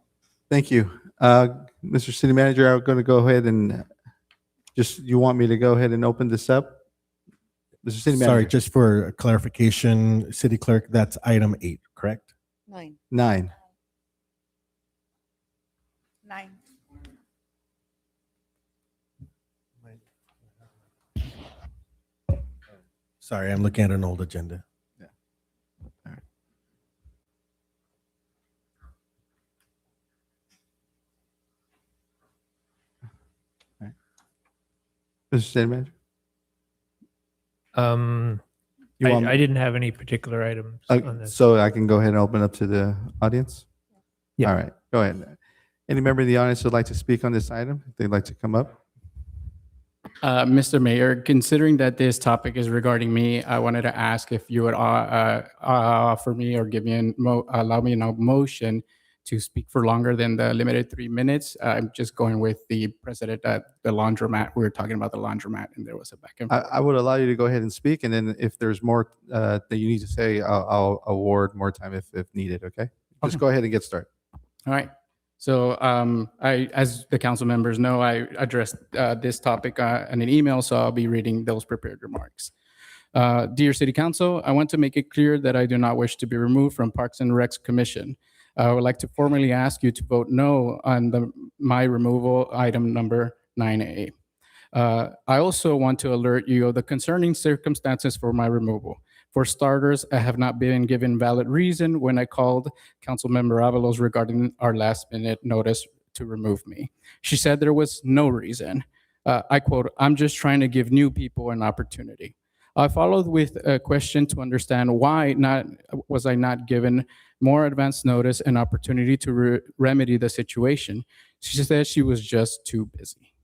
Thank you. Mr. City Manager, I'm going to go ahead and you want me to go ahead and open this up? Mr. City Manager.
Sorry, just for clarification, City Clerk, that's item 8, correct?
9.
9.
9.
Sorry, I'm looking at an old agenda.
Mr. City Manager? You want-
I didn't have any particular items on this.
So I can go ahead and open up to the audience?
Yeah.
All right, go ahead. Any member of the audience would like to speak on this item? If they'd like to come up?
Mr. Mayor, considering that this topic is regarding me, I wanted to ask if you would offer me or give me allow me a motion to speak for longer than the limited 3 minutes. I'm just going with the precedent at the laundromat. We were talking about the laundromat and there was a back and forth.
I would allow you to go ahead and speak, and then if there's more that you need to say, I'll award more time if needed, okay? Just
Okay.
go ahead and get started.
All right. So as the council members know, I addressed this topic in an email, so I'll be reading those prepared remarks. Dear City Council, I want to make it clear that I do not wish to be removed from Parks and Recs Commission. I would like to formally ask you to vote no on my removal item number 9A. I also want to alert you of the concerning circumstances for my removal. For starters, I have not been given valid reason when I called Councilmember Avalos regarding our last-minute notice to remove me. She said there was no reason. I quote, "I'm just trying to give new people an opportunity." I followed with a question to understand why was I not given more advance notice and opportunity to remedy the situation. She said she was just too busy.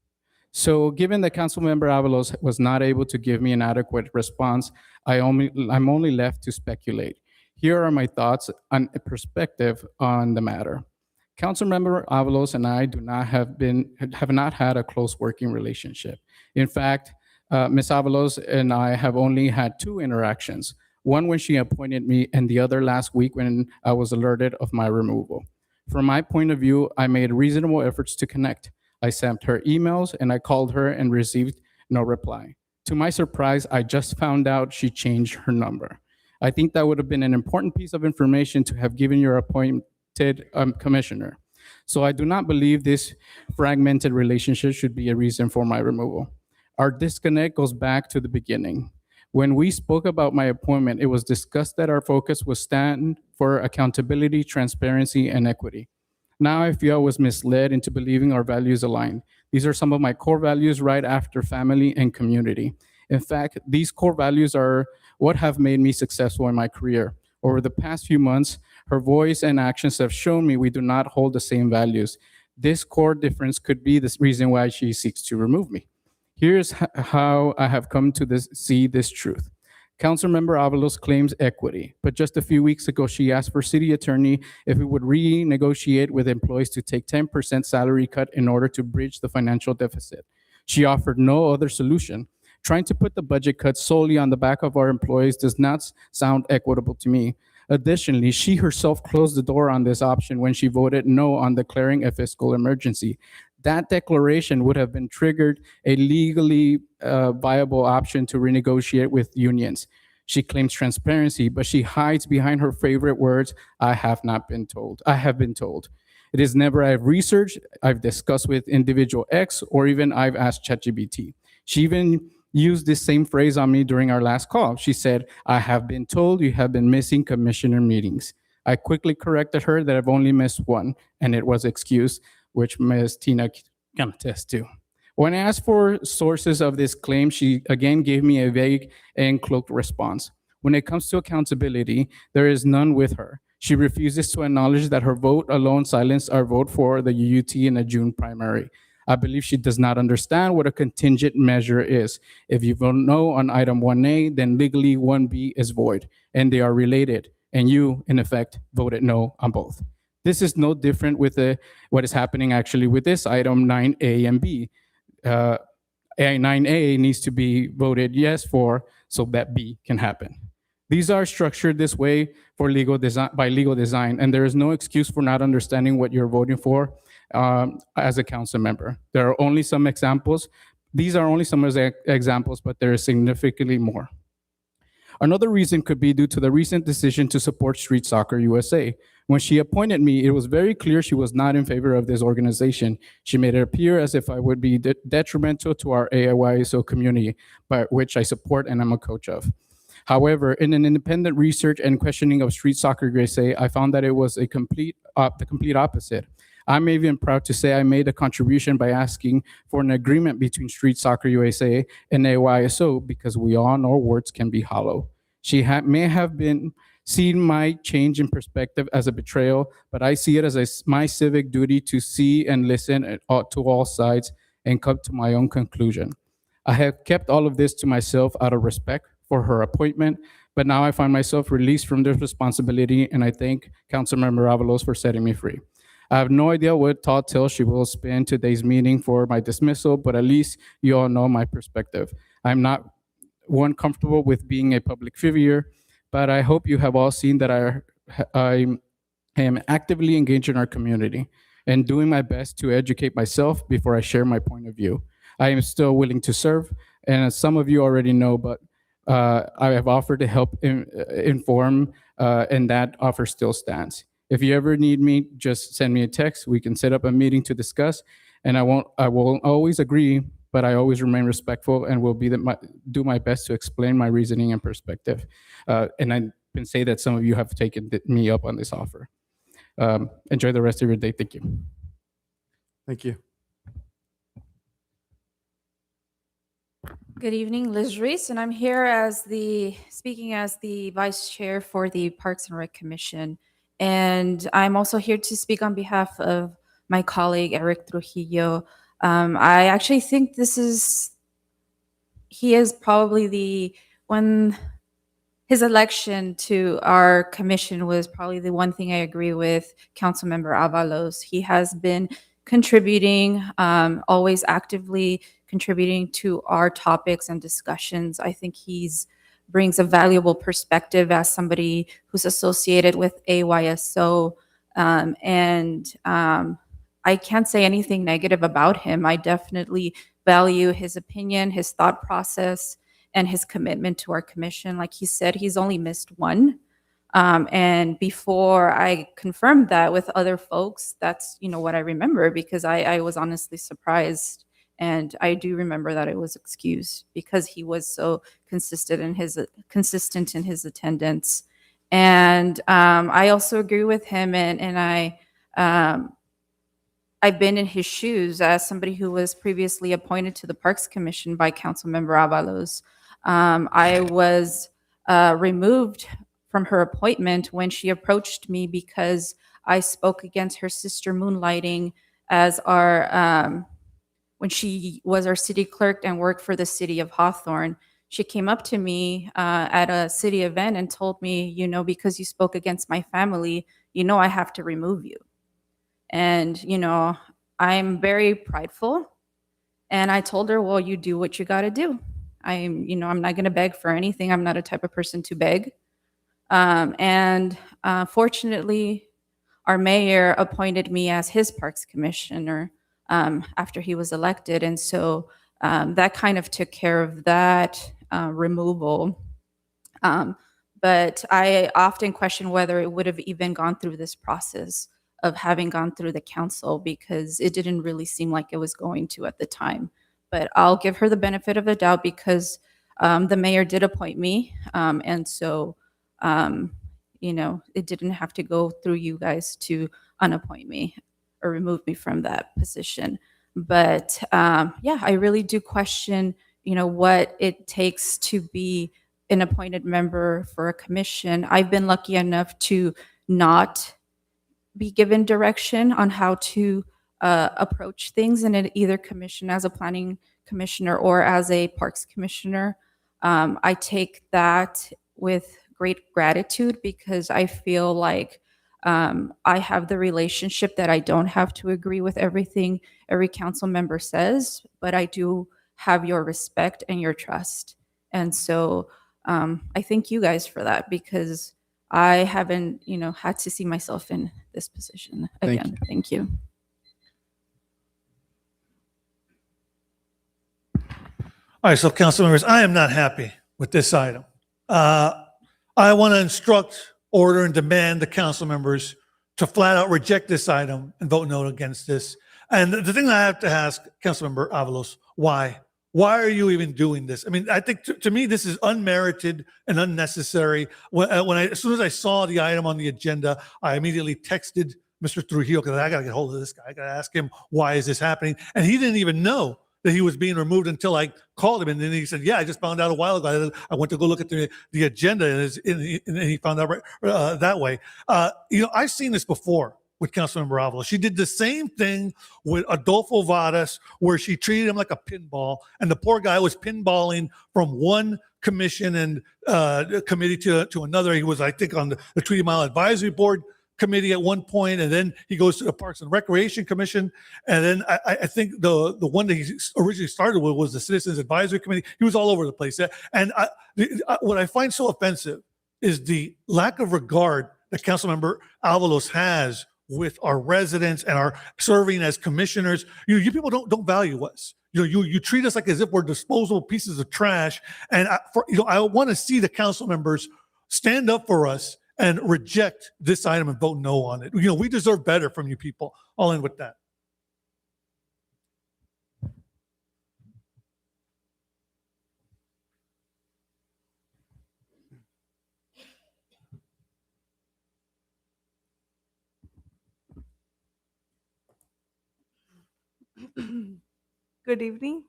So given that Councilmember Avalos was not able to give me an adequate response, I'm only left to speculate. Here are my thoughts and a perspective on the matter. Councilmember Avalos and I have not had a close working relationship. In fact, Ms. Avalos and I have only had 2 interactions, one when she appointed me and the other last week when I was alerted of my removal. From my point of view, I made reasonable efforts to connect. I sent her emails and I called her and received no reply. To my surprise, I just found out she changed her number. I think that would have been an important piece of information to have given your appointed commissioner. So I do not believe this fragmented relationship should be a reason for my removal. Our disconnect goes back to the beginning. When we spoke about my appointment, it was discussed that our focus would stand for accountability, transparency, and equity. Now I feel I was misled into believing our values align. These are some of my core values right after family and community. In fact, these core values are what have made me successful in my career. Over the past few months, her voice and actions have shown me we do not hold the same values. This core difference could be the reason why she seeks to remove me. Here's how I have come to see this truth. Councilmember Avalos claims equity, but just a few weeks ago, she asked for city attorney if we would renegotiate with employees to take 10% salary cut in order to bridge the financial deficit. She offered no other solution. Trying to put the budget cuts solely on the back of our employees does not sound equitable to me. Additionally, she herself closed the door on this option when she voted no on declaring a fiscal emergency. That declaration would have been triggered a legally viable option to renegotiate with unions. She claims transparency, but she hides behind her favorite words, I have been told. It is never I've researched, I've discussed with individual X, or even I've asked ChatGPT. She even used this same phrase on me during our last call. She said, I have been told you have been missing commissioner meetings. I quickly corrected her that I've only missed one, and it was excused, which Ms. Tina can attest to. When I asked for sources of this claim, she again gave me a vague and cloaked response. When it comes to accountability, there is none with her. She refuses to acknowledge that her vote alone silenced our vote for the UUT in a June primary. I believe she does not understand what a contingent measure is. If you vote no on item 1A, then legally 1B is void, and they are related. And you, in effect, voted no on both. This is no different with what is happening actually with this item 9A and B. 9A needs to be voted yes for so that B can happen. These are structured this way for by legal design, and there is no excuse for not understanding what you're voting for as a council member. There are only some examples. These are only some of the examples, but there is significantly more. Another reason could be due to the recent decision to support Street Soccer USA. When she appointed me, it was very clear she was not in favor of this organization. She made it appear as if I would be detrimental to our AYSO community, but which I support and I'm a coach of. However, in an independent research and questioning of Street Soccer USA, I found that it was the complete opposite. I'm even proud to say I made a contribution by asking for an agreement between Street Soccer USA and AYSO because we all know words can be hollow. She may have been seen my change in perspective as a betrayal, but I see it as my civic duty to see and listen to all sides and come to my own conclusion. I have kept all of this to myself out of respect for her appointment, but now I find myself released from this responsibility, and I thank Councilmember Avalos for setting me free. I have no idea what tall tale she will spend today's meeting for my dismissal, but at least you all know my perspective. I'm not one comfortable with being a public figure, but I hope you have all seen that I am actively engaged in our community and doing my best to educate myself before I share my point of view. I am still willing to serve, and as some of you already know, but I have offered to help inform, and that offer still stands. If you ever need me, just send me a text. We can set up a meeting to discuss, and I will always agree, but I always remain respectful and will do my best to explain my reasoning and perspective. And I can say that some of you have taken me up on this offer. Enjoy the rest of your day. Thank you.
Thank you.
Good evening, Liz Reese, and I'm here speaking as the vice chair for the Parks and Rec Commission. And I'm also here to speak on behalf of my colleague, Eric Trujillo. I actually think he is probably his election to our commission was probably the one thing I agree with Councilmember Avalos. He has been contributing, always actively contributing to our topics and discussions. I think brings a valuable perspective as somebody who's associated with AYSO. I can't say anything negative about him. I definitely value his opinion, his thought process, and his commitment to our commission. Like he said, he's only missed one. And before I confirmed that with other folks, that's what I remember, because I was honestly surprised. And I do remember that it was excused because he was so consistent in his attendance. And I also agree with him, and I've been in his shoes as somebody who was previously appointed to the Parks Commission by Councilmember Avalos. I was removed from her appointment when she approached me because I spoke against her sister moonlighting as our when she was our city clerk and worked for the city of Hawthorne. She came up to me at a city event and told me, you know, because you spoke against my family, you know, I have to remove you. And, you know, I'm very prideful. And I told her, well, you do what you got to do. I'm not going to beg for anything. I'm not a type of person to beg. Fortunately, our mayor appointed me as his parks commissioner after he was elected. And so that kind of took care of that removal. But I often question whether it would have even gone through this process of having gone through the council, because it didn't really seem like it was going to at the time. But I'll give her the benefit of the doubt because the mayor did appoint me. And so, you know, it didn't have to go through you guys to unappoint me or remove me from that position. But yeah, I really do question, you know, what it takes to be an appointed member for a commission. I've been lucky enough to not be given direction on how to approach things in either commission, as a planning commissioner or as a parks commissioner. I take that with great gratitude because I feel like I have the relationship that I don't have to agree with everything every council member says, but I do have your respect and your trust. And so I thank you guys for that, because I haven't, you know, had to see myself in this position
Thank
again.
you.
Thank you.
All right, so council members, I am not happy with this item. I want to instruct, order, and demand the council members to flat out reject this item and vote no against this. And the thing I have to ask Councilmember Avalos, why? Why are you even doing this? I mean, I think to me, this is unmerited and unnecessary. As soon as I saw the item on the agenda, I immediately texted Mr. Trujillo because I got to get hold of this guy. I got to ask him, why is this happening? And he didn't even know that he was being removed until I called him. And then he said, yeah, I just found out a while ago. I went to go look at the agenda and he found out that way. You know, I've seen this before with Councilmember Avalos. She did the same thing with Adolfo Varas, where she treated him like a pinball, and the poor guy was pinballing from one commission and committee to another. He was, I think, on the Tweedy Mile Advisory Board committee at one point, and then he goes to the Parks and Recreation Commission, and then I think the one that he originally started with was the Citizens Advisory Committee. He was all over the place. And what I find so offensive is the lack of regard that Councilmember Avalos has with our residents and our serving as commissioners. You people don't value us. You treat us like as if we're disposable pieces of trash. And I want to see the council members stand up for us and reject this item and vote no on it. You know, we deserve better from you people. I'll end with that.
Good evening.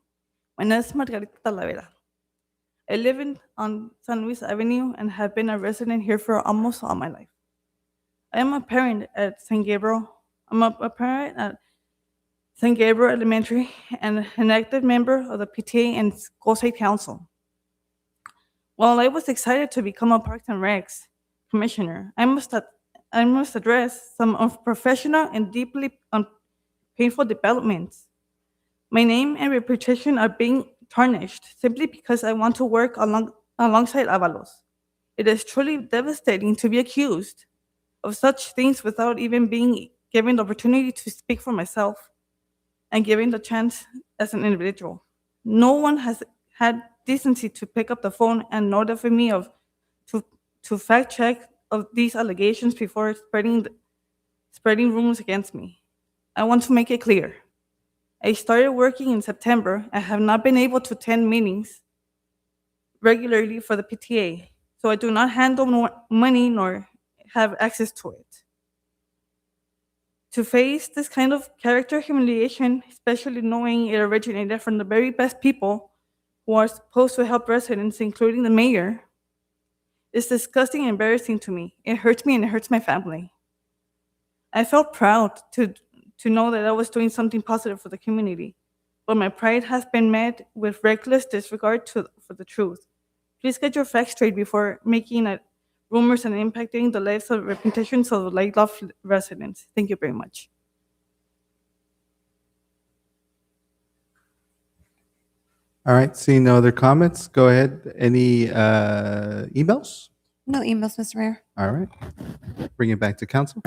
My name is Margarita Talavera. I live on San Luis Avenue and have been a resident here for almost all my life. I am a parent at St. Gabriel. I'm a parent at St. Gabriel Elementary and an active member of the PTA and School Site Council. While I was excited to become a Parks and Recs commissioner, I must address some unprofessional and deeply painful developments. My name and reputation are being tarnished simply because I want to work alongside Avalos. It is truly devastating to be accused of such things without even being given the opportunity to speak for myself and given the chance as an individual. No one has had decency to pick up the phone and notify me to fact check of these allegations before spreading rumors against me. I want to make it clear. I started working in September and have not been able to attend meetings regularly for the PTA, so I do not handle money nor have access to it. To face this kind of character humiliation, especially knowing it originated from the very best people who are supposed to help residents, including the mayor, is disgusting and embarrassing to me. It hurts me and it hurts my family. I felt proud to know that I was doing something positive for the community, but my pride has been met with reckless disregard for the truth. Please get your facts straight before making rumors and impacting the lives and reputations of the Lake Bluff residents. Thank you very much.
All right, seeing no other comments, go ahead. Any emails?
No emails, Mr. Mayor.
All right, bring it back to council.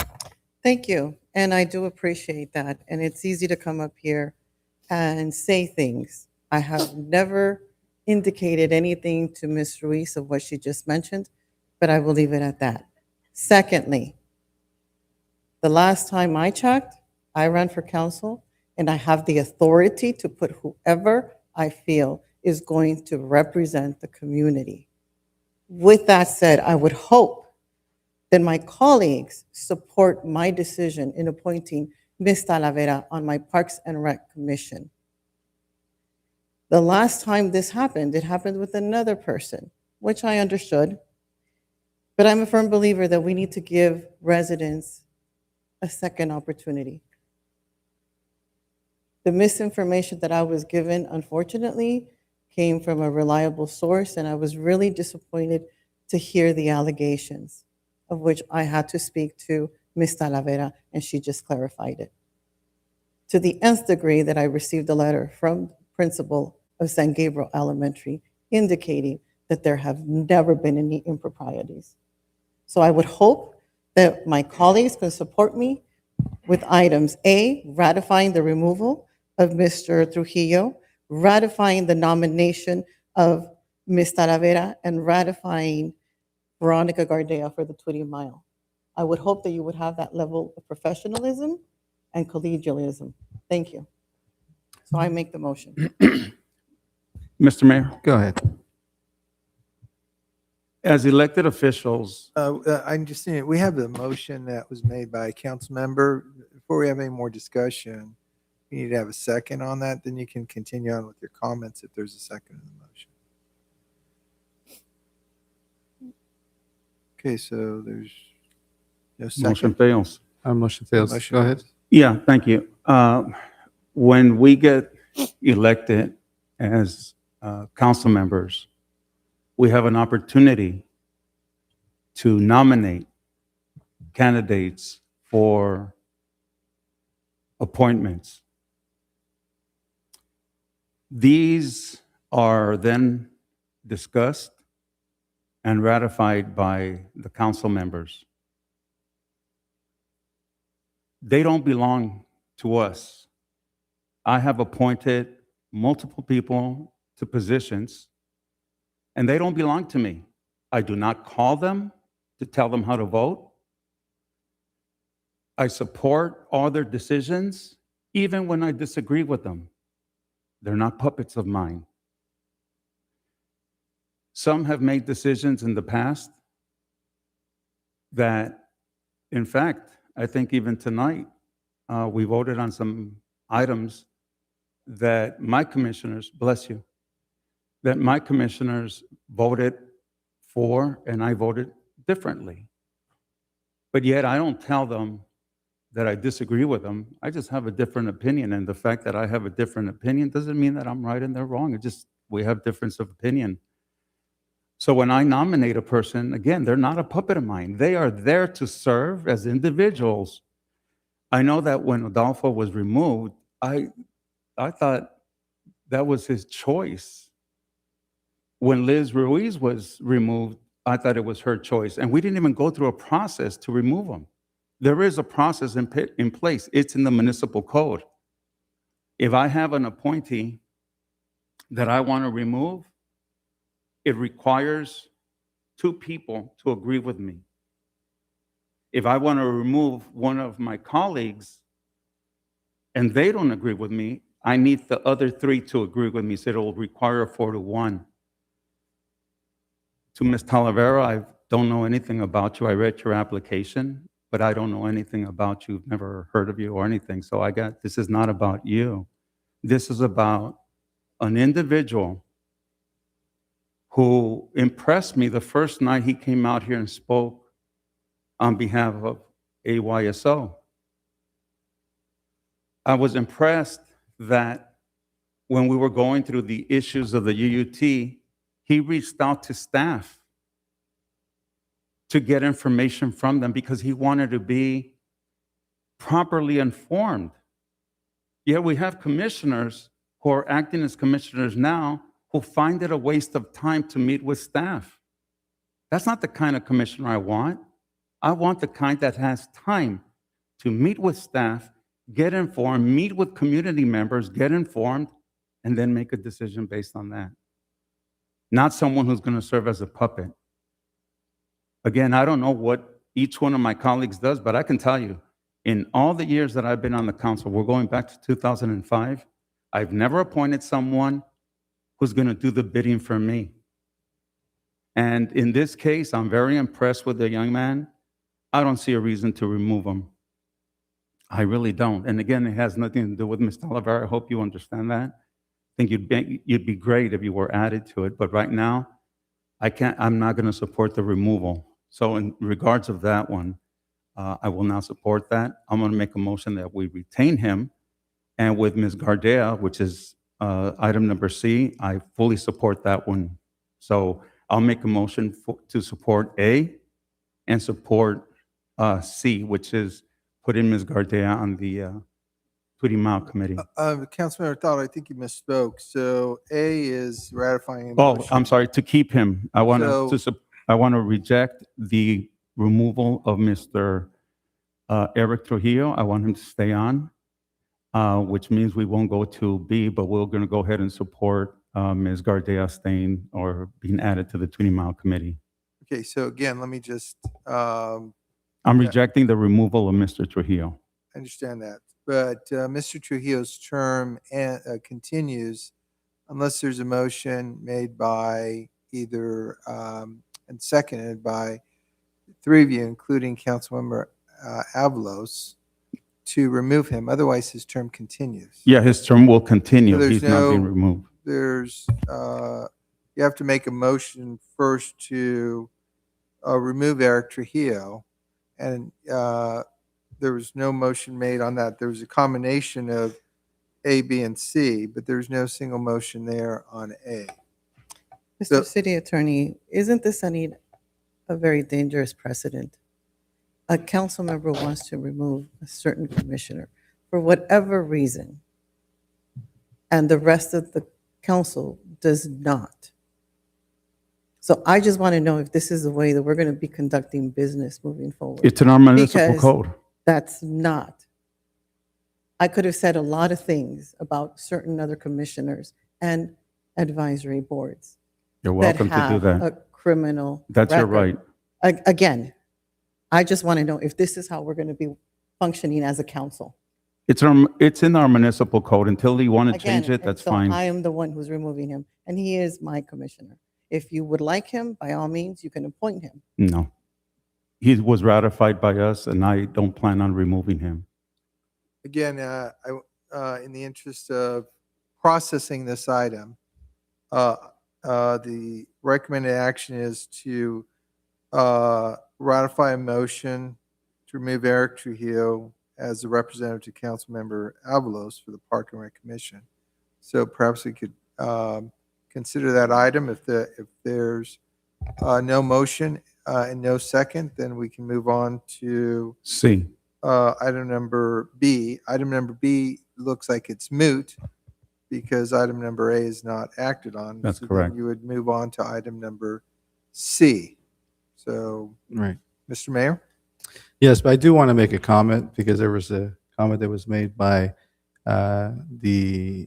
Thank you. And I do appreciate that. And it's easy to come up here and say things. I have never indicated anything to Ms. Ruiz of what she just mentioned, but I will leave it at that. Secondly, the last time I checked, I ran for council, and I have the authority to put whoever I feel is going to represent the community. With that said, I would hope that my colleagues support my decision in appointing Ms. Talavera on my Parks and Rec Commission. The last time this happened, it happened with another person, which I understood. But I'm a firm believer that we need to give residents a second opportunity. The misinformation that I was given, unfortunately, came from a reliable source, and I was really disappointed to hear the allegations, of which I had to speak to Ms. Talavera, and she just clarified it. To the nth degree that I received a letter from the principal of San Gabriel Elementary indicating that there have never been any improprieties. So I would hope that my colleagues can support me with items A, ratifying the removal of Mr. Trujillo, ratifying the nomination of Ms. Talavera, and ratifying Veronica Gardea for the 20 Mile. I would hope that you would have that level of professionalism and collegialism. Thank you. So I make the motion.
Mr. Mayor,
Go ahead.
as elected officials,
I'm just saying, we have the motion that was made by a council member. Before we have any more discussion, we need to have a second on that, then you can continue on with your comments if there's a second in the motion. Okay, so there's no
motion
second.
fails.
Our motion fails.
Motion
Go ahead.
Yeah, thank you. When we get elected as council members, we have an opportunity to nominate candidates for appointments. These are then discussed and ratified by the council members. They don't belong to us. I have appointed multiple people to positions, and they don't belong to me. I do not call them to tell them how to vote. I support all their decisions, even when I disagree with them. They're not puppets of mine. Some have made decisions in the past that, in fact, I think even tonight, we voted on some items that my commissioners, bless you, that my commissioners voted for, and I voted differently. But yet I don't tell them that I disagree with them. I just have a different opinion. And the fact that I have a different opinion doesn't mean that I'm right and they're wrong. It just, we have difference of opinion. So when I nominate a person, again, they're not a puppet of mine. They are there to serve as individuals. I know that when Adolfo was removed, I thought that was his choice. When Liz Ruiz was removed, I thought it was her choice. And we didn't even go through a process to remove them. There is a process in place. It's in the municipal code. If I have an appointee that I want to remove, it requires 2 people to agree with me. If I want to remove one of my colleagues and they don't agree with me, I need the other 3 to agree with me, so it will require a 4-to-1. To Ms. Talavera, I don't know anything about you. I read your application. but I don't know anything about you, never heard of you or anything. So this is not about you. This is about an individual who impressed me the first night he came out here and spoke on behalf of AYSO. I was impressed that when we were going through the issues of the UUT, he reached out to staff to get information from them because he wanted to be properly informed. Yet we have commissioners who are acting as commissioners now who find it a waste of time to meet with staff. That's not the kind of commissioner I want. I want the kind that has time to meet with staff, get informed, meet with community members, get informed, and then make a decision based on that. Not someone who's going to serve as a puppet. Again, I don't know what each one of my colleagues does, but I can tell you, in all the years that I've been on the council, we're going back to 2005, I've never appointed someone who's going to do the bidding for me. And in this case, I'm very impressed with the young man. I don't see a reason to remove him. I really don't. And again, it has nothing to do with Ms. Talavera. I hope you understand that. I think you'd be great if you were added to it, but right now, I'm not going to support the removal. So in regards of that one, I will not support that. I'm going to make a motion that we retain him. And with Ms. Gardea, which is item number C, I fully support that one. So I'll make a motion to support A and support C, which is putting Ms. Gardea on the Tweedy Mile Committee.
Councilmember Thought, I think you misspoke. So A is ratifying.
Oh,
motion.
I'm sorry, to keep him. I want
So-
I want to reject the removal of Mr. Eric Trujillo. I want him to stay on, which means we won't go to B, but we're going to go ahead and support Ms. Gardea staying or being added to the 20-mile committee.
Okay, so again, let me just,
I'm rejecting the removal of Mr. Trujillo.
I understand that. But Mr. Trujillo's term continues unless there's a motion made by either, and seconded by three of you, including Councilmember Avalos, to remove him. Otherwise, his term continues.
Yeah, his term will continue.
So there's
He's not being
no-
removed.
There's, you have to make a motion first to remove Eric Trujillo. And there was no motion made on that. There was a combination of A, B, and C, but there's no single motion there on A.
Mr. City Attorney, isn't this, Anita, a very dangerous precedent? A council member wants to remove a certain commissioner for whatever reason, and the rest of the council does not. So I just want to know if this is the way that we're going to be conducting business moving forward.
It's in our municipal
Because
code.
That's not. I could have said a lot of things about certain other commissioners and advisory boards.
You're welcome to do
have
that.
a criminal
That's your
record.
right.
Again, I just want to know if this is how we're going to be functioning as a council.
It's in our municipal code. Until you want to change
Again,
it, that's
so
fine.
I am the one who's removing him, and he is my commissioner. If you would like him, by all means, you can appoint him.
No. He was ratified by us, and I don't plan on removing him.
Again, in the interest of processing this item, the recommended action is to ratify a motion to remove Eric Trujillo as a representative to Councilmember Avalos for the Park and Rec Commission. So perhaps we could consider that item. If there's no motion and no second, then we can move on to
C.
item number B. Item number B looks like it's moot because item number A is not acted on.
That's
So then
correct.
You would move on to item number C. So,
Right.
Mr. Mayor?
Yes, but I do want to make a comment because there was a comment that was made by the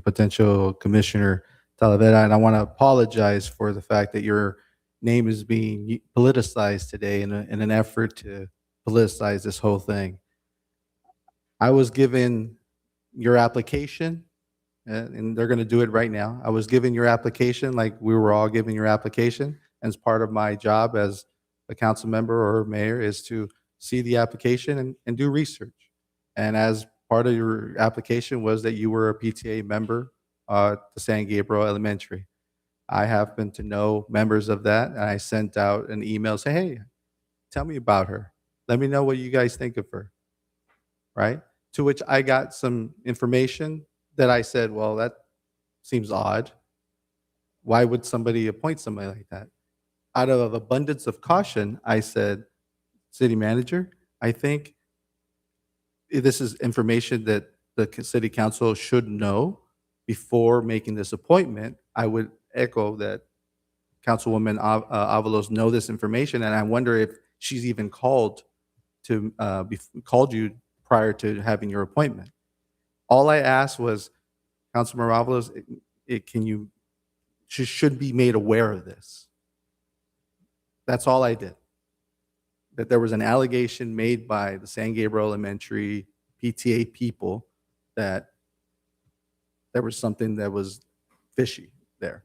potential Commissioner Talavera, and I want to apologize for the fact that your name is being politicized today in an effort to politicize this whole thing. I was given your application, and they're going to do it right now. I was given your application like we were all given your application as part of my job as a council member or mayor is to see the application and do research. And as part of your application was that you were a PTA member at the San Gabriel Elementary. I happen to know members of that, and I sent out an email saying, hey, tell me about her. Let me know what you guys think of her, right? To which I got some information that I said, well, that seems odd. Why would somebody appoint somebody like that? Out of abundance of caution, I said, city manager, I think this is information that the city council should know before making this appointment. I would echo that Councilwoman Avalos know this information, and I wonder if she's even called you prior to having your appointment. All I asked was, Councilman Avalos, she should be made aware of this. That's all I did. That there was an allegation made by the San Gabriel Elementary PTA people that there was something that was fishy there.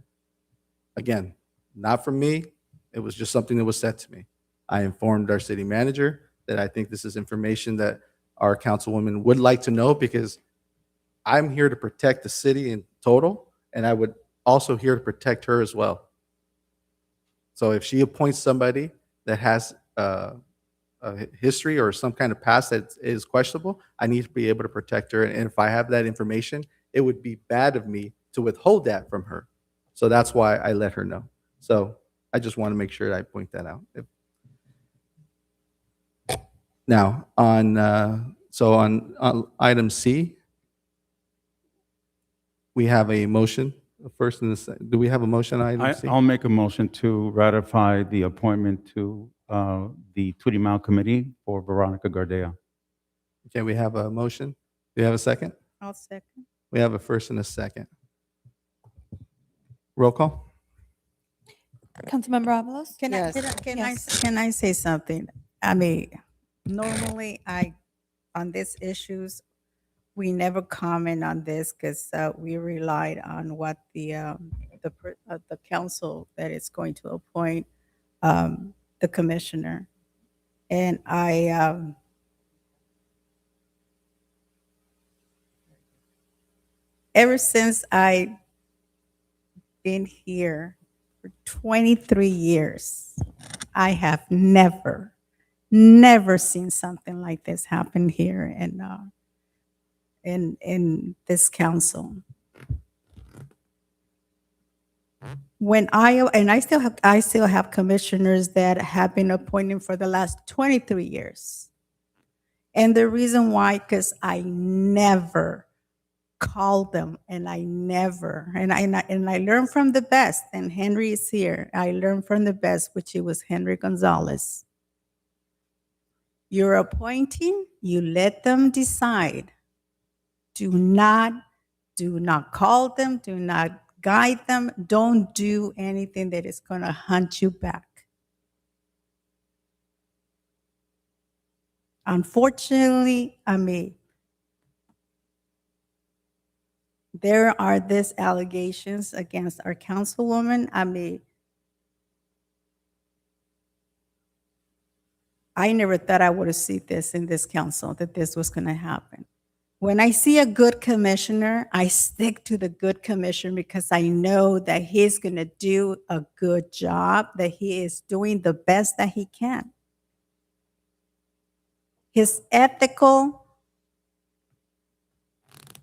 Again, not from me. It was just something that was said to me. I informed our city manager that I think this is information that our councilwoman would like to know, because I'm here to protect the city in total, and I would also here to protect her as well. So if she appoints somebody that has a history or some kind of past that is questionable, I need to be able to protect her. And if I have that information, it would be bad of me to withhold that from her. So that's why I let her know. So I just want to make sure that I point that out. Now, on item C, we have a motion. First and the second. Do we have a motion on item C?
I'll make a motion to ratify the appointment to the Turimao Committee for Veronica Gardea.
Okay, we have a motion. Do we have a second?
I'll second.
We have a first and a second. Roll call.
Councilmember Avalos?
Can I say something? I mean, normally on these issues, we never comment on this because we relied on what the council that is going to appoint the commissioner. And ever since I've been here for 23 years, I have never seen something like this happen here in this council. I still have commissioners that have been appointed for the last 23 years. And the reason why, because I never called them, and I learned from the best, and Henry is here. I learned from the best, which it was Henry Gonzalez. You're appointing, you let them decide. Do not call them, do not guide them, don't do anything that is going to hunt you back. Unfortunately, I mean, there are these allegations against our councilwoman. I mean, I never thought I would have seen this in this council, that this was going to happen. When I see a good commissioner, I stick to the good commissioner because I know that he's going to do a good job, that he is doing the best that he can. His ethical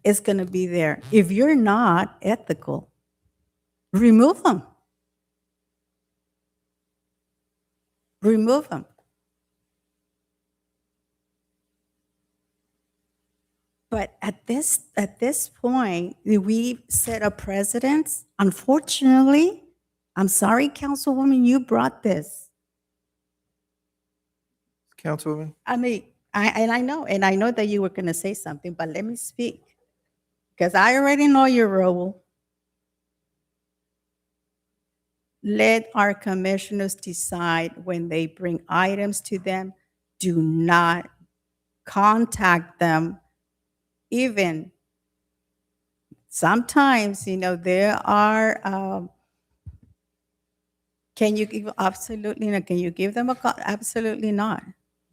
is going to be there. If you're not ethical, remove him. Remove him. But at this point, we set a precedent. Unfortunately, I'm sorry, Councilwoman, you brought this.
Councilwoman?
I mean, I know that you were going to say something, but let me speak. Because I already know your role. Let our commissioners decide when they bring items to them. Do not contact them. Even sometimes, there are Can you give, absolutely not. Can you give them a, absolutely not.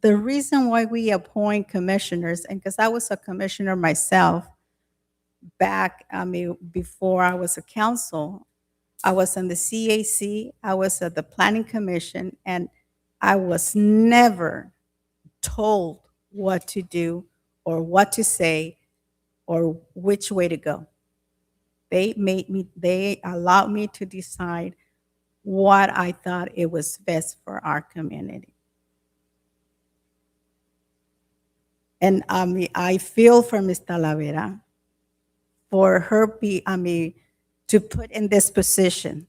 The reason why we appoint commissioners, and because I was a commissioner myself back, before I was a council, I was on the CAC, I was at the Planning Commission, and I was never told what to do or what to say or which way to go. They allowed me to decide what I thought it was best for our community. And I feel for Ms. Talavera for her to put in this position.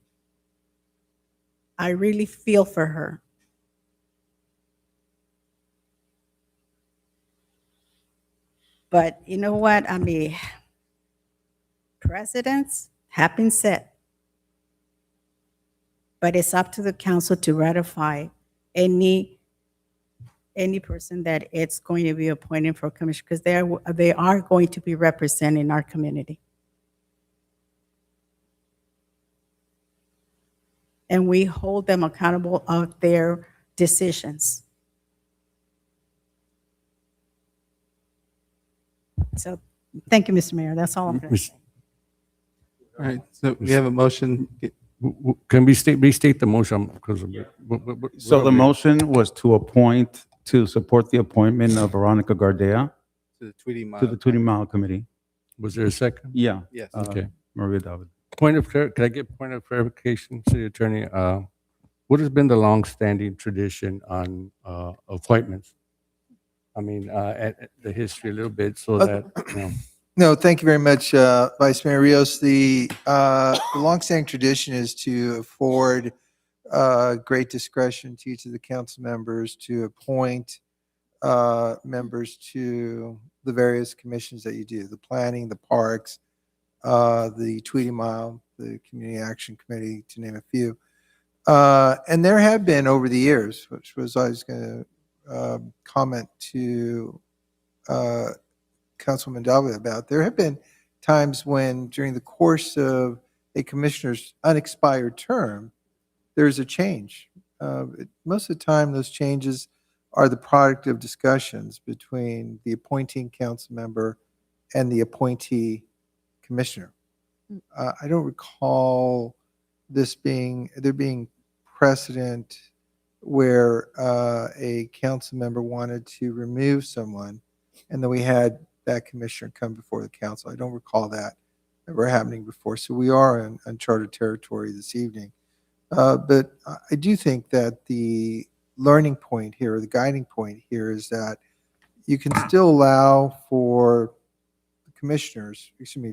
I really feel for her. But you know what? Precedents have been set. But it's up to the council to ratify any person that it's going to be appointed for commission, because they are going to be representing our community. And we hold them accountable of their decisions. So, thank you, Mr. Mayor. That's all I'm going to say.
All right, so we have a motion.
Can we restate the motion? Because
So the motion was to support the appointment of Veronica Gardea
To the Tweedy Mile.
to the Tweedy Mile Committee.
Was there a second?
Yeah.
Yes.
Okay.
Maria David.
Can I get point of clarification, City Attorney? What has been the long-standing tradition on appointments? At the history a little bit so that,
No, thank you very much, Vice Mayor Rios. The longstanding tradition is to afford great discretion to each of the council members to appoint members to the various commissions that you do, the planning, the parks, the Tweedy Mile, the Community Action Committee, to name a few. And there have been over the years, which was I was going to comment to Councilman David about, there have been times when during the course of a commissioner's unexpired term, there's a change. Most of the time, those changes are the product of discussions between the appointing council member and the appointee commissioner. I don't recall there being precedent where a council member wanted to remove someone and then we had that commissioner come before the council. I don't recall that ever happening before. So we are in uncharted territory this evening. But I do think that the learning point here, the guiding point here is that you can still allow for the commissioners,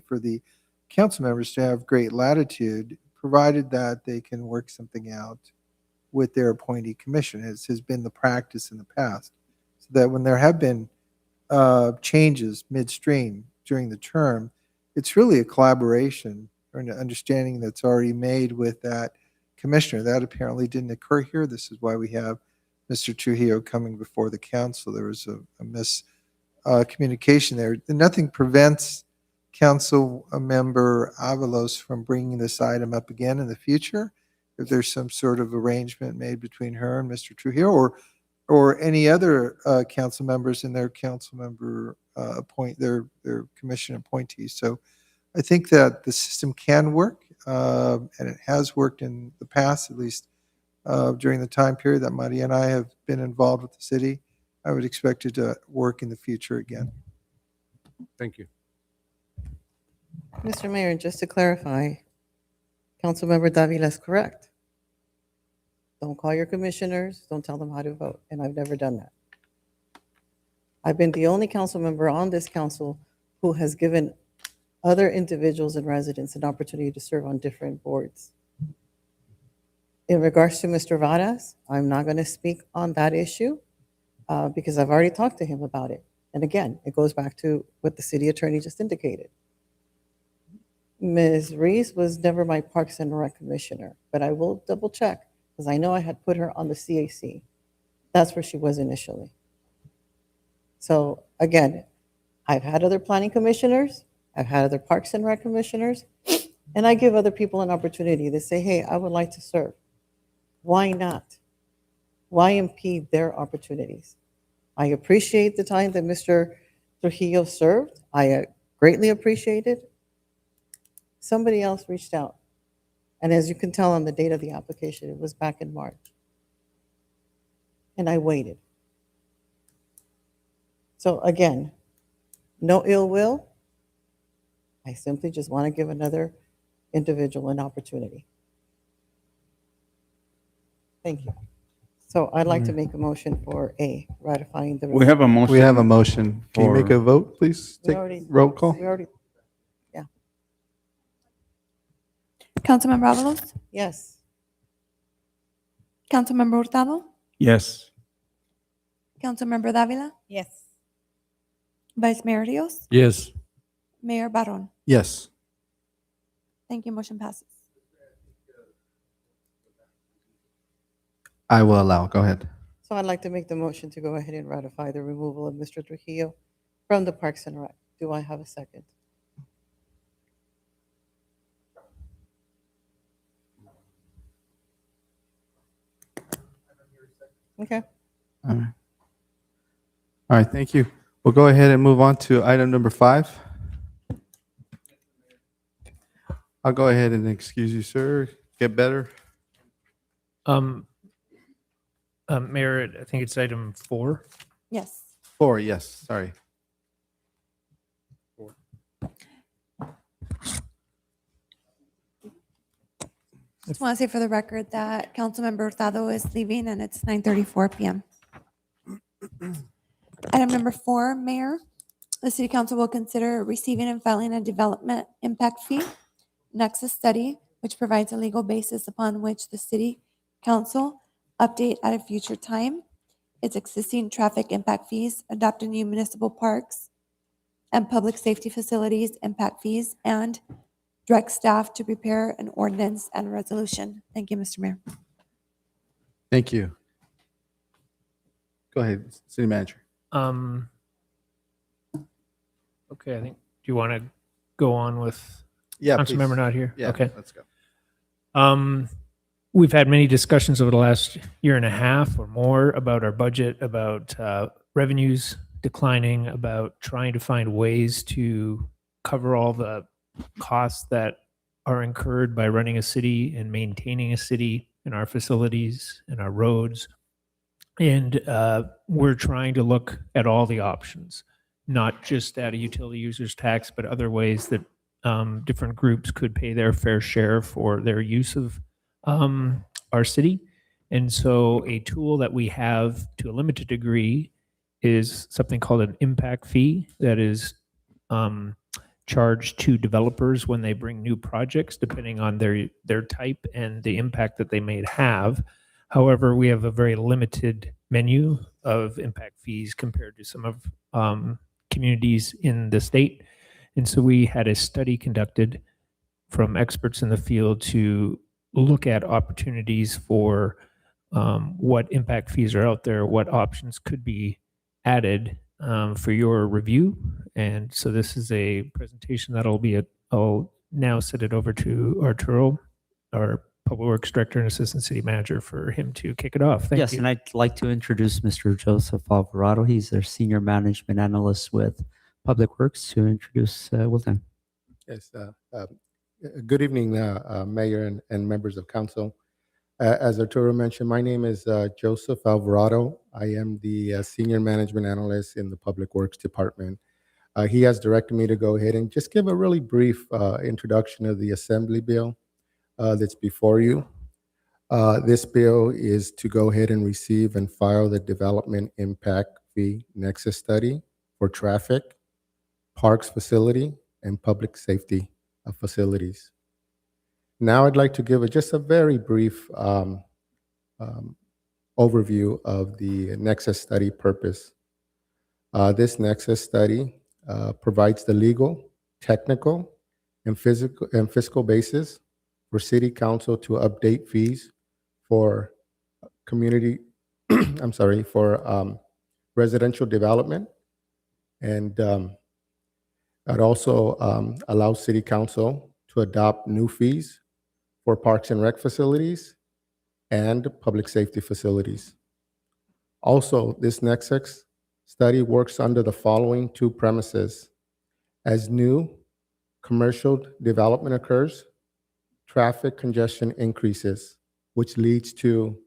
for the council members to have great latitude, provided that they can work something out with their appointee commission, as has been the practice in the past. So that when there have been changes midstream during the term, it's really a collaboration or an understanding that's already made with that commissioner. That apparently didn't occur here. This is why we have Mr. Trujillo coming before the council. There was a miscommunication there. Nothing prevents Council Member Avalos from bringing this item up again in the future if there's some sort of arrangement made between her and Mr. Trujillo, or any other council members and their council member their commission appointees. So I think that the system can work, and it has worked in the past, at least during the time period that Maria and I have been involved with the city. I would expect it to work in the future again.
thank you.
Mr. Mayor, just to clarify, Councilmember Davila is correct. Don't call your commissioners, don't tell them how to vote, and I've never done that. I've been the only council member on this council who has given other individuals and residents an opportunity to serve on different boards. In regards to Mr. Varas, I'm not going to speak on that issue because I've already talked to him about it. And again, it goes back to what the city attorney just indicated. Ms. Reese was never my Parks and Rec commissioner, but I will double check because I know I had put her on the CAC. That's where she was initially. So again, I've had other planning commissioners, I've had other Parks and Rec commissioners, and I give other people an opportunity to say, hey, I would like to serve. Why not? Why impede their opportunities? I appreciate the time that Mr. Trujillo served. I greatly appreciate it. Somebody else reached out. And as you can tell on the date of the application, it was back in March. And I waited. So again, no ill will. I simply just want to give another individual an opportunity. Thank you. So I'd like to make a motion for A, ratifying the.
We have a motion.
We have a motion. Can you make
for-
a vote, please?
We
Take
already-
roll call.
We already,
Councilmember Avalos?
yes.
Councilmember Hurtado?
Yes.
Councilmember Davila?
Yes.
Vice Mayor Rios?
Yes.
Mayor Barron?
Yes.
Thank you. Motion passes.
I will allow. Go ahead.
So I'd like to make the motion to go ahead and ratify the removal of Mr. Trujillo from the Parks and Rec. Do I have a second? Okay.
All right. All right, thank you. We'll go ahead and move on to item number 5. I'll go ahead and excuse you, sir. Get better.
Mayor, I think it's item 4.
Yes.
4, yes, sorry.
Just want to say for the record that Councilmember Hurtado is leaving and it's 9:34 p.m. Item number 4, Mayor, the City Council will consider receiving and filing a development impact fee nexus study, which provides a legal basis upon which the City Council update at a future time its existing traffic impact fees, adopt a new municipal parks and public safety facilities impact fees, and direct staff to prepare an ordinance and resolution. Thank you, Mr. Mayor.
Thank you. Go ahead, City Manager.
Okay, I think, do you want to go on with?
Yeah,
Councilmember
please.
not here?
Yeah,
Okay.
let's go.
We've had many discussions over the last year and a half or more about our budget, about revenues declining, about trying to find ways to cover all the costs that are incurred by running a city and maintaining a city and our facilities and our roads. And we're trying to look at all the options, not just at a utility users tax, but other ways that different groups could pay their fair share for their use of our city. And so a tool that we have to a limited degree is something called an impact fee that is charged to developers when they bring new projects, depending on their type and the impact that they may have. However, we have a very limited menu of impact fees compared to some of communities in the state. And so we had a study conducted from experts in the field to look at opportunities for what impact fees are out there, what options could be added for your review. And so this is a presentation that'll be I'll now send it over to Arturo, our Public Works Director and Assistant City Manager, for him to kick it off. Thank
Yes,
you.
and I'd like to introduce Mr. Joseph Alvarado. He's our Senior Management Analyst with Public Works, to introduce Wilton.
Yes, good evening, Mayor and members of Council. As Arturo mentioned, my name is Joseph Alvarado. I am the Senior Management Analyst in the Public Works Department. He has directed me to go ahead and just give a really brief introduction of the Assembly Bill that's before you. This bill is to go ahead and receive and file the Development Impact Fee Nexus Study for traffic, parks facility, and public safety facilities. Now I'd like to give just a very brief overview of the Nexus Study purpose. This Nexus Study provides the legal, technical, and fiscal basis for City Council to update fees for community, for residential development. And it also allows City Council to adopt new fees for parks and rec facilities and public safety facilities. Also, this Nexus study works under the following two premises. As new commercial development occurs, traffic congestion increases, which leads to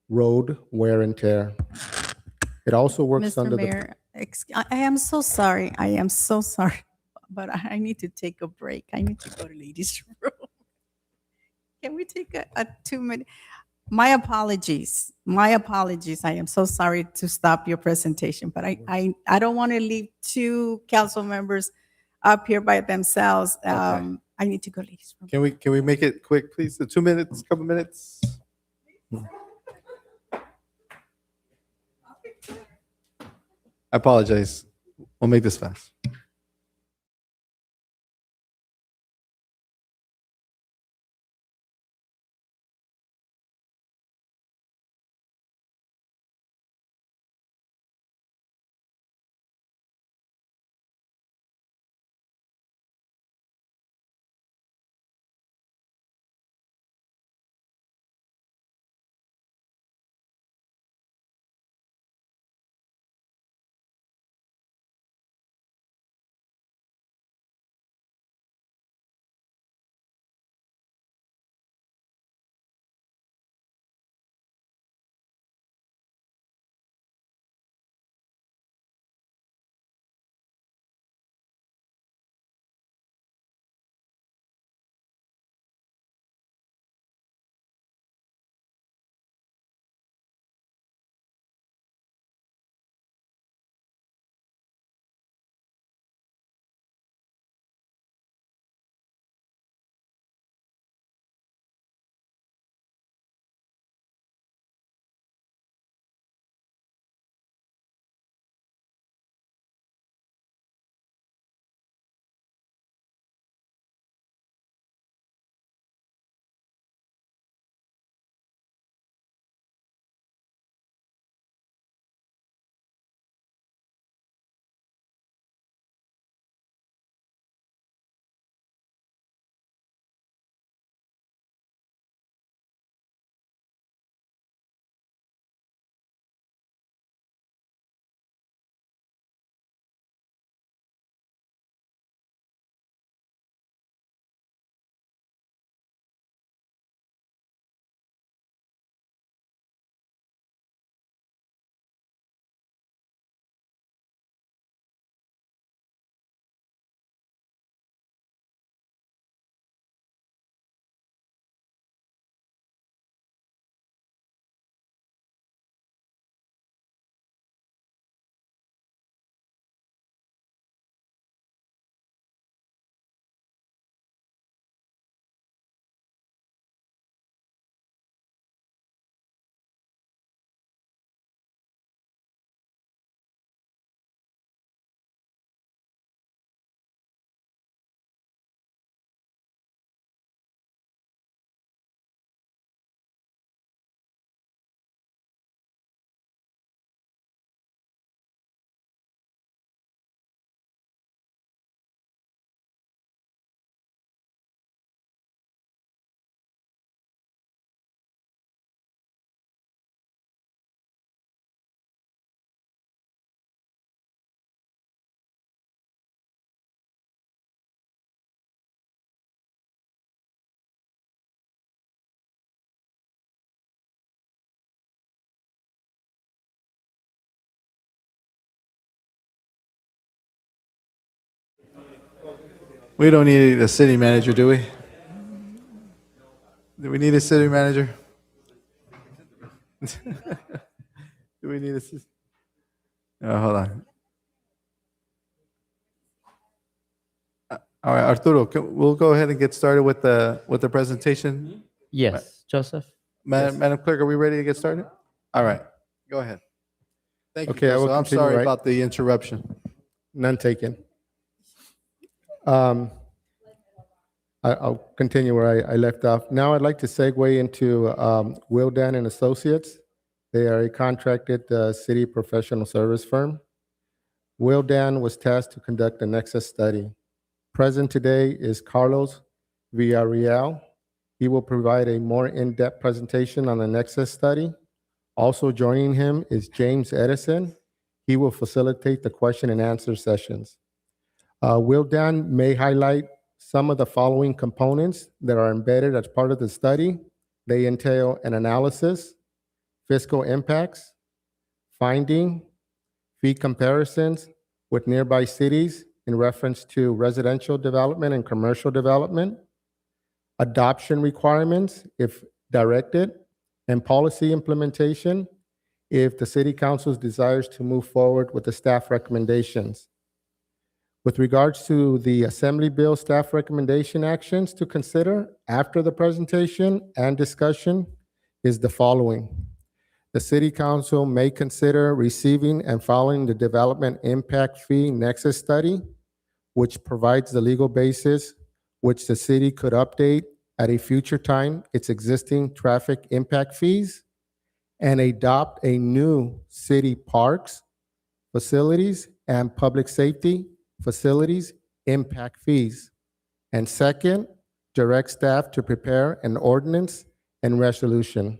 road wear and tear. It also works
Mr.
under the.
Mayor, I am so sorry. I am so sorry, but I need to take a break. I need to go to ladies' room. Can we take a 2-minute? My apologies. My apologies. I am so sorry to stop your presentation, but I don't want to leave two council members up here by themselves. I need to go to ladies' room.
Can we make it quick, please? The 2 minutes, couple minutes? I apologize. We'll make this fast. We don't need a city manager, do we? Do we need a city manager? Do we need a? Hold on. All right, Arturo, we'll go ahead and get started with the presentation.
Yes, Joseph?
Madam Clerk, are we ready to get started? All right, go ahead. Thank you.
Okay, I will
Joseph. I'm
continue,
sorry
right?
about the interruption.
None taken. I'll continue where I left off. Now I'd like to segue into Wildan and Associates. They are a contracted city professional service firm. Wildan was tasked to conduct a Nexus study. Present today is Carlos Villarreal, He will provide a more in-depth presentation on the Nexus study. Also joining him is James Edison. He will facilitate the question and answer sessions. Wildan may highlight some of the following components that are embedded as part of the study. They entail an analysis, fiscal impacts, finding, fee comparisons with nearby cities in reference to residential development and commercial development, adoption requirements if directed, and policy implementation if the city council desires to move forward with the staff recommendations. With regards to the Assembly Bill staff recommendation actions to consider after the presentation and discussion is the following. The City Council may consider receiving and following the Development Impact Fee Nexus Study, which provides the legal basis which the city could update at a future time its existing traffic impact fees and adopt a new city parks, facilities, and public safety facilities impact fees. And second, direct staff to prepare an ordinance and resolution.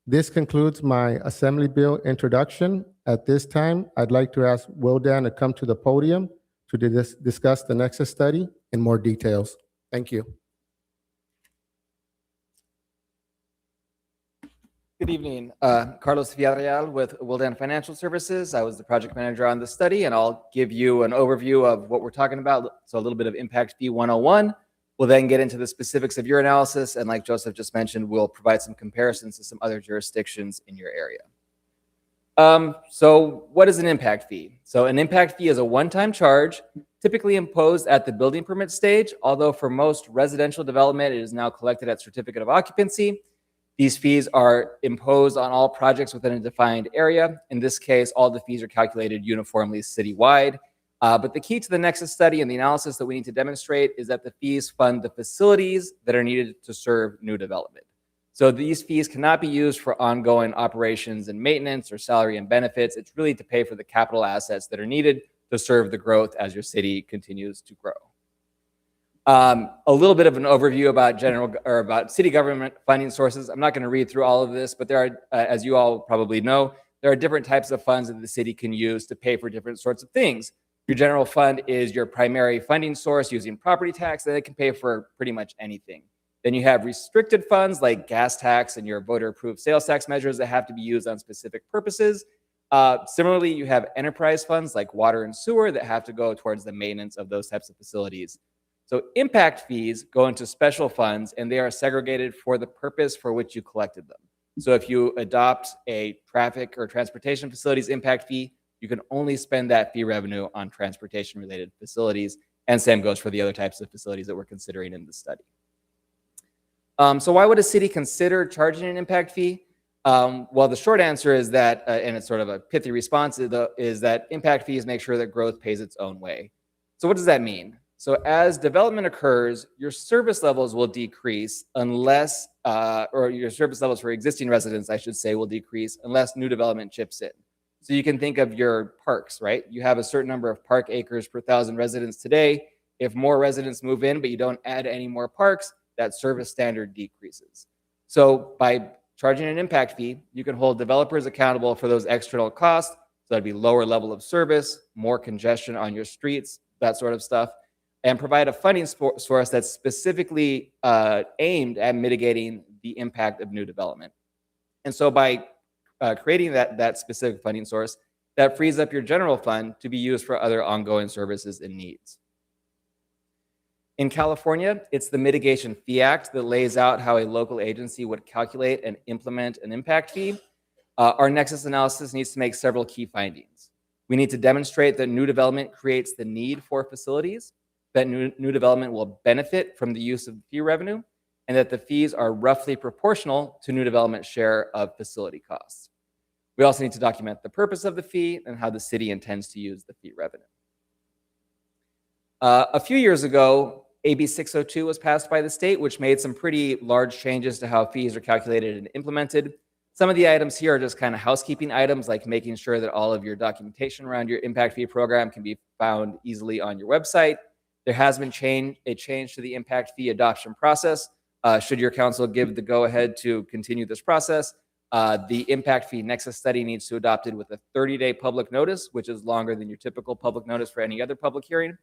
This concludes my Assembly Bill introduction. At this time, I'd like to ask Wildan to come to the podium to discuss the Nexus study in more details. Thank you.
Good evening. Carlos Villarreal with Wildan Financial Services. I was the project manager on the study, and I'll give you an overview of what we're talking about. So a little bit of Impact Fee 101. We'll then get into the specifics of your analysis. And like Joseph just mentioned, we'll provide some comparisons to some other jurisdictions in your area. So what is an impact fee? So an impact fee is a one-time charge typically imposed at the building permit stage, although for most residential development, it is now collected at certificate of occupancy. These fees are imposed on all projects within a defined area. In this case, all the fees are calculated uniformly citywide. But the key to the Nexus study and the analysis that we need to demonstrate is that the fees fund the facilities that are needed to serve new development. So these fees cannot be used for ongoing operations and maintenance or salary and benefits. It's really to pay for the capital assets that are needed to serve the growth as your city continues to grow. A little bit of an overview about city government funding sources. I'm not going to read through all of this, but there are, as you all probably know, there are different types of funds that the city can use to pay for different sorts of things. Your general fund is your primary funding source using property tax, and it can pay for pretty much anything. Then you have restricted funds like gas tax and your voter-approved sales tax measures that have to be used on specific purposes. Similarly, you have enterprise funds like water and sewer that have to go towards the maintenance of those types of facilities. So impact fees go into special funds, and they are segregated for the purpose for which you collected them. So if you adopt a traffic or transportation facilities impact fee, you can only spend that fee revenue on transportation-related facilities, and same goes for the other types of facilities that we're considering in the study. So why would a city consider charging an impact fee? Well, the short answer is that, and it's sort of a pithy response, is that impact fees make sure that growth pays its own way. So what does that mean? So as development occurs, your service levels will decrease unless, or your service levels for existing residents, I should say, will decrease unless new development chips in. So you can think of your parks, right? You have a certain number of park acres per 1,000 residents today. If more residents move in, but you don't add any more parks, that service standard decreases. So by charging an impact fee, you can hold developers accountable for those external costs. So that'd be lower level of service, more congestion on your streets, that sort of stuff, and provide a funding source that's specifically aimed at mitigating the impact of new development. And so by creating that specific funding source, that frees up your general fund to be used for other ongoing services and needs. In California, it's the Mitigation Fee Act that lays out how a local agency would calculate and implement an impact fee. Our Nexus analysis needs to make several key findings. We need to demonstrate that new development creates the need for facilities, that new development will benefit from the use of fee revenue, and that the fees are roughly proportional to new development share of facility costs. We also need to document the purpose of the fee and how the city intends to use the fee revenue. A few years ago, AB 602 was passed by the state, which made some pretty large changes to how fees are calculated and implemented. Some of the items here are just kind of housekeeping items, like making sure that all of your documentation around your impact fee program can be found easily on your website. There has been a change to the impact fee adoption process, Should your council give the go-ahead to continue this process, the impact fee nexus study needs to adopt it with a 30-day public notice, which is longer than your typical public notice for any other public hearing.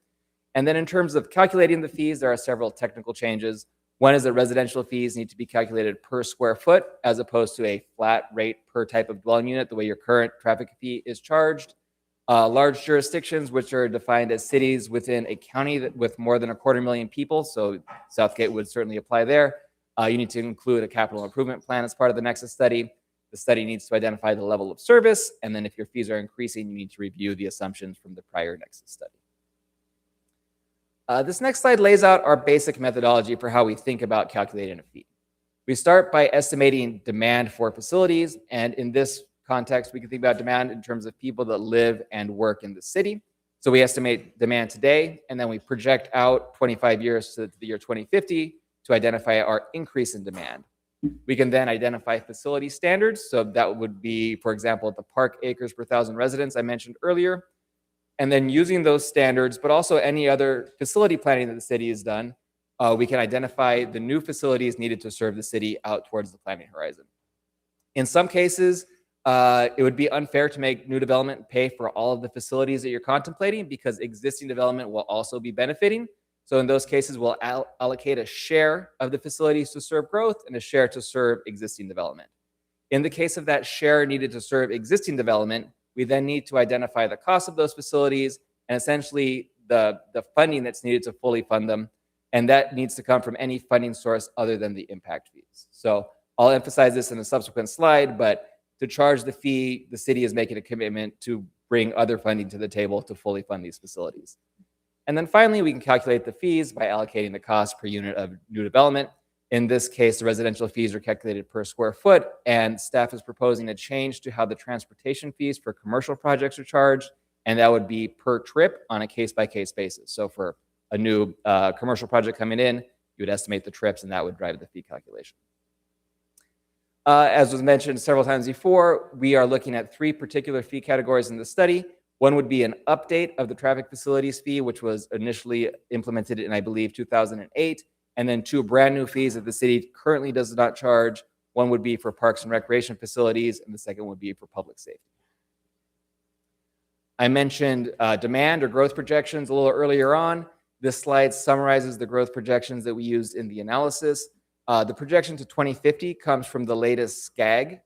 And then in terms of calculating the fees, there are several technical changes. One is that residential fees need to be calculated per square foot as opposed to a flat rate per type of dwelling unit, the way your current traffic fee is charged. Large jurisdictions, which are defined as cities within a county with more than 250,000 people, so Southgate would certainly apply there. You need to include a capital improvement plan as part of the Nexus study. The study needs to identify the level of service, and then if your fees are increasing, you need to review the assumptions from the prior Nexus study. This next slide lays out our basic methodology for how we think about calculating a fee. We start by estimating demand for facilities, and in this context, we can think about demand in terms of people that live and work in the city. So we estimate demand today, and then we project out 25 years to the year 2050 to identify our increase in demand. We can then identify facility standards. So that would be, for example, the park acres per 1,000 residents I mentioned earlier. And then using those standards, but also any other facility planning that the city has done, we can identify the new facilities needed to serve the city out towards the planning horizon. In some cases, it would be unfair to make new development pay for all of the facilities that you're contemplating because existing development will also be benefiting. So in those cases, we'll allocate a share of the facilities to serve growth and a share to serve existing development. In the case of that share needed to serve existing development, we then need to identify the cost of those facilities and essentially the funding that's needed to fully fund them. And that needs to come from any funding source other than the impact fees. So I'll emphasize this in a subsequent slide, but to charge the fee, the city is making a commitment to bring other funding to the table to fully fund these facilities. And then finally, we can calculate the fees by allocating the cost per unit of new development. In this case, the residential fees are calculated per square foot, and staff is proposing a change to how the transportation fees for commercial projects are charged, and that would be per trip on a case-by-case basis. So for a new commercial project coming in, you would estimate the trips, and that would drive the fee calculation. As was mentioned several times before, we are looking at 3 particular fee categories in the study. One would be an update of the traffic facilities fee, which was initially implemented in, I believe, 2008, and then 2 brand new fees that the city currently does not charge. One would be for parks and recreation facilities, and the second would be for public safety. I mentioned demand or growth projections a little earlier on. This slide summarizes the growth projections that we used in the analysis. The projection to 2050 comes from the latest SCAG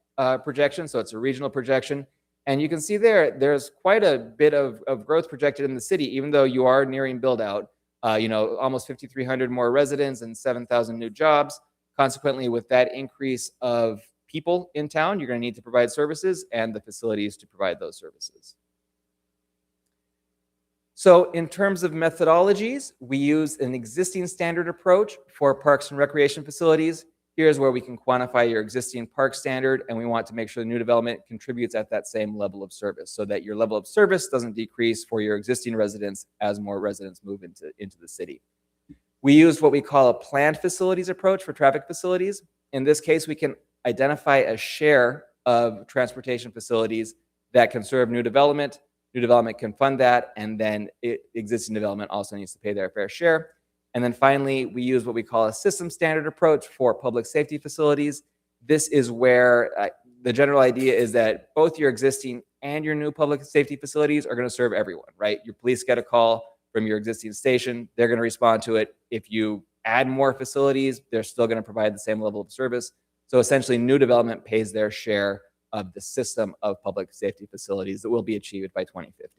projection, so it's a regional projection. And you can see there's quite a bit of growth projected in the city, even though you are nearing build out. Almost 5,300 more residents and 7,000 new jobs. Consequently, with that increase of people in town, you're going to need to provide services and the facilities to provide those services. So in terms of methodologies, we use an existing standard approach for parks and recreation facilities. Here's where we can quantify your existing park standard, and we want to make sure the new development contributes at that same level of service so that your level of service doesn't decrease for your existing residents as more residents move into the city. We use what we call a planned facilities approach for traffic facilities. In this case, we can identify a share of transportation facilities that can serve new development. New development can fund that, and then existing development also needs to pay their fair share. And then finally, we use what we call a system standard approach for public safety facilities. This is where the general idea is that both your existing and your new public safety facilities are going to serve everyone, right? Your police get a call from your existing station, they're going to respond to it. If you add more facilities, they're still going to provide the same level of service. So essentially, new development pays their share of the system of public safety facilities that will be achieved by 2050.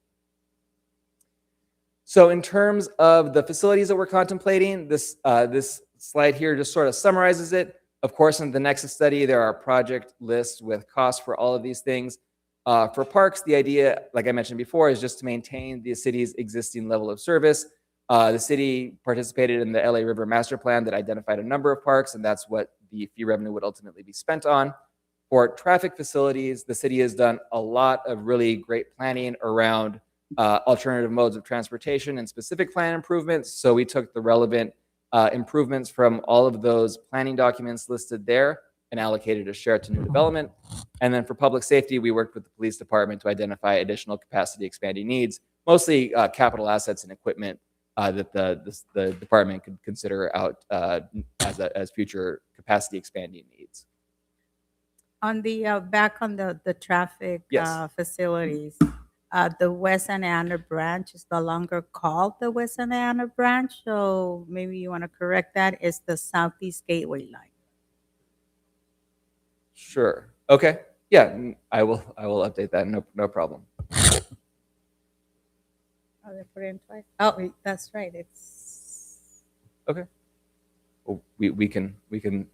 So in terms of the facilities that we're contemplating, this slide here just sort of summarizes it. Of course, in the Nexus study, there are project lists with costs for all of these things. For parks, the idea, like I mentioned before, is just to maintain the city's existing level of service. The city participated in the LA River Master Plan that identified a number of parks, and that's what the fee revenue would ultimately be spent on. For traffic facilities, the city has done a lot of really great planning around alternative modes of transportation and specific plan improvements. So we took the relevant improvements from all of those planning documents listed there and allocated a share to new development. And then for public safety, we worked with the police department to identify additional capacity expanding needs, mostly capital assets and equipment that the department could consider out as future capacity expanding needs.
On the back on the traffic
Yes.
facilities, the West Santa Ana branch is no longer called the West Santa Ana branch, so maybe you want to correct that. It's the Southeast Gateway line.
Sure. Okay. Yeah, I will update that. No problem.
Oh, they put it in twice. Oh, that's right. It's
Okay. Well, we can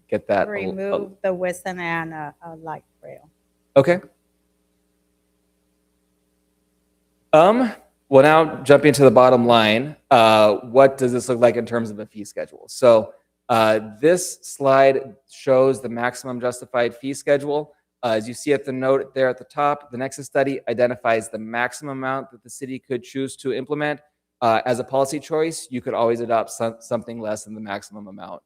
get that.
remove the West Santa Ana light rail.
Okay. Well, now jumping to the bottom line, what does this look like in terms of a fee schedule? So this slide shows the maximum justified fee schedule. As you see at the note there at the top, the Nexus study identifies the maximum amount that the city could choose to implement. As a policy choice, you could always adopt something less than the maximum amount.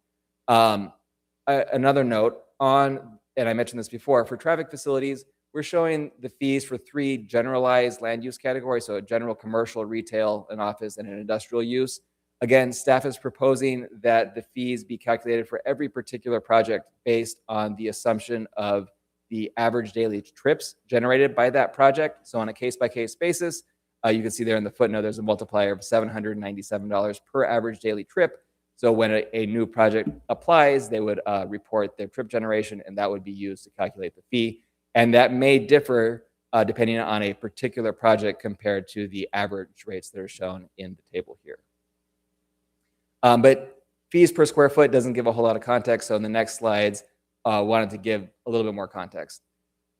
Another note on, and I mentioned this before, for traffic facilities, we're showing the fees for 3 generalized land use categories, so a general commercial, retail, an office, and an industrial use. Again, staff is proposing that the fees be calculated for every particular project based on the assumption of the average daily trips generated by that project. So on a case-by-case basis, you can see there in the footnote, there's a multiplier of $797 per average daily trip. So when a new project applies, they would report their trip generation, and that would be used to calculate the fee. And that may differ depending on a particular project compared to the average rates that are shown in the table here. But fees per square foot doesn't give a whole lot of context. So in the next slides, wanted to give a little bit more context.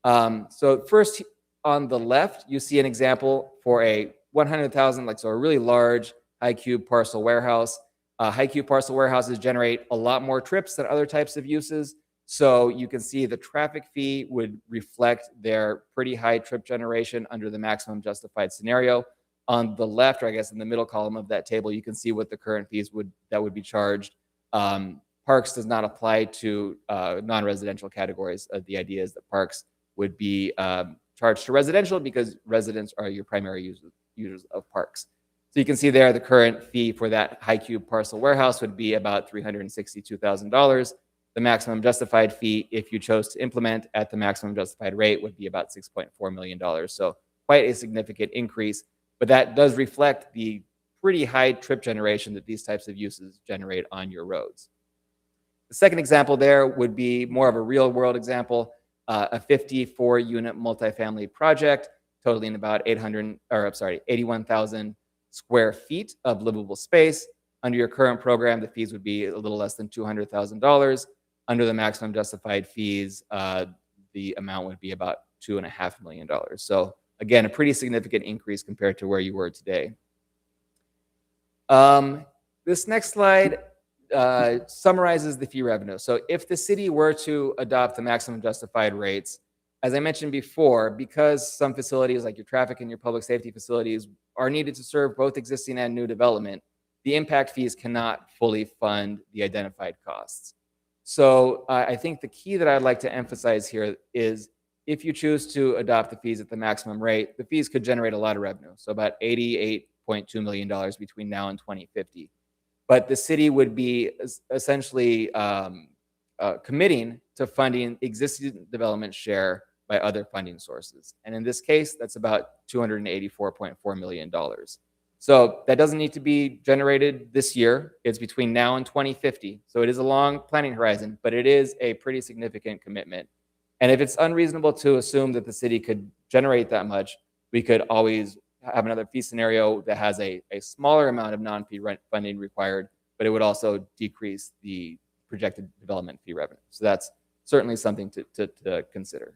So first on the left, you see an example for a 100,000, so a really large high cube parcel warehouse. High cube parcel warehouses generate a lot more trips than other types of uses. So you can see the traffic fee would reflect their pretty high trip generation under the maximum justified scenario. On the left, or I guess in the middle column of that table, you can see what the current fees would be charged. Parks does not apply to non-residential categories. The idea is that parks would be charged to residential because residents are your primary users of parks. So you can see there the current fee for that high cube parcel warehouse would be about $362,000. The maximum justified fee, if you chose to implement at the maximum justified rate, would be about $6.4 million. So quite a significant increase, but that does reflect the pretty high trip generation that these types of uses generate on your roads. The second example there would be more of a real world example, a 54-unit multifamily project totaling about 81,000 square feet of livable space. Under your current program, the fees would be a little less than $200,000. Under the maximum justified fees, the amount would be about $2.5 million. So again, a pretty significant increase compared to where you were today. This next slide summarizes the fee revenue. So if the city were to adopt the maximum justified rates, as I mentioned before, because some facilities like your traffic and your public safety facilities are needed to serve both existing and new development, the impact fees cannot fully fund the identified costs. So I think the key that I'd like to emphasize here is if you choose to adopt the fees at the maximum rate, the fees could generate a lot of revenue. So about $88.2 million between now and 2050. But the city would be essentially committing to funding existing development share by other funding sources. And in this case, that's about $284.4 million. So that doesn't need to be generated this year. It's between now and 2050. So it is a long planning horizon, but it is a pretty significant commitment. And if it's unreasonable to assume that the city could generate that much, we could always have another fee scenario that has a smaller amount of non-fee rent funding required, but it would also decrease the projected development fee revenue. So that's certainly something to consider.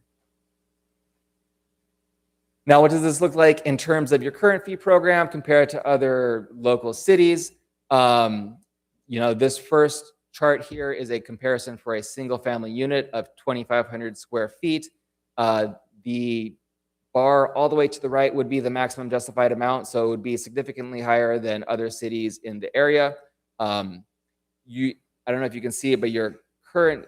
Now, what does this look like in terms of your current fee program compared to other local cities? This first chart here is a comparison for a single family unit of 2,500 square feet. The bar all the way to the right would be the maximum justified amount, so it would be significantly higher than other cities in the area. I don't know if you can see it, but your current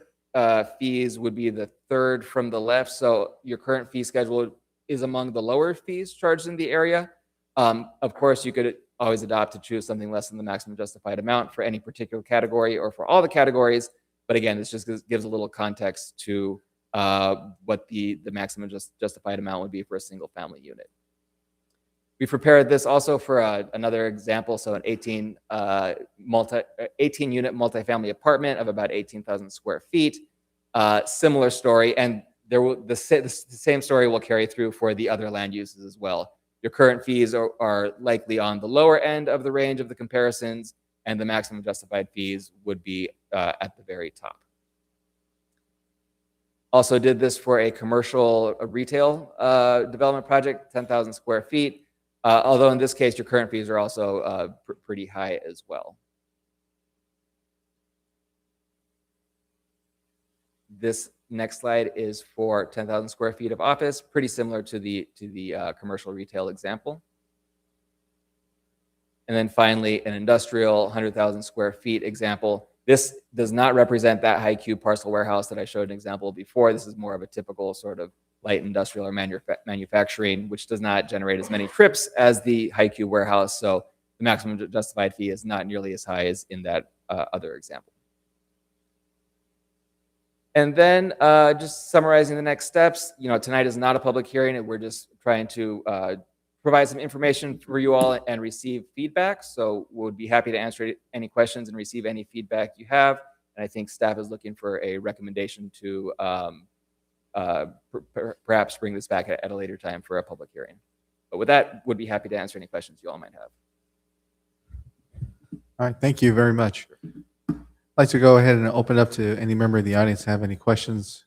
fees would be the third from the left. So your current fee schedule is among the lower fees charged in the area. Of course, you could always adopt to choose something less than the maximum justified amount for any particular category or for all the categories. But again, this just gives a little context to what the maximum justified amount would be for a single family unit. We prepared this also for another example. So an 18 unit multifamily apartment of about 18,000 square feet. Similar story, and the same story will carry through for the other land uses as well. Your current fees are likely on the lower end of the range of the comparisons, and the maximum justified fees would be at the very top. Also did this for a commercial retail development project, 10,000 square feet. Although in this case, your current fees are also pretty high as well. This next slide is for 10,000 square feet of office, pretty similar to the commercial retail example. And then finally, an industrial 100,000 square feet example. This does not represent that high cube parcel warehouse that I showed an example before. This is more of a typical sort of light industrial or manufacturing, which does not generate as many trips as the high cube warehouse. So the maximum justified fee is not nearly as high as in that other example. And then just summarizing the next steps, tonight is not a public hearing, and we're just trying to provide some information for you all and receive feedback. So we'll be happy to answer any questions and receive any feedback you have. And I think staff is looking for a recommendation to perhaps bring this back at a later time for a public hearing. But with that, would be happy to answer any questions you all might have.
All right, thank you very much. I'd like to go ahead and open up to any member of the audience have any questions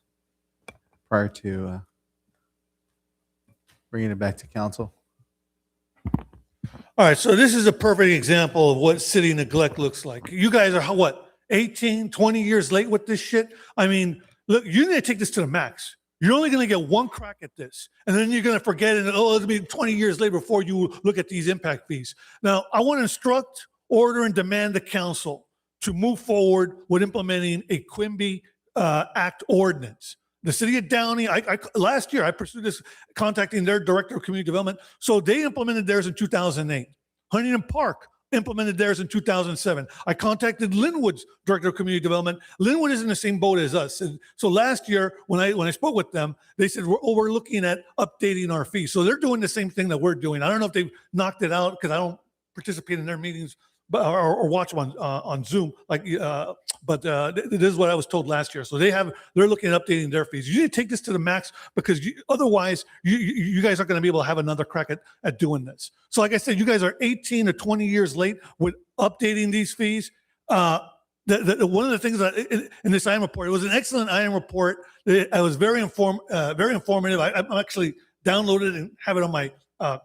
prior to bringing it back to council.
All right, so this is a perfect example of what city neglect looks like. You guys are, what, 18, 20 years late with this shit? I mean, look, you need to take this to the max. You're only going to get one crack at this, and then you're going to forget it. Oh, it'll be 20 years later before you look at these impact fees. Now, I want to instruct, order, and demand the council to move forward with implementing a Quimby Act ordinance. The city of Downey, last year I pursued this, contacting their director of community development. So they implemented theirs in 2008. Huntington Park implemented theirs in 2007. I contacted Linwood's director of community development. Linwood is in the same boat as us. And so last year, when I spoke with them, they said, we're looking at updating our fees. So they're doing the same thing that we're doing. I don't know if they've knocked it out because I don't participate in their meetings, but or watch them on Zoom. But this is what I was told last year. So they're looking at updating their fees. You need to take this to the max because otherwise you guys aren't going to be able to have another crack at doing this. So like I said, you guys are 18 to 20 years late with updating these fees. One of the things that in this IM report, it was an excellent IM report. I was very informative. I actually downloaded it and have it on my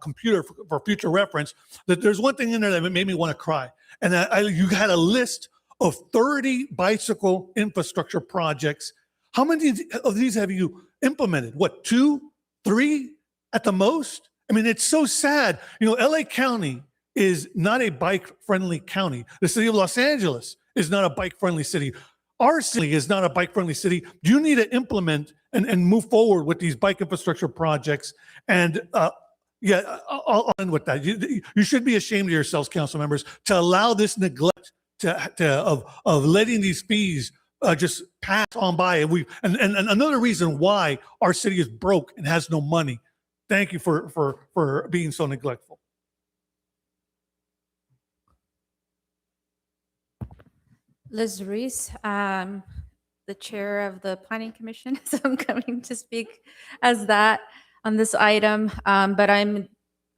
computer for future reference. That there's one thing in there that made me want to cry, and you had a list of 30 bicycle infrastructure projects. How many of these have you implemented? What, 2, 3 at the most? I mean, it's so sad. LA County is not a bike-friendly county. The city of Los Angeles is not a bike-friendly city. Our city is not a bike-friendly city. You need to implement and move forward with these bike infrastructure projects. And yeah, I'll end with that. You should be ashamed of yourselves, council members, to allow this neglect of letting these fees just pass on by. And another reason why our city is broke and has no money. Thank you for being so neglectful.
Liz Reese, the chair of the Planning Commission, so I'm coming to speak as that on this item, but I'm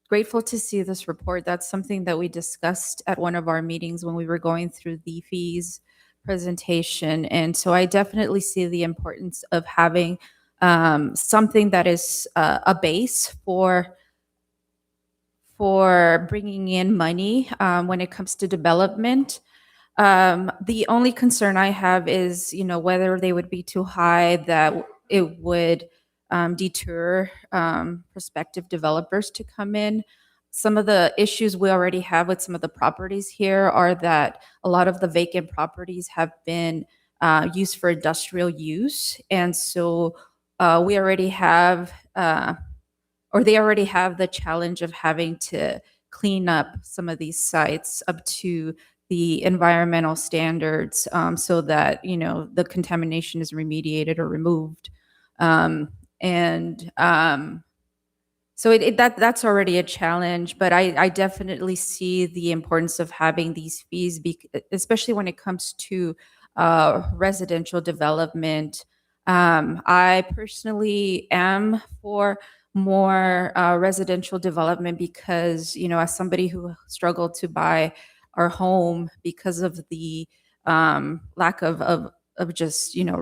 grateful to see this report. That's something that we discussed at one of our meetings when we were going through the fees presentation. And so I definitely see the importance of having something that is a base for bringing in money when it comes to development. The only concern I have is, whether they would be too high that it would deter prospective developers to come in. Some of the issues we already have with some of the properties here are that a lot of the vacant properties have been used for industrial use. And so we already have, or they already have the challenge of having to clean up some of these sites up to the environmental standards, so that, you know, the contamination is remediated or removed. So that's already a challenge, but I definitely see the importance of having these fees, especially when it comes to residential development. I personally am for more residential development because, you know, as somebody who struggled to buy our home because of the lack of just, you know,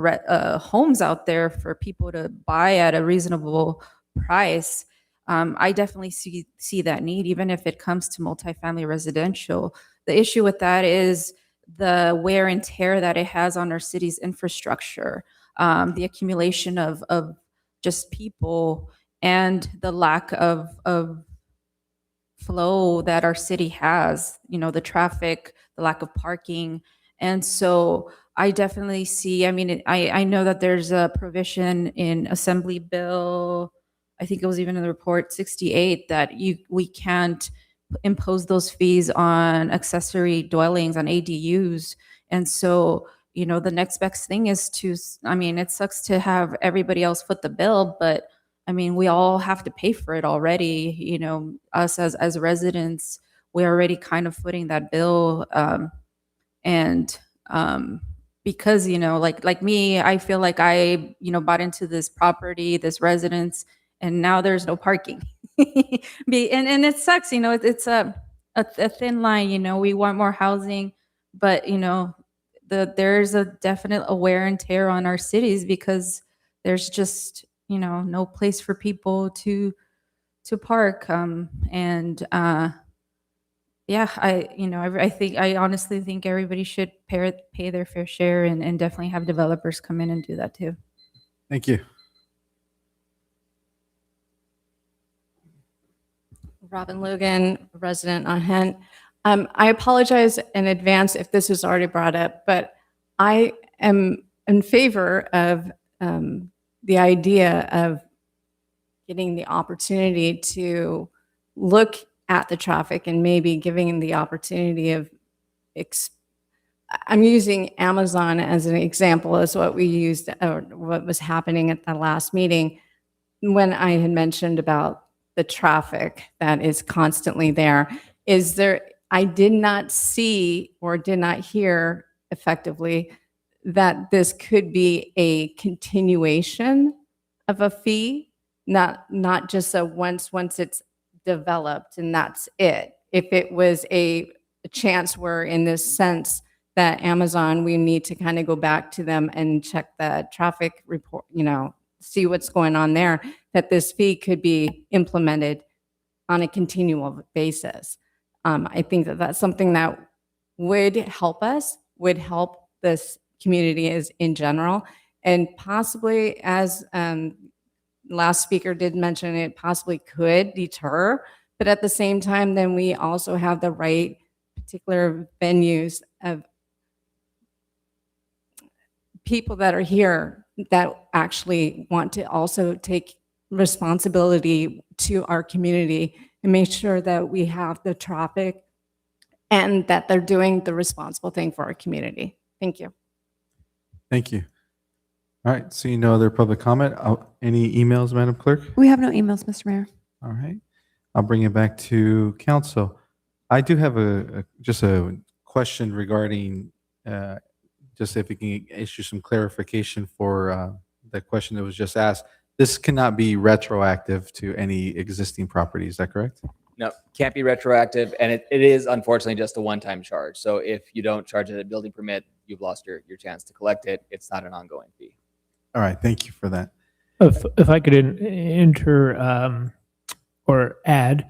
homes out there for people to buy at a reasonable price. I definitely see that need, even if it comes to multifamily residential. The issue with that is the wear and tear that it has on our city's infrastructure, the accumulation of just people, and the lack of flow that our city has, you know, the traffic, the lack of parking. And so I definitely see, I mean, I know that there's a provision in Assembly Bill, I think it was even in the report 68, that we can't impose those fees on accessory dwellings, on ADUs. And so, you know, the next best thing is to, I mean, it sucks to have everybody else foot the bill, but I mean, we all have to pay for it already. You know, us as residents, we're already kind of footing that bill. Because, you know, like me, I feel like I, you know, bought into this property, this residence, and now there's no parking. And it sucks, you know, it's a thin line, you know, we want more housing, but, you know, there's a definite wear and tear on our cities because there's just, you know, no place for people to park. Yeah, I honestly think everybody should pay their fair share and definitely have developers come in and do that too.
Thank you.
Robin Logan, resident on Hent. I apologize in advance if this was already brought up, but I am in favor of the idea of getting the opportunity to look at the traffic and maybe giving the opportunity of, I'm using Amazon as an example as what we used, or what was happening at the last meeting when I had mentioned about the traffic that is constantly there. I did not see or did not hear effectively that this could be a continuation of a fee, not just a once it's developed and that's it. If it was a chance where, in this sense, that Amazon, we need to kind of go back to them and check the traffic report, you know, see what's going on there, that this fee could be implemented on a continual basis. I think that that's something that would help us, would help this community in general, and possibly, as last speaker did mention, it possibly could deter, but at the same time, then we also have the right particular venues of people that are here that actually want to also take responsibility to our community and make sure that we have the traffic and that they're doing the responsible thing for our community. Thank you.
Thank you. All right, seeing no other public comment, any emails, Madam Clerk?
We have no emails, Mr. Mayor.
All right, I'll bring it back to council. I do have just a question regarding, just if we can issue some clarification for the question that was just asked. This cannot be retroactive to any existing property, is that correct?
No, can't be retroactive, and it is unfortunately just a one-time charge. So if you don't charge it a building permit, you've lost your chance to collect it. It's not an ongoing fee.
All right, thank you for that.
If I could enter or add,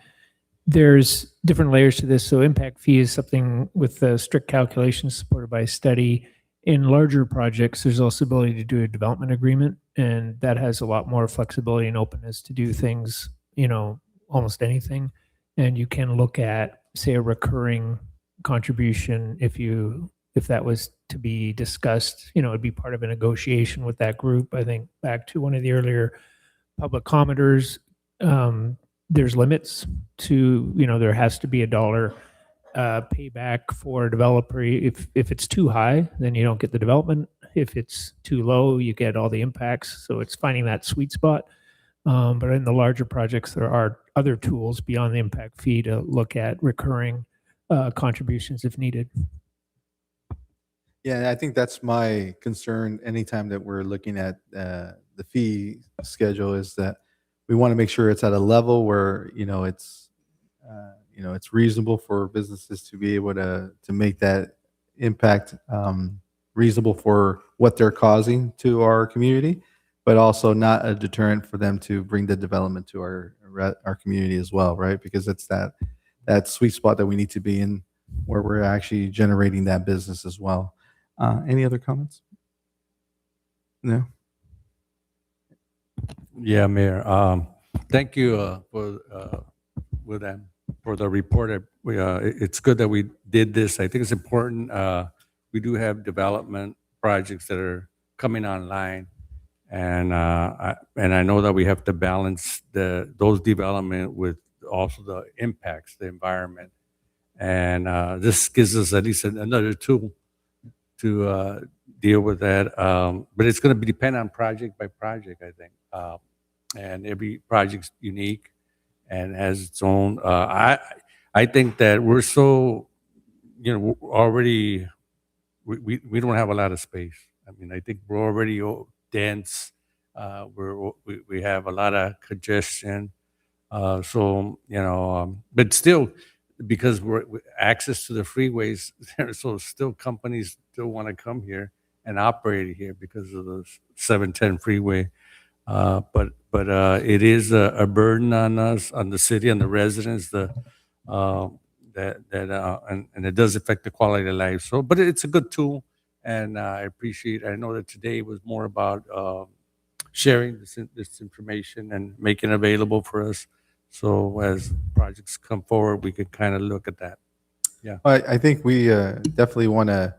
there's different layers to this. So impact fee is something with strict calculations supported by study. In larger projects, there's also ability to do a development agreement, and that has a lot more flexibility and openness to do things, you know, almost anything. And you can look at, say, a recurring contribution if that was to be discussed, you know, it'd be part of a negotiation with that group. I think back to one of the earlier public commenters, there's limits to, there has to be a dollar payback for a developer. If it's too high, then you don't get the development. If it's too low, you get all the impacts. So it's finding that sweet spot. But in the larger projects, there are other tools beyond the impact fee to look at recurring contributions if needed.
Yeah, I think that's my concern anytime that we're looking at the fee schedule, is that we want to make sure it's at a level where, it's reasonable for businesses to be able to make that impact reasonable for what they're causing to our community, but also not a deterrent for them to bring the development to our community as well, right? Because it's that sweet spot that we need to be in, where we're actually generating that business as well. Any other comments? No?
Yeah, Mayor. Thank you for the report. It's good that we did this. I think it's important. We do have development projects that are coming online, and I know that we have to balance those development with also the impacts, the environment, and this gives us at least another tool to deal with that. But it's going to be dependent on project by project, I think. And every project's unique and has its own. I think that we're so, already, we don't have a lot of space. I mean, I think we're already dense. We have a lot of congestion. So, but still, because we're access to the freeways, so still companies still want to come here and operate here because of the 710 freeway. But it is a burden on us, on the city, on the residents, and it does affect the quality of life. So, but it's a good tool, and I know that today was more about sharing this information and making it available for us. So as projects come forward, we could kind of look at that. Yeah.
I think we definitely want to,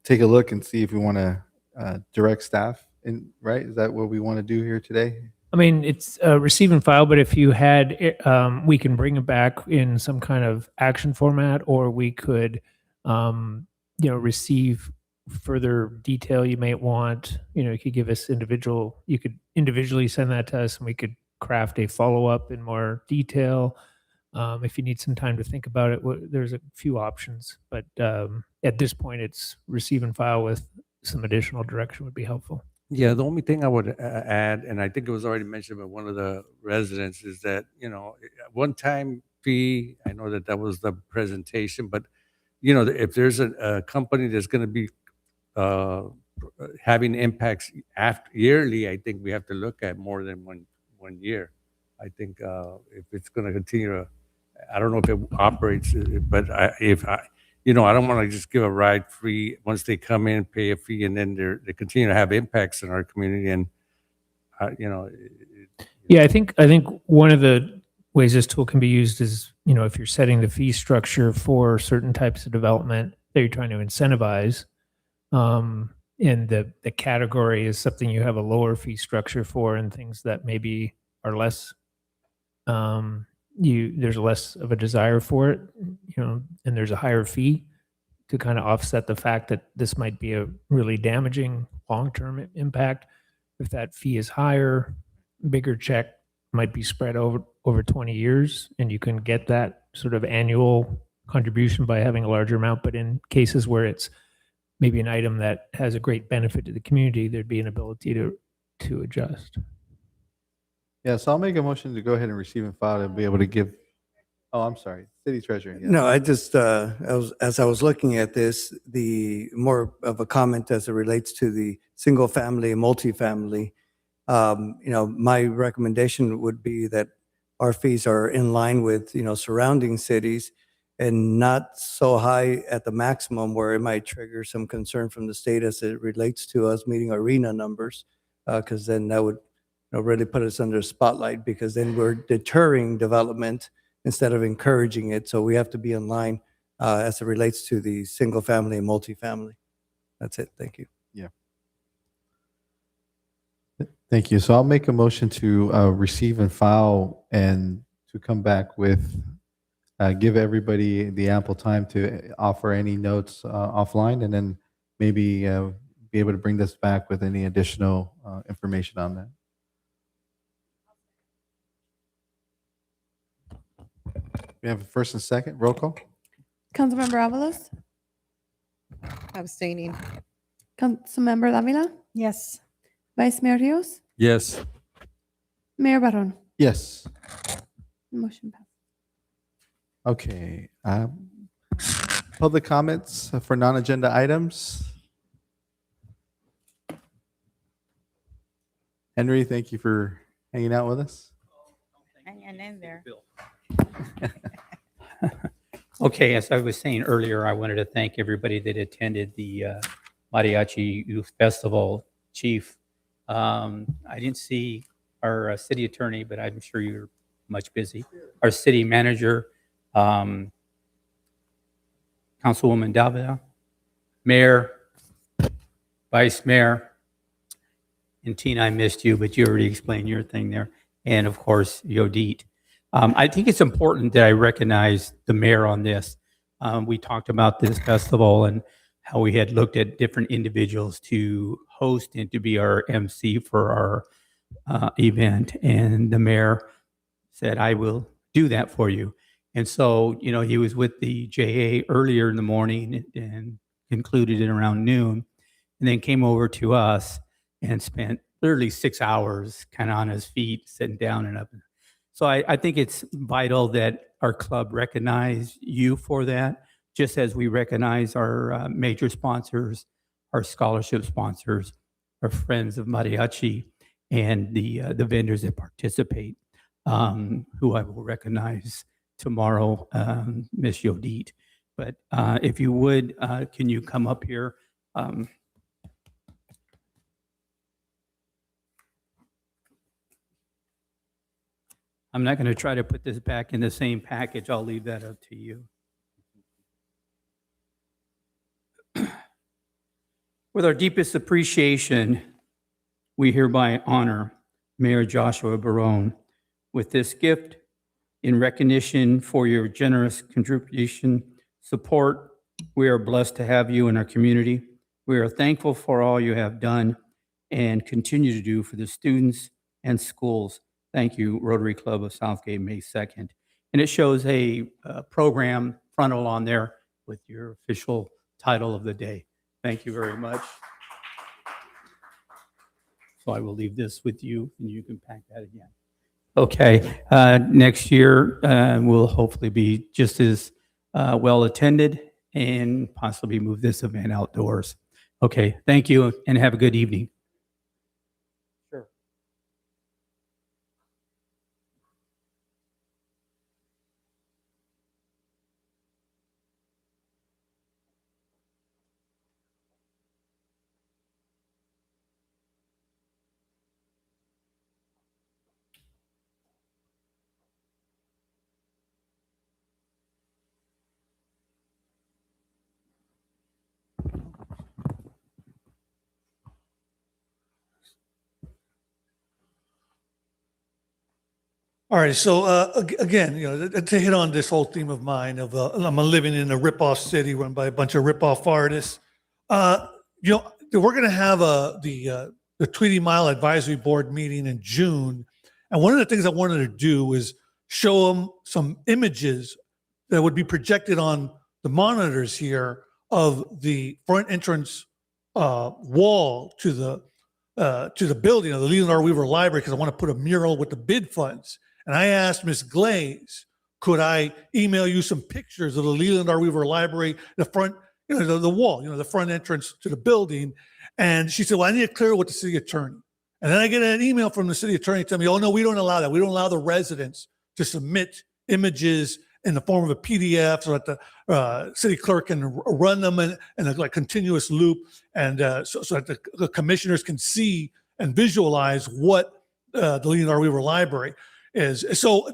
take a look and see if we want to direct staff in, right? Is that what we want to do here today?
I mean, it's receive and file, but if you had, we can bring it back in some kind of action format, or we could, receive further detail you may want. You could give us you could individually send that to us, and we could craft a follow-up in more detail. If you need some time to think about it, there's a few options, but at this point, it's receive and file with some additional direction would be helpful.
Yeah, the only thing I would add, and I think it was already mentioned by one of the residents, is that, one-time fee, I know that was the presentation, but, if there's a company that's going to be having impacts yearly, I think we have to look at more than one year. I think if it's going to continue, I don't know if it operates, but I don't want to just give a ride free once they come in, pay a fee, and then they continue to have impacts in our community. And
Yeah, I think one of the ways this tool can be used is, if you're setting the fee structure for certain types of development that you're trying to incentivize, and the category is something you have a lower fee structure for, and things that maybe are less, there's less of a desire for it, and there's a higher fee to kind of offset the fact that this might be a really damaging long-term impact. If that fee is higher, bigger check might be spread over 20 years, and you can get that sort of annual contribution by having a larger amount. But in cases where it's maybe an item that has a great benefit to the community, there'd be an ability to adjust.
Yeah, so I'll make a motion to go ahead and receive and file and be able to give. Oh, I'm sorry, City Treasurer. Yes.
No, I just, as I was looking at this, the more of a comment as it relates to the single family and multifamily, my recommendation would be that our fees are in line with, surrounding cities and not so high at the maximum where it might trigger some concern from the state as it relates to us meeting arena numbers, because then that would really put us under a spotlight, because then we're deterring development instead of encouraging it. So we have to be in line as it relates to the single family and multifamily. That's it. Thank you.
Yeah. Thank you. So I'll make a motion to receive and file and to come back with, give everybody the ample time to offer any notes offline, and then maybe be able to bring this back with any additional information on that. We have a first and second. Roll call.
Councilmember Avalos,
Abstaining.
Councilmember Davila,
Yes.
Vice Mayor Rios,
Yes.
Mayor Barron.
Yes.
Motion passed.
Okay. Public comments for non-agenda items. Henry, thank you for hanging out with us.
Hanging in there.
Okay, as I was saying earlier, I wanted to thank everybody that attended the Mariachi Youth Festival. Chief, I didn't see our city attorney, but I'm sure you're much busy. Our city manager, Councilwoman Davila, Mayor, Vice Mayor, and Tina, I missed you, but you already explained your thing there. And of course, Yodit. I think it's important that I recognize the mayor on this. We talked about this festival and how we had looked at different individuals to host and to be our MC for our event. And the mayor said, I will do that for you. And so, you know, he was with the JA earlier in the morning and concluded it around noon, and then came over to us and spent literally 6 hours kind of on his feet, sitting down and up. So I think it's vital that our club recognize you for that, just as we recognize our major sponsors, our scholarship sponsors, our friends of Mariachi, and the vendors that participate, who I will recognize tomorrow, Miss Yodit. But if you would, can you come up here? I'm not going to try to put this back in the same package. I'll leave that up to you. With our deepest appreciation, we hereby honor Mayor Joshua Barone with this gift in recognition for your generous contribution, support. We are blessed to have you in our community. We are thankful for all you have done and continue to do for the students and schools. Thank you, Rotary Club of Southgate, May 2nd. And it shows a program frontal on there with your official title of the day. Thank you very much. So I will leave this with you, and you can pack that again. Okay, next year will hopefully be just as well attended and possibly move this event outdoors. Okay, thank you, and have a good evening.
All right, so again, you know, to hit on this whole theme of mine of I'm living in a ripoff city run by a bunch of ripoff artists. You know, we're going to have the Tweety Mile Advisory Board meeting in June, and one of the things I wanted to do was show them some images that would be projected on the monitors here of the front entrance wall to the building of the Leland R. Weaver Library, because I want to put a mural with the bid funds. And I asked Ms. Glaze, could I email you some pictures of the Leland R. Weaver Library, the front, you know, the wall, you know, the front entrance to the building. And she said, well, I need to clear it with the city attorney. And then I get an email from the city attorney telling me, oh, no, we don't allow that. We don't allow the residents to submit images in the form of a PDF so that the city clerk can run them in a like continuous loop, and so that the commissioners can see and visualize what the Leland R. Weaver Library is. So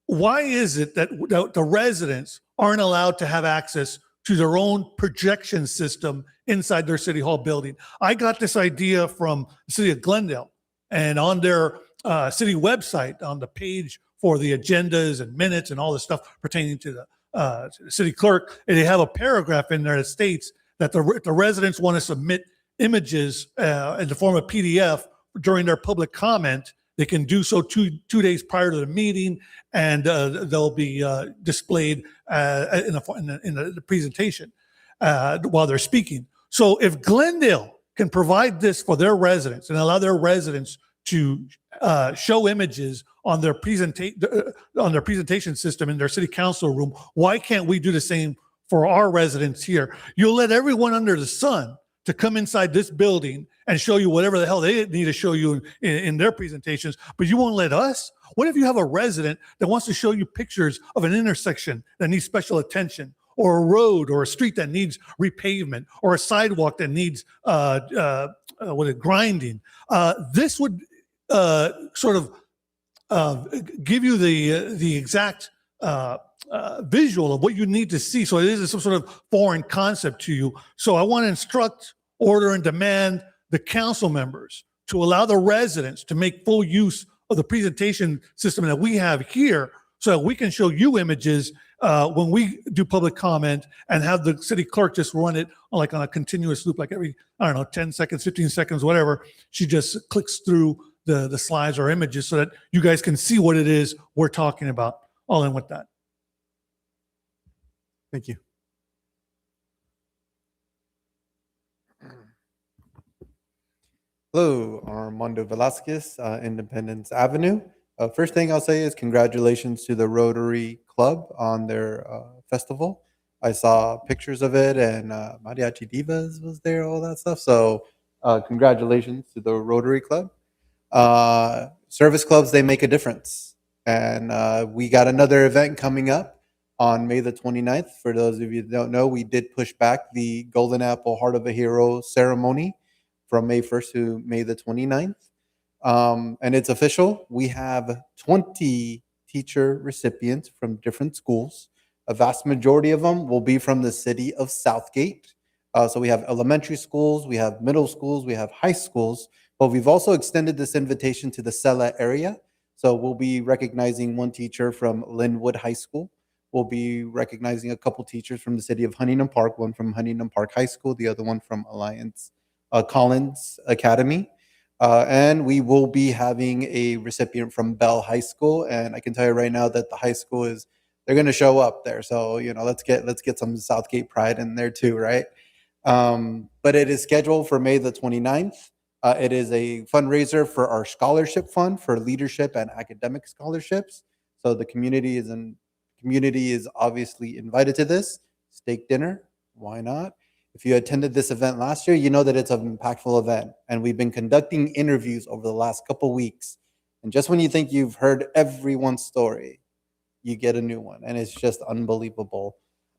why is it that the residents aren't allowed to have access to their own projection system inside their city hall building? I got this idea from the city of Glendale. And on their city website, on the page for the agendas and minutes and all the stuff pertaining to the city clerk, they have a paragraph in there that states that if the residents want to submit images in the form of PDF during their public comment, they can do so two days prior to the meeting, and they'll be displayed in the presentation while they're speaking. So if Glendale can provide this for their residents and allow their residents to show images on their presentation system in their city council room, why can't we do the same for our residents here? You'll let everyone under the sun to come inside this building and show you whatever the hell they need to show you in their presentations, but you won't let us? What if you have a resident that wants to show you pictures of an intersection that needs special attention, or a road or a street that needs repavement, or a sidewalk that needs grinding? This would sort of give you the exact visual of what you need to see. So it isn't some sort of foreign concept to you. So I want to instruct, order, and demand the council members to allow the residents to make full use of the presentation system that we have here, so that we can show you images when we do public comment, and have the city clerk just run it on a continuous loop, like every, 10 seconds, 15 seconds, whatever. She just clicks through the slides or images so that you guys can see what it is we're talking about. All in with that.
Thank you.
Hello, Armando Velasquez, Independence Avenue. First thing I'll say is congratulations to the Rotary Club on their festival. I saw pictures of it, and Mariachi Divas was there, all that stuff. So congratulations to the Rotary Club. Service clubs, they make a difference. And we got another event coming up on May the 29th. For those of you that don't know, we did push back the Golden Apple Heart of a Hero ceremony from May 1st to May the 29th. And it's official. We have 20 teacher recipients from different schools. A vast majority of them will be from the city of Southgate. So we have elementary schools, we have middle schools, we have high schools, but we've also extended this invitation to the Sela area. So we'll be recognizing one teacher from Linwood High School. We'll be recognizing a couple teachers from the city of Huntington Park, one from Huntington Park High School, the other one from Alliance Collins Academy. And we will be having a recipient from Bell High School. And I can tell you right now that the high school they're going to show up there. So, let's get some Southgate pride in there too, right? But it is scheduled for May the 29th. It is a fundraiser for our scholarship fund for leadership and academic scholarships. So the community is obviously invited to this. Steak dinner, why not? If you attended this event last year, you know that it's an impactful event. And we've been conducting interviews over the last couple weeks. And just when you think you've heard everyone's story, you get a new one. And it's just unbelievable.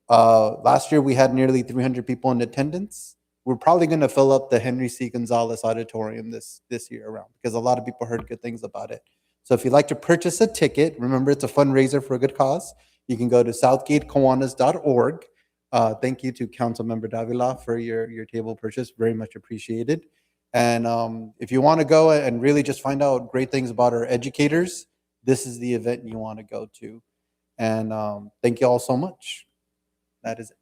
Last year, we had nearly 300 people in attendance. We're probably going to fill up the Henry C. Gonzalez Auditorium this year around, because a lot of people heard good things about it. So if you'd like to purchase a ticket, remember it's a fundraiser for a good cause. You can go to southgatekiwanis.org. Thank you to Councilmember Davila for your table purchase. Very much appreciated. And if you want to go and really just find out great things about our educators, this is the event you want to go to. And thank you all so much. That is it.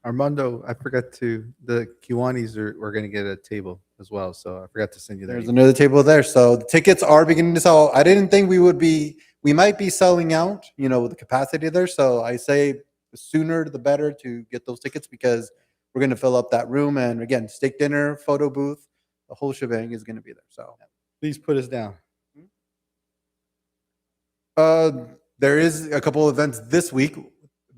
Armando, I forgot the Kiwanis are going to get a table as well. So I forgot to send you that.
There's another table there. So the tickets are beginning to sell. I didn't think we might be selling out, with the capacity there. So I say the sooner the better to get those tickets, because we're going to fill up that room. And again, steak dinner, photo booth, the whole shebang is going to be there. So
please put us down.
There is a couple events this week.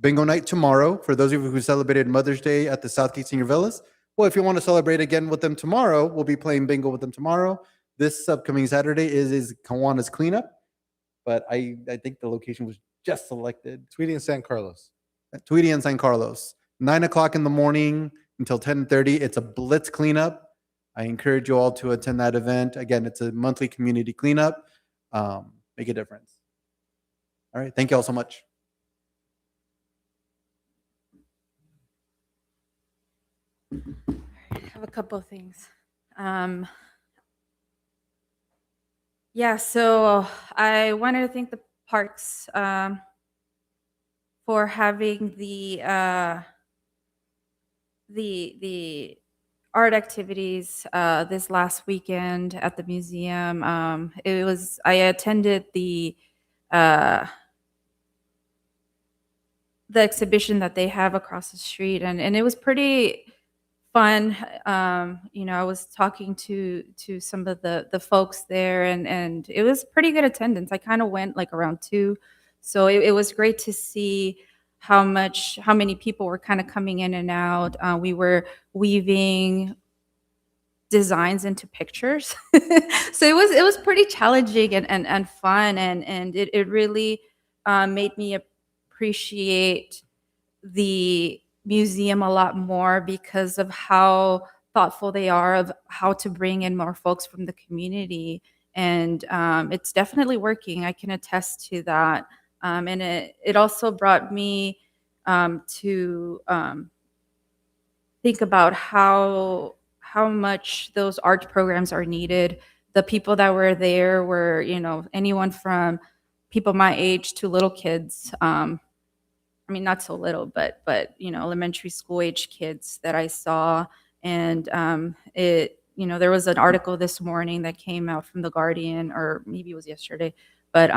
Bingo night tomorrow for those of you who celebrated Mother's Day at the Southgate Senior Villas. Well, if you want to celebrate again with them tomorrow, we'll be playing bingo with them tomorrow. This upcoming Saturday is Kiwanis cleanup, but I think the location was just selected.
Tweedy and San Carlos.
Tweedy and San Carlos. 9 o'clock in the morning until 10:30. It's a blitz cleanup. I encourage you all to attend that event. Again, it's a monthly community cleanup. Make a difference. All right. Thank you all so much.
I have a couple of things. Yeah, so I wanted to thank the parks for having the art activities this last weekend at the museum. I attended uh, the exhibition that they have across the street, and it was pretty fun. I was talking to some of the folks there, and it was pretty good attendance. I kind of went like around 2, so it was great to see how many people were kind of coming in and out. We were weaving designs into pictures. So it was pretty challenging and fun, and it really made me appreciate the museum a lot more because of how thoughtful they are of how to bring in more folks from the community. And it's definitely working. I can attest to that. And it also brought me to think about how much those art programs are needed. The people that were there were, anyone from people my age to little kids. I mean, not so little, but elementary school age kids that I saw. And there was an article this morning that came out from The Guardian, or maybe it was yesterday, but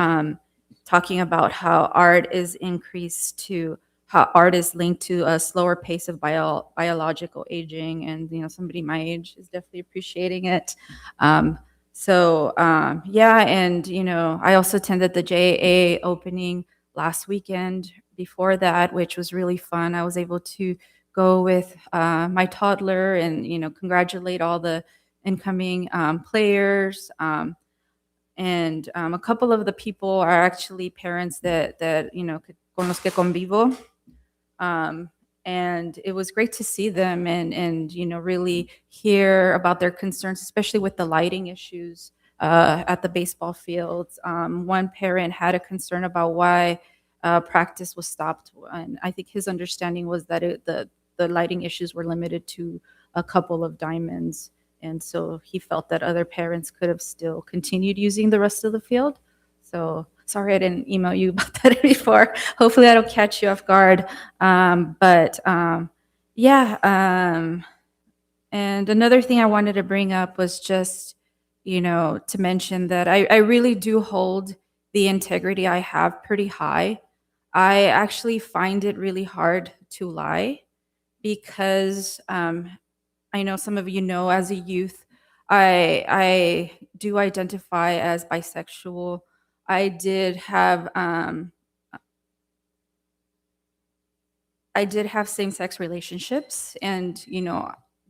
talking about how art is linked to a slower pace of biological aging, and somebody my age is definitely appreciating it. Yeah, and I also attended the JA opening last weekend before that, which was really fun. I was able to go with my toddler and congratulate all the incoming players. And a couple of the people are actually parents that con los que convivo. And it was great to see them and really hear about their concerns, especially with the lighting issues at the baseball fields. One parent had a concern about why practice was stopped, and I think his understanding was that the lighting issues were limited to a couple of diamonds, and so he felt that other parents could have still continued using the rest of the field. So sorry I didn't email you about that before. Hopefully that'll catch you off guard. And another thing I wanted to bring up was just, to mention that I really do hold the integrity I have pretty high. I actually find it really hard to lie because I know some of you know, as a youth, I do identify as bisexual. I did have same-sex relationships, and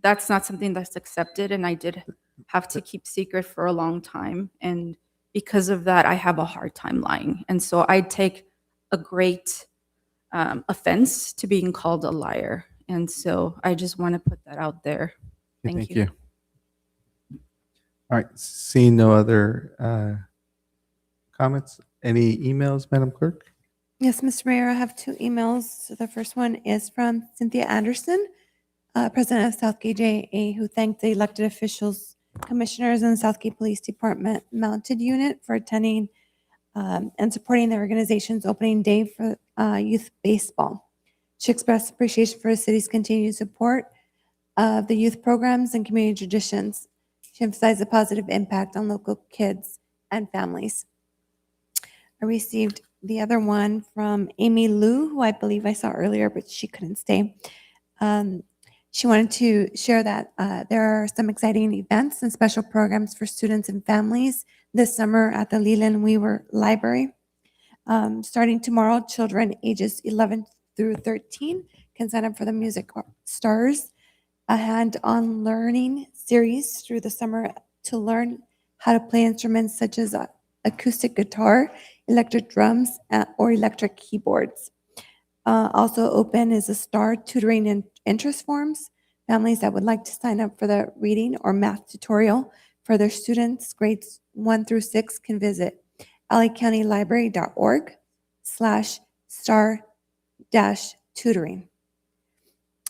that's not something that's accepted, and I did have to keep secret for a long time, and because of that I have a hard time lying, and so I take a great offense to being called a liar, and so I just want to put that out there. Thank you.
All right, seeing no other comments, any emails, Madam Clerk?
Yes, Mr. Mayor, I have 2 emails. So the first one is from Cynthia Anderson, President of Southgate JA, who thanked the elected officials, commissioners, and the Southgate Police Department Mounted Unit for attending and supporting the organization's opening day for youth baseball. She expressed appreciation for the city's continued support of the youth programs and community traditions. She emphasized the positive impact on local kids and families. I received the other one from Amy Liu, who I believe I saw earlier, but she couldn't stay. She wanted to share that there are some exciting events and special programs for students and families this summer at the Leland Weaver Library. Starting tomorrow, children ages 11 through 13 can sign up for the Music Stars, a hand-on learning series through the summer to learn how to play instruments such as acoustic guitar, electric drums, or electric keyboards. Also open is the STAR tutoring and interest forms. Families that would like to sign up for the reading or math tutorial for their students, grades 1 through 6, can visit LAcountylibrary.org/star-tutoring.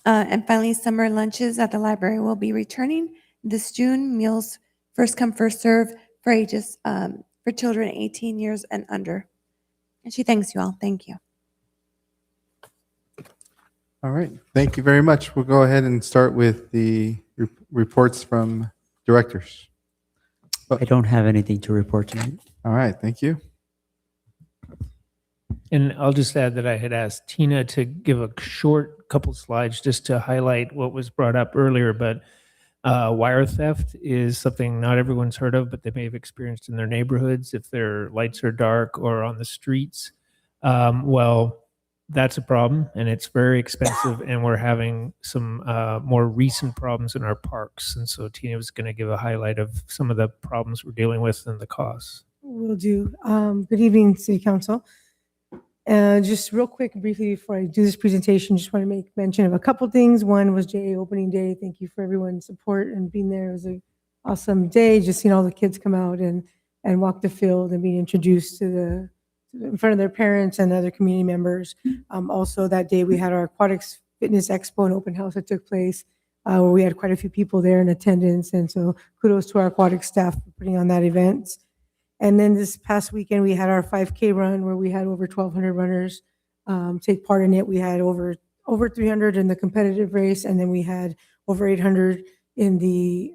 And finally, summer lunches at the library will be returning this June. Meals first come, first serve for ages, for children 18 years and under. And she thanks you all. Thank you.
All right, thank you very much. We'll go ahead and start with the reports from directors.
I don't have anything to report tonight.
All right, thank you.
And I'll just add that I had asked Tina to give a short couple slides just to highlight what was brought up earlier, but wire theft is something not everyone's heard of, but they may have experienced in their neighborhoods if their lights are dark or on the streets. Well, that's a problem, and it's very expensive, and we're having some more recent problems in our parks. And so Tina was going to give a highlight of some of the problems we're dealing with and the costs.
Will do. Good evening, City Council. Just real quick, briefly, before I do this presentation, just want to make mention of a couple things. One was JA opening day. Thank you for everyone's support and being there. It was an awesome day, just seeing all the kids come out and walk the field and being introduced to in front of their parents and other community members. Also that day we had our Aquatics Fitness Expo and open house that took place, where we had quite a few people there in attendance. And so kudos to our aquatic staff for putting on that event. And then this past weekend, we had our 5K run where we had over 1,200 runners take part in it. We had over 300 in the competitive race, and then we had over 800 in the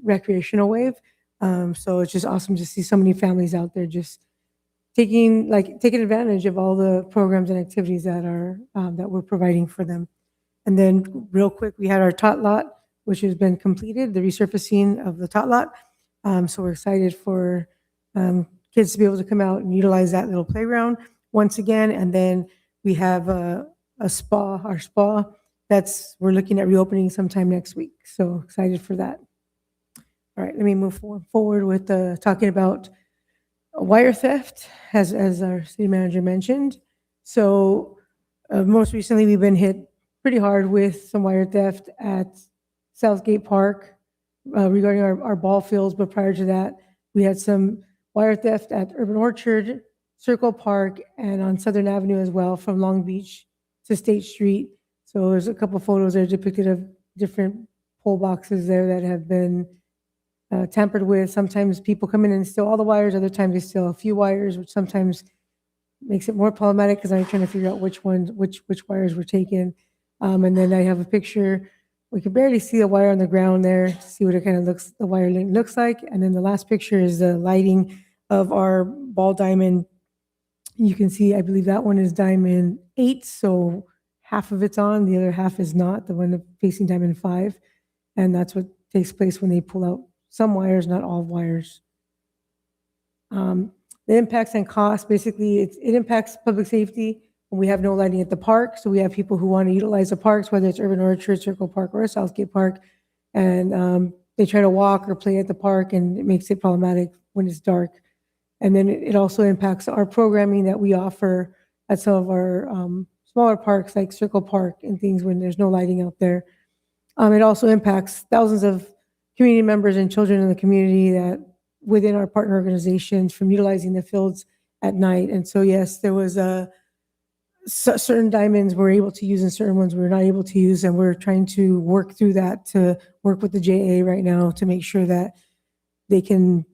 recreational wave. So it's just awesome to see so many families out there just taking advantage of all the programs and activities that are that we're providing for them. And then real quick, we had our tot lot, which has been completed, the resurfacing of the tot lot. So we're excited for kids to be able to come out and utilize that little playground once again. And then we have a spa, our spa, we're looking at reopening sometime next week. So excited for that. All right, let me move forward with talking about wire theft, as our city manager mentioned. So most recently, we've been hit pretty hard with some wire theft at Southgate Park regarding our ball fields. But prior to that, we had some wire theft at Urban Orchard, Circle Park, and on Southern Avenue as well, from Long Beach to State Street. So there's a couple photos there depicted of different pole boxes there that have been tampered with. Sometimes people come in and steal all the wires. Other times they steal a few wires, which sometimes makes it more problematic because I'm trying to figure out which wires were taken. And then I have a picture. We can barely see the wire on the ground there, see what it kind of the wire looks like. And then the last picture is the lighting of our ball diamond. You can see, I believe that one is diamond 8, so half of it's on, the other half is not, the one facing diamond 5. And that's what takes place when they pull out some wires, not all wires. The impacts and costs, basically, it impacts public safety when we have no lighting at the park. So we have people who want to utilize the parks, whether it's Urban Orchard, Circle Park, or Southgate Park, and they try to walk or play at the park, and it makes it problematic when it's dark. And then it also impacts our programming that we offer at some of our smaller parks like Circle Park and things when there's no lighting out there. It also impacts thousands of community members and children in the community that within our partner organizations from utilizing the fields at night. And so, yes, there was certain diamonds we're able to use and certain ones we're not able to use. And we're trying to work through that, to work with the JA right now to make sure that they can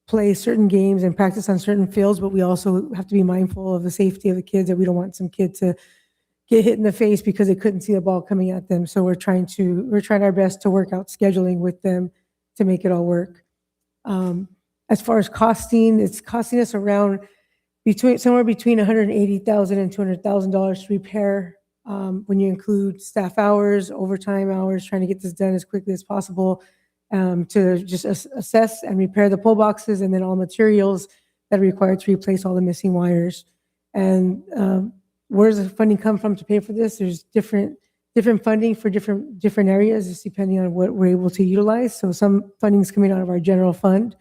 play certain games and practice on certain fields. But we also have to be mindful of the safety of the kids, that we don't want some kid to get hit in the face because they couldn't see the ball coming at them. So we're trying our best to work out scheduling with them to make it all work. As far as costing, it's costing us around somewhere between $180,000 and $200,000 to repair, when you include staff hours, overtime hours, trying to get this done as quickly as possible, to just assess and repair the pole boxes, and then all materials that are required to replace all the missing wires. And where does the funding come from to pay for this? There's different funding for different areas, just depending on what we're able to utilize. So some funding is coming out of our general fund,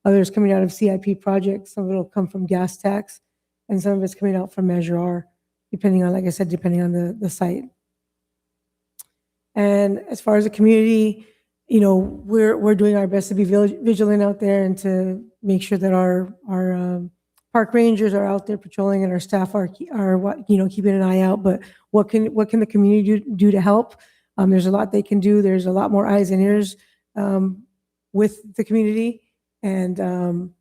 others coming out of CIP projects. Some of it will come from gas tax, and some of it's coming out from Measure R, depending on, like I said, depending on the site. And as far as the community, we're doing our best to be vigilant out there and to make sure that our park rangers are out there patrolling and our staff are keeping an eye out. But what can the community do to help? There's a lot they can do. There's a lot more eyes and ears with the community. And I don't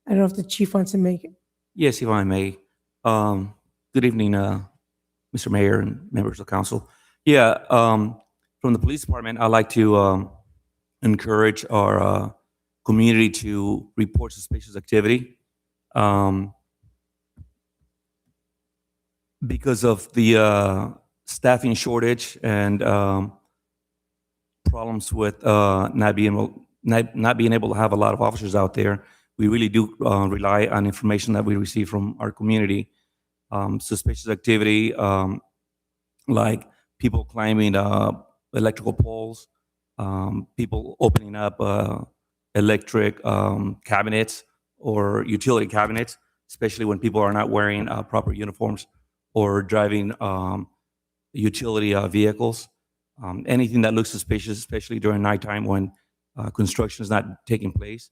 know if the chief wants to make it.
Yes, if I may. Good evening, Mr. Mayor and members of council. Yeah, from the police department, I'd like to encourage our community to report suspicious activity. Because of the staffing shortage and problems with not being able to have a lot of officers out there, we really do rely on information that we receive from our community. Suspicious activity, like people climbing electrical poles, people opening up electric cabinets or utility cabinets, especially when people are not wearing proper uniforms or driving utility vehicles. Anything that looks suspicious, especially during nighttime when construction is not taking place,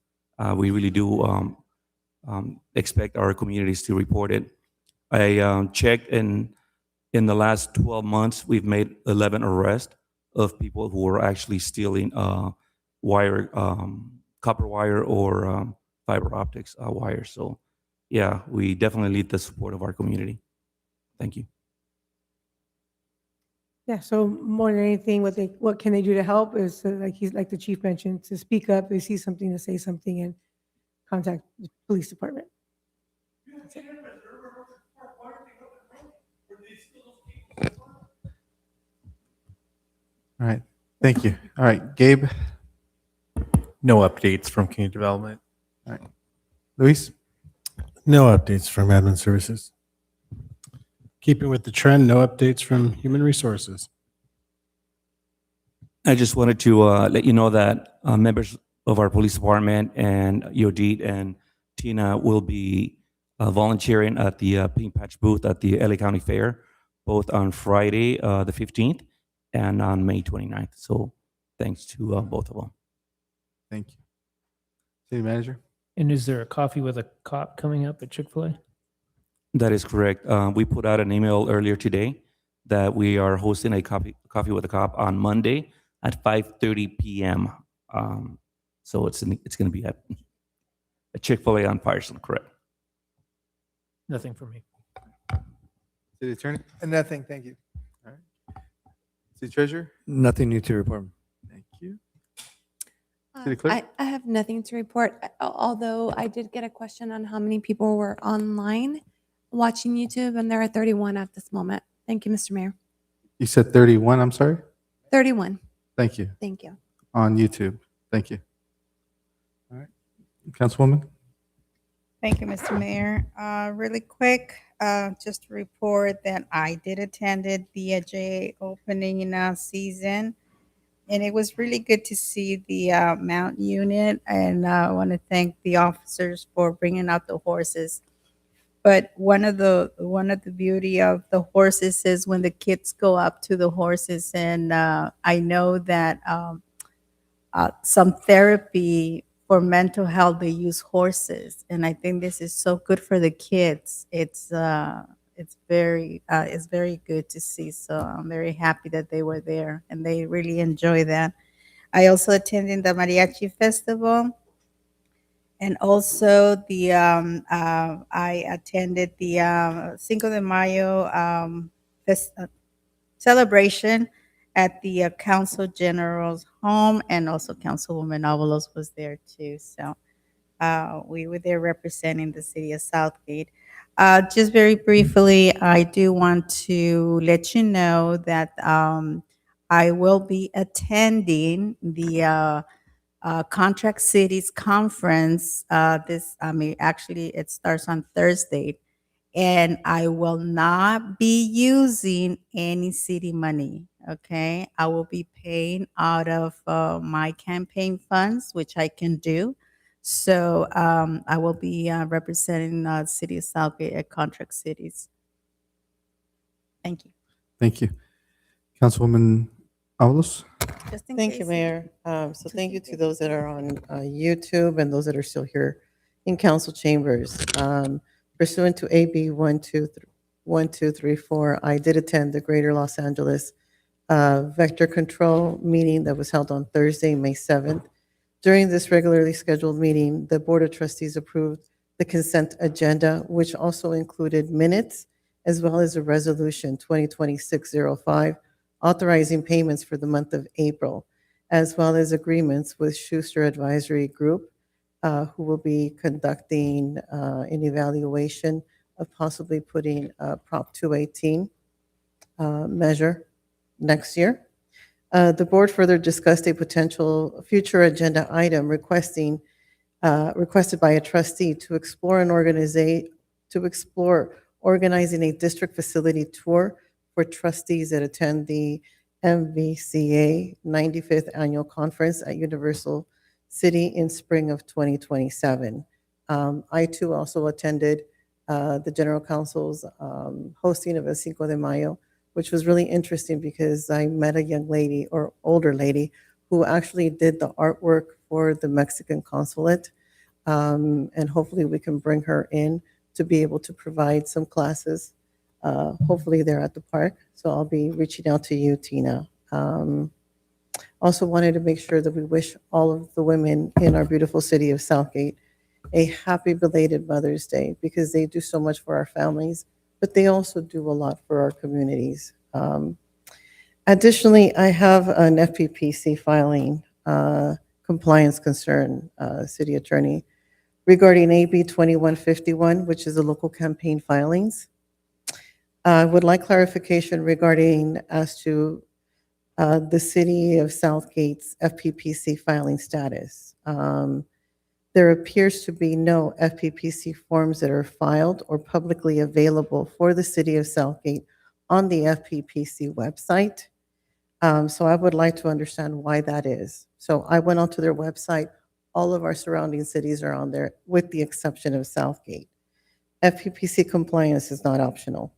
we really do expect our communities to report it. I checked in the last 12 months, we've made 11 arrests of people who are actually stealing wire, copper wire or fiber optics wire. So yeah, we definitely need the support of our community. Thank you.
Yeah, so more than anything, what can they do to help is like the chief mentioned, to speak up, they see something, to say something, and contact the police department.
All right, thank you. All right, Gabe.
No updates from community development.
All right, Luis.
No updates from admin services. Keeping with the trend, no updates from human resources.
I just wanted to let you know that members of our police department and Yodit and Tina will be volunteering at the Pink Patch booth at the LA County Fair, both on Friday, the 15th, and on May 29th. So thanks to both of them.
Thank you. City manager.
And is there a coffee with a cop coming up at Chick-fil-A?
That is correct. We put out an email earlier today that we are hosting a coffee with a cop on Monday at 5:30 p.m. So it's going to be at Chick-fil-A on Firestone, correct?
Nothing for me.
City attorney.
And nothing, thank you.
All right. City treasurer.
Nothing new to report.
Thank you. City clerk.
I have nothing to report, although I did get a question on how many people were online watching YouTube, and there are 31 at this moment. Thank you, Mr. Mayor.
You said 31, I'm sorry?
31.
Thank you.
Thank you.
On YouTube. Thank you. All right. Councilwoman.
Thank you, Mr. Mayor. Really quick, just to report that I did attended the JA opening season, and it was really good to see the mount unit, and I want to thank the officers for bringing out the horses. But one of the beauty of the horses is when the kids go up to the horses, and I know that some therapy for mental health, they use horses, and I think this is so good for the kids. It's very good to see. So I'm very happy that they were there and they really enjoy that. I also attended the Mariachi Festival, and also the I attended the Cinco de Mayo celebration at the Council General's home, and also Councilwoman Avalos was there too. So we were there representing the city of Southgate. Just very briefly, I do want to let you know that I will be attending the Contract Cities Conference. Actually, it starts on Thursday, and I will not be using any city money. Okay, I will be paying out of my campaign funds, which I can do. So I will be representing the city of Southgate at Contract Cities. Thank you.
Thank you. Councilwoman Avalos.
Thank you, Mayor. So thank you to those that are on YouTube and those that are still here in council chambers. Pursuant to AB 1234, I did attend the Greater Los Angeles Vector Control meeting that was held on Thursday, May 7th. During this regularly scheduled meeting, the Board of Trustees approved the consent agenda, which also included minutes as well as a resolution 2026-05 authorizing payments for the month of April, as well as agreements with Schuster Advisory Group, who will be conducting an evaluation of possibly putting Prop 218 measure next year. The board further discussed a potential future agenda item requested by a trustee to explore organizing a district facility tour for trustees that attend the MVCA 95th Annual Conference at Universal City in spring of 2027. I too also attended the General Council's hosting of a Cinco de Mayo, which was really interesting because I met a young lady or older lady who actually did the artwork for the Mexican consulate. And hopefully we can bring her in to be able to provide some classes. Hopefully they're at the park. So I'll be reaching out to you, Tina. Also wanted to make sure that we wish all of the women in our beautiful city of Southgate a happy belated Mother's Day, because they do so much for our families, but they also do a lot for our communities. Additionally, I have an FPPC filing compliance concern, City Attorney, regarding AB 2151, which is the local campaign filings. I would like clarification regarding as to the City of Southgate's FPPC filing status. There appears to be no FPPC forms that are filed or publicly available for the City of Southgate on the FPPC website. So I would like to understand why that is. So I went onto their website. All of our surrounding cities are on there, with the exception of Southgate. FPPC compliance is not optional.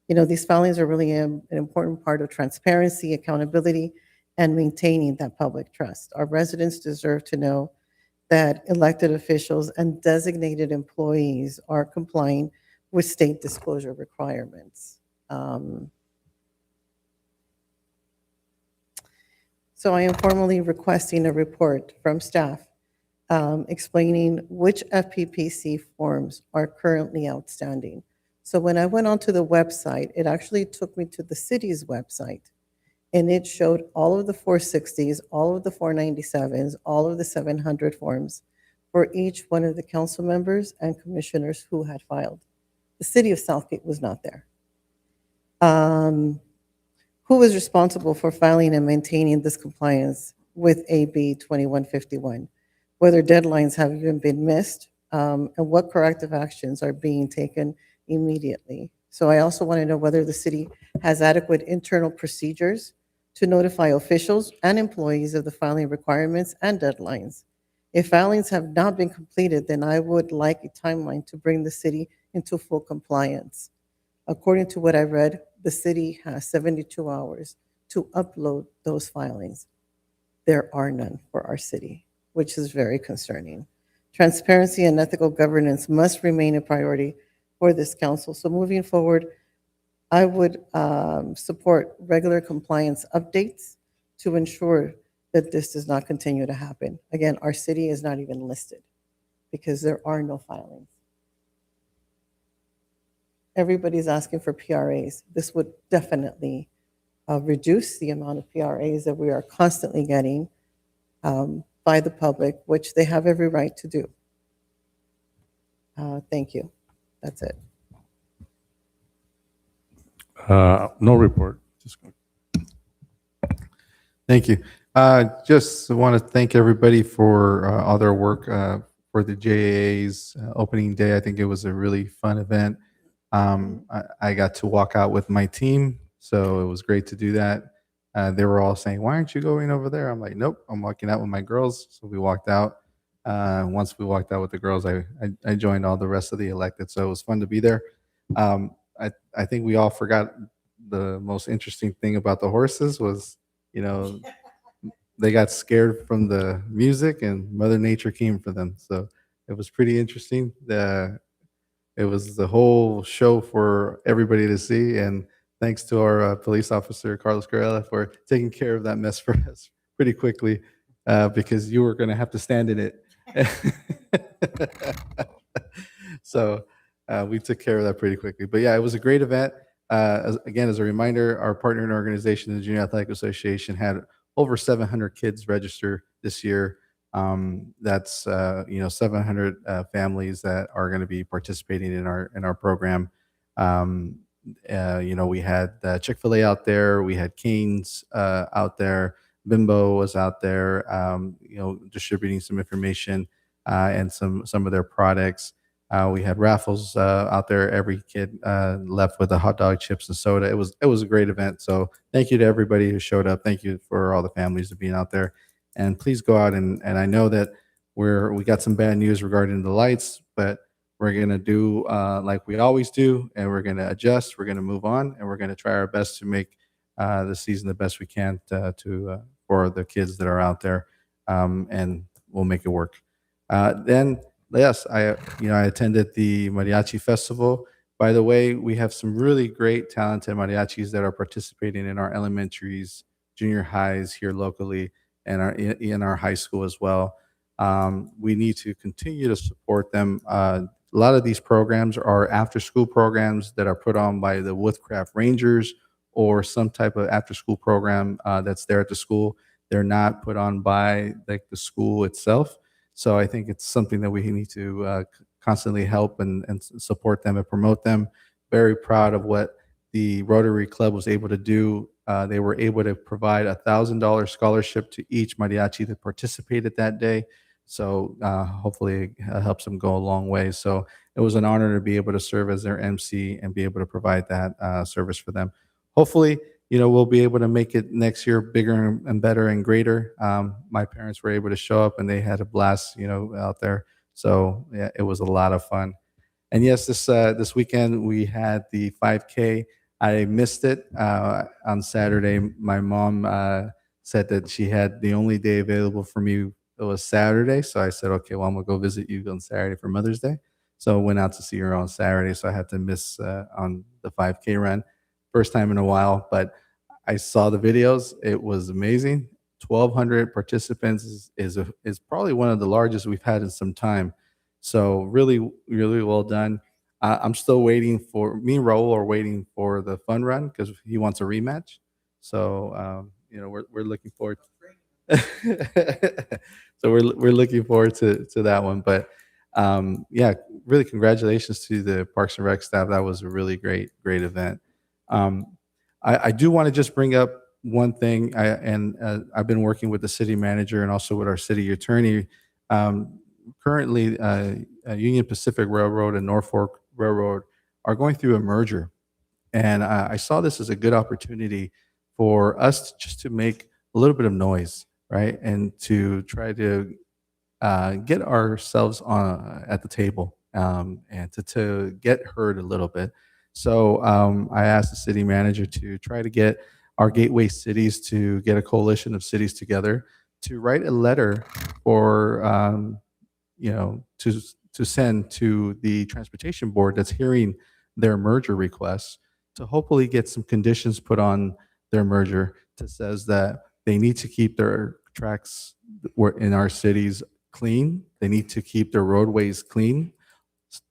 You know, these filings are really an important part of transparency, accountability, and maintaining that public trust. Our residents deserve to know that elected officials and designated employees are complying with state disclosure requirements. So I am formally requesting a report from staff explaining which FPPC forms are currently outstanding. So when I went onto the website, it actually took me to the city's website, and it showed all of the 460s, all of the 497s, all of the 700 forms for each one of the council members and commissioners who had filed. The City of Southgate was not there. Who was responsible for filing and maintaining this compliance with AB 2151? Whether deadlines have even been missed, and what corrective actions are being taken immediately. So I also want to know whether the city has adequate internal procedures to notify officials and employees of the filing requirements and deadlines. If filings have not been completed, then I would like a timeline to bring the city into full compliance. According to what I read, the city has 72 hours to upload those filings. There are none for our city, which is very concerning. Transparency and ethical governance must remain a priority for this council. So moving forward, I would support regular compliance updates to ensure that this does not continue to happen. Again, our city is not even listed because there are no filings. Everybody's asking for PRAs. This would definitely reduce the amount of PRAs that we are constantly getting by the public, which they have every right to do. Thank you. That's it.
No report.
Thank you. Just want to thank everybody for all their work for the JAA's opening day. I think it was a really fun event. I got to walk out with my team, so it was great to do that. They were all saying, "Why aren't you going over there?" I'm like, "Nope, I'm walking out with my girls." So we walked out. Once we walked out with the girls, I joined all the rest of the elected, so it was fun to be there. I think we all forgot the most interesting thing about the horses was, you know, they got scared from the music and Mother Nature came for them. So it was pretty interesting. It was the whole show for everybody to see. And thanks to our police officer, Carlos Carrera, for taking care of that mess for us pretty quickly. because you were going to have to stand in it. So we took care of that pretty quickly. But yeah, it was a great event. Again, as a reminder, our partner organization, the Junior Athletic Association, had over 700 kids register this year. That's 700 families that are going to be participating in our program. We had Chick-fil-A out there, we had Cane's out there, Bimbo was out there, distributing some information and some of their products. We had raffles out there. Every kid left with a hot dog, chips, and soda. It was a great event. So thank you to everybody who showed up. Thank you for all the families being out there. And please go out and I know that we got some bad news regarding the lights, but we're gonna do like we always do, and we're gonna adjust. We're gonna move on, and we're gonna try our best to make the season the best we can for the kids that are out there, and we'll make it work. Then. Yes, I attended the Mariachi Festival. By the way, we have some really great, talented mariachis that are participating in our elementaries, junior highs here locally, and in our high school as well. We need to continue to support them. A lot of these programs are after-school programs that are put on by the Woodcraft Rangers or some type of after-school program that's there at the school. They're not put on by the school itself. So I think it's something that we need to constantly help and support them and promote them. Very proud of what the Rotary Club was able to do. They were able to provide a $1,000 scholarship to each mariachi that participated that day. So hopefully it helps them go a long way. So it was an honor to be able to serve as their MC and be able to provide that service for them. Hopefully, we'll be able to make it next year bigger and better and greater. My parents were able to show up and they had a blast, out there. So yeah, it was a lot of fun. And yes, this weekend we had the 5K. I missed it on Saturday. My mom said that she had the only day available for me. It was Saturday. So I said, okay, well, I'm gonna go visit you on Saturday for Mother's Day. So I went out to see her on Saturday. So I had to miss on the 5K run. First time in a while, but I saw the videos. It was amazing. 1,200 participants is probably one of the largest we've had in some time. So really, really well done. I'm still waiting me and Raul are waiting for the fun run because he wants a rematch. So we're looking forward. So we're looking forward to that one. But yeah, really congratulations to the Parks and Rec staff. That was a really great event. I do want to just bring up one thing, I've been working with the city manager and also with our city attorney. Currently, Union Pacific Railroad and Norfolk Railroad are going through a merger. And I saw this as a good opportunity for us just to make a little bit of noise, right? And to try to get ourselves at the table and to get heard a little bit. So I asked the city manager to try to get our gateway cities to get a coalition of cities together to write a letter for, to send to the transportation board that's hearing their merger requests to hopefully get some conditions put on their merger that says that they need to keep their tracks in our cities clean. They need to keep their roadways clean.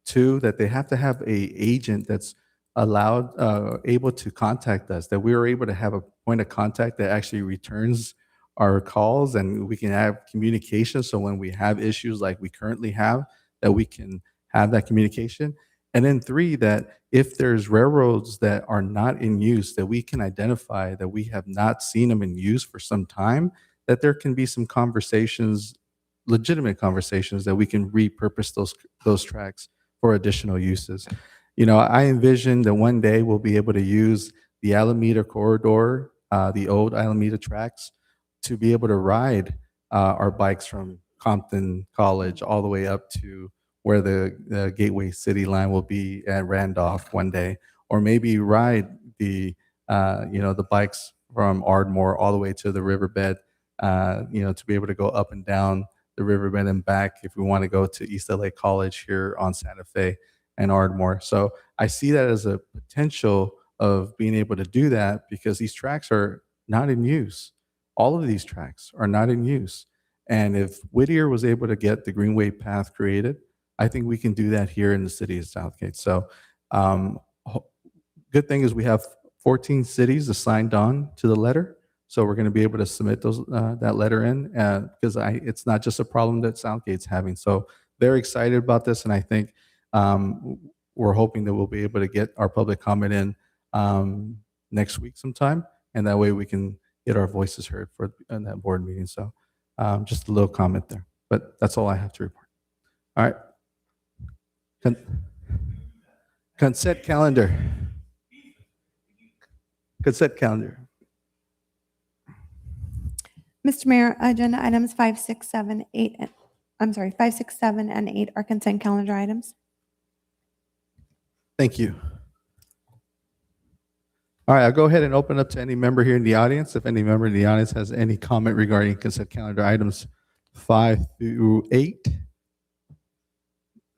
Two, that they have to have a agent that's able to contact us, that we are able to have a point of contact that actually returns our calls and we can have communication. So when we have issues like we currently have, that we can have that communication. And then three, that if there's railroads that are not in use, that we can identify that we have not seen them in use for some time, that there can be some conversations, legitimate conversations, that we can repurpose those tracks for additional uses. I envision that one day we'll be able to use the Alameda corridor, the old Alameda tracks, to be able to ride our bikes from Compton College all the way up to where the Gateway City line will be at Randolph one day, or maybe ride the bikes from Ardmore all the way to the riverbed, to be able to go up and down the riverbed and back if we want to go to East LA College here on Santa Fe and Ardmore. So I see that as a potential of being able to do that because these tracks are not in use. All of these tracks are not in use. And if Whittier was able to get the Greenway path created, I think we can do that here in the city of Southgate. So good thing is we have 14 cities assigned on to the letter. So we're going to be able to submit those that letter in because it's not just a problem that Southgate's having. So they're excited about this, and I think we're hoping that we'll be able to get our public comment in next week sometime, and that way we can get our voices heard for in that board meeting. So just a little comment there, but that's all I have to report. All right. Consent calendar. Consent calendar.
Mr. Mayor, agenda items 5, 6, 7, 8, I'm sorry, 5, 6, 7, and 8 are consent calendar items.
Thank you. All right, I'll go ahead and open up to any member here in the audience. If any member in the audience has any comment regarding consent calendar items 5 through 8.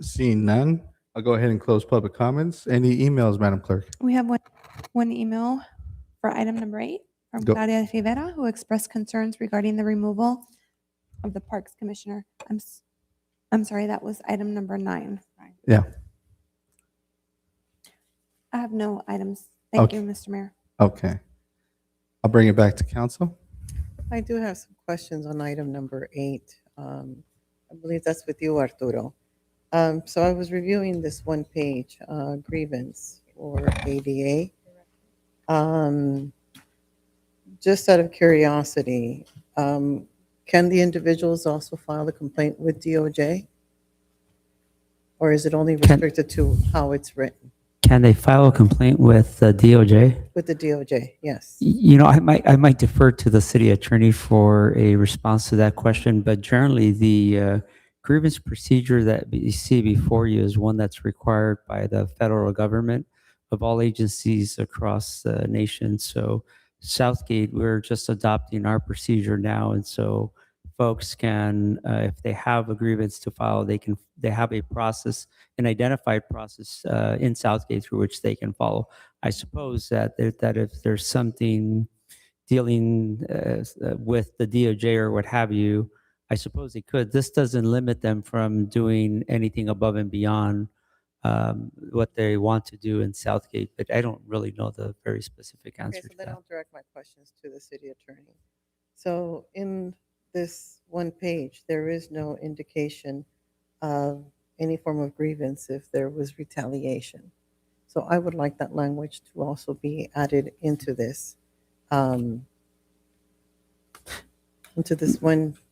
Seeing none, I'll go ahead and close public comments. Any emails, Madam Clerk?
We have one email for item number 8 from
Go.
Claudia Rivera, who expressed concerns regarding the removal of the Parks Commissioner. I'm sorry, that was item number 9.
Yeah.
I have no items. Thank you, Mr. Mayor.
Okay. I'll bring it back to council.
I do have some questions on item number 8. I believe that's with you, Arturo. So I was reviewing this one page grievance for ADA. Just out of curiosity, can the individuals also file a complaint with DOJ? Or is it only restricted to how it's written?
Can they file a complaint with the DOJ?
With the DOJ, yes.
You know, I might defer to the city attorney for a response to that question, but generally the grievance procedure that you see before you is one that's required by the federal government of all agencies across the nation. So Southgate, we're just adopting our procedure now, and so folks can, if they have a grievance to file, they have a process, an identified process in Southgate through which they can follow. I suppose that if there's something dealing with the DOJ or what have you, I suppose they could. This doesn't limit them from doing anything above and beyond what they want to do in Southgate, but I don't really know the very specific answer
Okay, so
to
then
that.
I'll direct my questions to the city attorney. So in this one page, there is no indication of any form of grievance if there was retaliation. So I would like that language to also be added into this one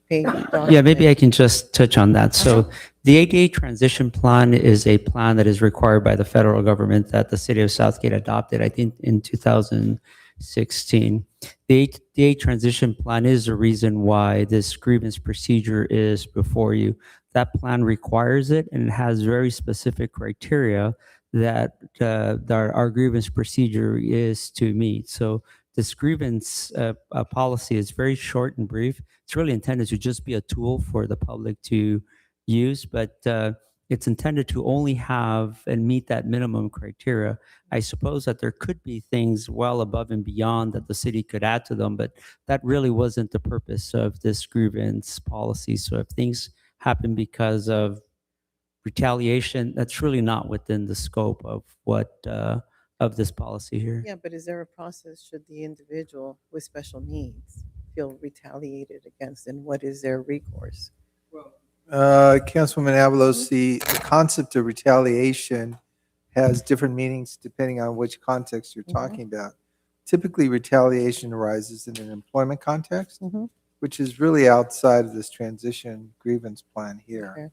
page document.
Yeah, maybe I can just touch on that. So the ADA transition plan is a plan that is required by the federal government that the city of Southgate adopted, I think, in 2016. The ADA transition plan is the reason why this grievance procedure is before you. That plan requires it, and it has very specific criteria that our grievance procedure is to meet. So this grievance policy is very short and brief. It's really intended to just be a tool for the public to use, but it's intended to only have and meet that minimum criteria. I suppose that there could be things well above and beyond that the city could add to them, but that really wasn't the purpose of this grievance policy. So if things happen because of retaliation, that's really not within the scope of what of this policy here.
Yeah, but is there a process should the individual with special needs feel retaliated against, and what is their recourse?
Councilwoman Avalos, the concept of retaliation has different meanings depending on which context you're talking about. Typically, retaliation arises in an employment context, which is really outside of this transition grievance plan here.
Okay.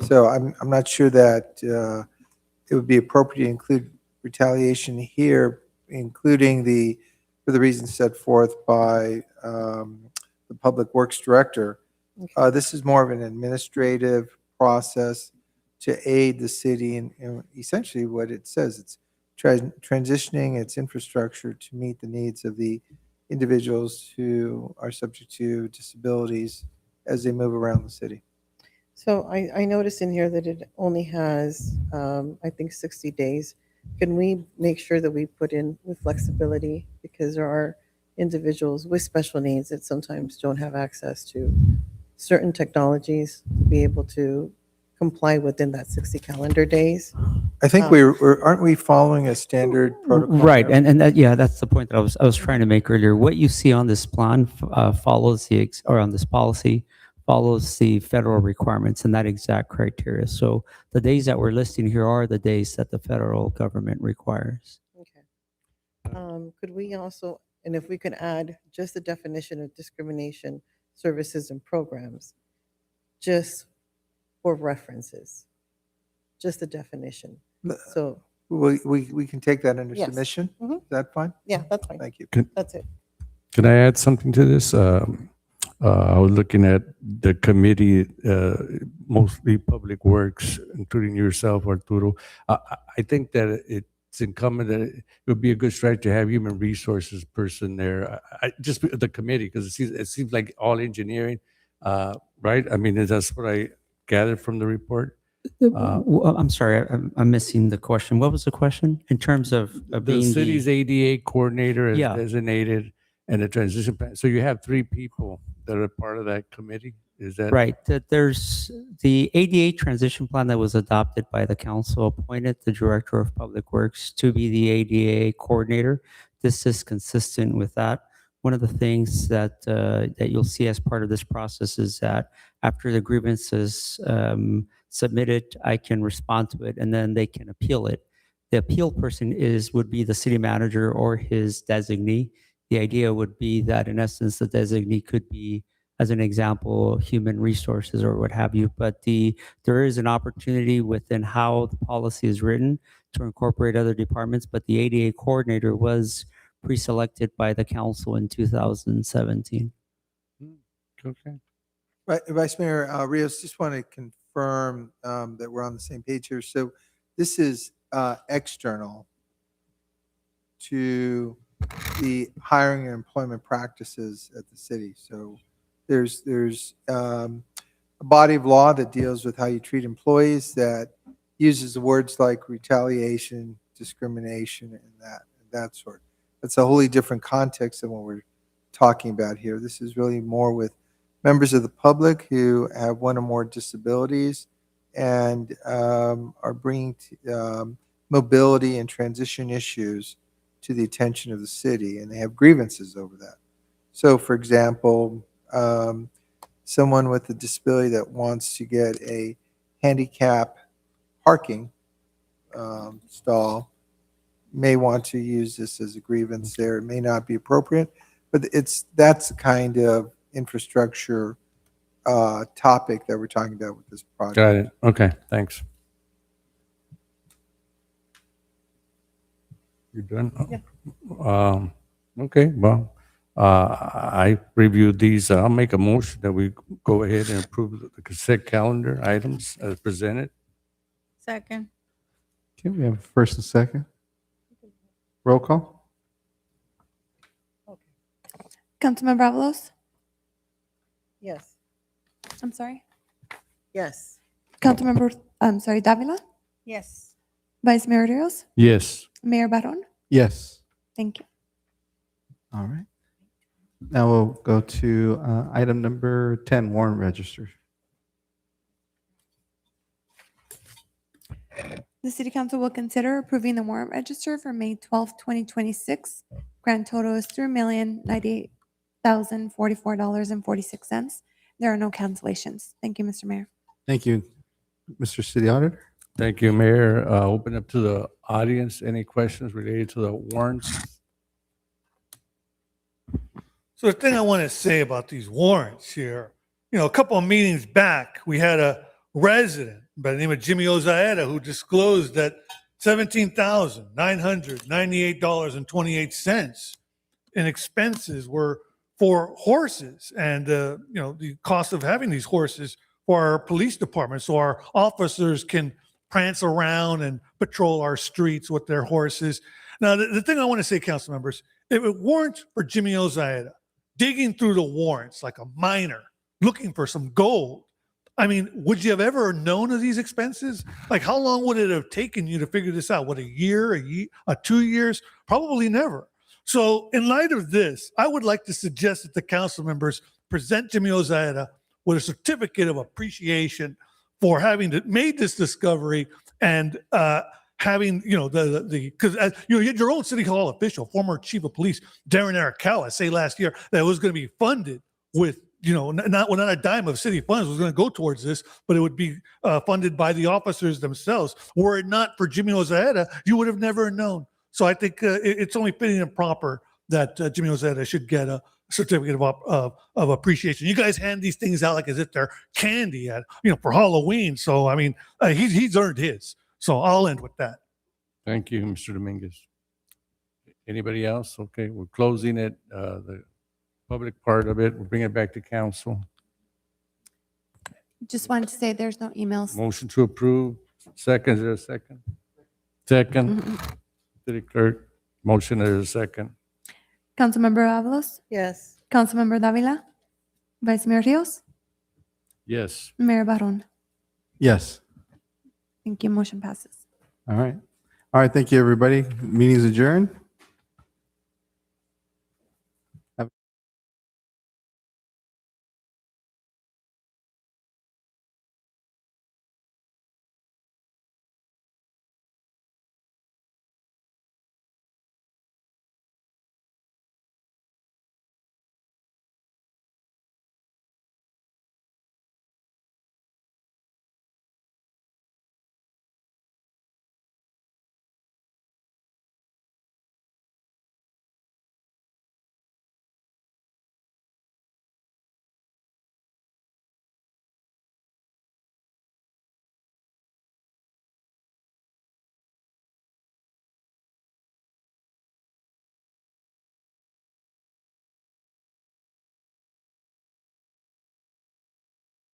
So I'm not sure that it would be appropriate to include retaliation here, including for the reasons set forth by the Public Works Director. This is more of an administrative process to aid the city in essentially what it says. It's transitioning its infrastructure to meet the needs of the individuals who are subject to disabilities as they move around the city.
So I noticed in here that it only has, I think, 60 days. Can we make sure that we put in with flexibility? Because there are individuals with special needs that sometimes don't have access to certain technologies be able to comply within that 60 calendar days.
I think aren't we following a standard protocol?
Right,
here?
and that, yeah, that's the point that I was trying to make earlier. What you see on this plan follows or on this policy follows the federal requirements and that exact criteria. So the days that we're listing here are the days that the federal government requires.
Could we also, and if we could add just the definition of discrimination services and programs, just for references, just the definition. So,
We can take that under
Yes.
submission?
Mhm.
Is that fine?
yeah, that's fine.
Thank you.
That's it.
Can I add something to this? I was looking at the committee, mostly Public Works, including yourself, Arturo. I think that it's incumbent that it would be a good strategy to have human resources person there. Just the committee, because it seems like all engineering, right? I mean, that's what I gathered from the report.
I'm sorry, I'm missing the question. What was the question in terms of
The
being
city's ADA coordinator is
Yeah.
designated and the transition plan. So you have 3 people that are part of that committee? Is that?
Right. That there's the ADA transition plan that was adopted by the council appointed the director of public works to be the ADA coordinator. This is consistent with that. One of the things that that you'll see as part of this process is that after the grievance is submitted, I can respond to it and then they can appeal it. The appeal person would be the city manager or his designee. The idea would be that in essence, the designee could be, as an example, human resources or what have you. But there is an opportunity within how the policy is written to incorporate other departments. But the ADA coordinator was pre-selected by the council in 2017.
Okay.
Right, Vice Mayor Rios, just want to confirm that we're on the same page here. So this is external to the hiring and employment practices at the city. So there's a body of law that deals with how you treat employees that uses the words like retaliation, discrimination, and that sort. That's a wholly different context than what we're talking about here. This is really more with members of the public who have one or more disabilities and are bringing mobility and transition issues to the attention of the city, and they have grievances over that. So, for example, someone with a disability that wants to get a handicap parking stall may want to use this as a grievance there. It may not be appropriate, but that's the kind of infrastructure topic that we're talking about with this project.
Got it. Okay, thanks. You done?
Yeah.
Okay, well, I reviewed these. I'll make a motion that we go ahead and approve the consent calendar items as presented.
Second.
Okay, we have a first and second. Roll call.
Councilmember Avalos?
Yes.
I'm sorry.
Yes.
Councilmember, I'm sorry, Davila?
Yes.
Vice Mayor Rios?
Yes.
Mayor Barron?
Yes.
Thank you.
All right. Now we'll go to item number 10, warrant register.
The City Council will consider approving the warrant register for May 12th, 2026. Grand total is $3,098,044.46. There are no cancellations. Thank you, Mr. Mayor.
Thank you, Mr. City Auditor.
Thank you, Mayor. Open up to the audience. Any questions related to the warrants?
So the thing I want to say about these warrants here, a couple of meetings back, we had a resident by the name of Jimmy Ozaeta who disclosed that $17,998.28 in expenses were for horses and the cost of having these horses for our police department so our officers can prance around and patrol our streets with their horses. Now, the thing I want to say, council members, if it weren't for Jimmy Ozaeta digging through the warrants like a miner looking for some gold, I mean, would you have ever known of these expenses? Like, how long would it have taken you to figure this out? What, a year, 2 years? Probably never. So in light of this, I would like to suggest that the council members present Jimmy Ozaeta with a certificate of appreciation for having made this discovery and having, you know, because you had your own city hall official, former chief of police, Darren Arakawa, say last year that it was going to be funded with, you know, not a dime of city funds was going to go towards this, but it would be funded by the officers themselves. Were it not for Jimmy Ozeda, you would have never known. So I think it's only fitting and proper that Jimmy Ozeda should get a certificate of appreciation. You guys hand these things out like as if they're candy at, you know, for Halloween. So, I mean, he's earned his. So I'll end with that.
Thank you, Mr. Dominguez. Anybody else? Okay, we're closing it, the public part of it. We'll bring it back to council.
Just wanted to say there's no emails.
Motion to approve. Second, is there a second? Second. City clerk, motion is a second.
Councilmember Avalos,
Yes.
Councilmember Davila, Vice Mayor Rios,
Yes.
Mayor Barron.
Yes.
Thank you. Motion passes.
All right. All right. Thank you, everybody. Meeting's adjourned.